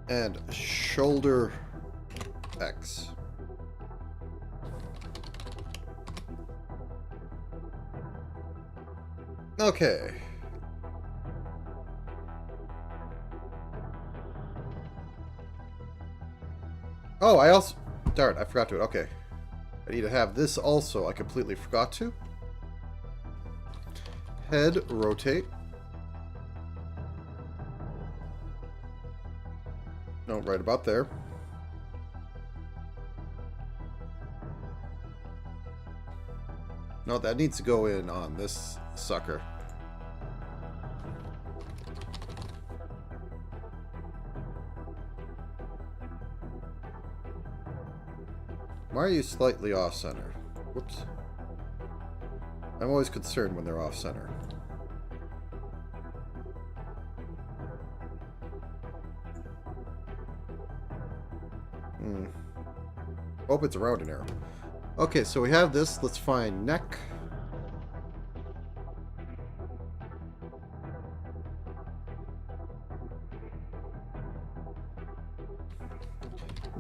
and shoulder X. Okay. Oh, I also... Darn, I forgot to. Okay. I need to have this also. I completely forgot to. Head, rotate. No, right about there. No, that needs to go in on this sucker. Why are you slightly off-center? Whoops. I'm always concerned when they're off-center. Oh, it's a rounding arrow. Okay, so we have this. Let's find neck.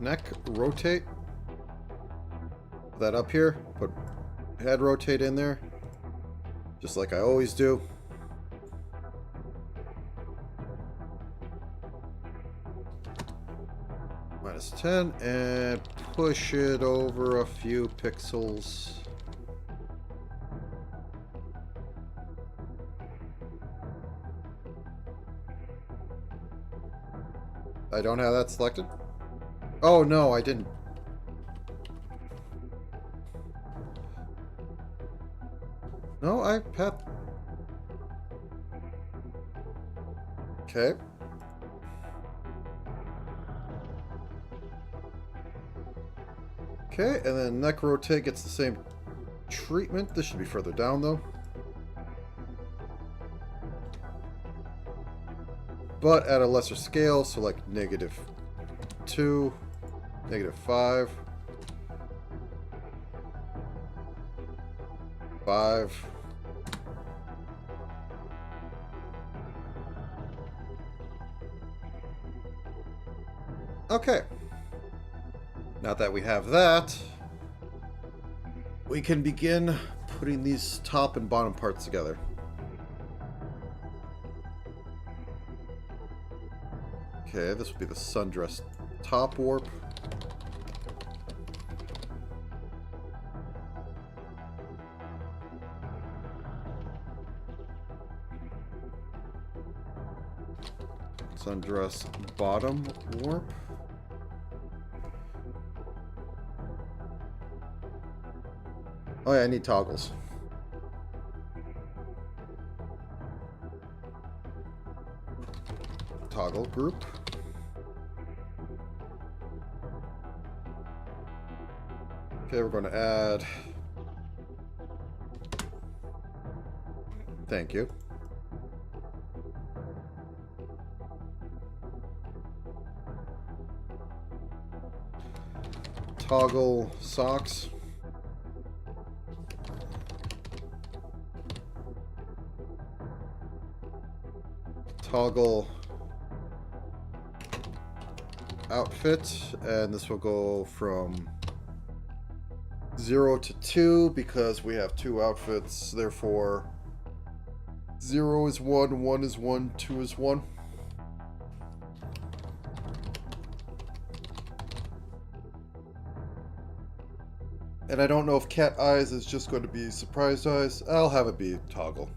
neck rotate. Put that up here. Put head rotate in there. Just like I always do. -10 and push it over a few pixels. I don't have that selected. Oh no, I didn't. No, I had. Okay. Okay, and then neck rotate gets the same treatment. This should be further down though. But at a lesser scale, so like -2, -5, 5. Okay. Now that we have that, we can begin putting these top and bottom parts together. Okay, this will be the sundress top warp. Sundress bottom warp. Oh yeah, I need toggles. Toggle group. Okay, we're going to add... Thank you. Toggle socks. Toggle outfit, and this will go from 0 to 2 because we have 2 outfits, therefore 0 is 1, 1 is 1, 2 is 1. And I don't know if cat eyes is just going to be surprised eyes. I'll have it be toggle.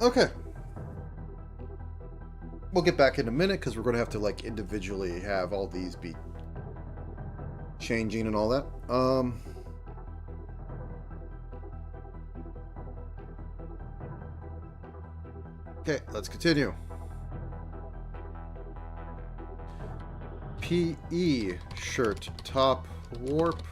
Okay. We'll get back in a minute because we're going to have to like individually have all these be changing and all that. Okay, let's continue. PE shirt top warp.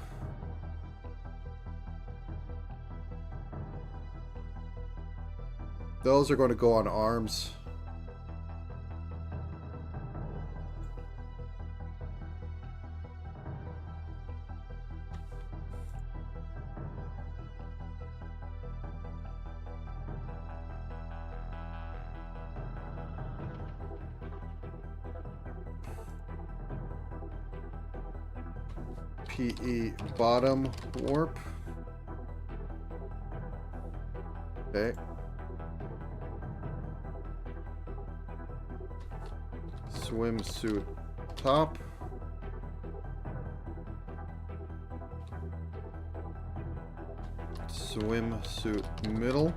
Those are going to go on arms. PE bottom warp. Okay. Swimsuit top. Swimsuit middle.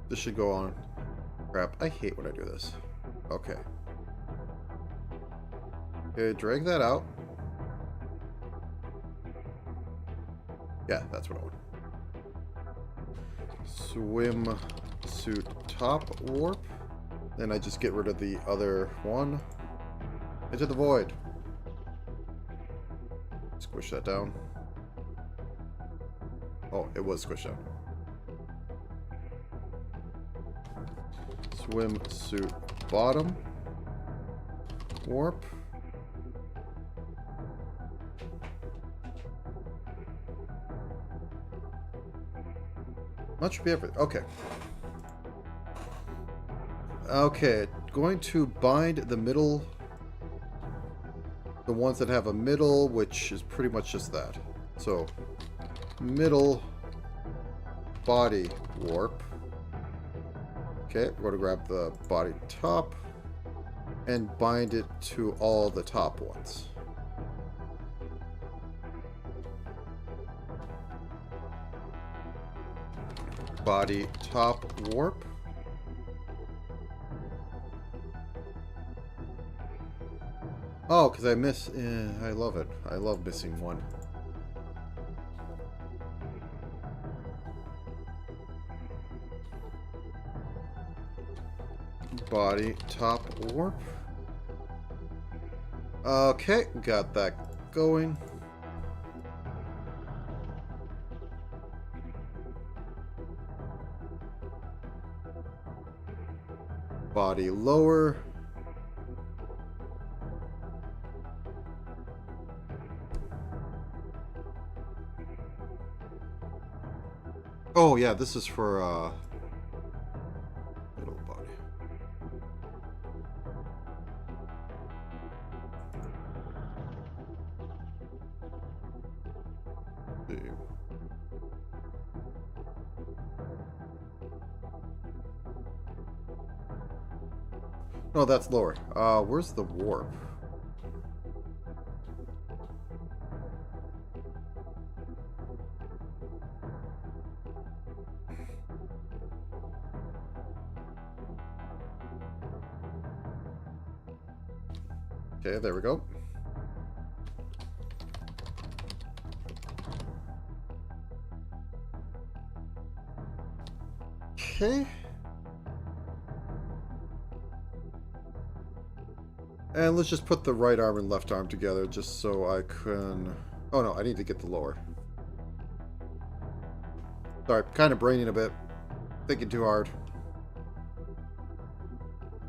This should go on. Crap, I hate when I do this. Okay. Okay, drag that out. Yeah, that's what I want. Swimsuit top warp. Then I just get rid of the other one. Into the void. Squish that down. Oh, it was squished down. Swimsuit bottom warp. That should be everything. Okay. Okay, going to bind the middle, the ones that have a middle, which is pretty much just that. So, middle body warp. Okay, we're going to grab the body top and bind it to all the top ones. Body top warp. Oh, because I miss... I love it. I love missing one. Body top warp. Okay, got that going. Body lower. Oh yeah, this is for middle body. See. No, that's lower. Where's the warp? Okay, there we go. Okay. And let's just put the right arm and left arm together just so I can... Oh no, I need to get the lower. Sorry, kind of braining a bit. Thinking too hard.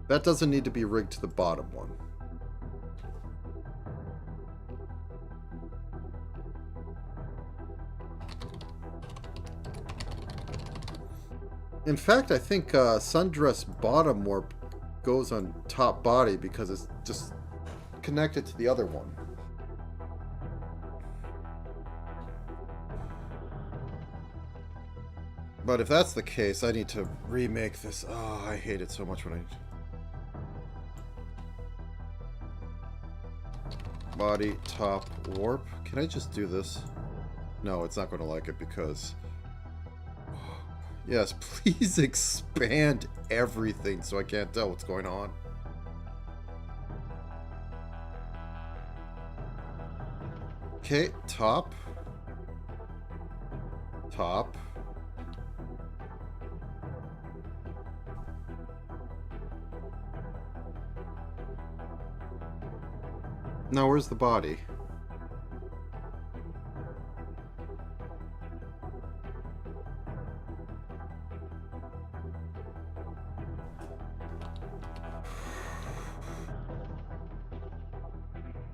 That doesn't need to be rigged to the bottom one. In fact, I think Sundress bottom warp goes on top body because it's just connected to the other one. But if that's the case, I need to remake this. Oh, I hate it so much when I... Body top warp. Can I just do this? No, it's not going to like it because... Yes, please expand everything so I can't tell what's going on. Okay, top. Top. Now, where's the body?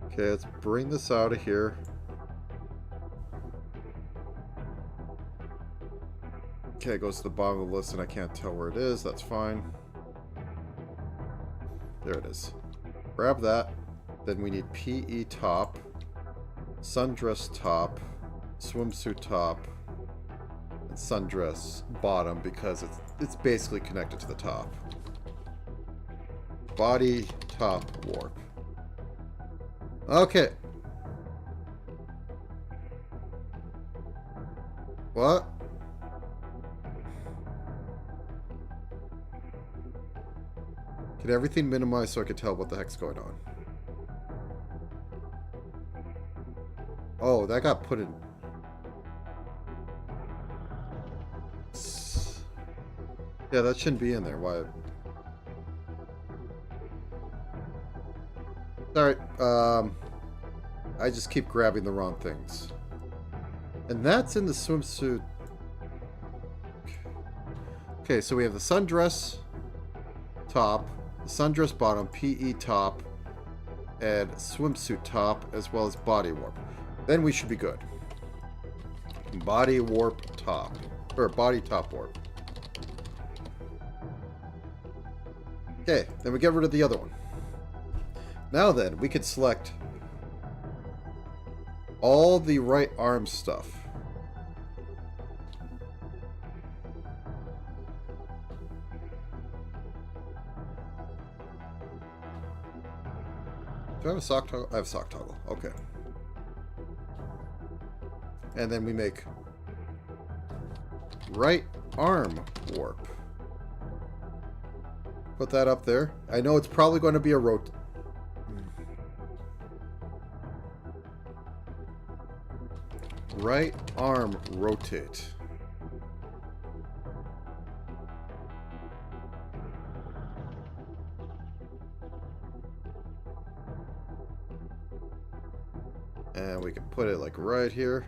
Okay, let's bring this out of here. Okay, it goes to the bottom of the list and I can't tell where it is. That's fine. There it is. Grab that. Then we need PE top, sundress top, swimsuit top, and sundress bottom because it's basically connected to the top. Body top warp. Okay. What? Can everything minimize so I can tell what the heck's going on? Oh, that got put in. Yeah, that shouldn't be in there. Why? Alright, I just keep grabbing the wrong things. And that's in the swimsuit. Okay, so we have the sundress top, the sundress bottom, PE top, and swimsuit top, as well as body warp. Then we should be good. Body warp top. Or body top warp. Okay, then we get rid of the other one. Now then, we could select all the right arm stuff. Do I have a sock toggle? I have a sock toggle. Okay. And then we make right arm warp. Put that up there. I know it's probably going to be a right arm rotate. And we can put it like right here.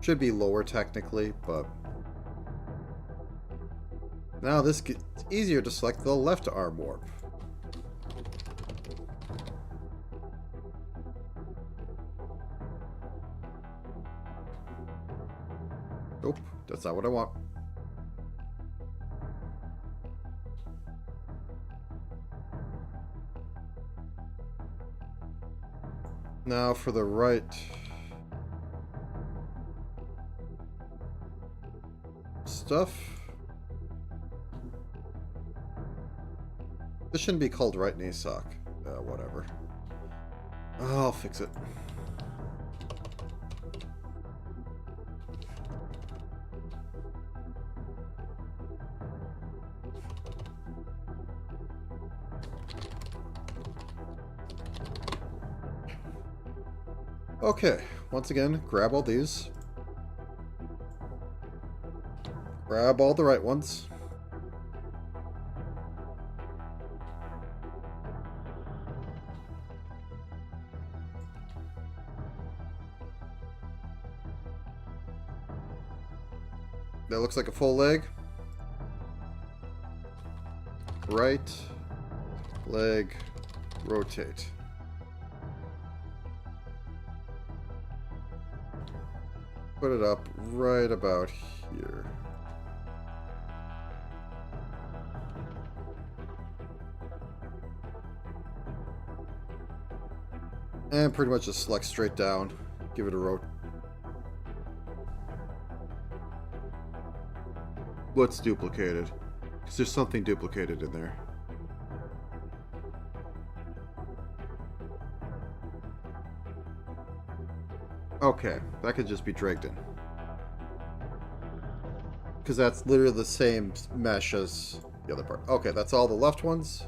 Should be lower technically, but now this gets easier to select the left arm warp. Nope, that's not what I want. Now for the right stuff. This shouldn't be called right knee sock. Whatever. I'll fix it. Okay, once again, grab all these. Grab all the right ones. That looks like a full leg. Right leg rotate. Put it up right about here. And pretty much just select straight down. Give it a rotate. What's duplicated? Because there's something duplicated in there. Okay, that could just be dragged in. Because that's literally the same mesh as the other part. Okay, that's all the left ones.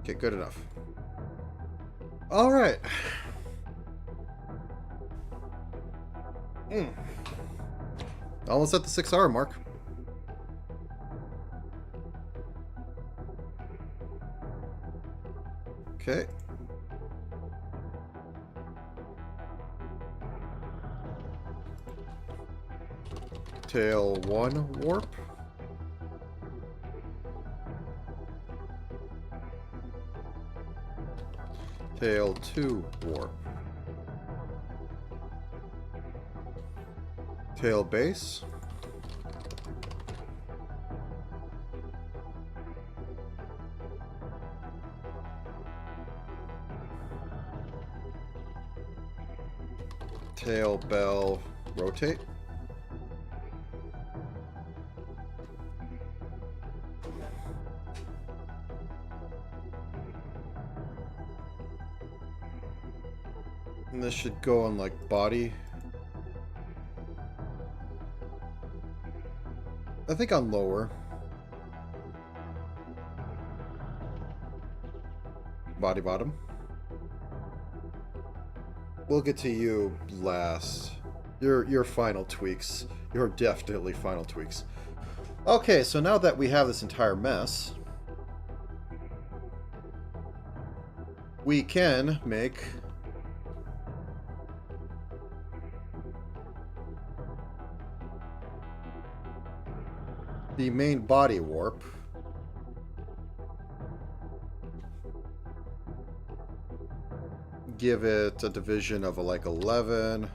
Okay, good enough. All right. Almost at the 6-hour mark. Okay. Tail 1 warp. Tail 2 warp. Tail base. Tail bell rotate. And this should go on like body. I think on lower. Body bottom. We'll get to you last. Your final tweaks. Your definitely final tweaks. Okay, so now that we have this entire mess, we can make the main body warp. Give it a division of like 11.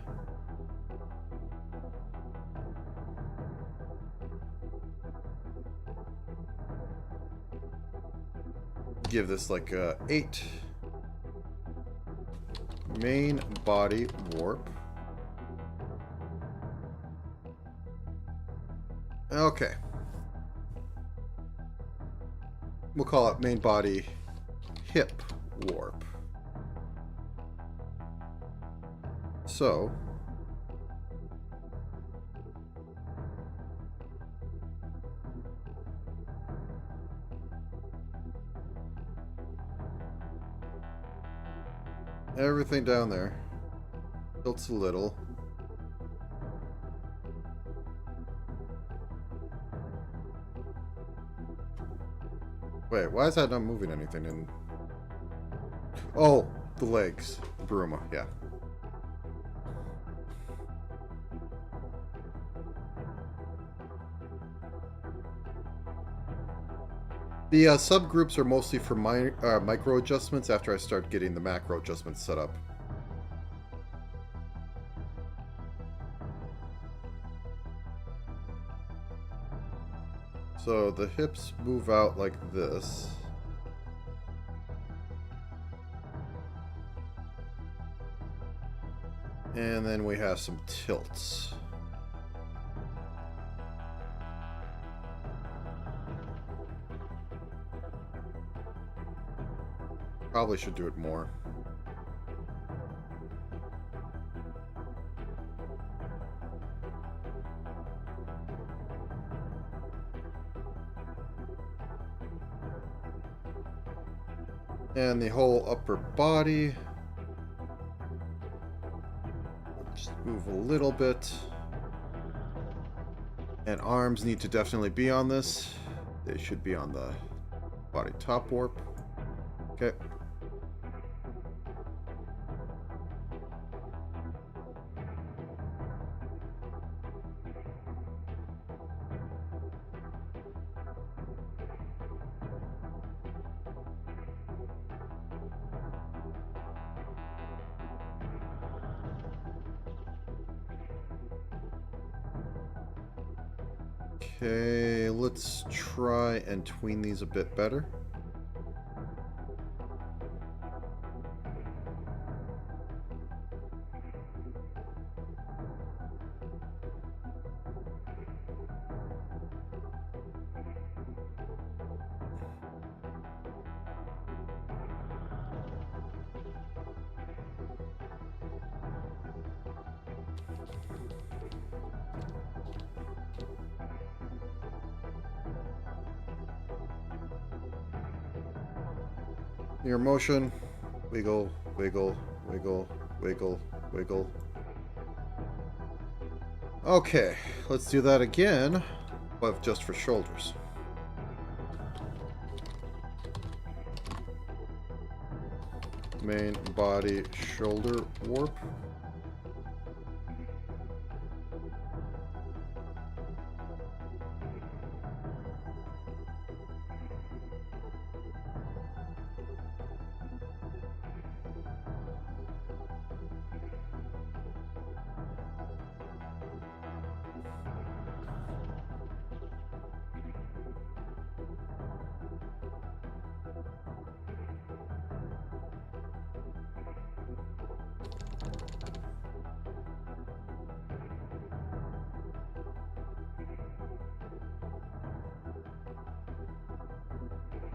Give this like 8. Main body warp. Okay. We'll call it main body hip warp. So, everything down there tilts a little. Wait, why is that not moving anything in? Oh, the legs. The Bruma, yeah. The subgroups are mostly for micro adjustments after I start getting the macro adjustments set up. So the hips move out like this. And then we have some tilts. Probably should do it more. And the whole upper body. Just move a little bit. And arms need to definitely be on this. They should be on the body top warp. Okay. Okay, let's try and tween these a bit better. Your motion, wiggle, wiggle, wiggle, wiggle, wiggle. Okay, let's do that again, but just for shoulders. Main body shoulder warp.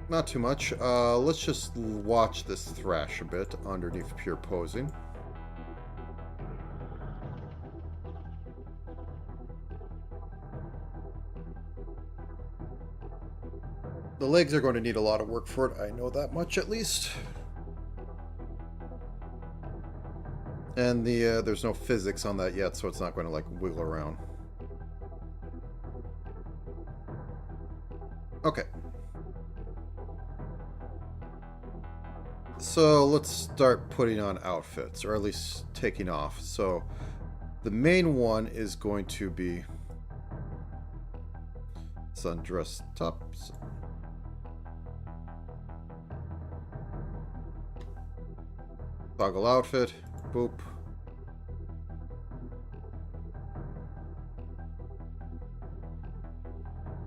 Not too much. Let's just watch this thrash a bit underneath pure posing. The legs are going to need a lot of work for it. I know that much at least. And there's no physics on that yet, so it's not going to like wiggle around. Okay. So let's start putting on outfits, or at least taking off. So the main one is going to be sundress tops. Toggle outfit. Boop.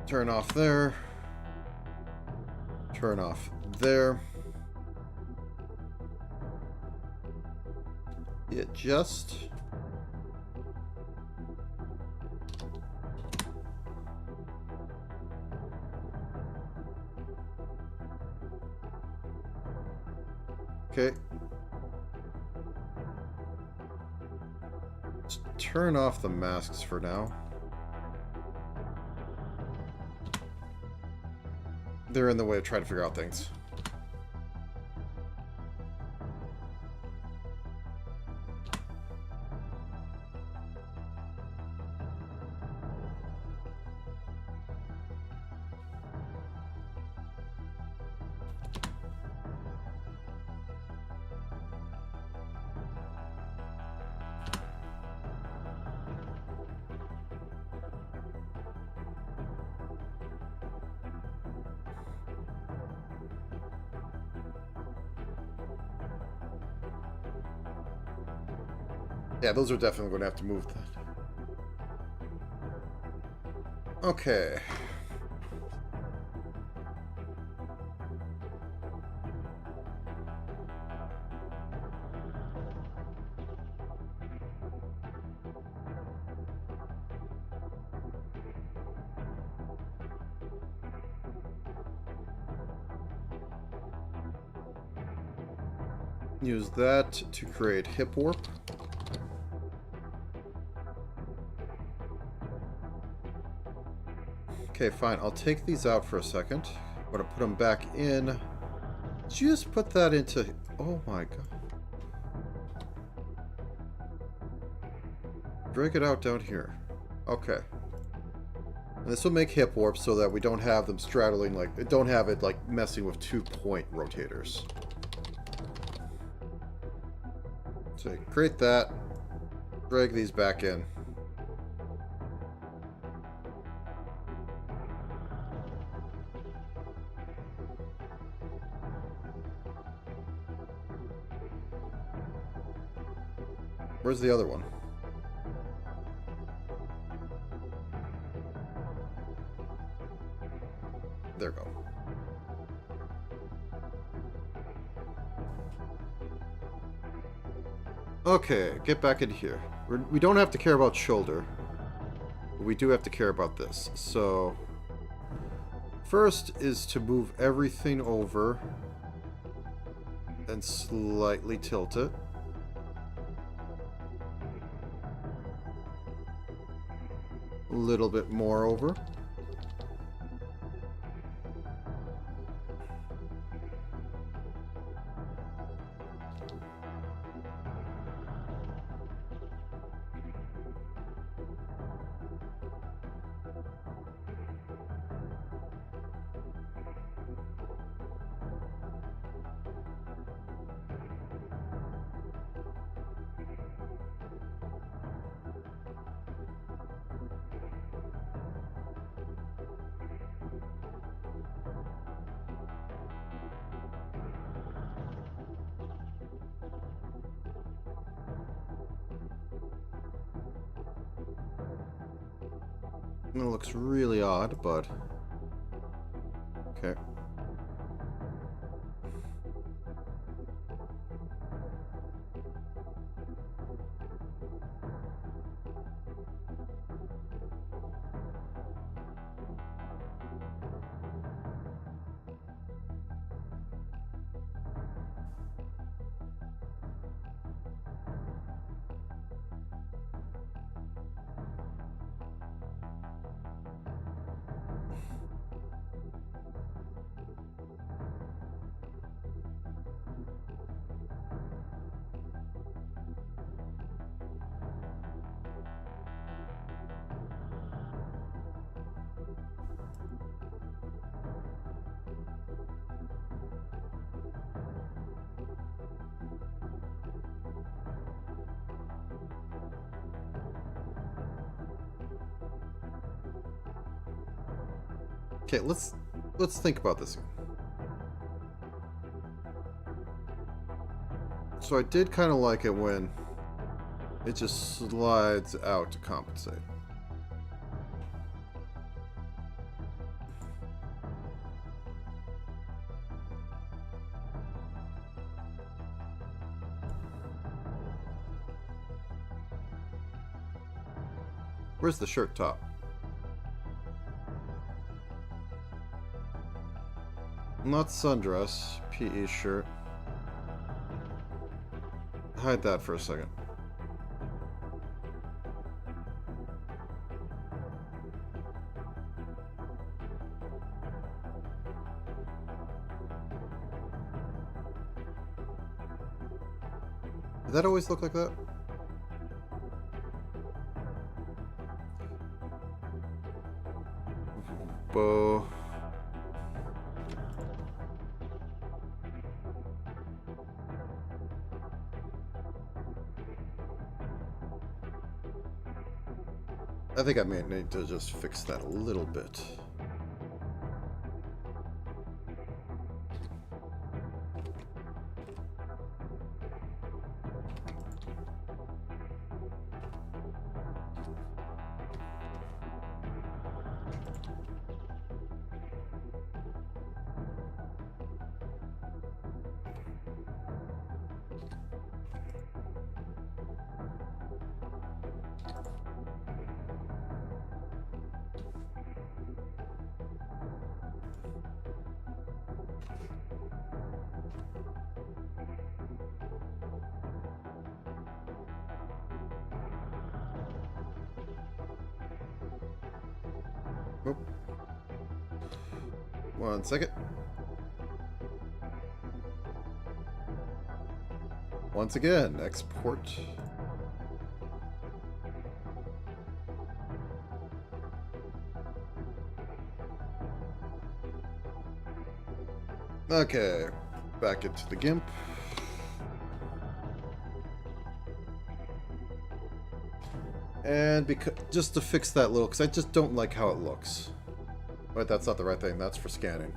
Turn off there. Turn off there. Adjust. Okay. Let's turn off the masks for now. They're in the way of trying to figure out things. Yeah, those are definitely going to have to move that. Okay. Use that to create hip warp. Okay, fine. I'll take these out for a second. I'm going to put them back in. Just put that into... Oh my god. Drag it out down here. Okay. And this will make hip warp so that we don't have them straddling, like... Don't have it, like, messing with 2-point rotators. So create that. Drag these back in. Where's the other one? There we go. Okay, get back in here. We don't have to care about shoulder. But we do have to care about this. So, first is to move everything over and slightly tilt it. A little bit more over. It looks really odd, but okay. Okay, let's think about this. So I did kind of like it when it just slides out to compensate. Where's the shirt top? Not sundress, PE shirt. Hide that for a second. Did that always look like that? Bow. I think I may need to just fix that a little bit. Oh. 1 second. Once again, export. Okay, back into the GIMP. And because just to fix that little, because I just don't like how it looks. But that's not the right thing. That's for scanning.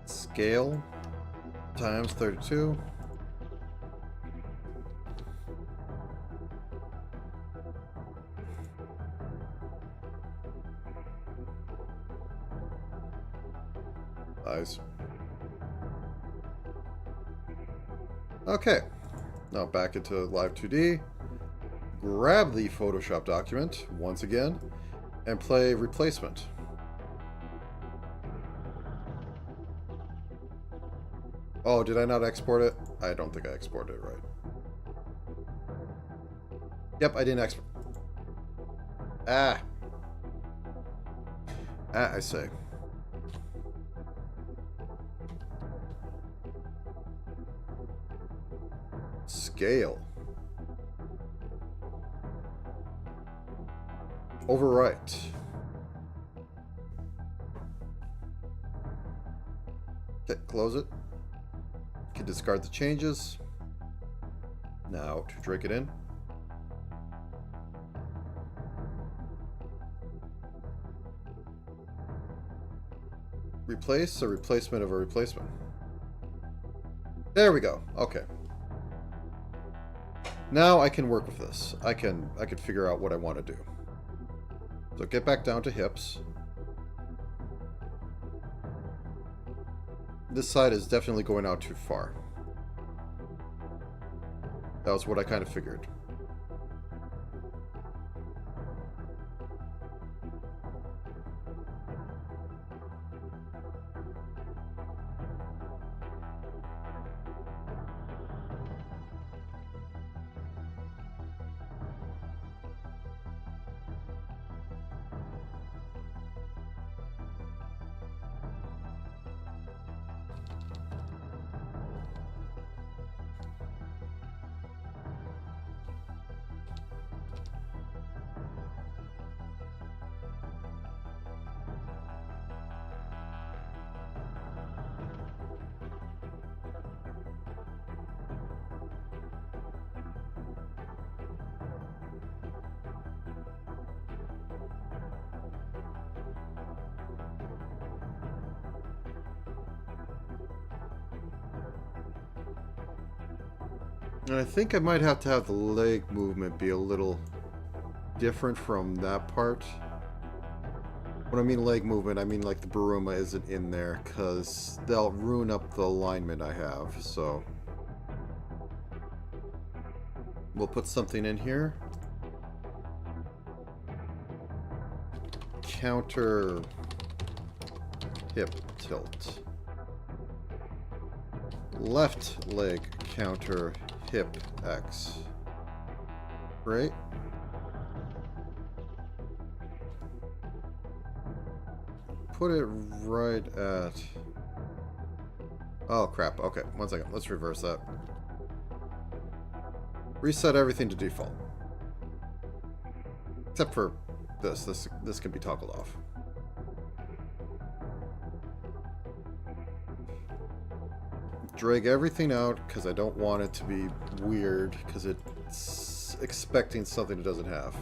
Scale times 32. Eyes. Okay. Now back into Live 2D. Grab the Photoshop document once again and play replacement. Oh, did I not export it? I don't think I exported it right. Yep, I didn't export. Ah, I say. Scale. Overwrite. Okay, close it. Can discard the changes. Now to drag it in. Replace a replacement of a replacement. There we go. Okay. Now I can work with this. I can figure out what I want to do. So get back down to hips. This side is definitely going out too far. That was what I kind of figured. And I think I might have to have the leg movement be a little different from that part. When I mean leg movement, I mean like the Baruma isn't in there, because they'll ruin up the alignment I have, so... We'll put something in here. Counter hip tilt. Left leg counter hip X. Right? Put it right at... Oh crap, okay, 1 second, let's reverse that. Reset everything to default. Except for this can be toggled off. Drag everything out because I don't want it to be weird because it's expecting something it doesn't have.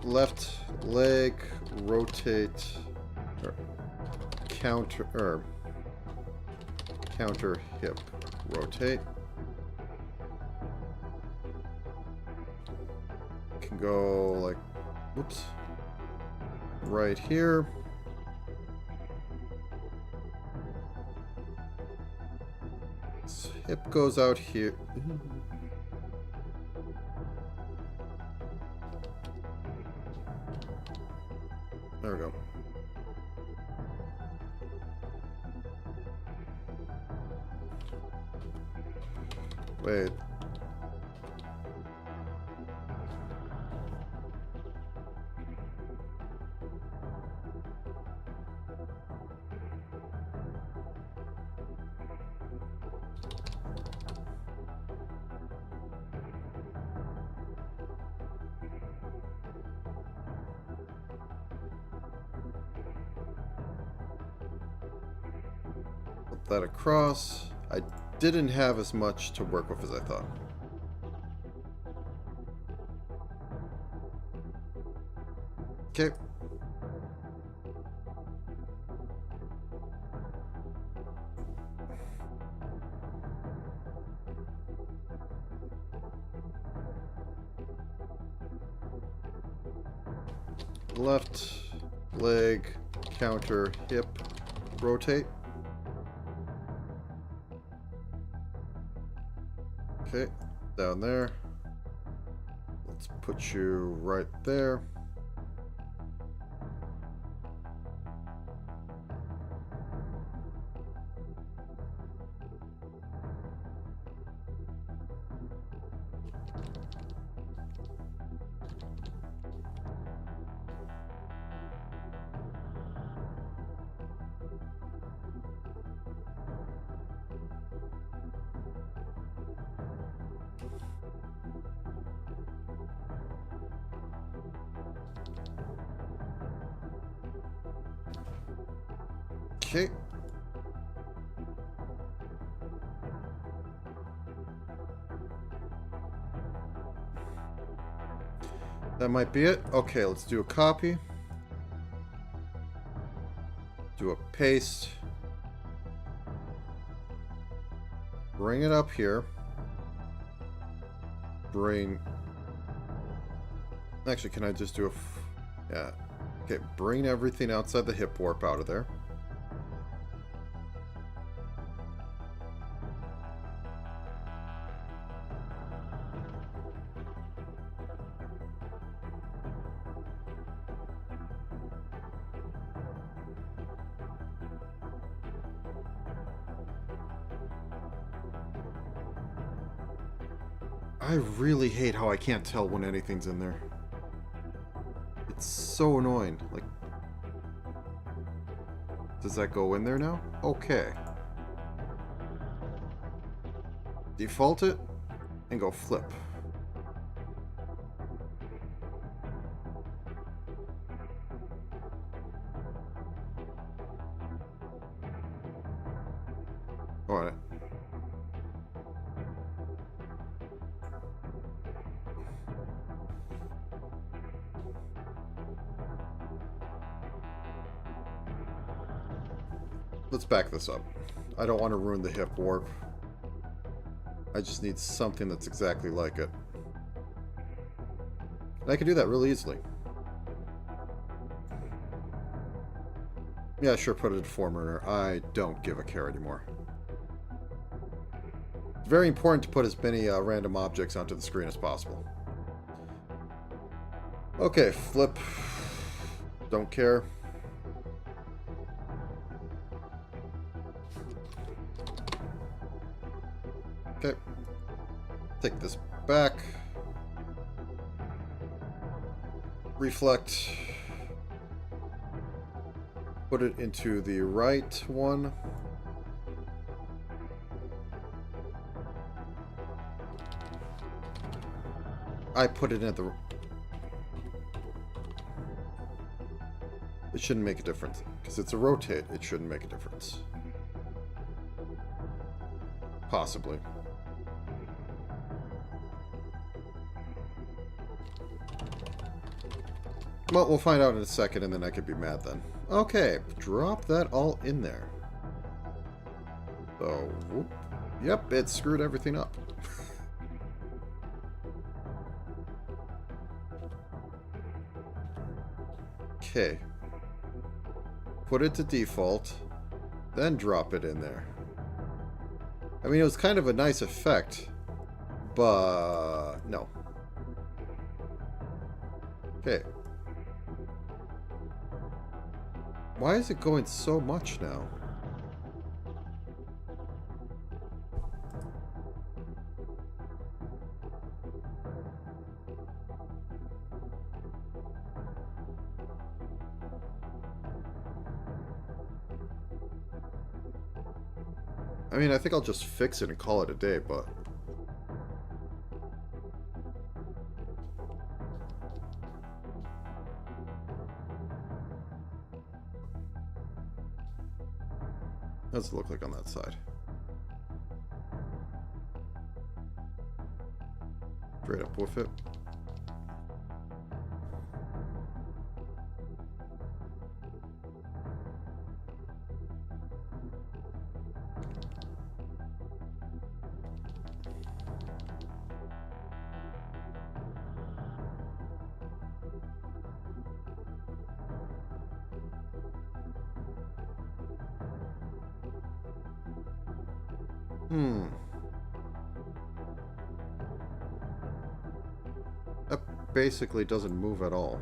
Left leg rotate or counter hip rotate. Can go like, whoops, right here. This hip goes out here. There we go. Wait. Put that across. I didn't have as much to work with as I thought. Okay. Left leg counter hip rotate. Okay, down there. Let's put you right there. Okay. That might be it. Okay, let's do a copy. Do a paste. Bring it up here. Bring... Actually, can I just do a... Yeah. Okay, bring everything outside the hip warp out of there. I really hate how I can't tell when anything's in there. It's so annoying. Like, does that go in there now? Okay. Default it and go flip. Alright. Let's back this up. I don't want to ruin the hip warp. I just need something that's exactly like it. And I can do that really easily. Yeah, sure, put a deformer. I don't give a care anymore. It's very important to put as many random objects onto the screen as possible. Okay, flip. Don't care. Okay. Take this back. Reflect. Put it into the right one. I put it in at the... It shouldn't make a difference. Because it's a rotate, it shouldn't make a difference. Possibly. Well, we'll find out in a second, and then I could be mad then. Okay, drop that all in there. So, whoop. Yep, it screwed everything up. Okay. Put it to default, then drop it in there. I mean, it was kind of a nice effect, but no. Okay. Why is it going so much now? I mean, I think I'll just fix it and call it a day, but... How does it look like on that side? Straight up with it. That basically doesn't move at all.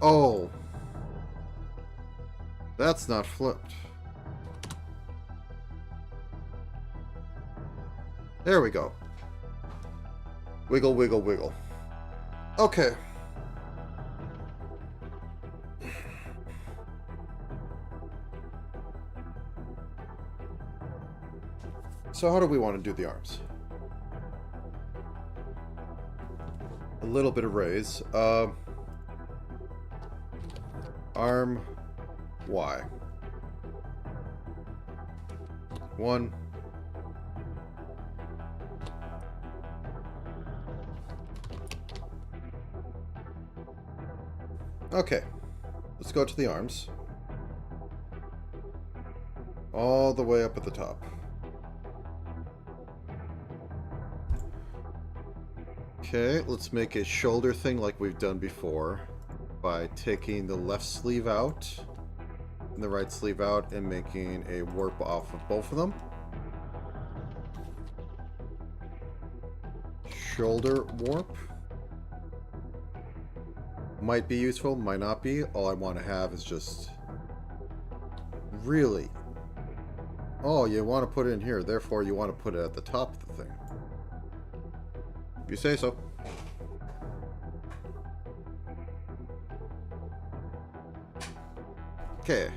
Oh! That's not flipped. There we go. Wiggle, wiggle, wiggle. Okay. So how do we want to do the arms? A little bit of raise. Arm Y. 1. Okay. Let's go to the arms. All the way up at the top. Okay, let's make a shoulder thing like we've done before by taking the left sleeve out and the right sleeve out and making a warp off of both of them. Shoulder warp. Might be useful, might not be. All I want to have is just... Really? Oh, you want to put it in here, therefore you want to put it at the top of the thing. You say so. Okay.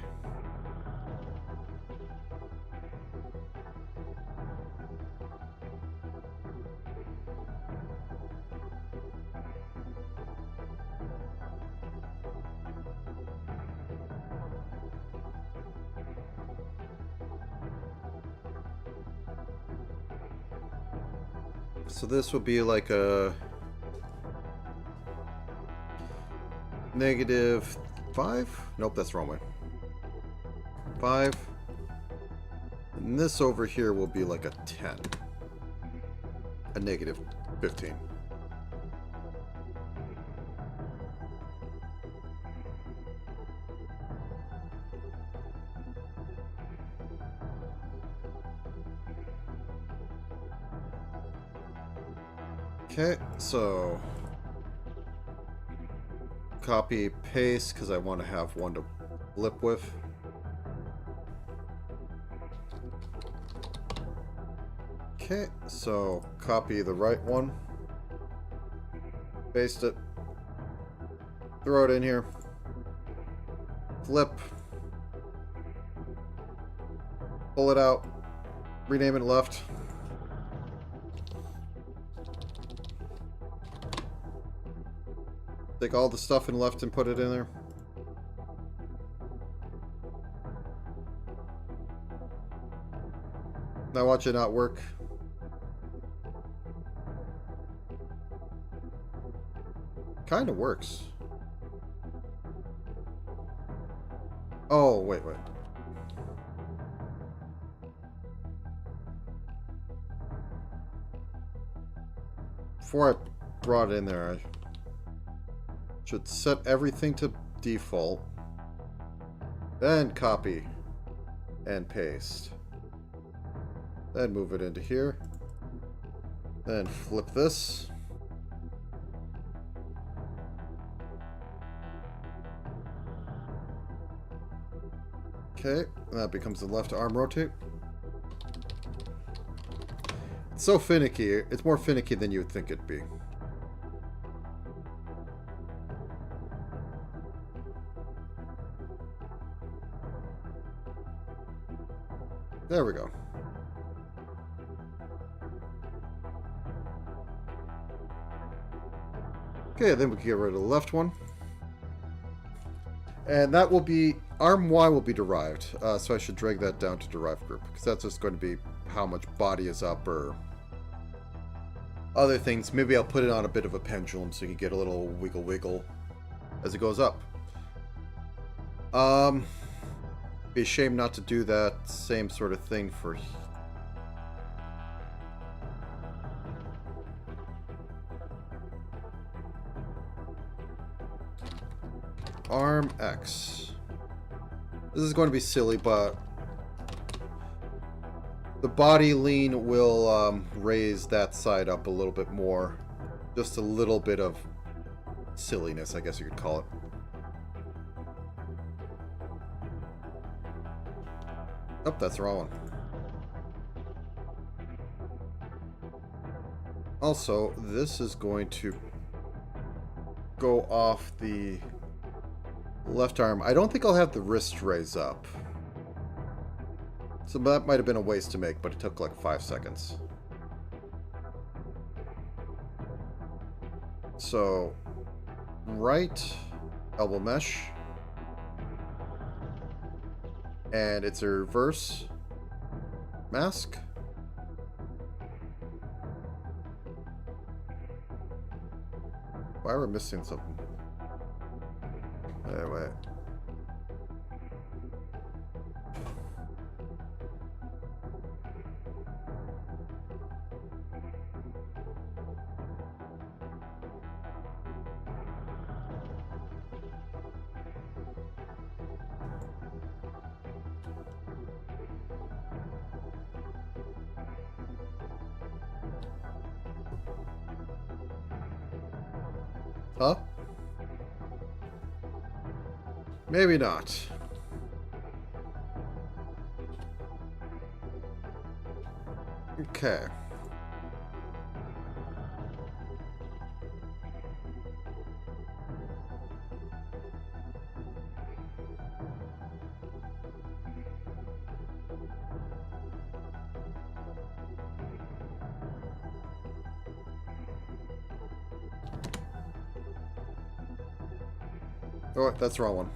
So this will be like a -5? Nope, that's the wrong way. 5. And this over here will be like a 10. A -15. Okay, so copy, paste, because I want to have one to flip with. Okay, so copy the right one, paste it, throw it in here, flip, pull it out, rename it left. Take all the stuff in left and put it in there. Now watch it not work. Kind of works. Oh, wait. Before I brought it in there, I should set everything to default. Then copy and paste. Then move it into here. Then flip this. Okay, that becomes the left arm rotate. It's so finicky. It's more finicky than you would think it'd be. There we go. Okay, then we can get rid of the left one. And that will be, arm Y will be derived. So I should drag that down to derived group, because that's just going to be how much body is up or other things. Maybe I'll put it on a bit of a pendulum so you can get a little wiggle as it goes up. Be a shame not to do that same sort of thing for arm X. This is going to be silly, but the body lean will raise that side up a little bit more. Just a little bit of silliness, I guess you could call it. Oh, that's the wrong one. Also, this is going to go off the left arm. I don't think I'll have the wrist raise up. So that might have been a waste to make, but it took like 5 seconds. So, right elbow mesh. And it's a reverse mask. Why are we missing something? Anyway. Huh? Maybe not. Okay. Oh, that's the wrong one.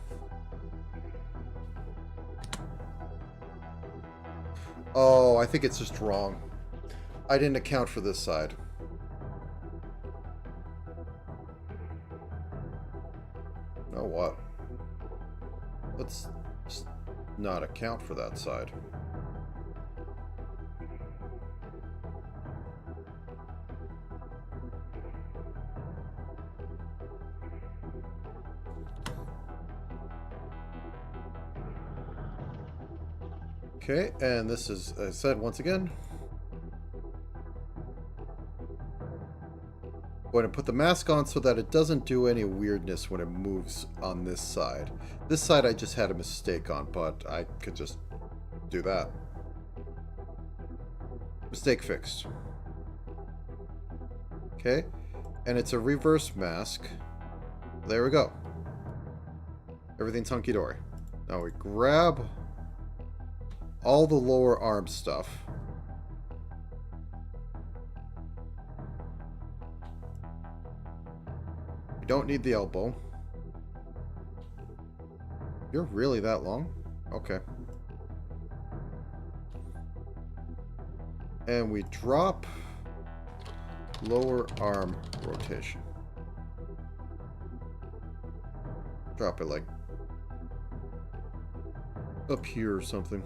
Oh, I think it's just wrong. I didn't account for this side. let's just not account for that side. Okay, and this is, as I said once again, going to put the mask on so that it doesn't do any weirdness when it moves on this side. This side I just had a mistake on, but I could just do that. Mistake fixed. Okay, and it's a reverse mask. There we go. Everything's hunky-dory. Now we grab all the lower arm stuff. We don't need the elbow. You're really that long? Okay. And we drop lower arm rotation. Drop it like up here or something.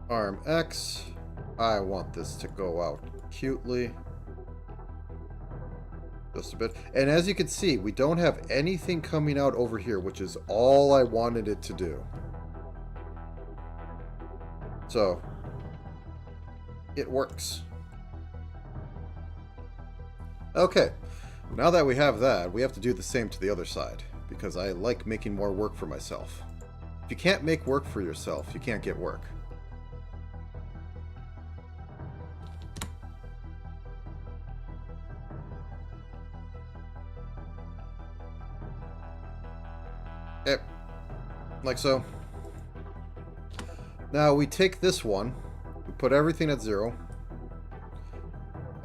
Arm X. I want this to go out cutely. Just a bit. And as you can see, we don't have anything coming out over here, which is all I wanted it to do. So, it works. Okay. Now that we have that, we have to do the same to the other side, because I like making more work for myself. If you can't make work for yourself, you can't get work. Okay, like so. Now we take this one, we put everything at 0.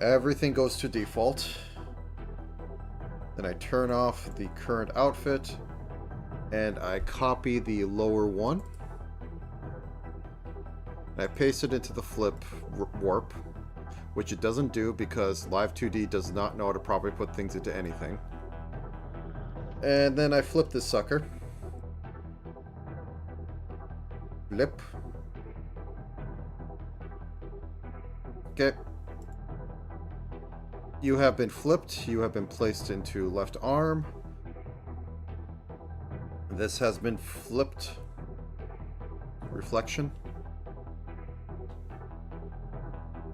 Everything goes to default. Then I turn off the current outfit, and I copy the lower one. And I paste it into the flip warp, which it doesn't do because Live 2D does not know how to properly put things into anything. And then I flip this sucker. Flip. Okay. You have been flipped. You have been placed into left arm. This has been flipped. Reflection.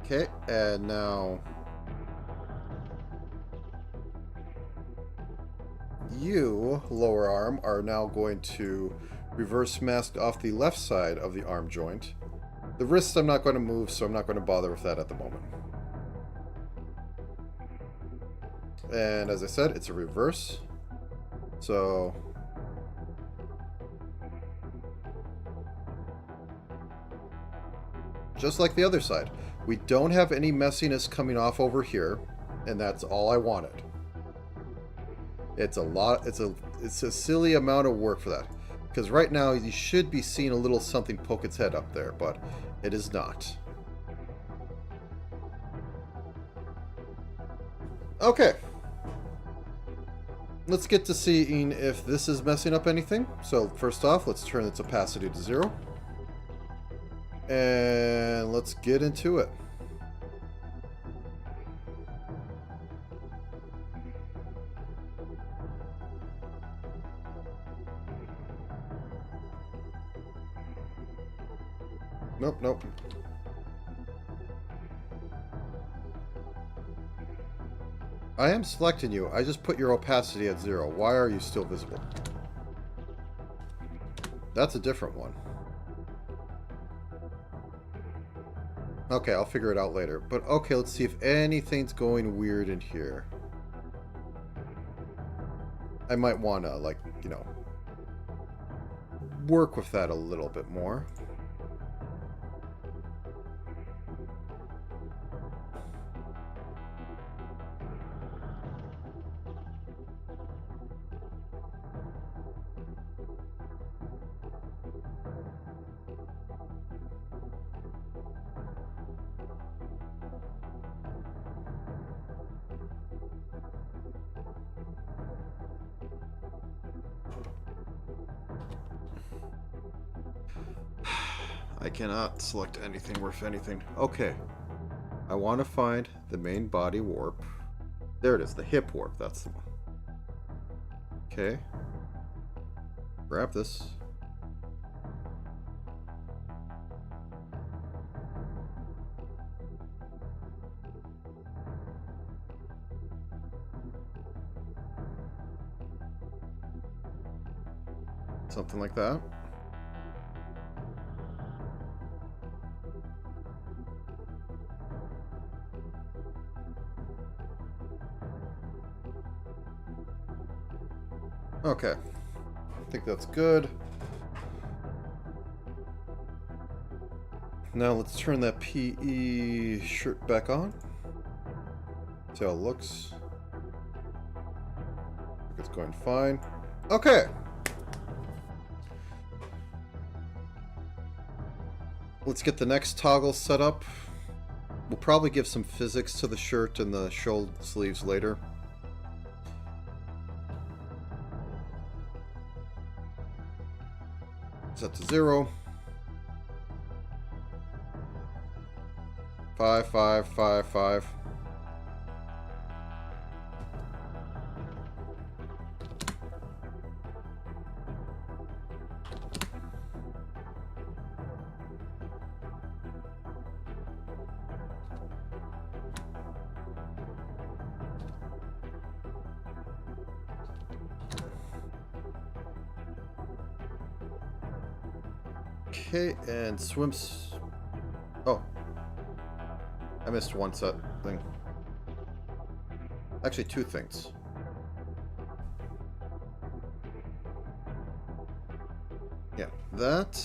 Okay, and now you, lower arm, are now going to reverse mask off the left side of the arm joint. The wrists I'm not going to move, so I'm not going to bother with that at the moment. And as I said, it's a reverse. So just like the other side, we don't have any messiness coming off over here, and that's all I wanted. It's a lot, it's a silly amount of work for that. Because right now you should be seeing a little something poke its head up there, but it is not. Okay. Let's get to seeing if this is messing up anything. So first off, let's turn its opacity to 0. And let's get into it. Nope, nope. I am selecting you. I just put your opacity at 0. Why are you still visible? That's a different one. Okay, I'll figure it out later. But okay, let's see if anything's going weird in here. I might want to, like, you know, work with that a little bit more. I cannot select anything worth anything. Okay. I want to find the main body warp. There it is, the hip warp. That's the one. Okay. Grab this. Something like that. Okay. I think that's good. Now let's turn that PE shirt back on. See how it looks. I think it's going fine. Okay. Let's get the next toggle set up. We'll probably give some physics to the shirt and the shoulder sleeves later. Set to 0. 5, 5, 5, 5. Okay, and swims. Oh, I missed one set thing. Actually, two things. Yeah, that.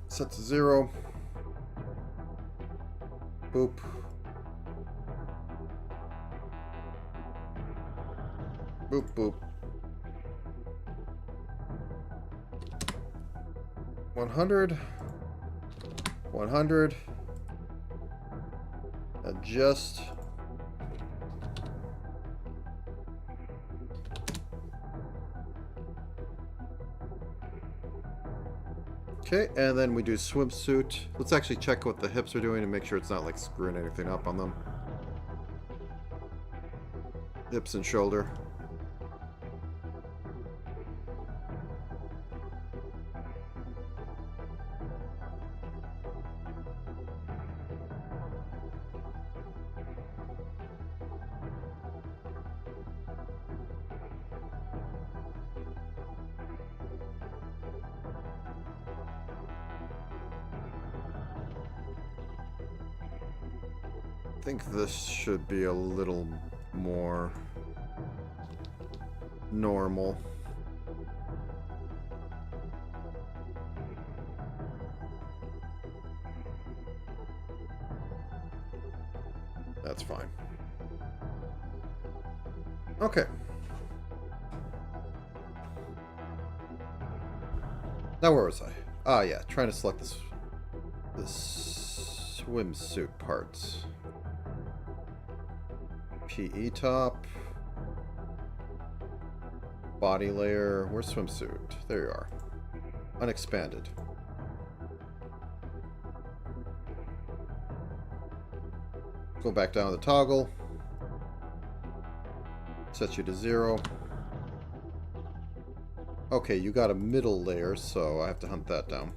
Set to 0. Boop. Boop, boop. 100. 100. Adjust. Okay, and then we do swimsuit. Let's actually check what the hips are doing and make sure it's not like screwing anything up on them. Hips and shoulder. I think this should be a little more normal. That's fine. Okay. Now where was I? Ah, yeah, trying to select this swimsuit parts. PE top. Body layer. Where's swimsuit? There you are. Unexpanded. Go back down to the toggle. Set you to 0. Okay, you got a middle layer, so I have to hunt that down.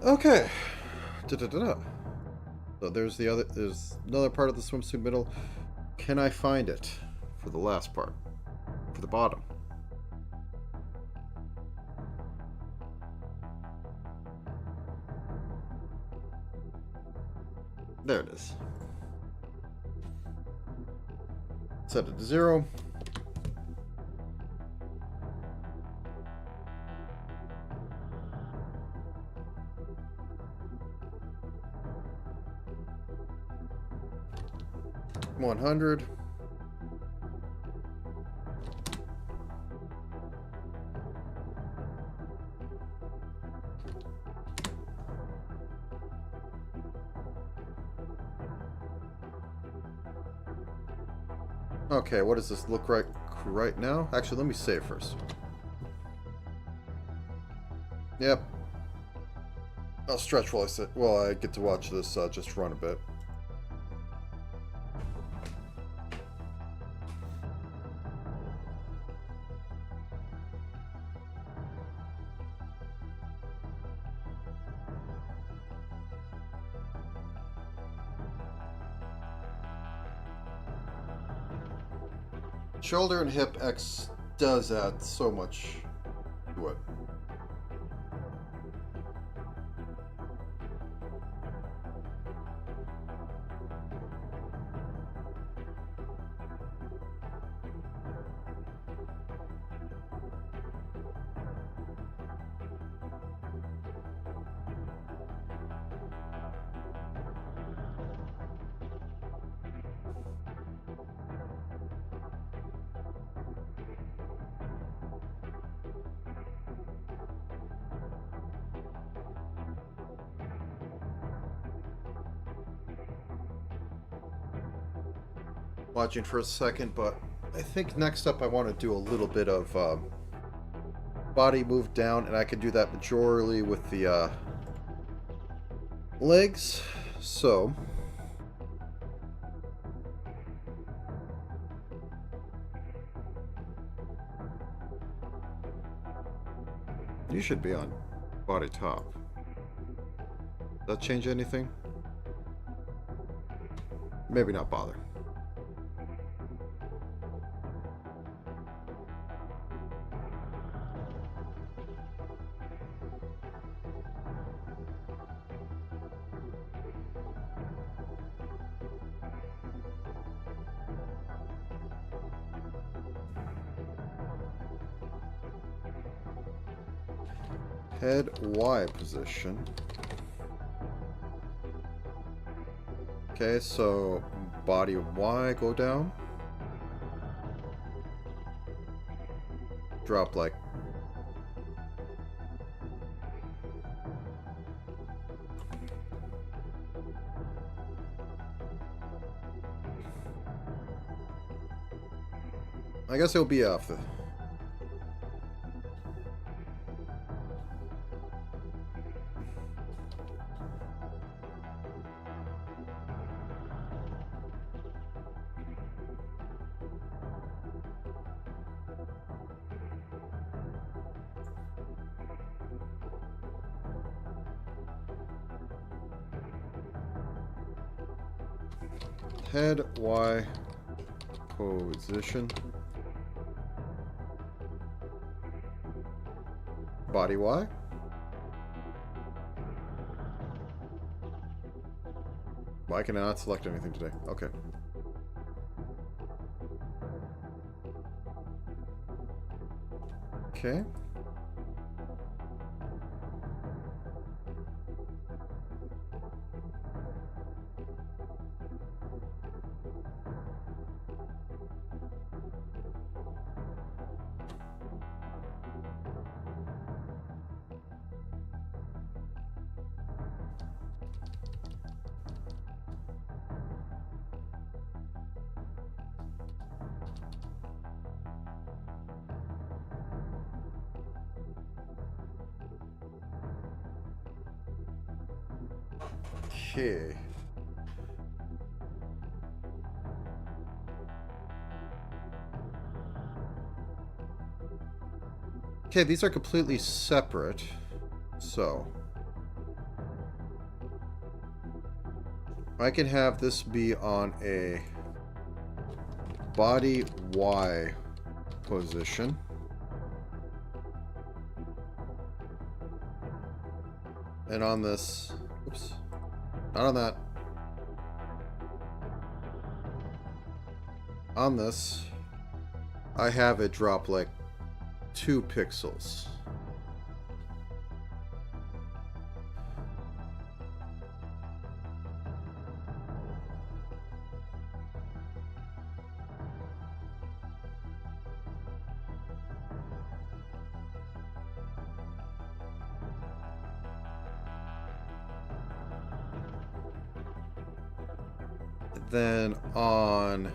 Okay. Da-da-da-da. So there's another part of the swimsuit middle. Can I find it for the last part? For the bottom. There it is. Set it to 0. 100. Okay, what does this look like right now? Actually, let me save first. Yep. I'll stretch while I get to watch this just run a bit. Shoulder and hip X does add so much to it. Watching for a second, but I think next up I want to do a little bit of body move down, and I can do that majorly with the legs. So you should be on body top. Does that change anything? Maybe not bother. Head Y position. Okay, so body Y, go down. Drop like I guess it'll be off the head Y position. Body Y. Why can I not select anything today? Okay. Okay. Okay. Okay, these are completely separate. So I can have this be on a body Y position. And on this, oops, not on that. On this, I have it drop like 2 pixels. Then on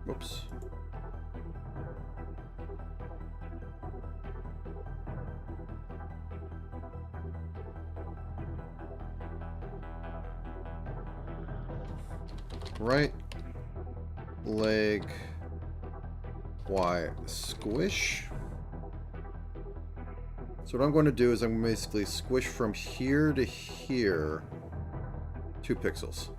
whoops. Right leg Y squish. So what I'm going to do is I'm going to basically squish from here to here 2 pixels.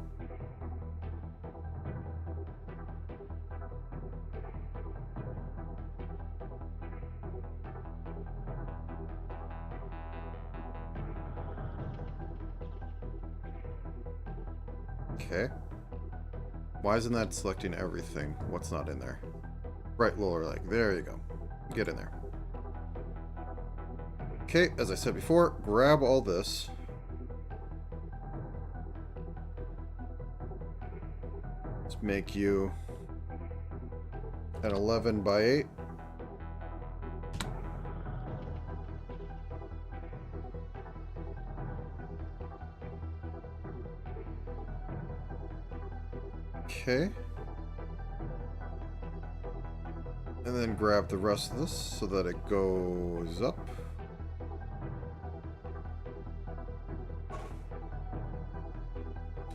Okay. Why isn't that selecting everything? What's not in there? Right lower leg. There you go. Get in there. Okay, as I said before, grab all this. Let's make you an 11 by 8. Okay. And then grab the rest of this so that it goes up.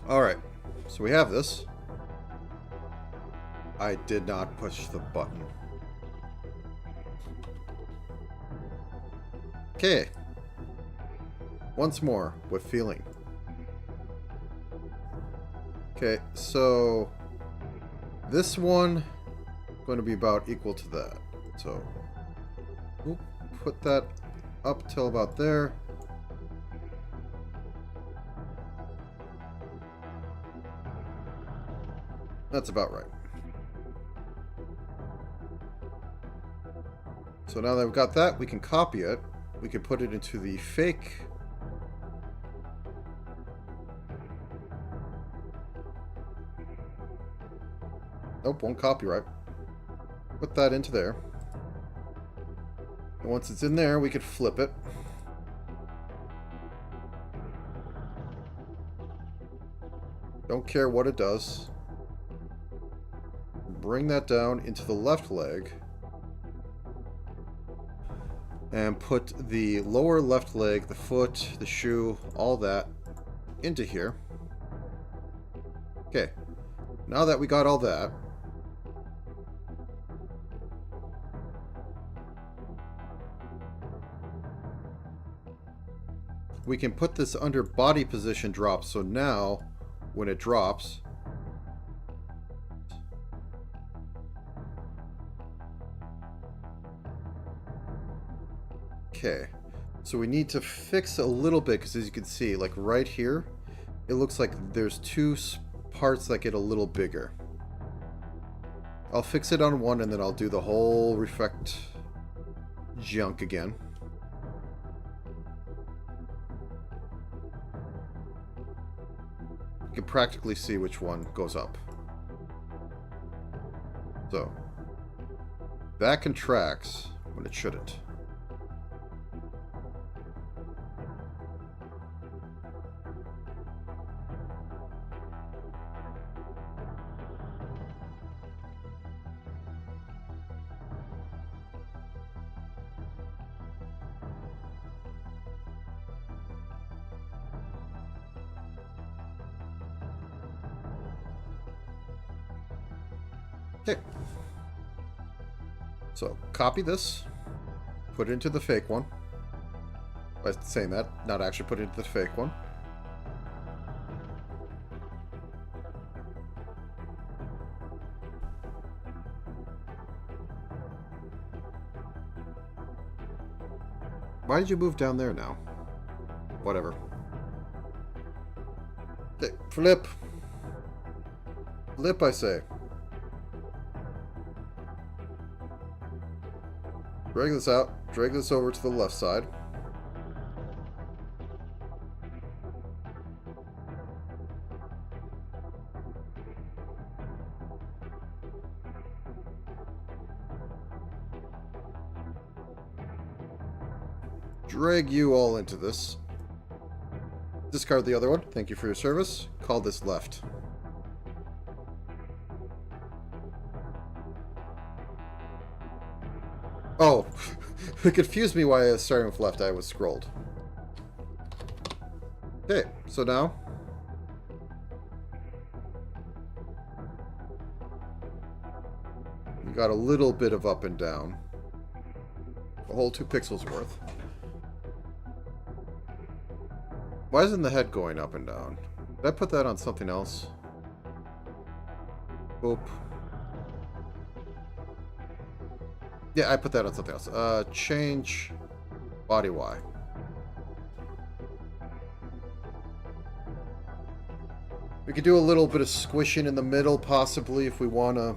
Alright, so we have this. I did not push the button. Okay. Once more, with feeling. Okay, so this one is going to be about equal to that. So we'll put that up till about there. That's about right. So now that we've got that, we can copy it. We can put it into the fake. Nope, won't copyright. Put that into there. And once it's in there, we could flip it. Don't care what it does. Bring that down into the left leg. And put the lower left leg, the foot, the shoe, all that into here. Okay. Now that we got all that, we can put this under body position drop. So now, when it drops, okay, so we need to fix a little bit because as you can see, like right here, it looks like there's 2 parts that get a little bigger. I'll fix it on one and then I'll do the whole reflect junk again. You can practically see which one goes up. So, that contracts when it shouldn't. Okay. So, copy this, put it into the fake one. By saying that, not actually put it into the fake one. Why did you move down there now? Whatever. Okay, flip. Flip, I say. Drag this out. Drag this over to the left side. drag you all into this. Discard the other one. Thank you for your service. Call this left. Oh, it confused me why I was starting with left. I was scrolled. Okay, so now we got a little bit of up and down. A whole 2 pixels worth. Why isn't the head going up and down? Did I put that on something else? Boop. Yeah, I put that on something else. Change body Y. We could do a little bit of squishing in the middle, possibly, if we want to.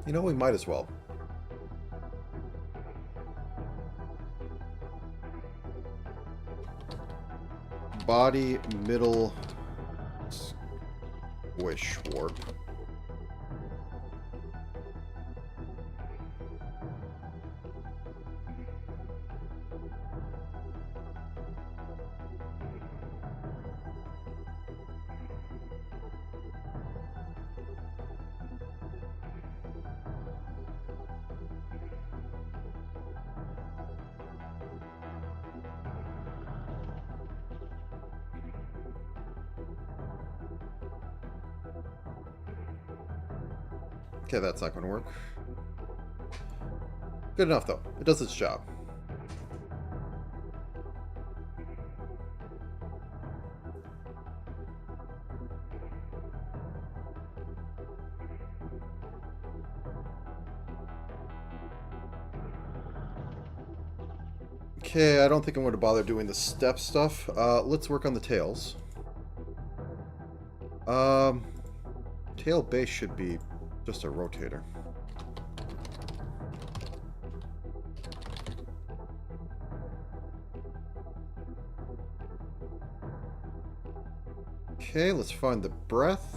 You know, we might as well. Body, middle, squish, warp. Okay, that's not going to work. Good enough, though. It does its job. Okay, I don't think I'm going to bother doing the step stuff. Let's work on the tails. Tail base should be just a rotator. Okay, let's find the breath.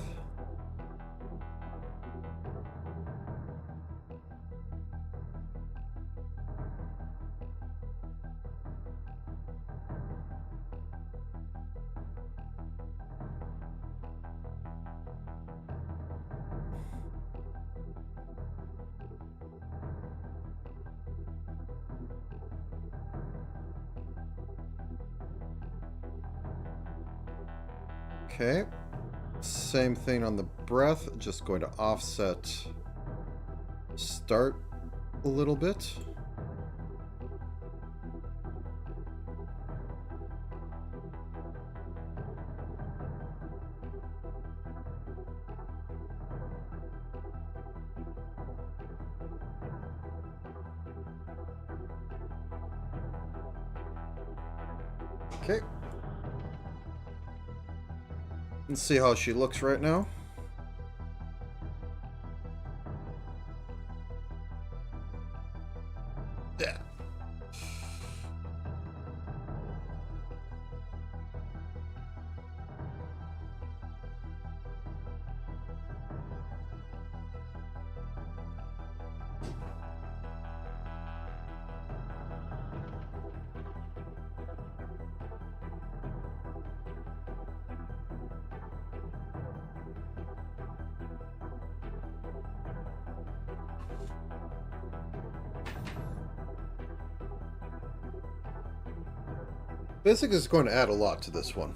Okay, same thing on the breath, just going to offset start a little bit. Okay. Let's see how she looks right now. Yeah. Basic is going to add a lot to this one.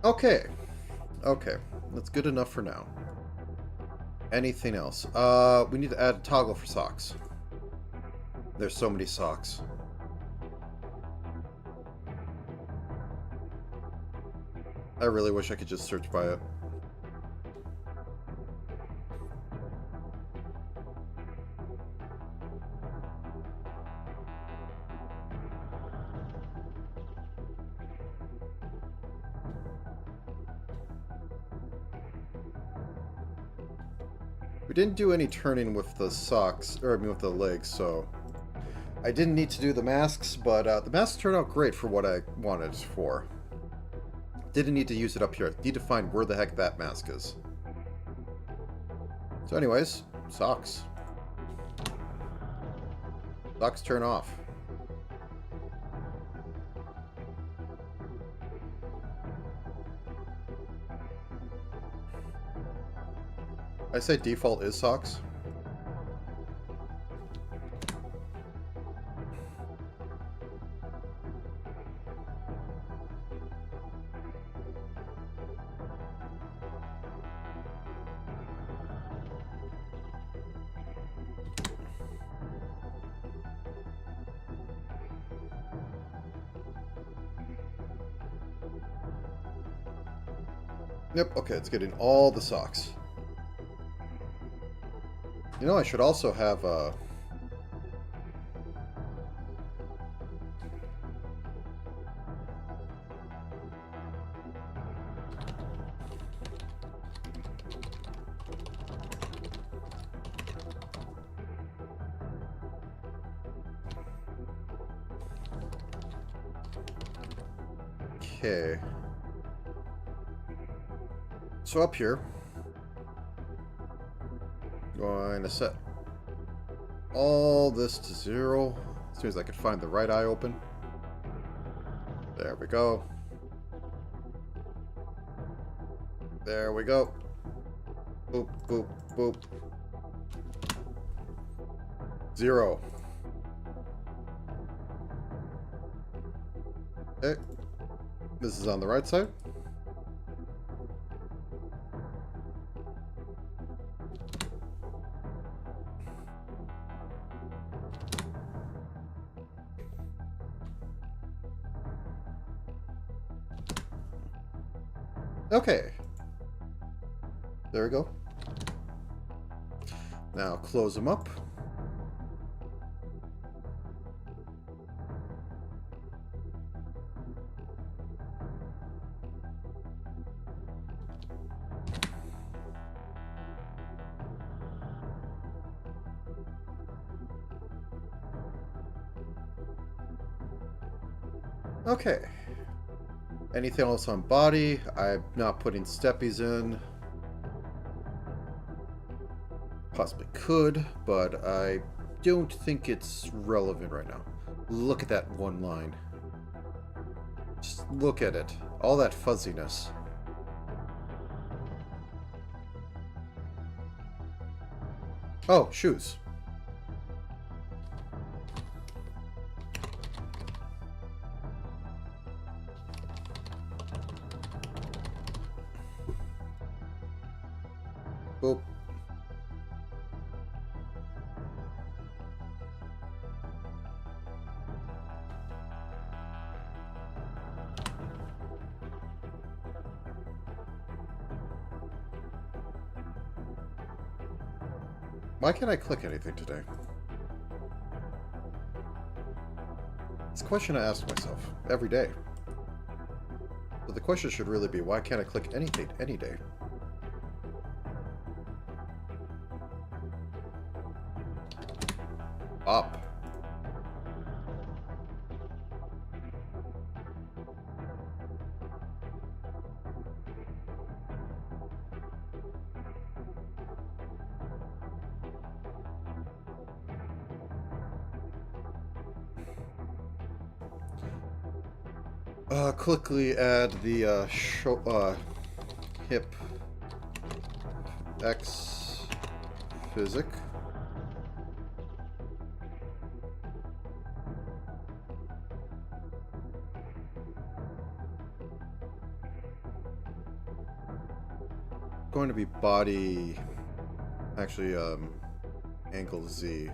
Okay. Okay. That's good enough for now. Anything else? We need to add a toggle for socks. There's so many socks. I really wish I could just search by it. We didn't do any turning with the socks, or I mean with the legs, so I didn't need to do the masks, but the masks turned out great for what I wanted it for. Didn't need to use it up here. Need to find where the heck that mask is. So anyways, socks. Socks turn off. I say default is socks. Yep, okay, it's getting all the socks. You know, I should also have okay. So up here, going to set all this to 0 as soon as I can find the right eye open. There we go. There we go. Boop, boop, boop. 0. Okay. This is on the right side. Okay. There we go. Now close them up. Okay. Anything else on body? I'm not putting steppies in. Possibly could, but I don't think it's relevant right now. Look at that one line. Just look at it. All that fuzziness. Oh, shoes. Boop. Why can't I click anything today? It's a question I ask myself every day. But the question should really be, why can't I click anything any day? Up. Quickly add the hip X physic. Going to be body, actually, angle Z.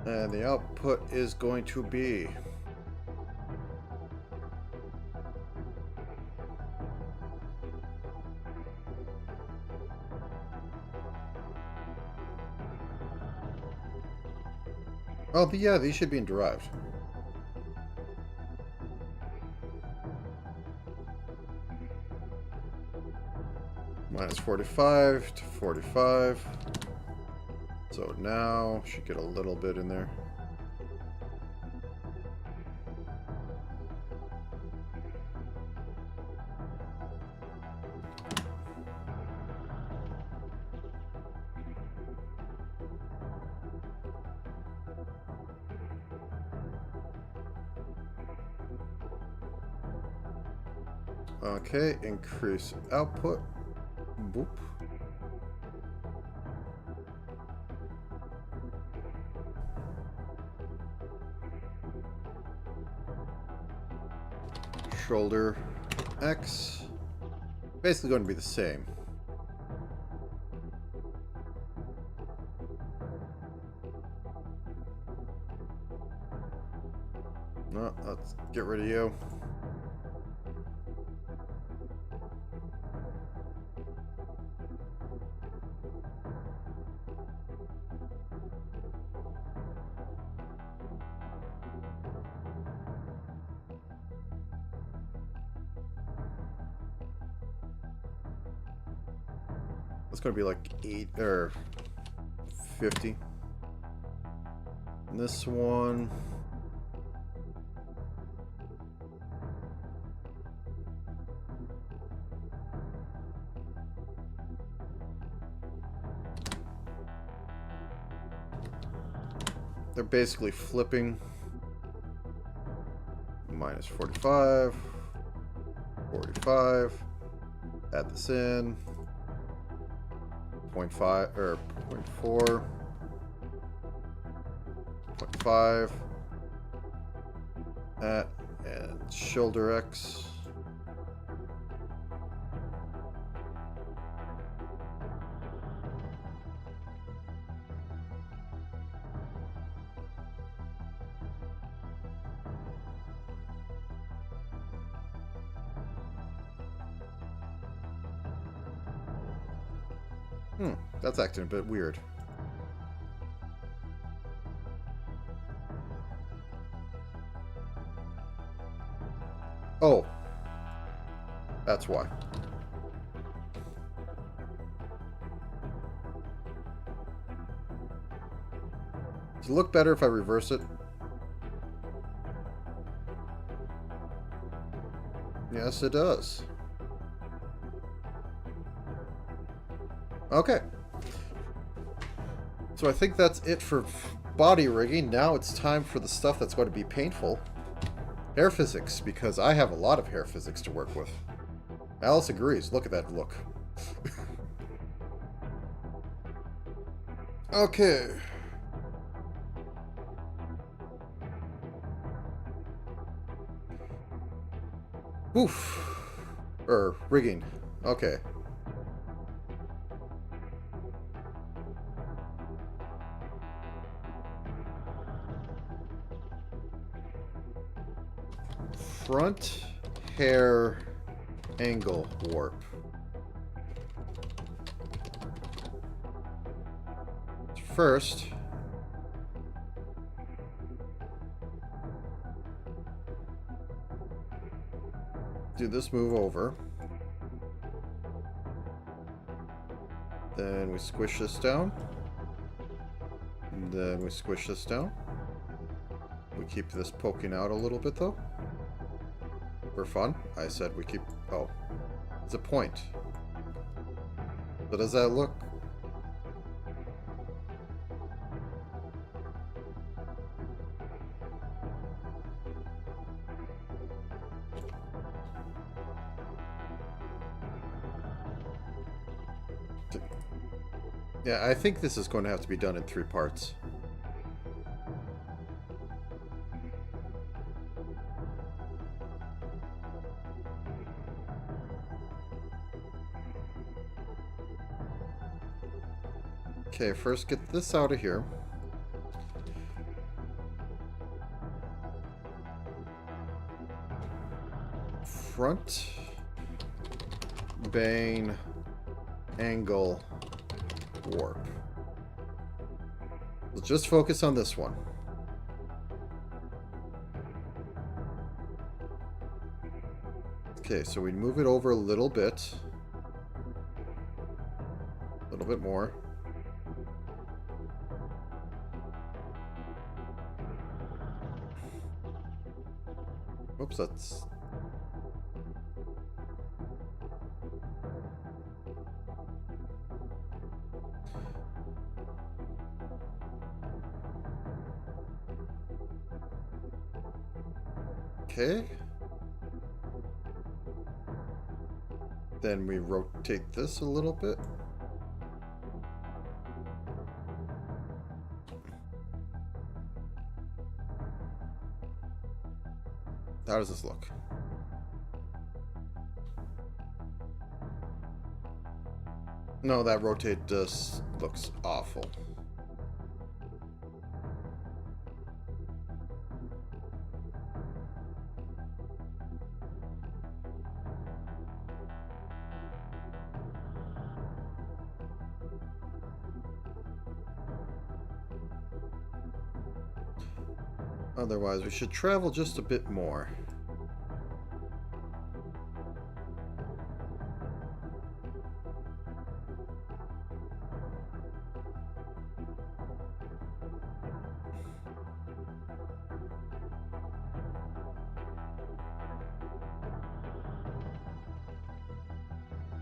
And the output is going to be oh, yeah, these should be in derived. 45 to 45. So now, should get a little bit in there. Okay, increase output. Boop. Shoulder X. Basically going to be the same. No, let's get rid of you. It's going to be like 8 or 50. And this one. They're basically flipping. Minus 45. 45. Add this in. 0.5 or 0.4. 0.5. That and shoulder X. That's acting a bit weird. Oh. That's why. Does it look better if I reverse it? Yes, it does. Okay. So I think that's it for body rigging. Now it's time for the stuff that's going to be painful. Hair physics, because I have a lot of hair physics to work with. Alice agrees. Look at that look. Okay. Oof. Rigging. Okay. Front hair angle warp. First, do this move over. Then we squish this down. And then we squish this down. We keep this poking out a little bit though. For fun. I said we keep... Oh. It's a point. So does that look? Yeah, I think this is going to have to be done in 3 parts. Okay, first get this out of here. Front bane angle warp. Let's just focus on this one. Okay, so we move it over a little bit. little bit more. Oops, that's... Okay. Then we rotate this a little bit. How does this look? No, that rotate just looks awful. Otherwise, we should travel just a bit more.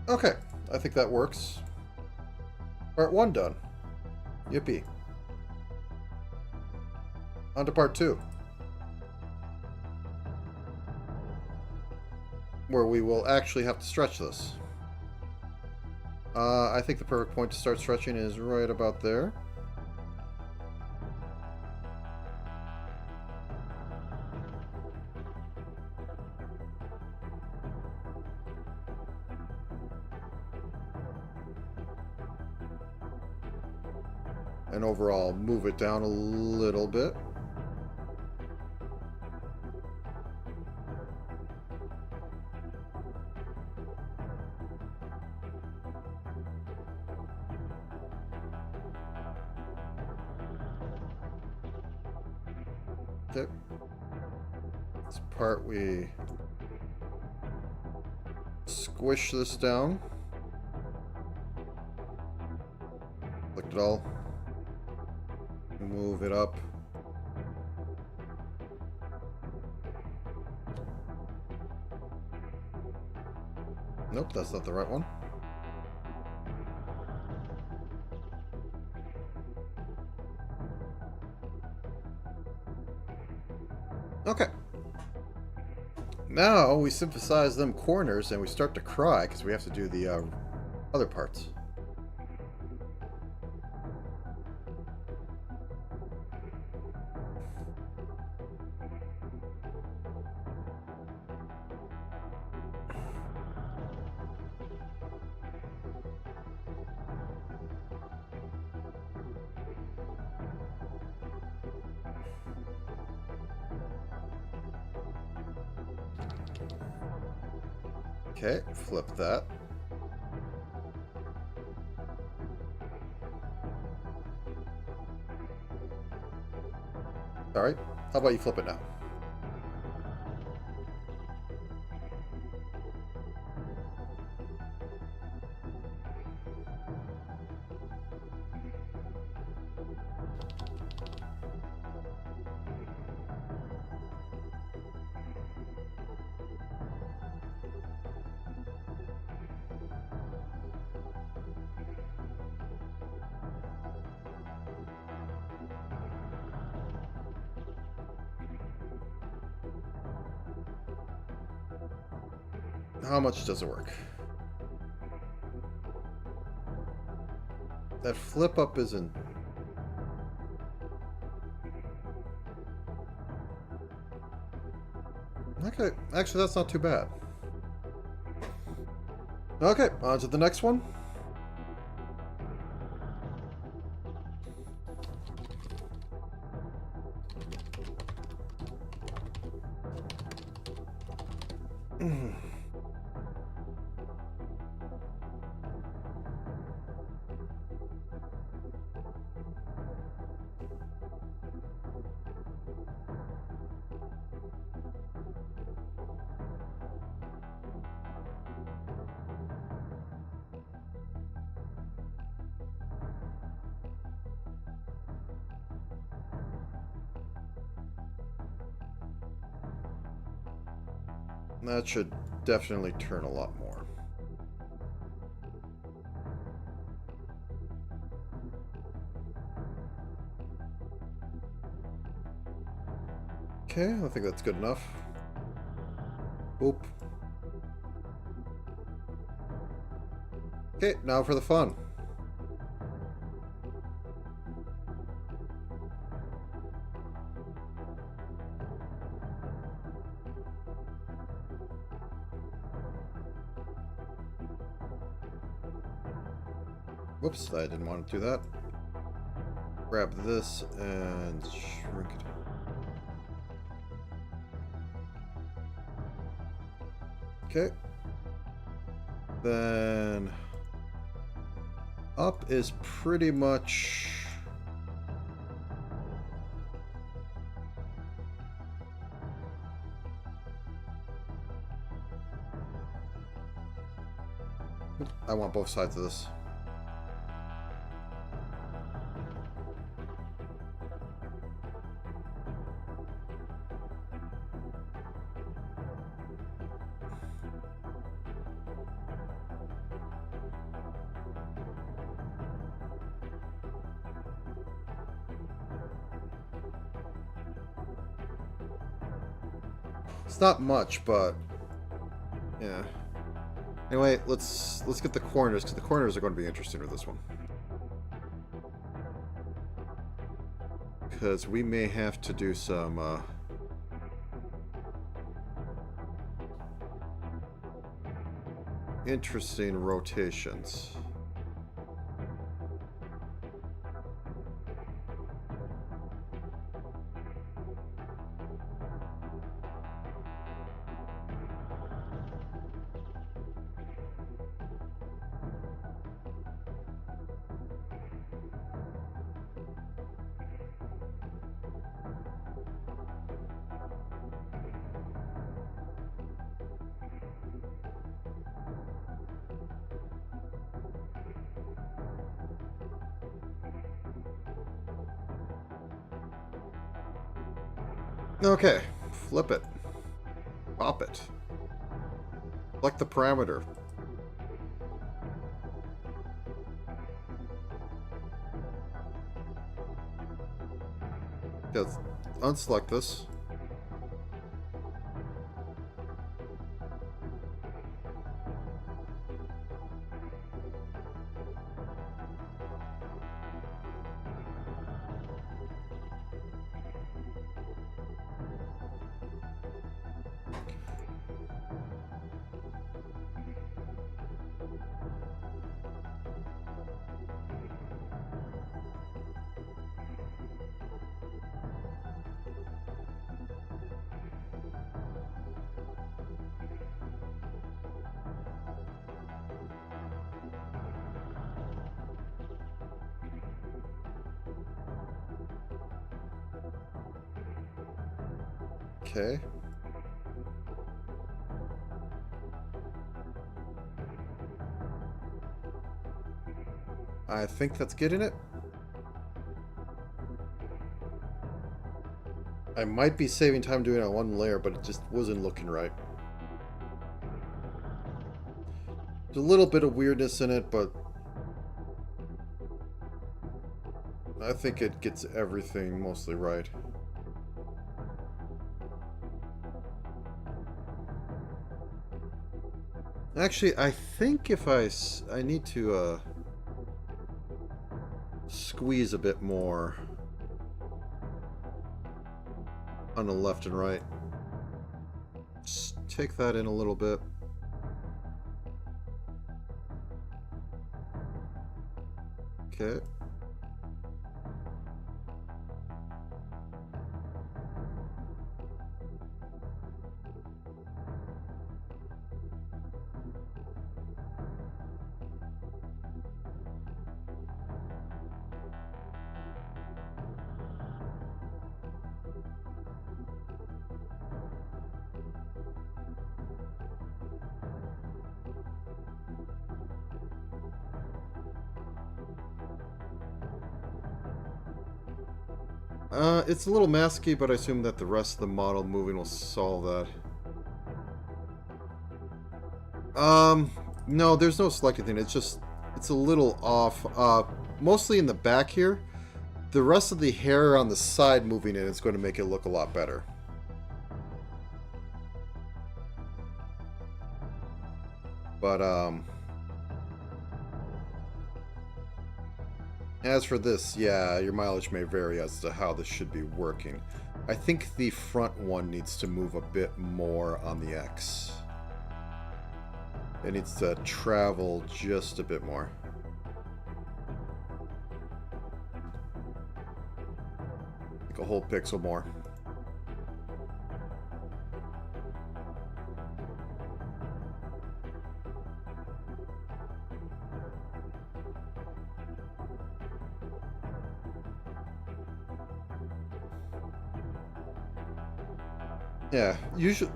Okay, I think that works. Part 1 done. Yippee. On to part 2. Where we will actually have to stretch this. I think the perfect point to start stretching is right about there. And overall, move it down a little bit. Okay. This part we squish this down. Select it all. Move it up. Nope, that's not the right one. Okay. Now we synthesize them corners and we start to cry because we have to do the other parts. Okay, flip that. Alright, how about you flip it now? How much does it work? That flip up isn't... Okay, actually that's not too bad. Okay, on to the next one. That should definitely turn a lot more. Okay, I think that's good enough. Boop. Okay, now for the fun. Whoops, I didn't want to do that. Grab this and shrink it. Okay. Then up is pretty much I want both sides of this. It's not much, but yeah. Anyway, let's get the corners, because the corners are going to be interesting with this one. Because we may have to do some interesting rotations. Okay, flip it. Pop it. Select the parameter. Just unselect this. Okay. I think that's getting it. I might be saving time doing it on one layer, but it just wasn't looking right. There's a little bit of weirdness in it, but I think it gets everything mostly right. Actually, I think if I need to squeeze a bit more on the left and right. Just take that in a little bit. Okay. It's a little masky, but I assume that the rest of the model moving will solve that. No, there's no selected thing. It's just, it's a little off. Mostly in the back here. The rest of the hair on the side moving in is going to make it look a lot better. But, as for this, yeah, your mileage may vary as to how this should be working. I think the front one needs to move a bit more on the X. It needs to travel just a bit more. Like a whole pixel more. Yeah, usually.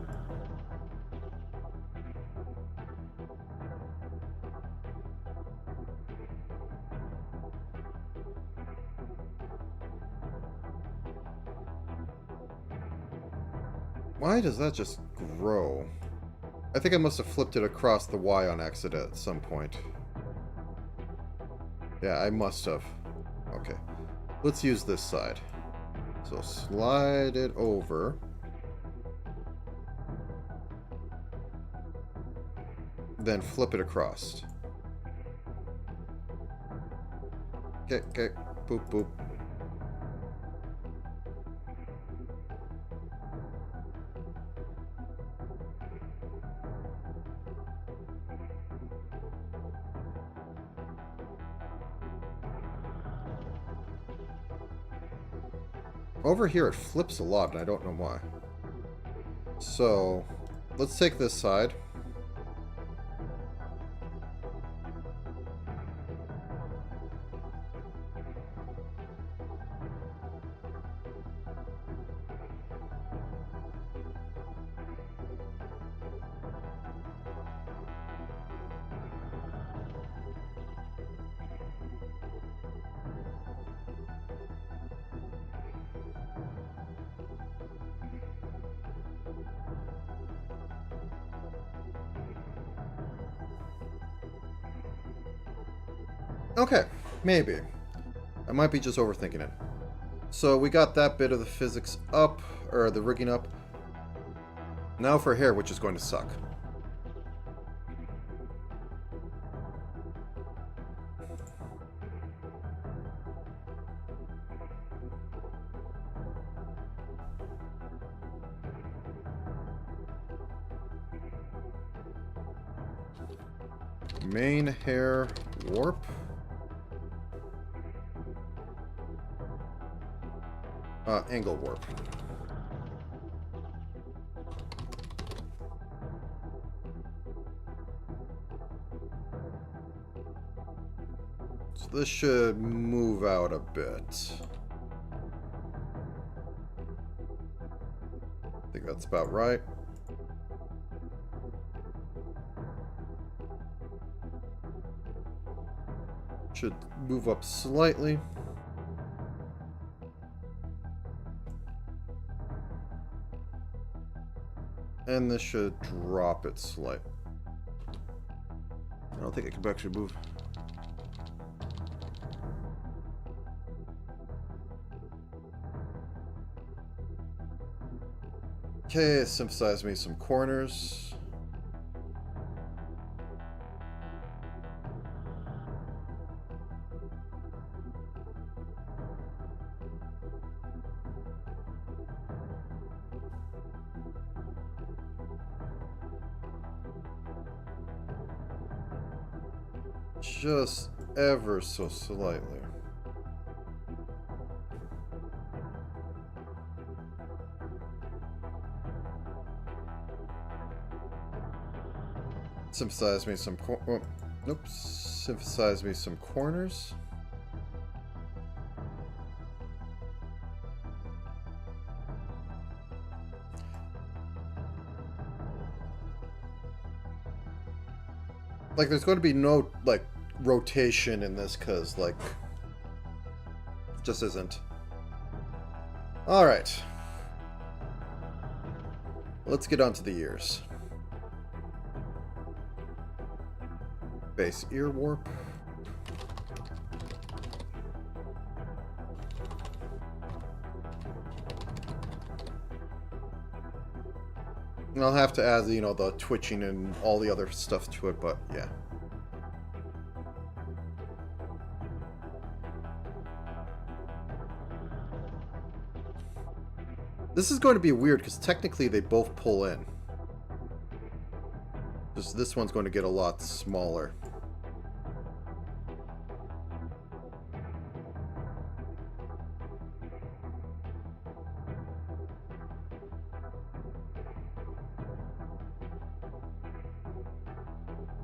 Why does that just grow? I think I must have flipped it across the Y on accident at some point. Yeah, I must have. Okay. Let's use this side. So slide it over. Then flip it across. Okay, okay. Boop, boop. Over here it flips a lot, and I don't know why. So, let's take this side. Okay, maybe. I might be just overthinking it. So we got that bit of the physics up, or the rigging up. Now for hair, which is going to suck. Main hair warp. Angle warp. So this should move out a bit. I think that's about right. Should move up slightly. And this should drop it slightly. I don't think it can actually move. Okay, synthesize me some corners. Just ever so slightly. Synthesize me some synthesize me some corners. Like, there's going to be no, like, rotation in this, because, like, it just isn't. Alright. Let's get on to the ears. Base ear warp. And I'll have to add, you know, the twitching and all the other stuff to it, but yeah. This is going to be weird because technically they both pull in. Just this one's going to get a lot smaller.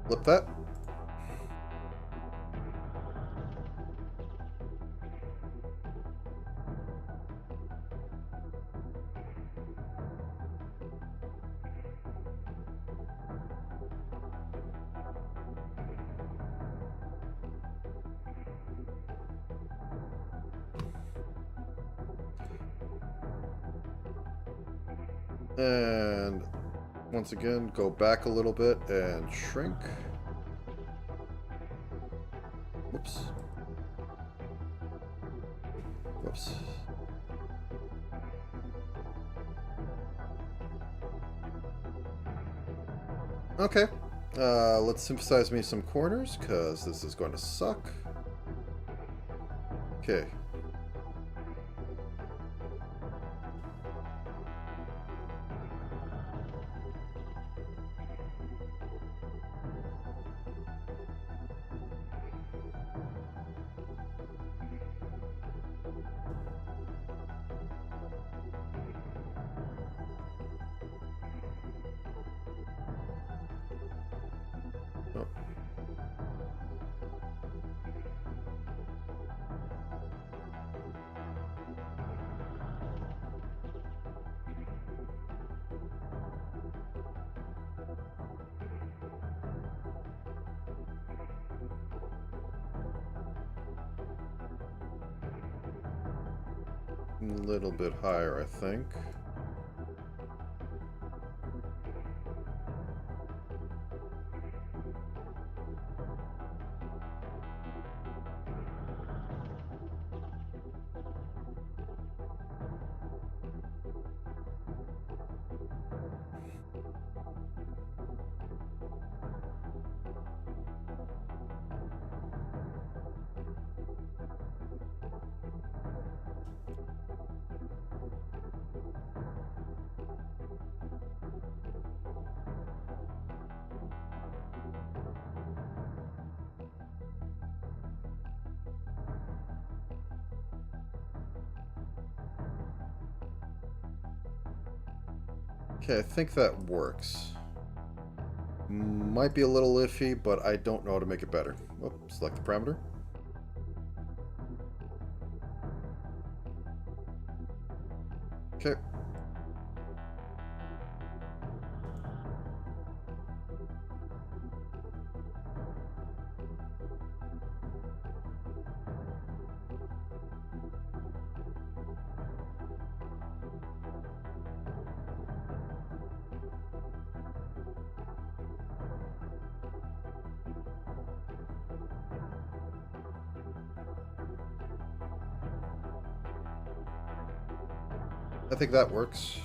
Flip that. And once again, go back a little bit and shrink. Whoops. Whoops. Okay. Let's synthesize me some corners, because this is going to suck. Okay. Oh. A little bit higher, I think. Okay, I think that works. Might be a little iffy, but I don't know how to make it better. Oh, select the parameter. Okay. I think that works.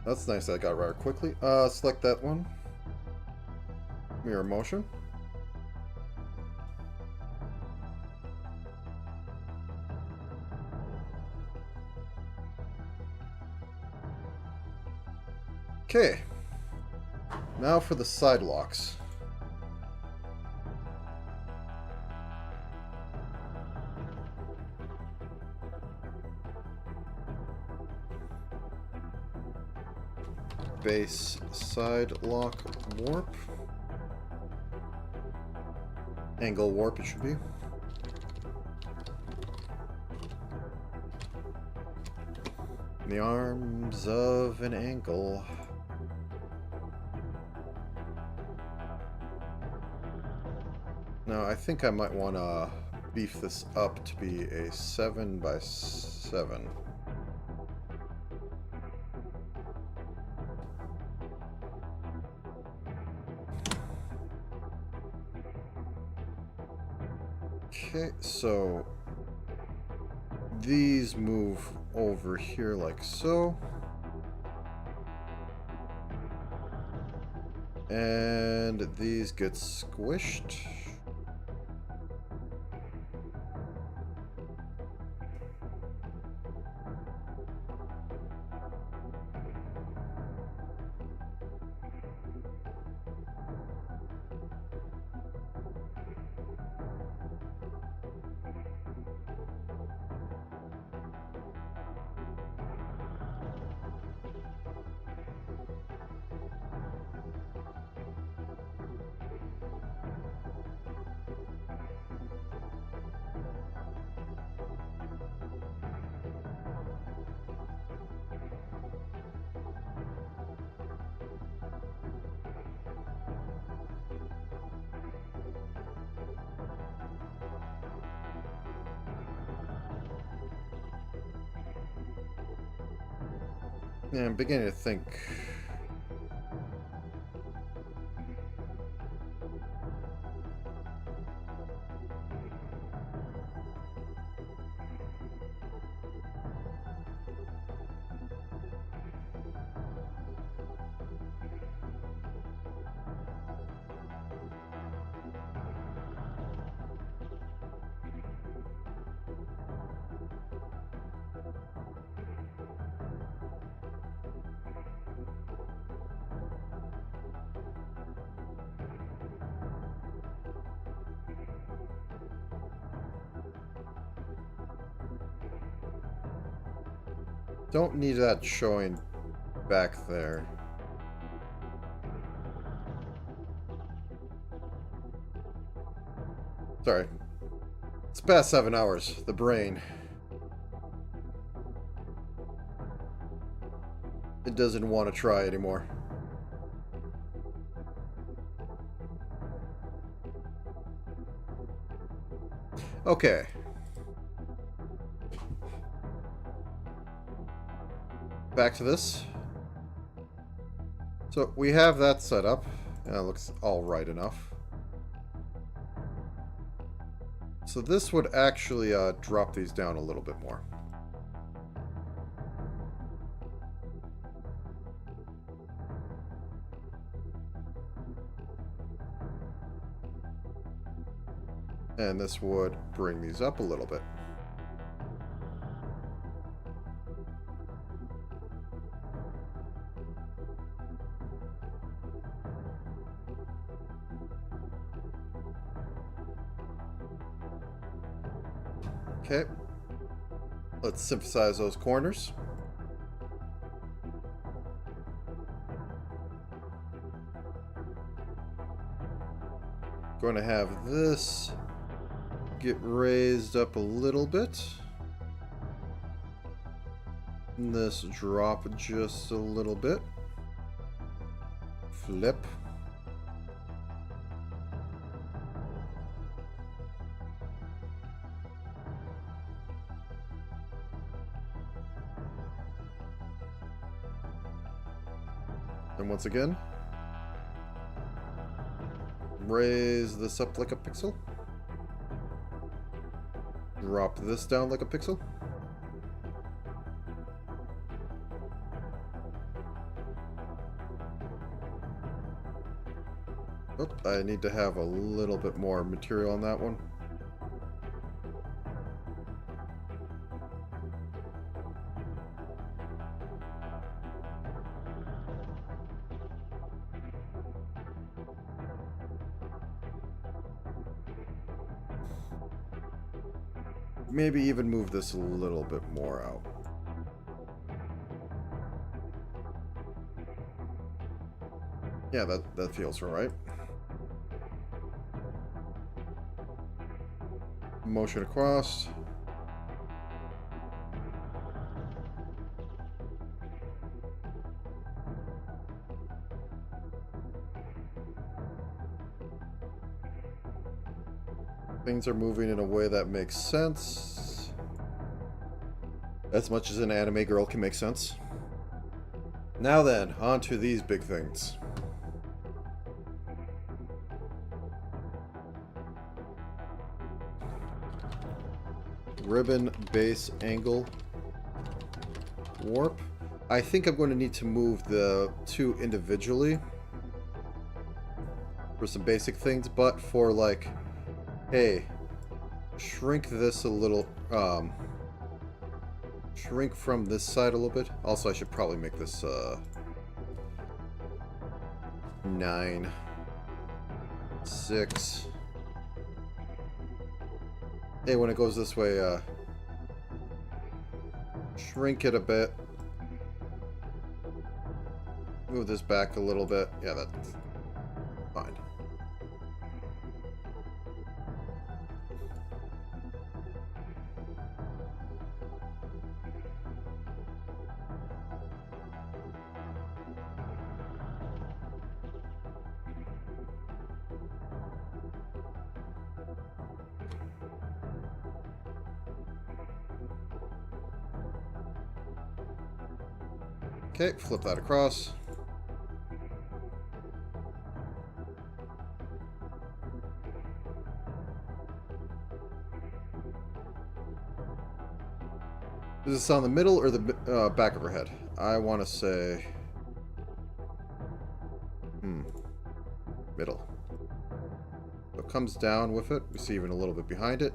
That's nice that I got rather quickly. Select that one. Mirror motion. Okay. Now for the side locks. Base side lock warp. Angle warp it should be. In the arms of an angle. Now I think I might want to beef this up to be a 7x7. Okay, so these move over here like so. And these get squished. Yeah, I'm beginning to think. Don't need that showing back there. Sorry. It's past 7 hours. The brain. It doesn't want to try anymore. Okay. Back to this. So we have that set up. It looks all right enough. So this would actually drop these down a little bit more. And this would bring these up a little bit. Okay, let's synthesize those corners. Going to have this get raised up a little bit. And this drop just a little bit. Flip. And once again, raise this up like a pixel. Drop this down like a pixel. Oh, I need to have a little bit more material on that one. Maybe even move this a little bit more out. Yeah, that feels right. Motion across. Things are moving in a way that makes sense. As much as an anime girl can make sense. Now then, on to these big things. ribbon base angle warp. I think I'm going to need to move the two individually for some basic things, but for like, hey, shrink this a little, shrink from this side a little bit. Also, I should probably make this 9, 6. Hey, when it goes this way, shrink it a bit. Move this back a little bit. Yeah, that's fine. Okay, flip that across. Does this sound the middle or the back of her head? I want to say... middle. So it comes down with it. We see even a little bit behind it.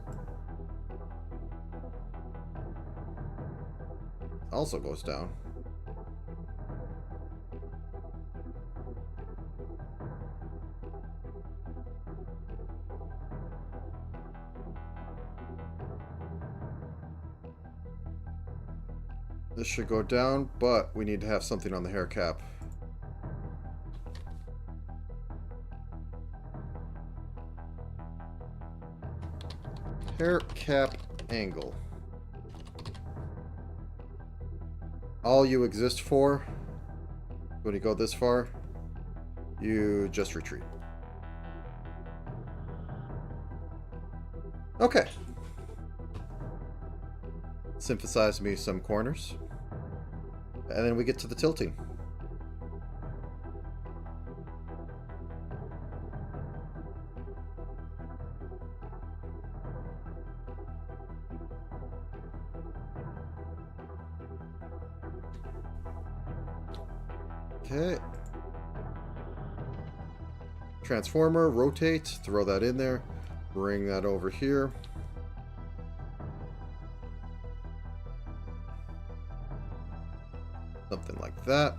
Also goes down. This should go down, but we need to have something on the hair cap. Hair cap angle. All you exist for, when you go this far, you just retreat. Okay. Synthesize me some corners. And then we get to the tilting. Okay. Transformer, rotate, throw that in there. Bring that over here. Something like that.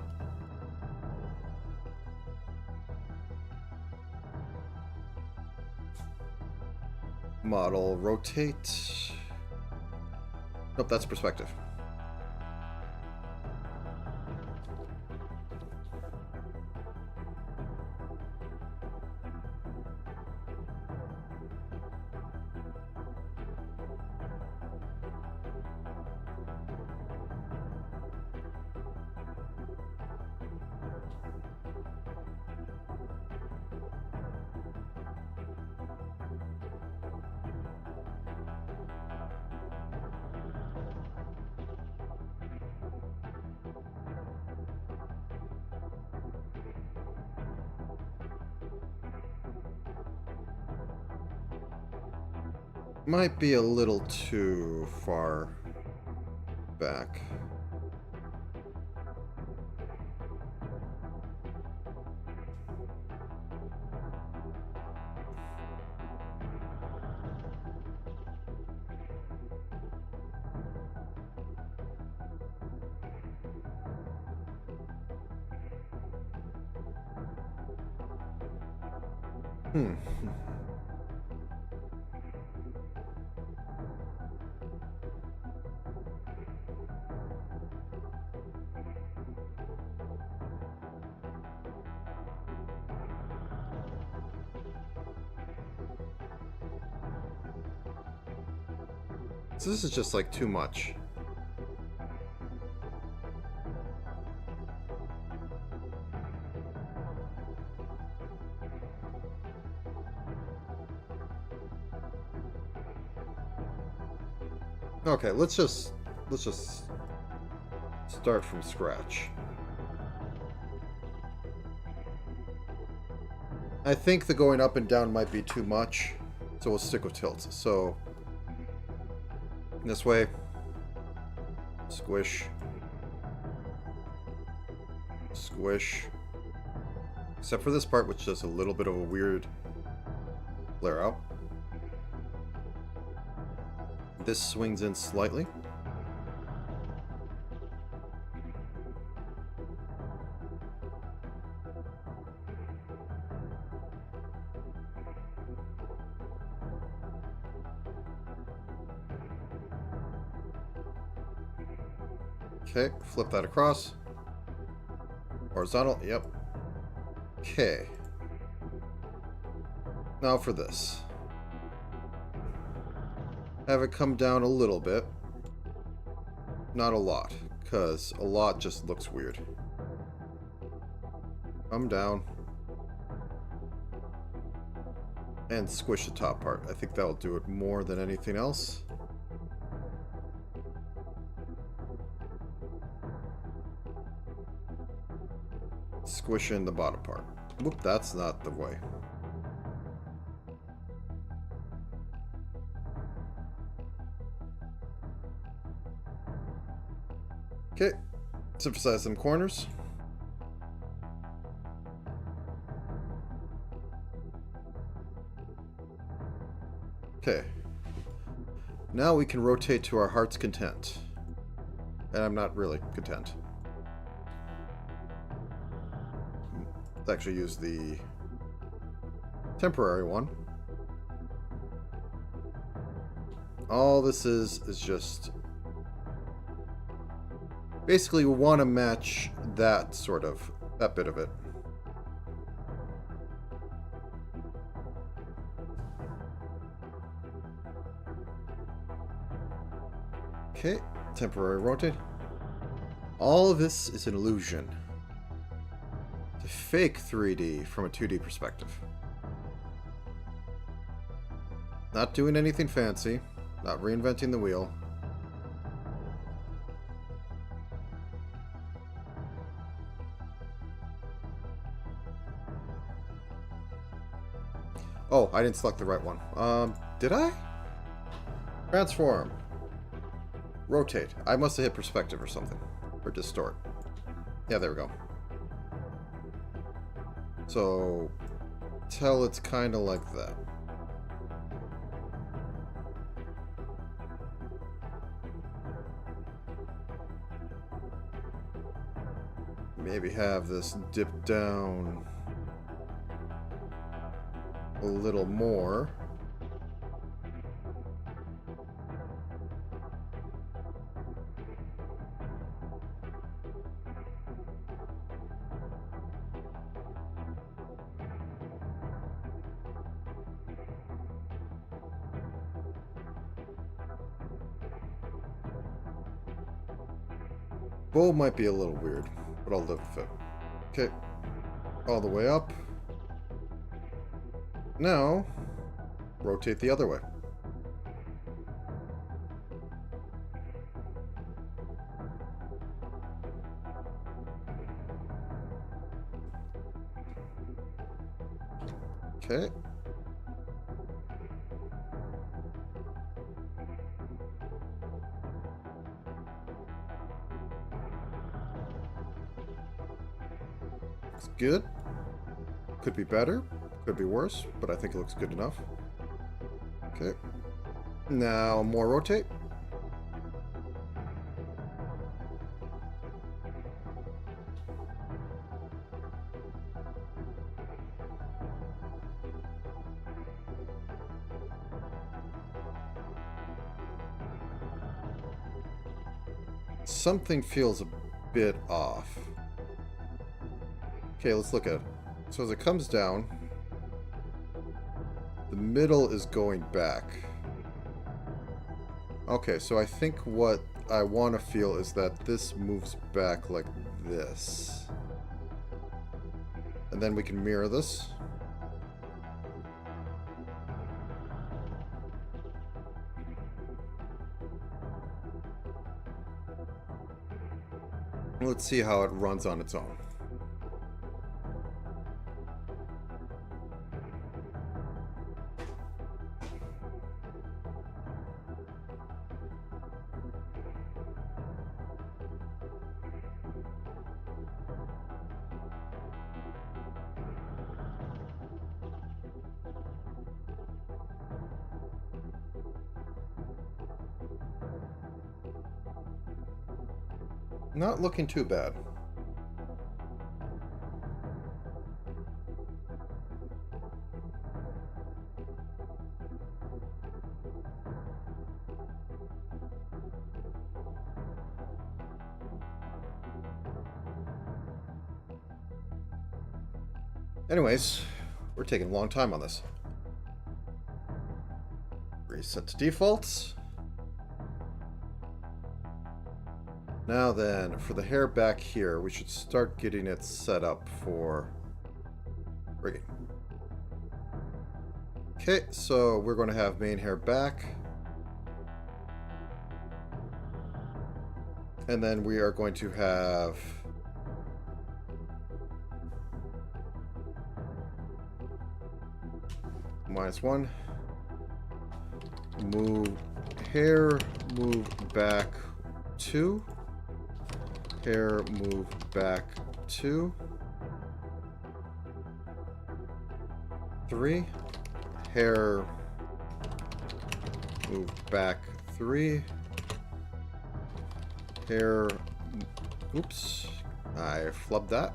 Model rotate. Nope, that's perspective. Might be a little too far back. So this is just like too much. Okay, let's just start from scratch. I think the going up and down might be too much, so we'll stick with tilts. So This way. Squish. Squish. Except for this part, which does a little bit of a weird flare out. This swings in slightly. Okay, flip that across. Horizontal, yep. Okay. Now for this. Have it come down a little bit. Not a lot, because a lot just looks weird. Come down. And squish the top part. I think that'll do it more than anything else. Squish in the bottom part. Whoop, that's not the way. Okay, emphasize some corners. Okay. Now we can rotate to our heart's content. And I'm not really content. Let's actually use the temporary one. All this is just... basically, we want to match that bit of it. Okay, temporary rotate. All of this is an illusion. It's a fake 3D from a 2D perspective. Not doing anything fancy, not reinventing the wheel. Oh, I didn't select the right one. Did I? Transform. Rotate. I must have hit perspective or something. Or distort. Yeah, there we go. So, tell it's kind of like that. Maybe have this dip down a little more. Bow might be a little weird, but I'll live with it. Okay, all the way up. Now, rotate the other way. Okay. Looks good. Could be better. Could be worse, but I think it looks good enough. Okay. Now more rotate. Something feels a bit off. Okay, let's look at it. So as it comes down, the middle is going back. Okay, so I think what I want to feel is that this moves back like this. And then we can mirror this. Let's see how it runs on its own. Not looking too bad. Anyways, we're taking a long time on this. Reset to defaults. Now then, for the hair back here, we should start getting it set up for rigging. Okay, so we're going to have main hair back. And then we are going to have -1. Move hair, move back 2. Hair, move back 2. 3. Hair, move back 3. Hair, oops, I flubbed that.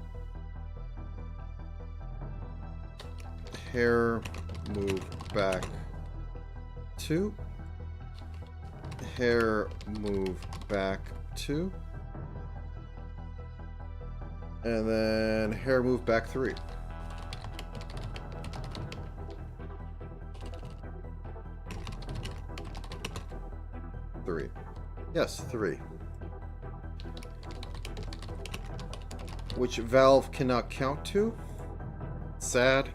Hair, move back 2. Hair, move back 2. And then hair, move back 3. Yes, 3. Which valve cannot count to. Sad.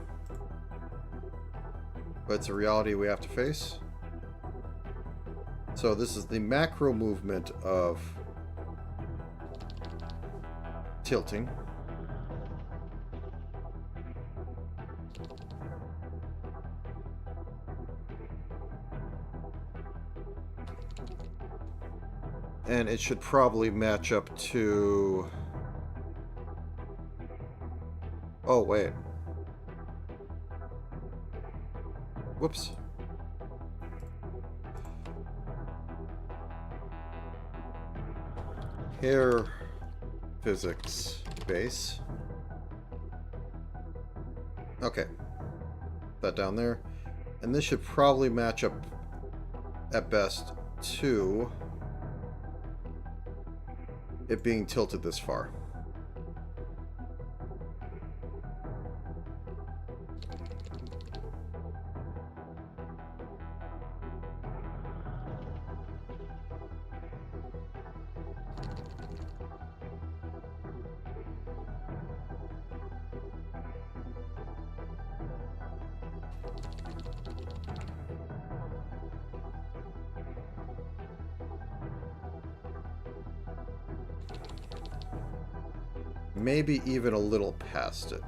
But it's a reality we have to face. So this is the macro movement of tilting. And it should probably match up to... Oh, wait. Whoops. Hair physics base. Okay. That down there. And this should probably match up at best to it being tilted this far. Maybe even a little past it.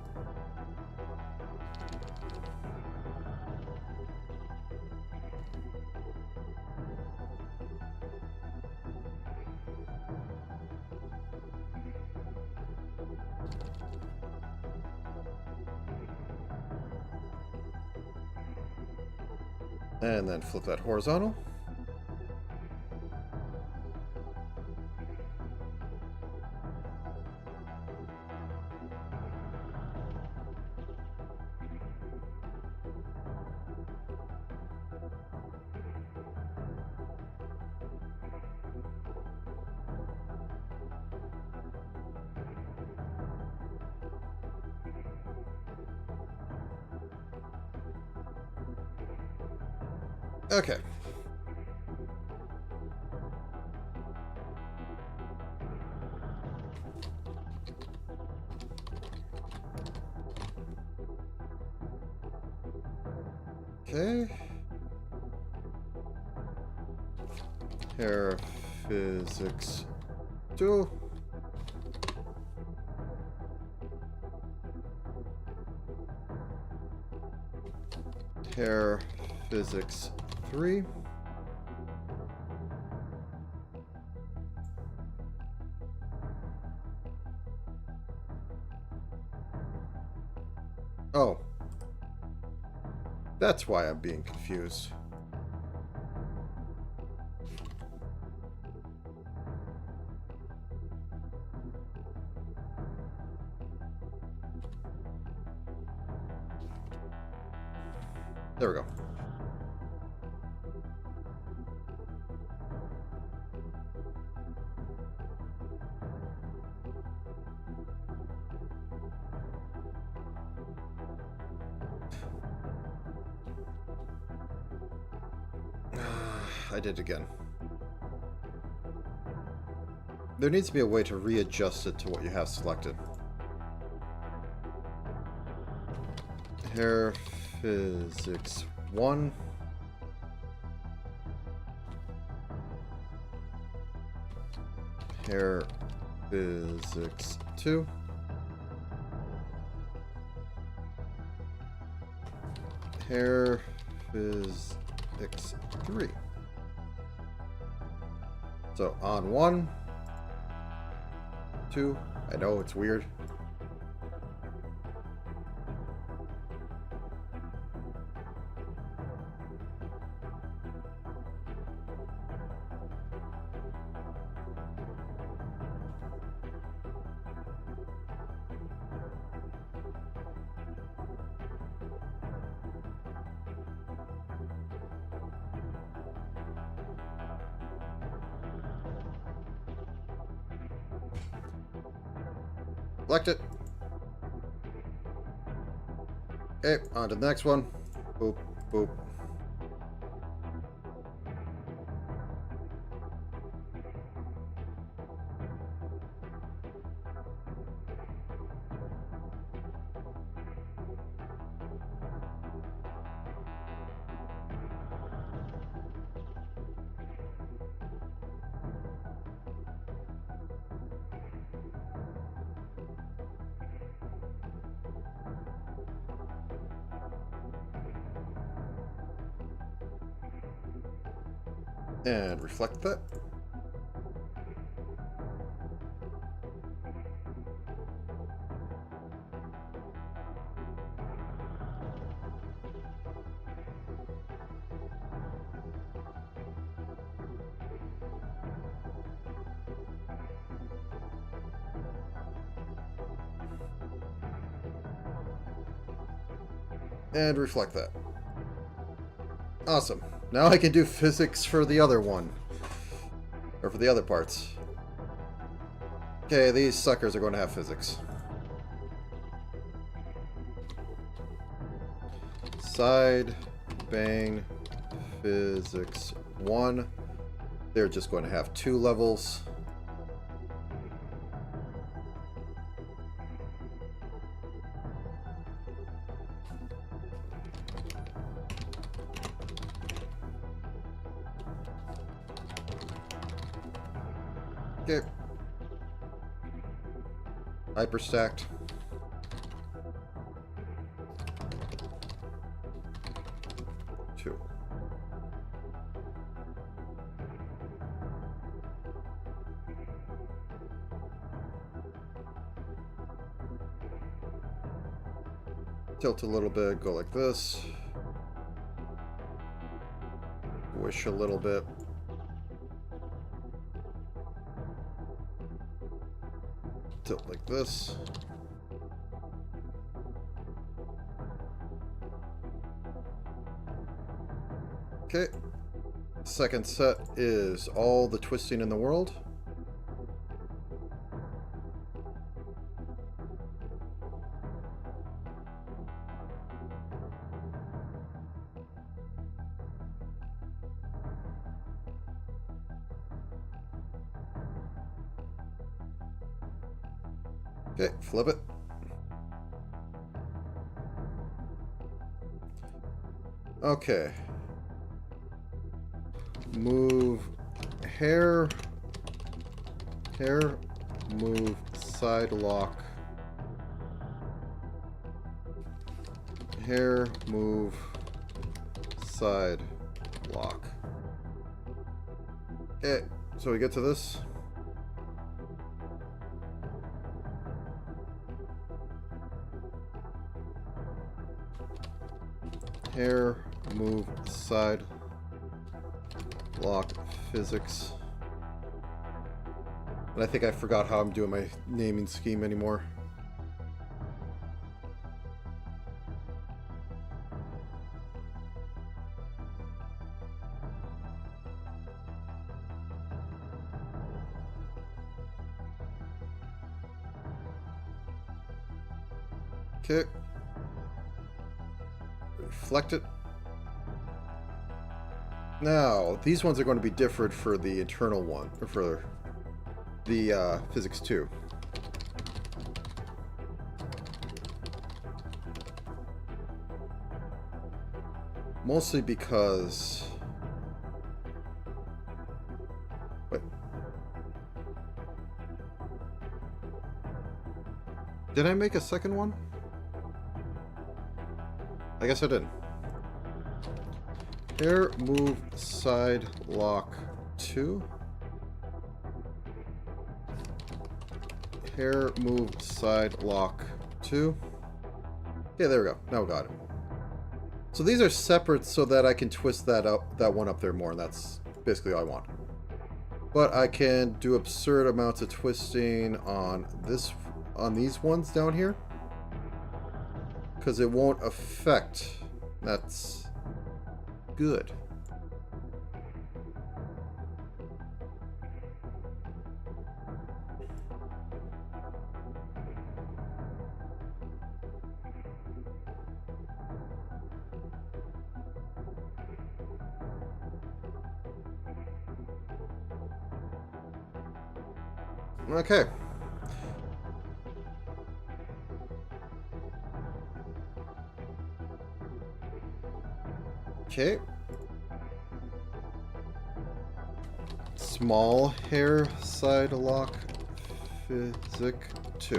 And then flip that horizontal. Okay. Okay. Hair physics 2. Hair physics 3. Oh. That's why I'm being confused. There we go. I did it again. There needs to be a way to readjust it to what you have selected. Hair physics 1. Hair physics 2. Hair physics 3. So on 1, 2. I know it's weird. Select it. Okay, on to the next one. Boop, boop. And reflect that. And reflect that. Awesome. Now I can do physics for the other one. Or for the other parts. Okay, these suckers are going to have physics. Side bang physics 1. They're just going to have 2 levels. Okay. Hyperstacked. Two. Tilt a little bit, go like this. Wish a little bit. Tilt like this. Okay. Second set is all the twisting in the world. Okay, flip it. Okay. Move hair, move side lock, hair, move side lock. Okay, so we get to this. Hair, move, side, lock, physics. And I think I forgot how I'm doing my naming scheme anymore. Okay. Reflect it. Now, these ones are going to be different for the internal one, or for the physics 2. Mostly because... Wait. Did I make a second one? I guess I didn't. Hair move side lock 2. Hair move side lock 2. Yeah, there we go. Now we got it. So these are separate so that I can twist that one up there more, and that's basically all I want. But I can do absurd amounts of twisting on these ones down here, because it won't affect. That's good. Okay. Okay. Small hair side lock physic 2.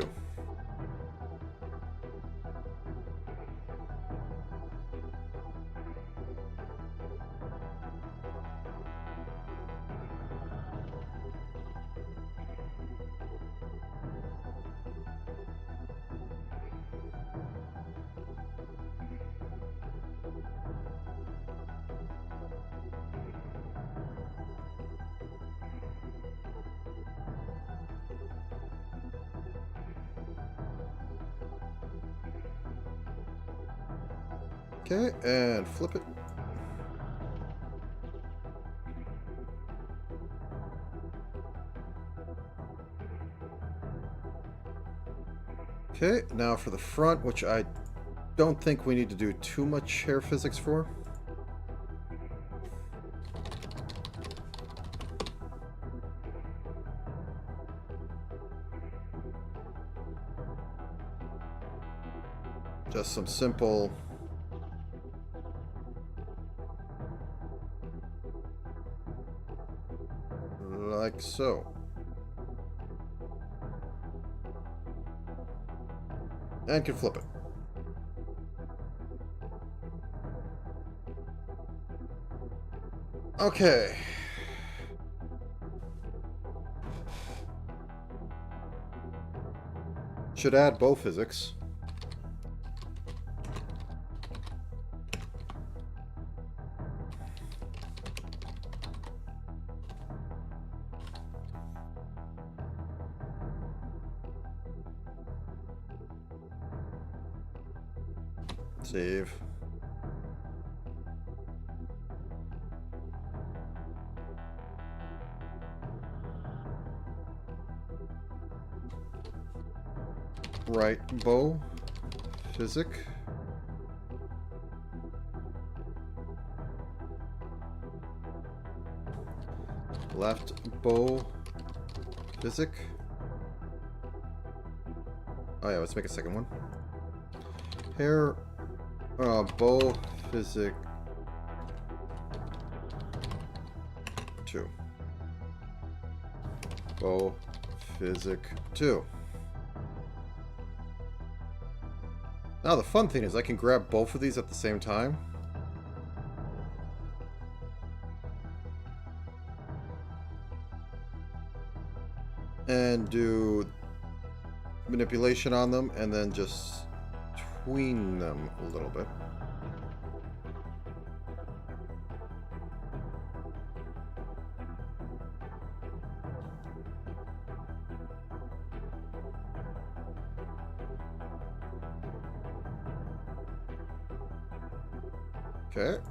Okay, and flip it. Okay, now for the front, which I don't think we need to do too much hair physics for. Just some simple... like so. And can flip it. Okay. Should add bow physics. Save. Right bow physic. Left bow physic. Oh yeah, let's make a second one. Hair bow physic 2. Bow physic 2. Now the fun thing is I can grab both of these at the same time. And do manipulation on them and then just tween them a little bit. Okay.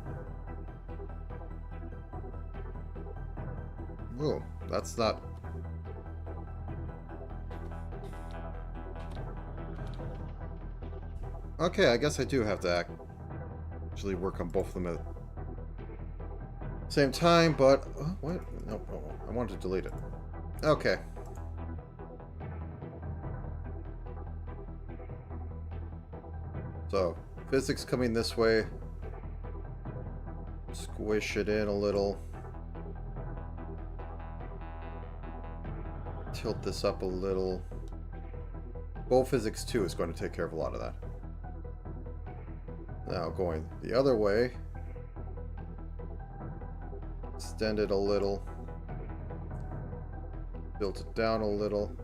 Oh, that's not... Okay, I guess I do have to actually work on both of them at the same time, but... what? No, I wanted to delete it. Okay. So, physics coming this way. Squish it in a little. Tilt this up a little. Bow physics 2 is going to take care of a lot of that. Now going the other way. Extend it a little. Build it down a little.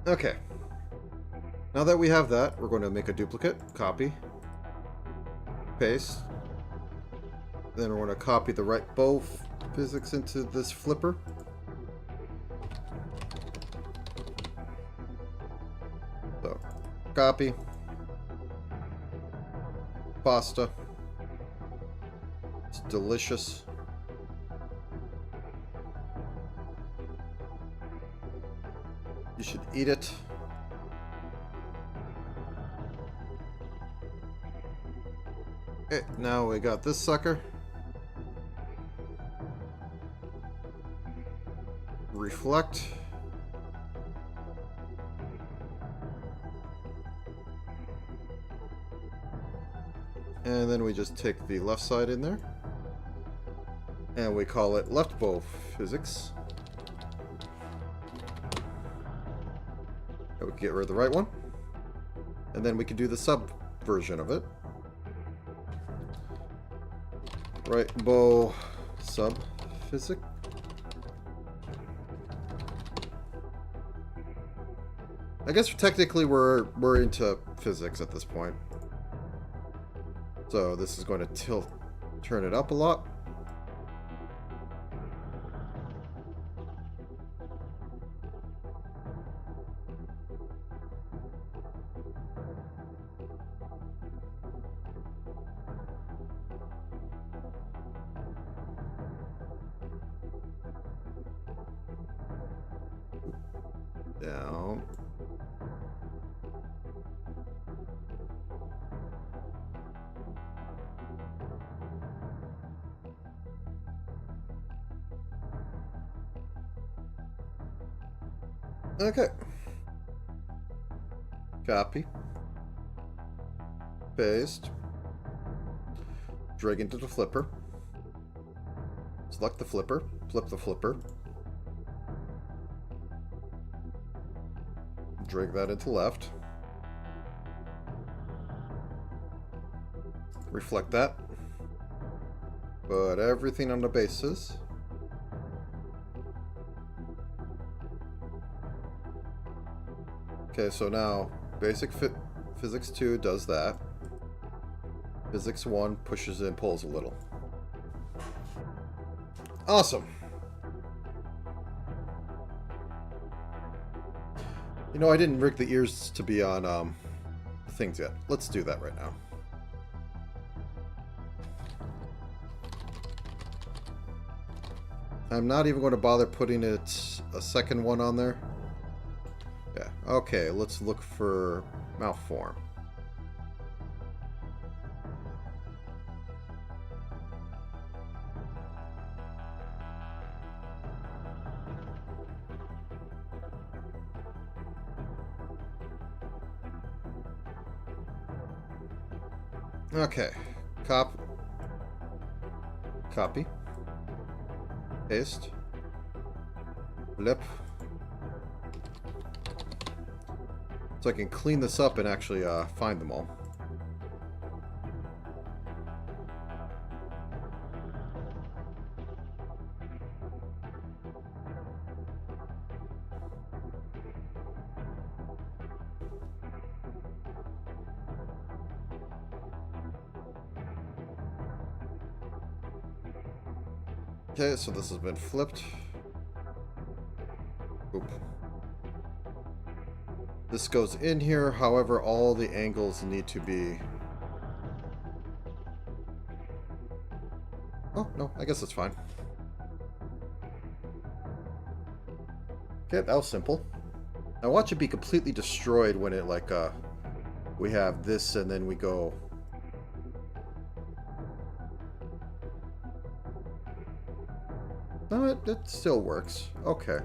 Okay. Now that we have that, we're going to make a duplicate, copy, paste. Then we're going to copy the right bow physics into this flipper. So, copy, pasta. It's delicious. You should eat it. Okay, now we got this sucker. Reflect. And then we just take the left side in there. And we call it left bow physics. And we can get rid of the right one. And then we can do the sub version of it. Right bow sub physics. I guess technically we're into physics at this point. So this is going to turn it up a lot. Down. Okay. Copy. Paste. Drag into the flipper. Select the flipper. Flip the flipper. Drag that into left. Reflect that. Put everything on the bases. Okay, so now basic physics 2 does that. Physics 1 pushes and pulls a little. Awesome. You know, I didn't rig the ears to be on things yet. Let's do that right now. I'm not even going to bother putting a second one on there. Yeah, okay, let's look for mouth form. Okay, copy, paste, flip. So I can clean this up and actually find them all. Okay, so this has been flipped. Oop. This goes in here, however, all the angles need to be... Oh, no, I guess it's fine. Okay, that was simple. I watch it be completely destroyed when it, like, we have this and then we go... No, it still works. Okay.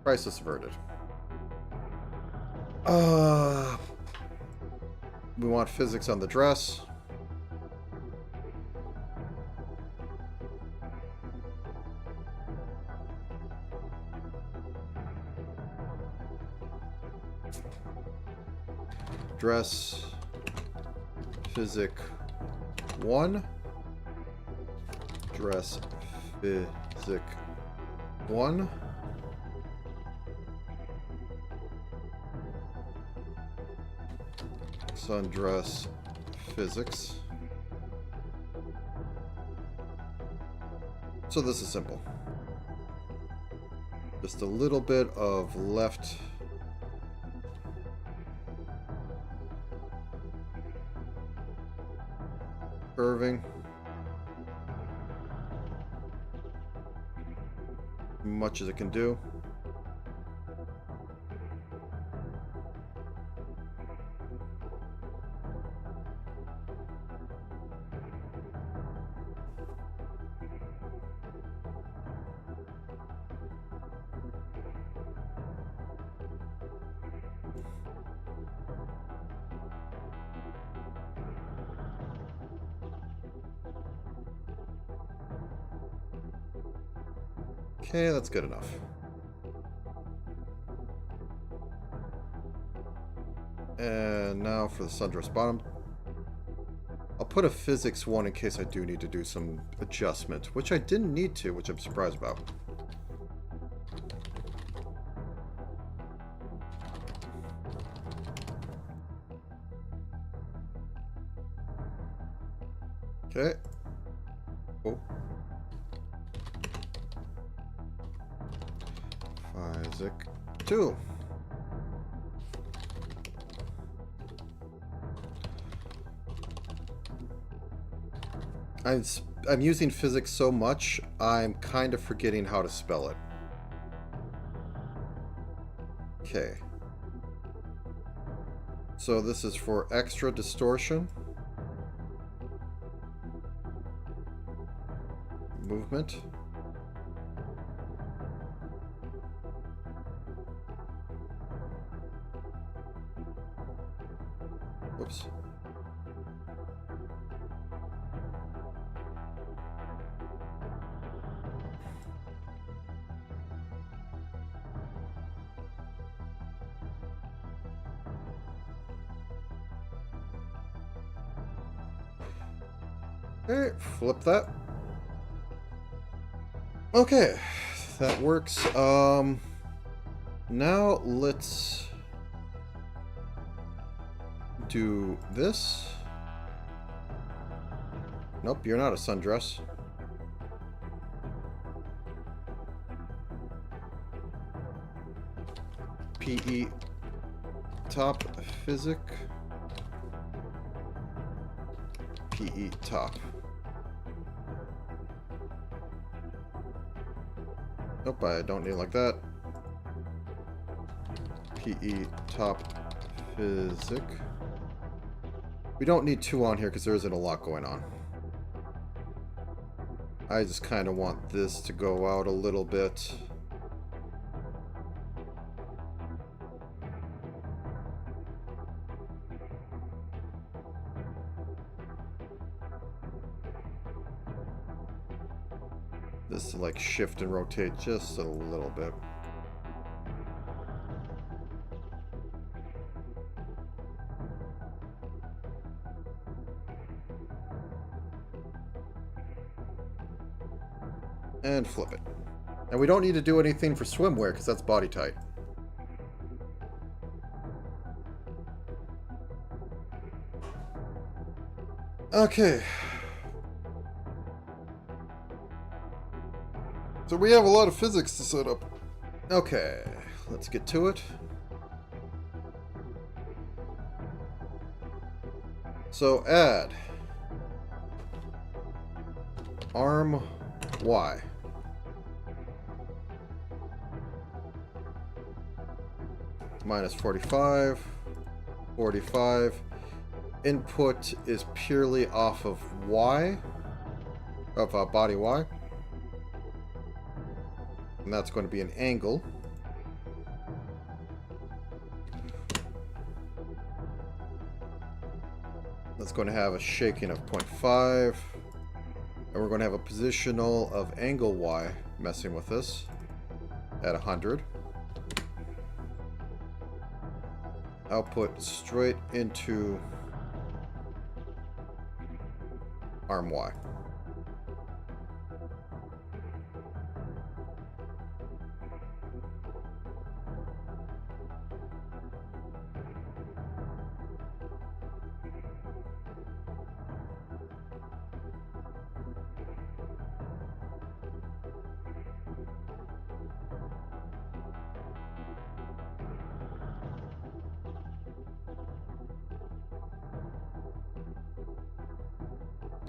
Crisis averted. We want physics on the dress. Dress. Physic 1. Dress. Physic 1. Sundress physics. So this is simple. Just a little bit of left curving. Much as it can do. Okay, that's good enough. And now for the sundress bottom. I'll put a physics 1 in case I do need to do some adjustment, which I didn't need to, which I'm surprised about. Okay. Oh. Physic 2. I'm using physics so much, I'm kind of forgetting how to spell it. Okay. So this is for extra distortion. Movement. Whoops. Okay, flip that. Okay, that works. Now let's do this. Nope, you're not a sundress. PE top physic. PE top. Nope, I don't need it like that. PE top physic. We don't need 2 on here because there isn't a lot going on. I just kind of want this to go out a little bit. This to like shift and rotate just a little bit. And flip it. And we don't need to do anything for swimwear because that's body tight. Okay. So we have a lot of physics to set up. Okay, let's get to it. So add arm Y. minus 45, 45. Input is purely off of Y, of body Y. And that's going to be an angle. That's going to have a shaking of 0.5. And we're going to have a positional of angle Y messing with this at 100. Output straight into arm Y.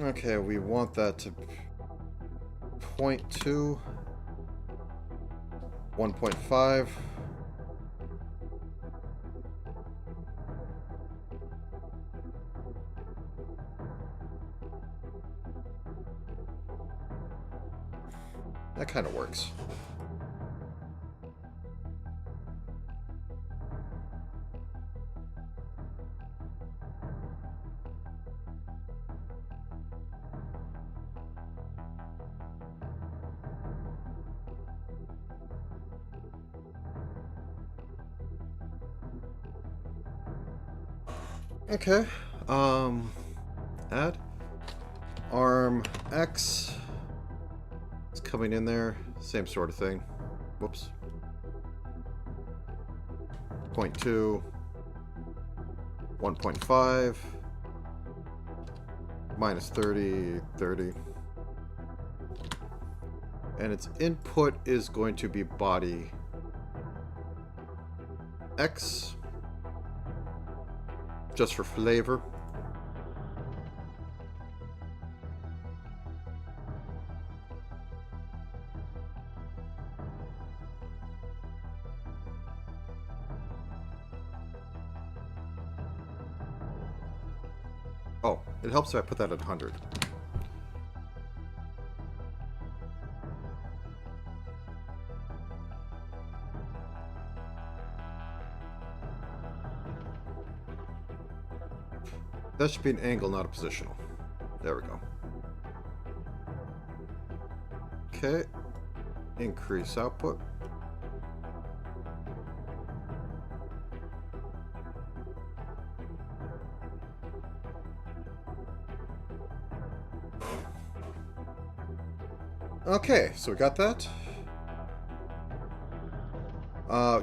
Okay, we want that to 0.2, 1.5. That kind of works. Okay, add arm X. It's coming in there, same sort of thing. Whoops. 0.2, 1.5, minus 30, 30. And its input is going to be body X. Just for flavor. Oh, it helps if I put that at 100. That should be an angle, not a positional. There we go. Okay. Increase output. Okay, so we got that.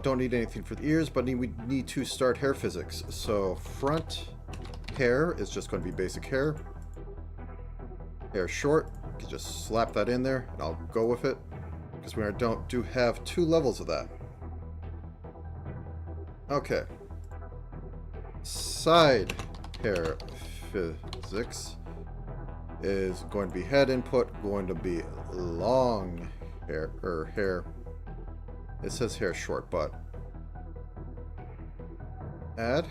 Don't need anything for the ears, but we need to start hair physics. So front hair is just going to be basic hair. Hair short, you can just slap that in there, and I'll go with it because we do have 2 levels of that. Okay. Side hair physics is going to be head input, going to be long hair, or hair. It says hair short, but add.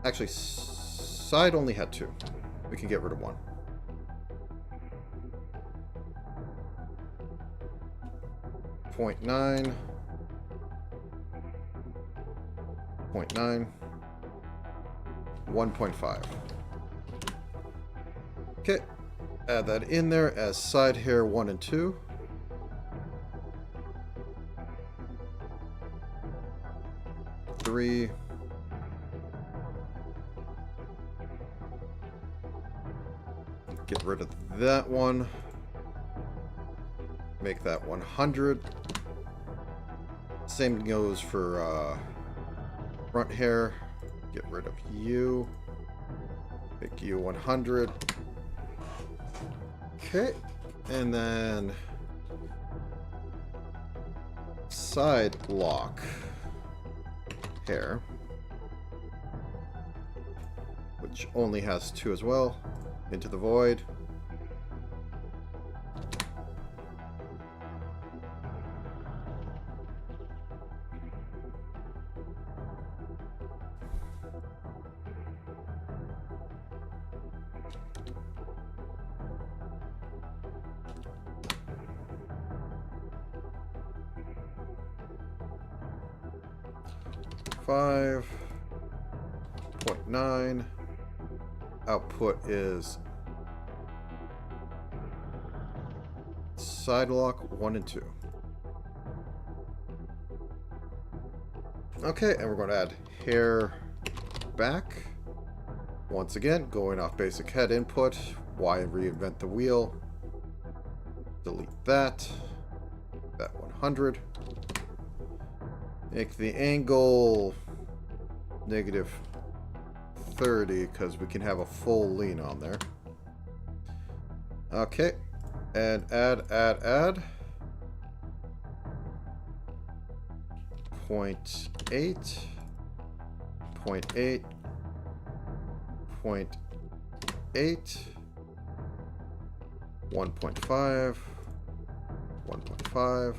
Actually, side only had 2. We can get rid of 1. Point 9. 0.9. 1.5. Okay. Add that in there as side hair 1 and 2. Three. Get rid of that one. Make that 100. Same goes for front hair. Get rid of you. Make you 100. Okay. And then side lock hair, which only has 2 as well. Into the void. 0.5, 0.9. Output is side lock 1 and 2. Okay, and we're going to add hair back. Once again, going off basic head input. Y and reinvent the wheel. Delete that. That 100. Make the angle negative 30 because we can have a full lean on there. Okay, and add. 0.8, 0.8, 0.8, 1.5, 1.5,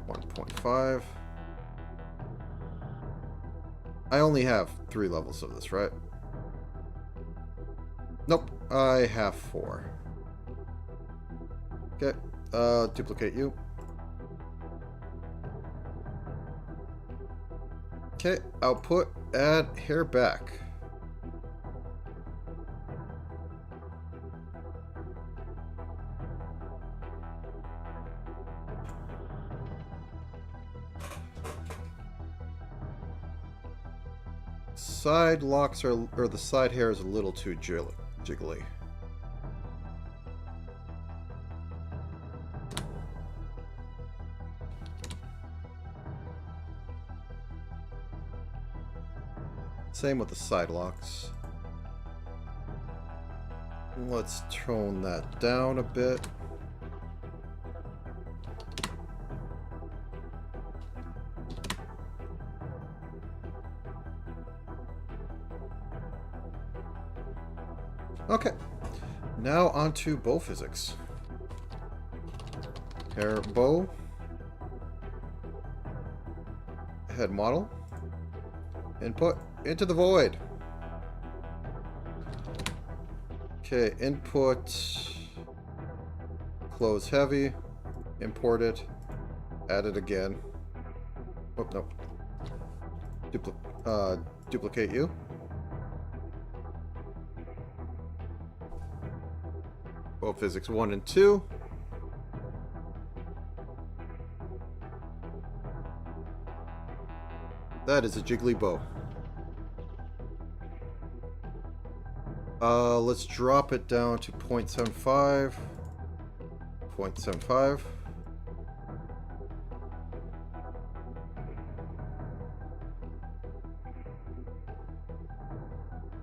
1.5. I only have 3 levels of this, right? Nope, I have 4. Okay, duplicate you. Okay, output, add hair back. Side locks are, or the side hair is a little too jiggly. Same with the side locks. Let's tone that down a bit. Okay, now onto bow physics. Hair bow. Head model. Input into the void. Okay, input. Close heavy. Import it. Add it again. Oh, no. Duplicate you. Bow physics 1 and 2. That is a jiggly bow. Let's drop it down to 0.75. 0.75.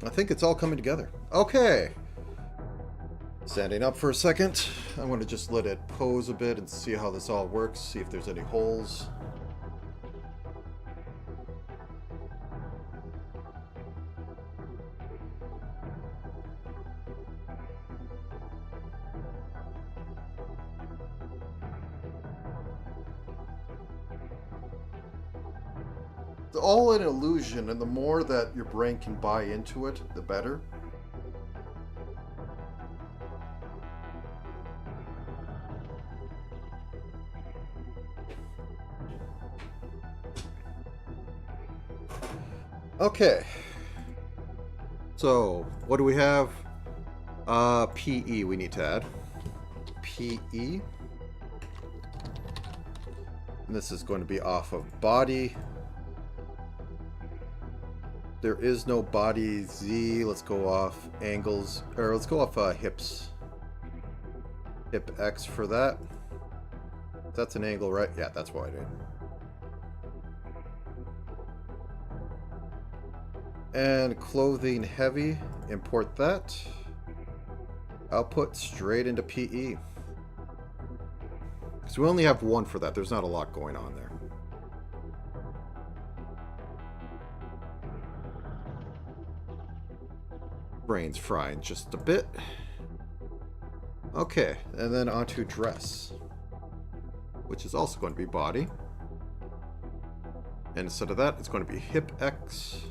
I think it's all coming together. Okay. Standing up for a second. I'm going to just let it pose a bit and see how this all works. See if there's any holes. It's all an illusion, and the more that your brain can buy into it, the better. Okay. So, what do we have? PE we need to add. PE. And this is going to be off of body. There is no body Z. Let's go off angles, or let's go off hips. Hip X for that. That's an angle, right? Yeah, that's what I did. And clothing heavy, import that. Output straight into PE. Because we only have 1 for that. There's not a lot going on there. Brain's frying just a bit. Okay, and then onto dress, which is also going to be body. And instead of that, it's going to be hip X.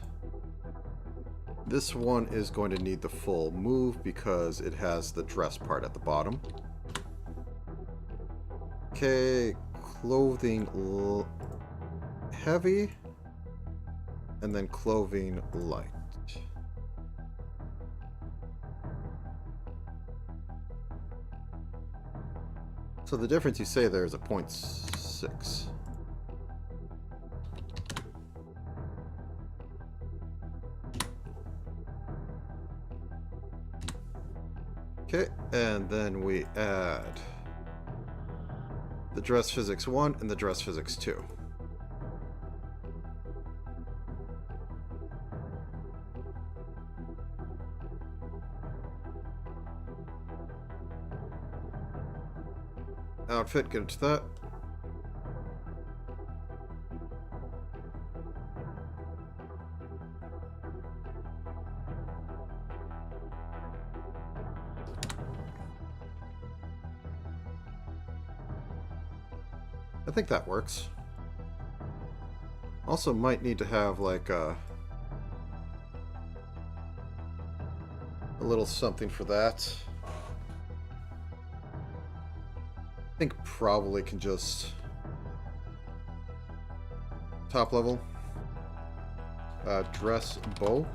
This one is going to need the full move because it has the dress part at the bottom. Okay, clothing heavy, and then clothing light. So the difference you say there is a 0.6. Okay, and then we add the dress physics 1 and the dress physics 2. Outfit, get into that. I think that works. Also might need to have like a little something for that. I think probably can just top level dress bow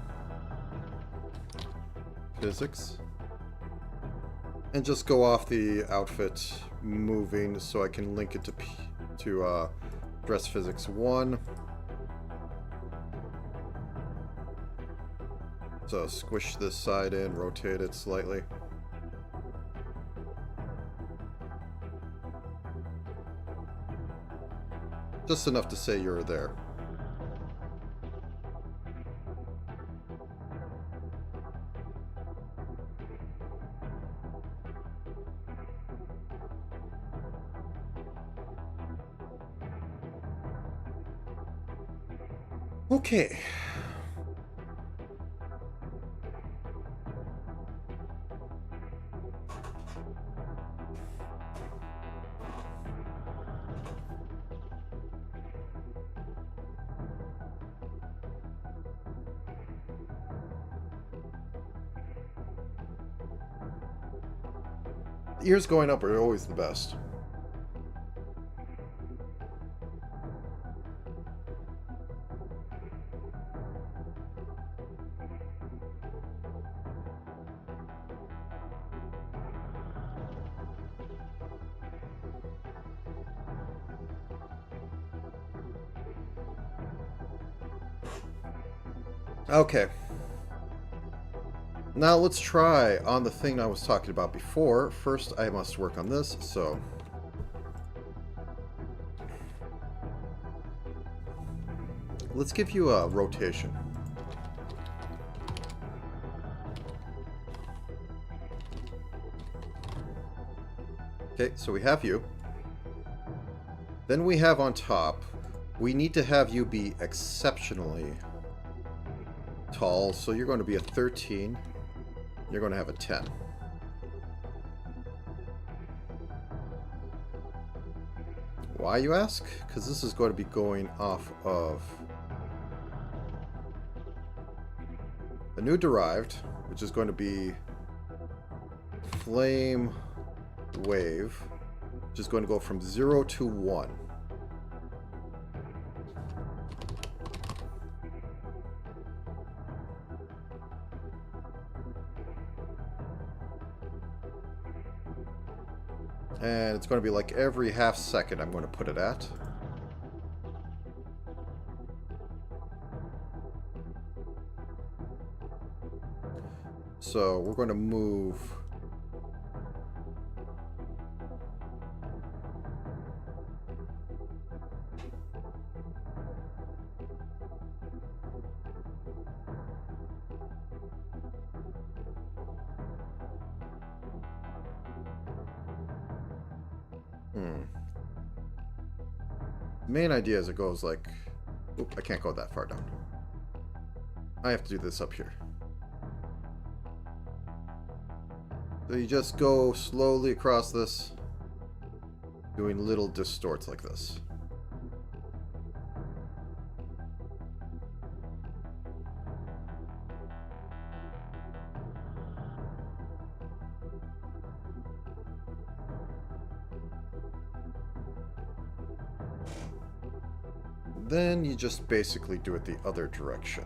physics and just go off the outfit moving so I can link it to dress physics 1. So squish this side in, rotate it slightly. Just enough to say you're there. Okay. Ears going up are always the best. Okay. Now let's try on the thing I was talking about before. First, I must work on this, so... let's give you a rotation. Okay, so we have you. Then we have on top, we need to have you be exceptionally tall, so you're going to be a 13. You're going to have a 10. Why, you ask? Because this is going to be going off of a new derived, which is going to be flame wave, which is going to go from 0 to 1. And it's going to be like every half second I'm going to put it at. So we're going to move main idea is it goes like... oop, I can't go that far down. I have to do this up here. So you just go slowly across this, doing little distorts like this. then you just basically do it the other direction.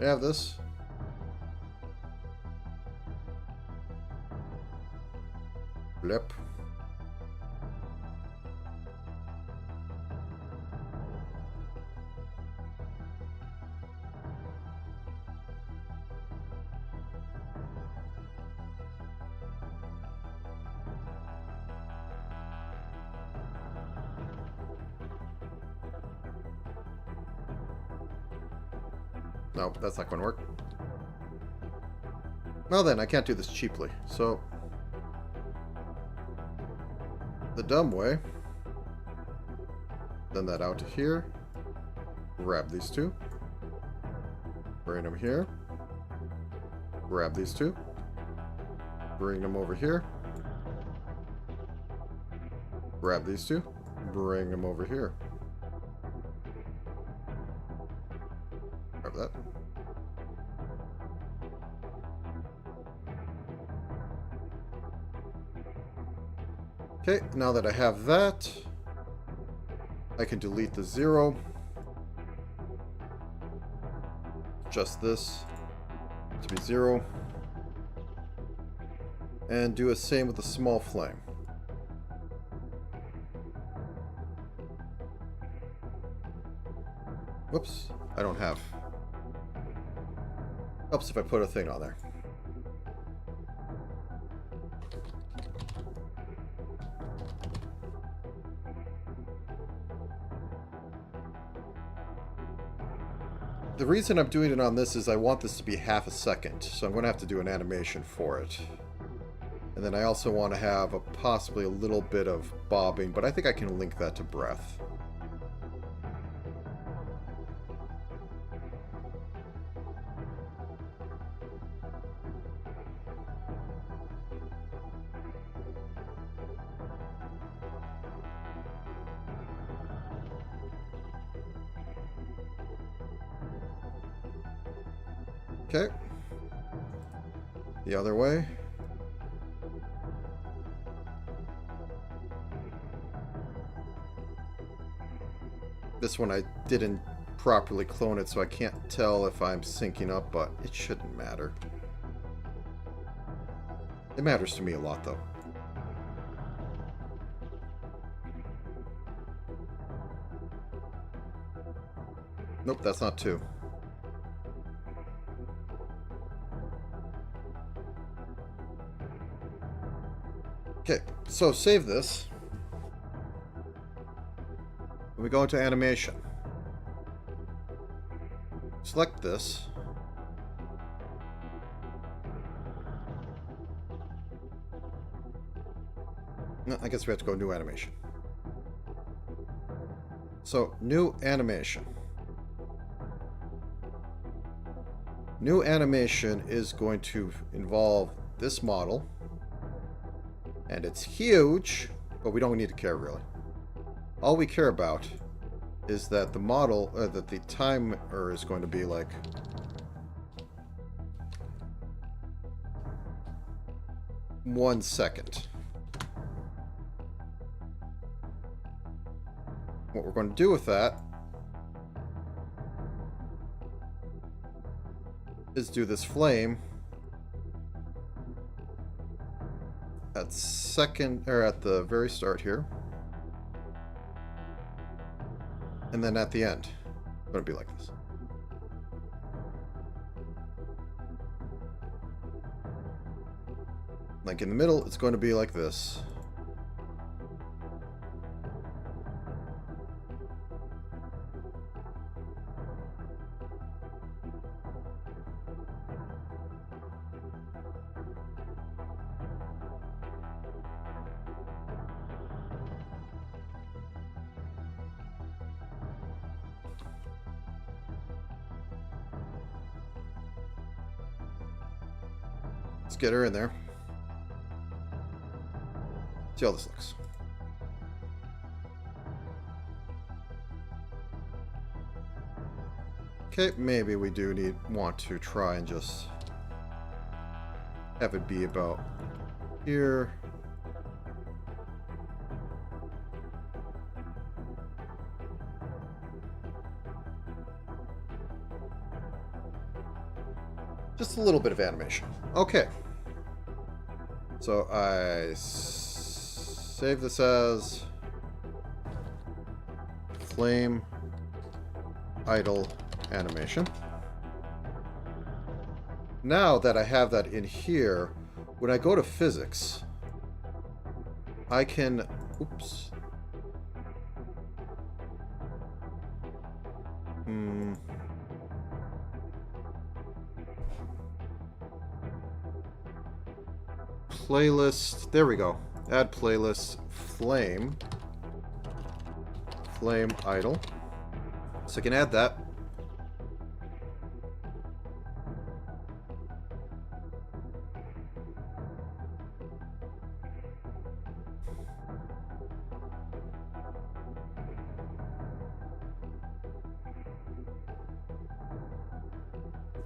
I have this. Flip. No, that's not going to work. Well then, I can't do this cheaply. So, the dumb way, send that out to here, grab these two, bring them here, grab these two, bring them over here, grab these two, bring them over here. Grab that. Okay, now that I have that, I can delete the 0. Adjust this to be 0. And do the same with the small flame. Whoops, I don't have. Helps if I put a thing on there. The reason I'm doing it on this is I want this to be half a second, so I'm going to have to do an animation for it. And then I also want to have possibly a little bit of bobbing, but I think I can link that to breath. Okay. The other way. This one I didn't properly clone it, so I can't tell if I'm syncing up, but it shouldn't matter. It matters to me a lot, though. Nope, that's not 2. Okay, so save this. When we go into animation, select this. No, I guess we have to go new animation. So, new animation. New animation is going to involve this model. And it's huge, but we don't need to care really. All we care about is that the model, that the timer is going to be like one second. What we're going to do with that is do this flame at at the very start here, and then at the end it's going to be like this. Like in the middle it's going to be like this. Let's get her in there. See how this looks. Okay, maybe we do want to try and just have it be about here. Just a little bit of animation. Okay. So I save this as flame idle animation. Now that I have that in here, when I go to physics, I can, oops. Playlist, there we go. Add playlist, flame idle. So I can add that.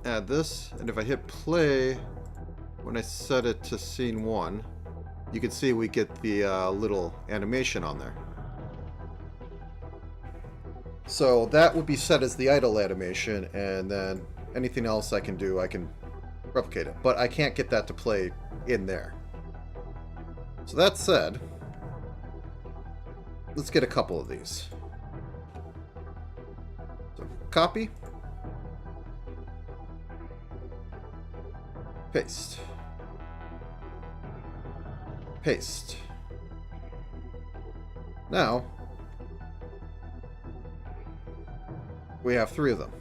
Add this, and if I hit play, when I set it to scene 1, you can see we get the little animation on there. So that would be set as the idle animation, and then anything else I can do, I can replicate it. But I can't get that to play in there. So that said, let's get a couple of these. So copy. Paste. Paste. Now, we have 3 of them.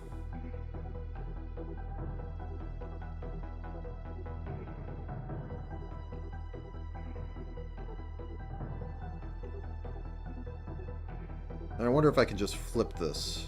And I wonder if I can just flip this.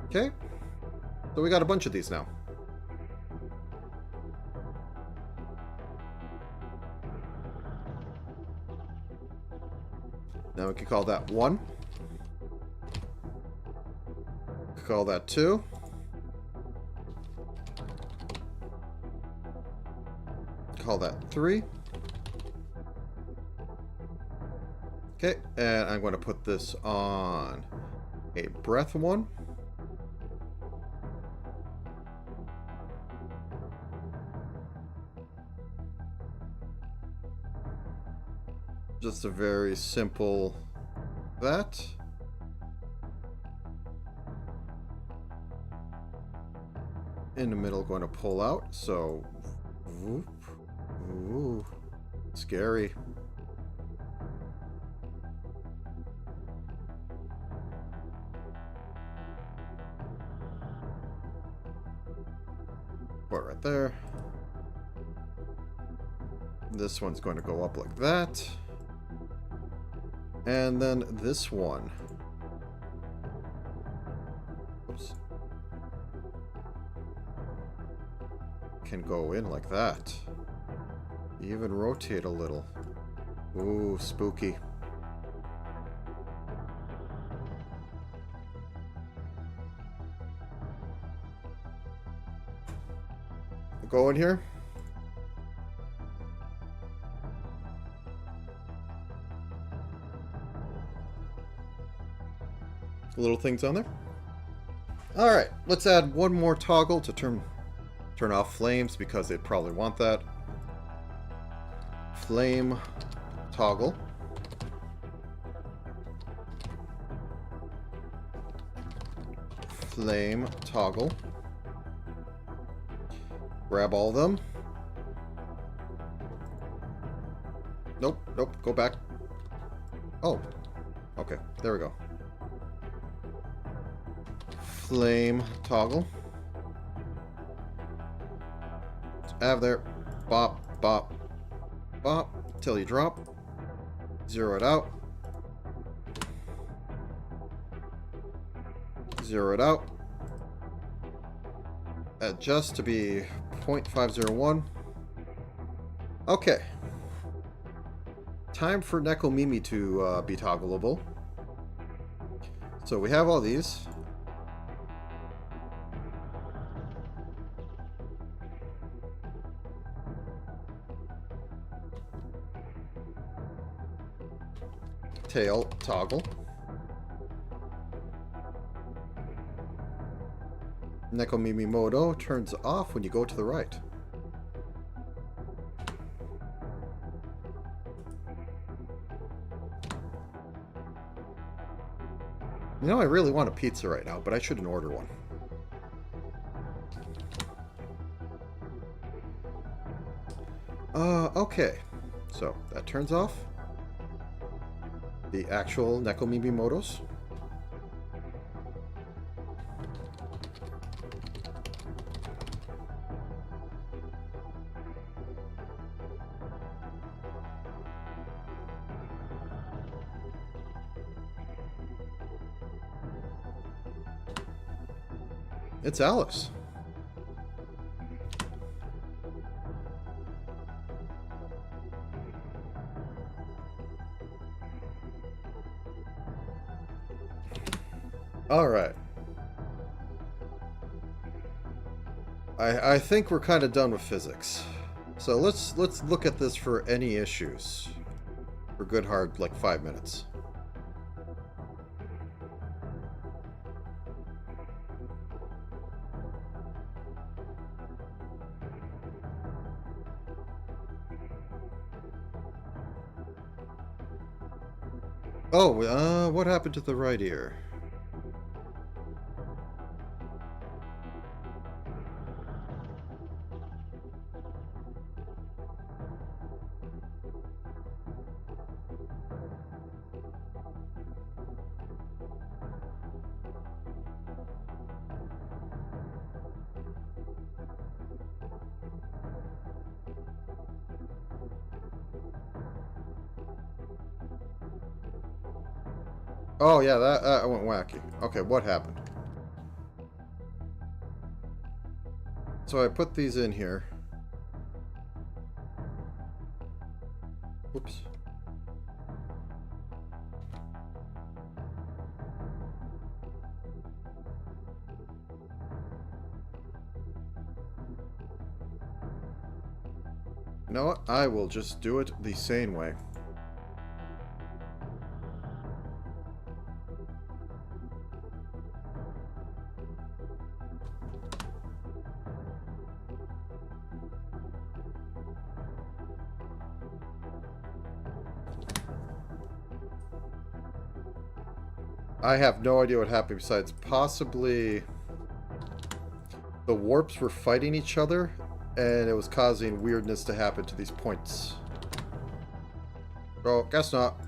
Okay, so we got a bunch of these now. Now we can call that 1. Call that 2. Call that 3. Okay, and I'm going to put this on a breath 1. Just a very simple that. In the middle, going to pull out. So, whoop, ooh, scary. Put it right there. This one's going to go up like that. And then this one. Oops. Can go in like that. Even rotate a little. Ooh, spooky. Go in here. Little things on there. All right, let's add one more toggle to turn off flames because they'd probably want that. Flame toggle. Flame toggle. Grab all of them. Nope, nope, go back. Oh, okay, there we go. Flame toggle. Have there. Bop, bop, bop. till you drop. Zero it out. Zero it out. Adjust to be 0.501. Okay. Time for Nekomimi to be toggleable. So we have all these. Tail toggle. Nekomimi Modo turns off when you go to the right. You know, I really want a pizza right now, but I shouldn't order one. Okay. So, that turns off. The actual Nekomimi Modos. It's Alice. All right. I think we're kind of done with physics. So let's look at this for any issues. For good hard like 5 minutes. Oh, what happened to the right ear? Oh yeah, that went wacky. Okay, what happened? So I put these in here. Whoops. You know what? I will just do it the same way. I have no idea what happened besides possibly the warps were fighting each other and it was causing weirdness to happen to these points. Oh, guess not.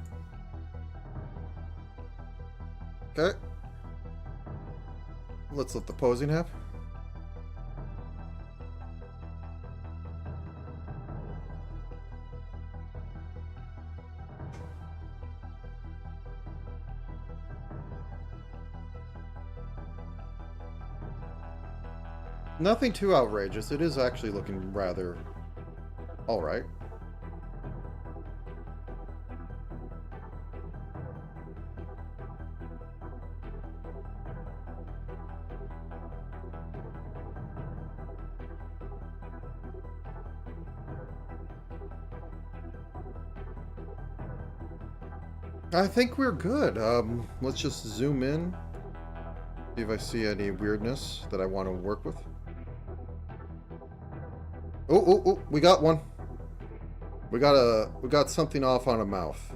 Okay. Let's let the posing happen. Nothing too outrageous. It is actually looking rather alright. I think we're good. Let's just zoom in. See if I see any weirdness that I want to work with. Oh, we got one. We got something off on a mouth.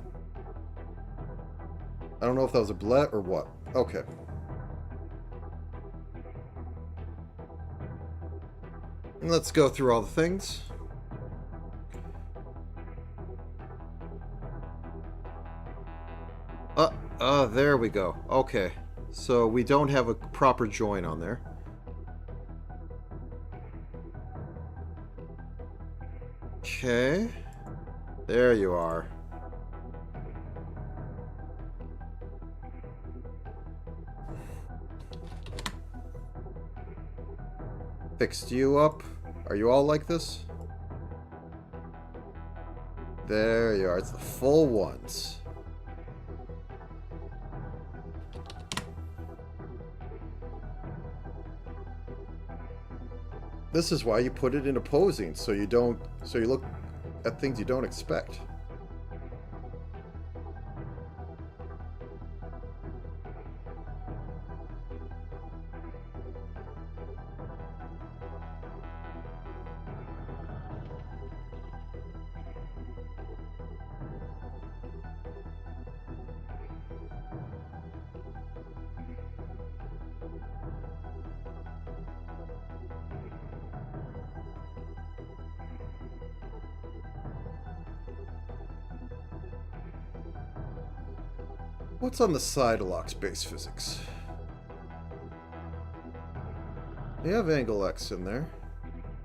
I don't know if that was a blet or what. Okay. And let's go through all the things. There we go. Okay. So we don't have a proper join on there. Okay. There you are. Fixed you up. Are you all like this? There you are. It's the full ones. This is why you put it in opposing, so you look at things you don't expect. What's on the side of Locke's base physics? You have angle x in there.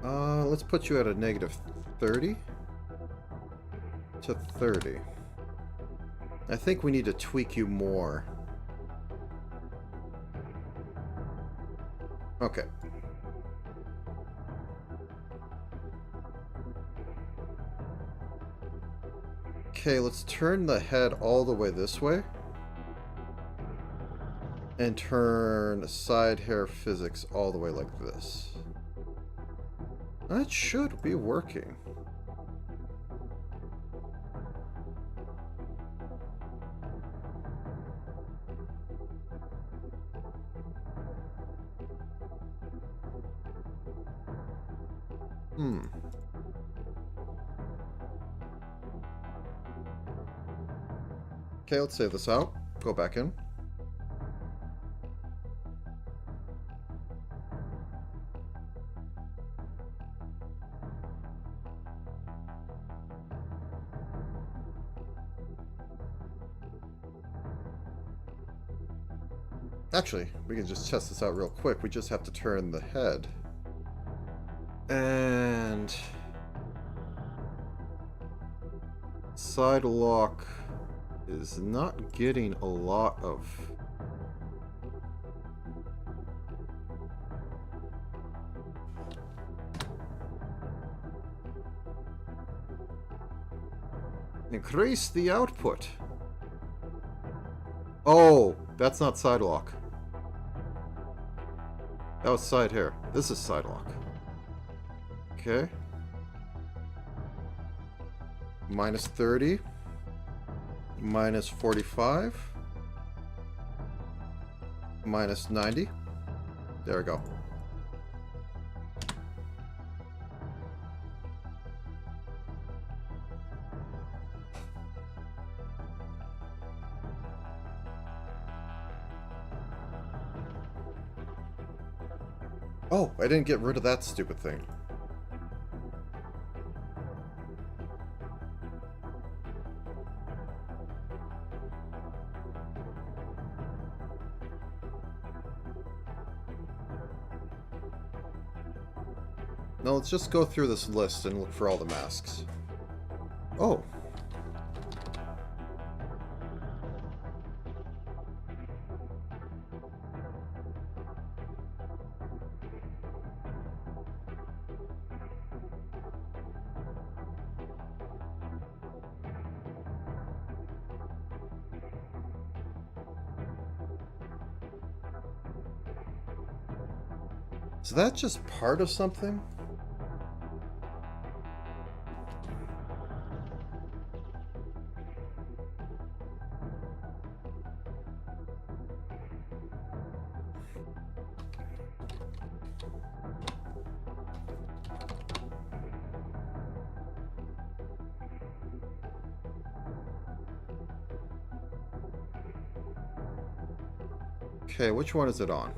Let's put you at a negative 30 to 30. I think we need to tweak you more. Okay. Okay, let's turn the head all the way this way. And turn side hair physics all the way like this. That should be working. Okay, let's save this out. Go back in. Actually, we can just test this out real quick. We just have to turn the head. And side lock is not getting a lot of increase the output. Oh, that's not side lock. That was side hair. This is side lock. Okay. Minus 30. Minus 45. Minus 90. There we go. Oh, I didn't get rid of that stupid thing. Now let's just go through this list and look for all the masks. Oh. Is that just part of something? Okay, which one is it on?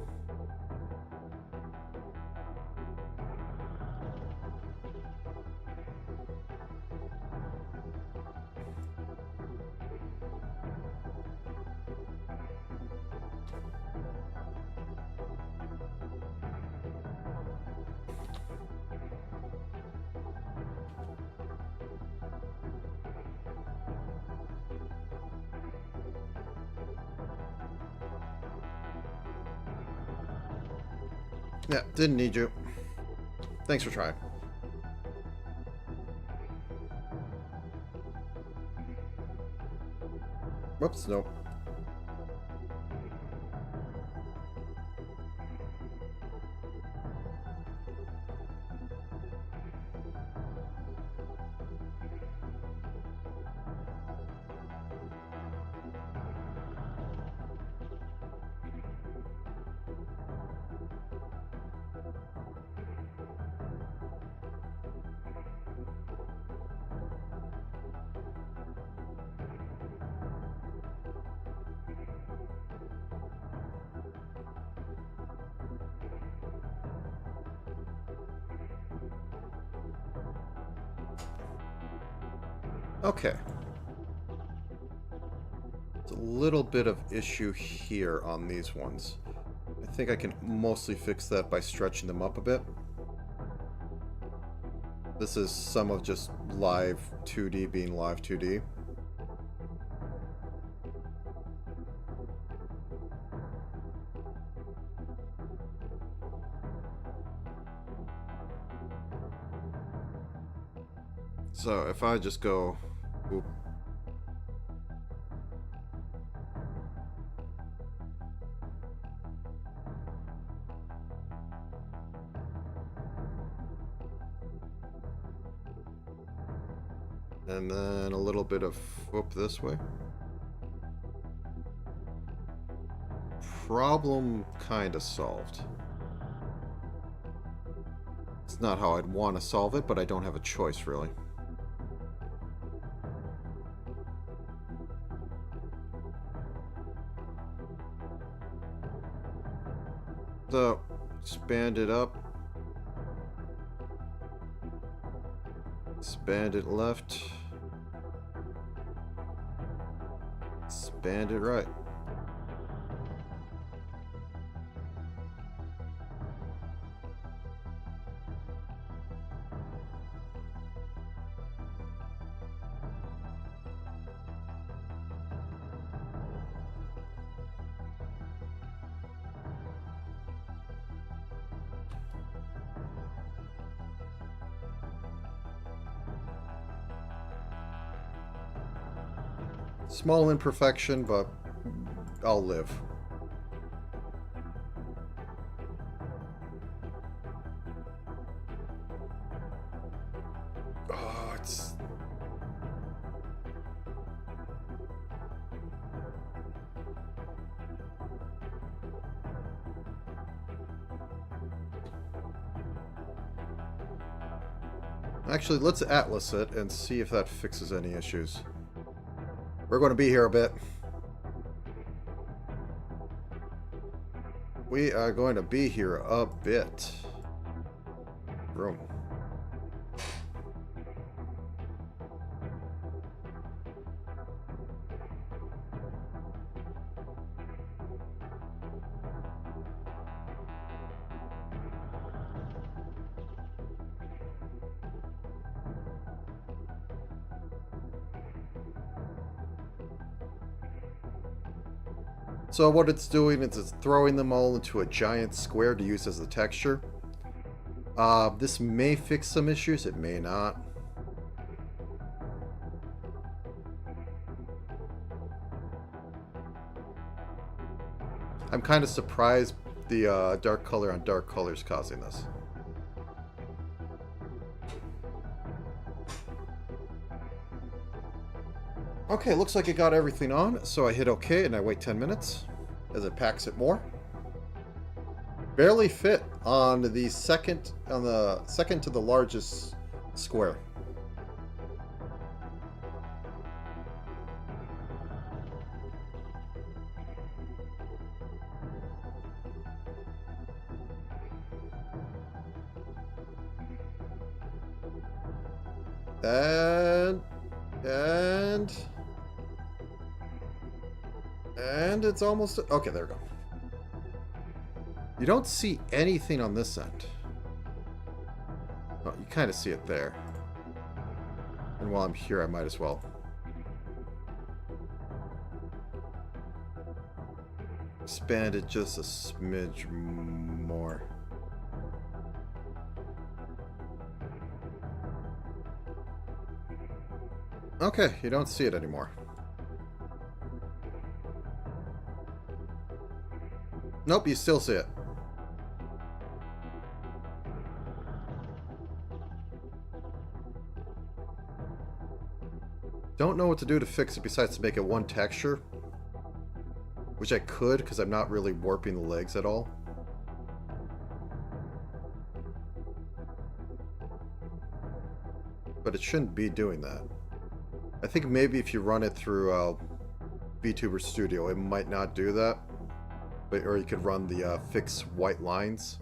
Yeah, didn't need you. Thanks for trying. Whoops, nope. Okay. There's a little bit of issue here on these ones. I think I can mostly fix that by stretching them up a bit. This is some of just live 2D being live 2D. So if I just go... Oop. And then a little bit of whoop this way. Problem kind of solved. It's not how I'd want to solve it, but I don't have a choice really. So, expand it up. Expand it left. Expand it right. Small imperfection, but I'll live. Oh, it's... Actually, let's atlas it and see if that fixes any issues. We're going to be here a bit. We are going to be here a bit. Room. So what it's doing is it's throwing them all into a giant square to use as a texture. This may fix some issues, it may not. I'm kind of surprised the dark color on dark color is causing this. Okay, looks like it got everything on, so I hit OK and I wait 10 minutes as it packs it more. Barely fit on the second to the largest square. And it's almost... Okay, there we go. You don't see anything on this end. Oh, you kind of see it there. And while I'm here, I might as well. Expand it just a smidge more. Okay, you don't see it anymore. Nope, you still see it. Don't know what to do to fix it besides to make it one texture. Which I could, because I'm not really warping the legs at all. But it shouldn't be doing that. I think maybe if you run it through VTuber Studio, it might not do that. But, or you could run the fix white lines.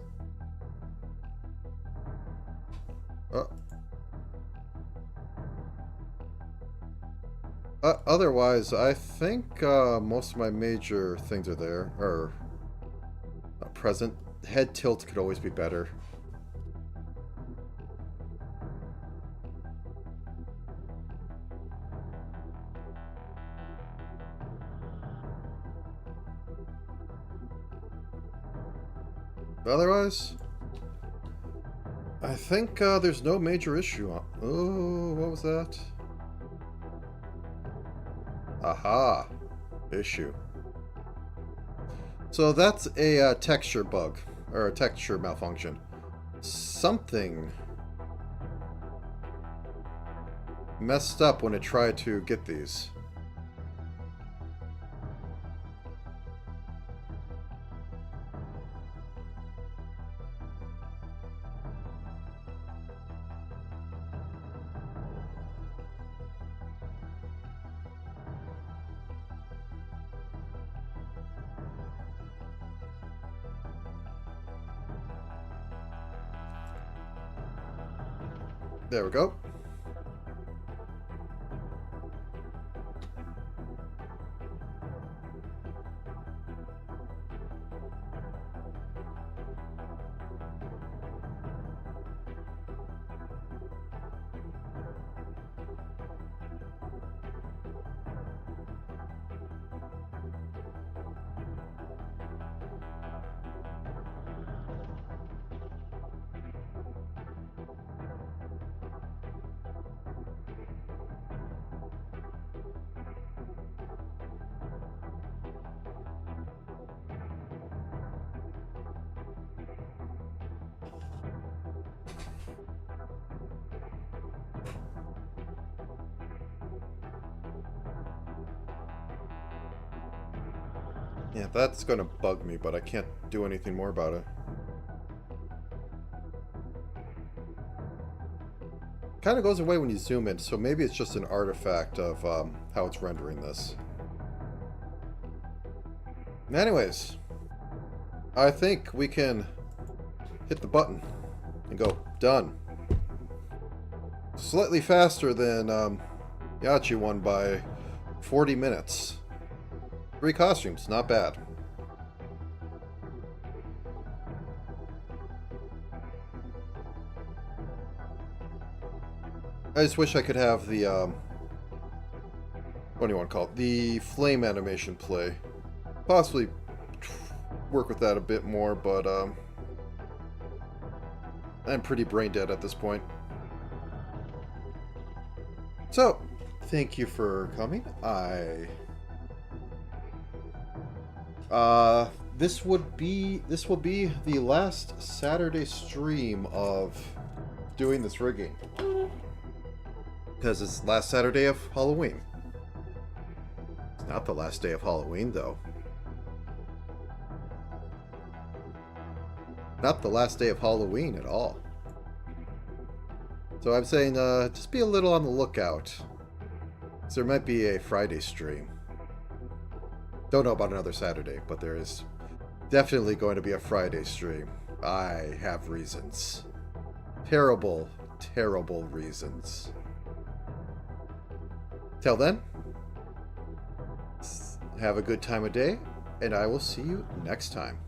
Otherwise, I think most of my major things are there, or present. Head tilt could always be better. Otherwise, I think there's no major issue. Oh, what was that? Aha! Issue. So that's a texture bug, or a texture malfunction. Something messed up when it tried to get these. There we go. Yeah, that's gonna bug me, but I can't do anything more about it. Kind of goes away when you zoom in, so maybe it's just an artifact of how it's rendering this. Anyways, I think we can hit the button and go done. Slightly faster than Yachi won by 40 minutes. 3 costumes, not bad. I just wish I could have the, what do you want to call it? The flame animation play. Possibly work with that a bit more, but, I'm pretty brain dead at this point. So, thank you for coming. This will be the last Saturday stream of doing this rigging. Because it's last Saturday of Halloween. It's not the last day of Halloween, though. Not the last day of Halloween at all. So I'm saying, just be a little on the lookout. So there might be a Friday stream. Don't know about another Saturday, but there is definitely going to be a Friday stream. I have reasons. Terrible, terrible reasons. Till then, have a good time of day, and I will see you next time.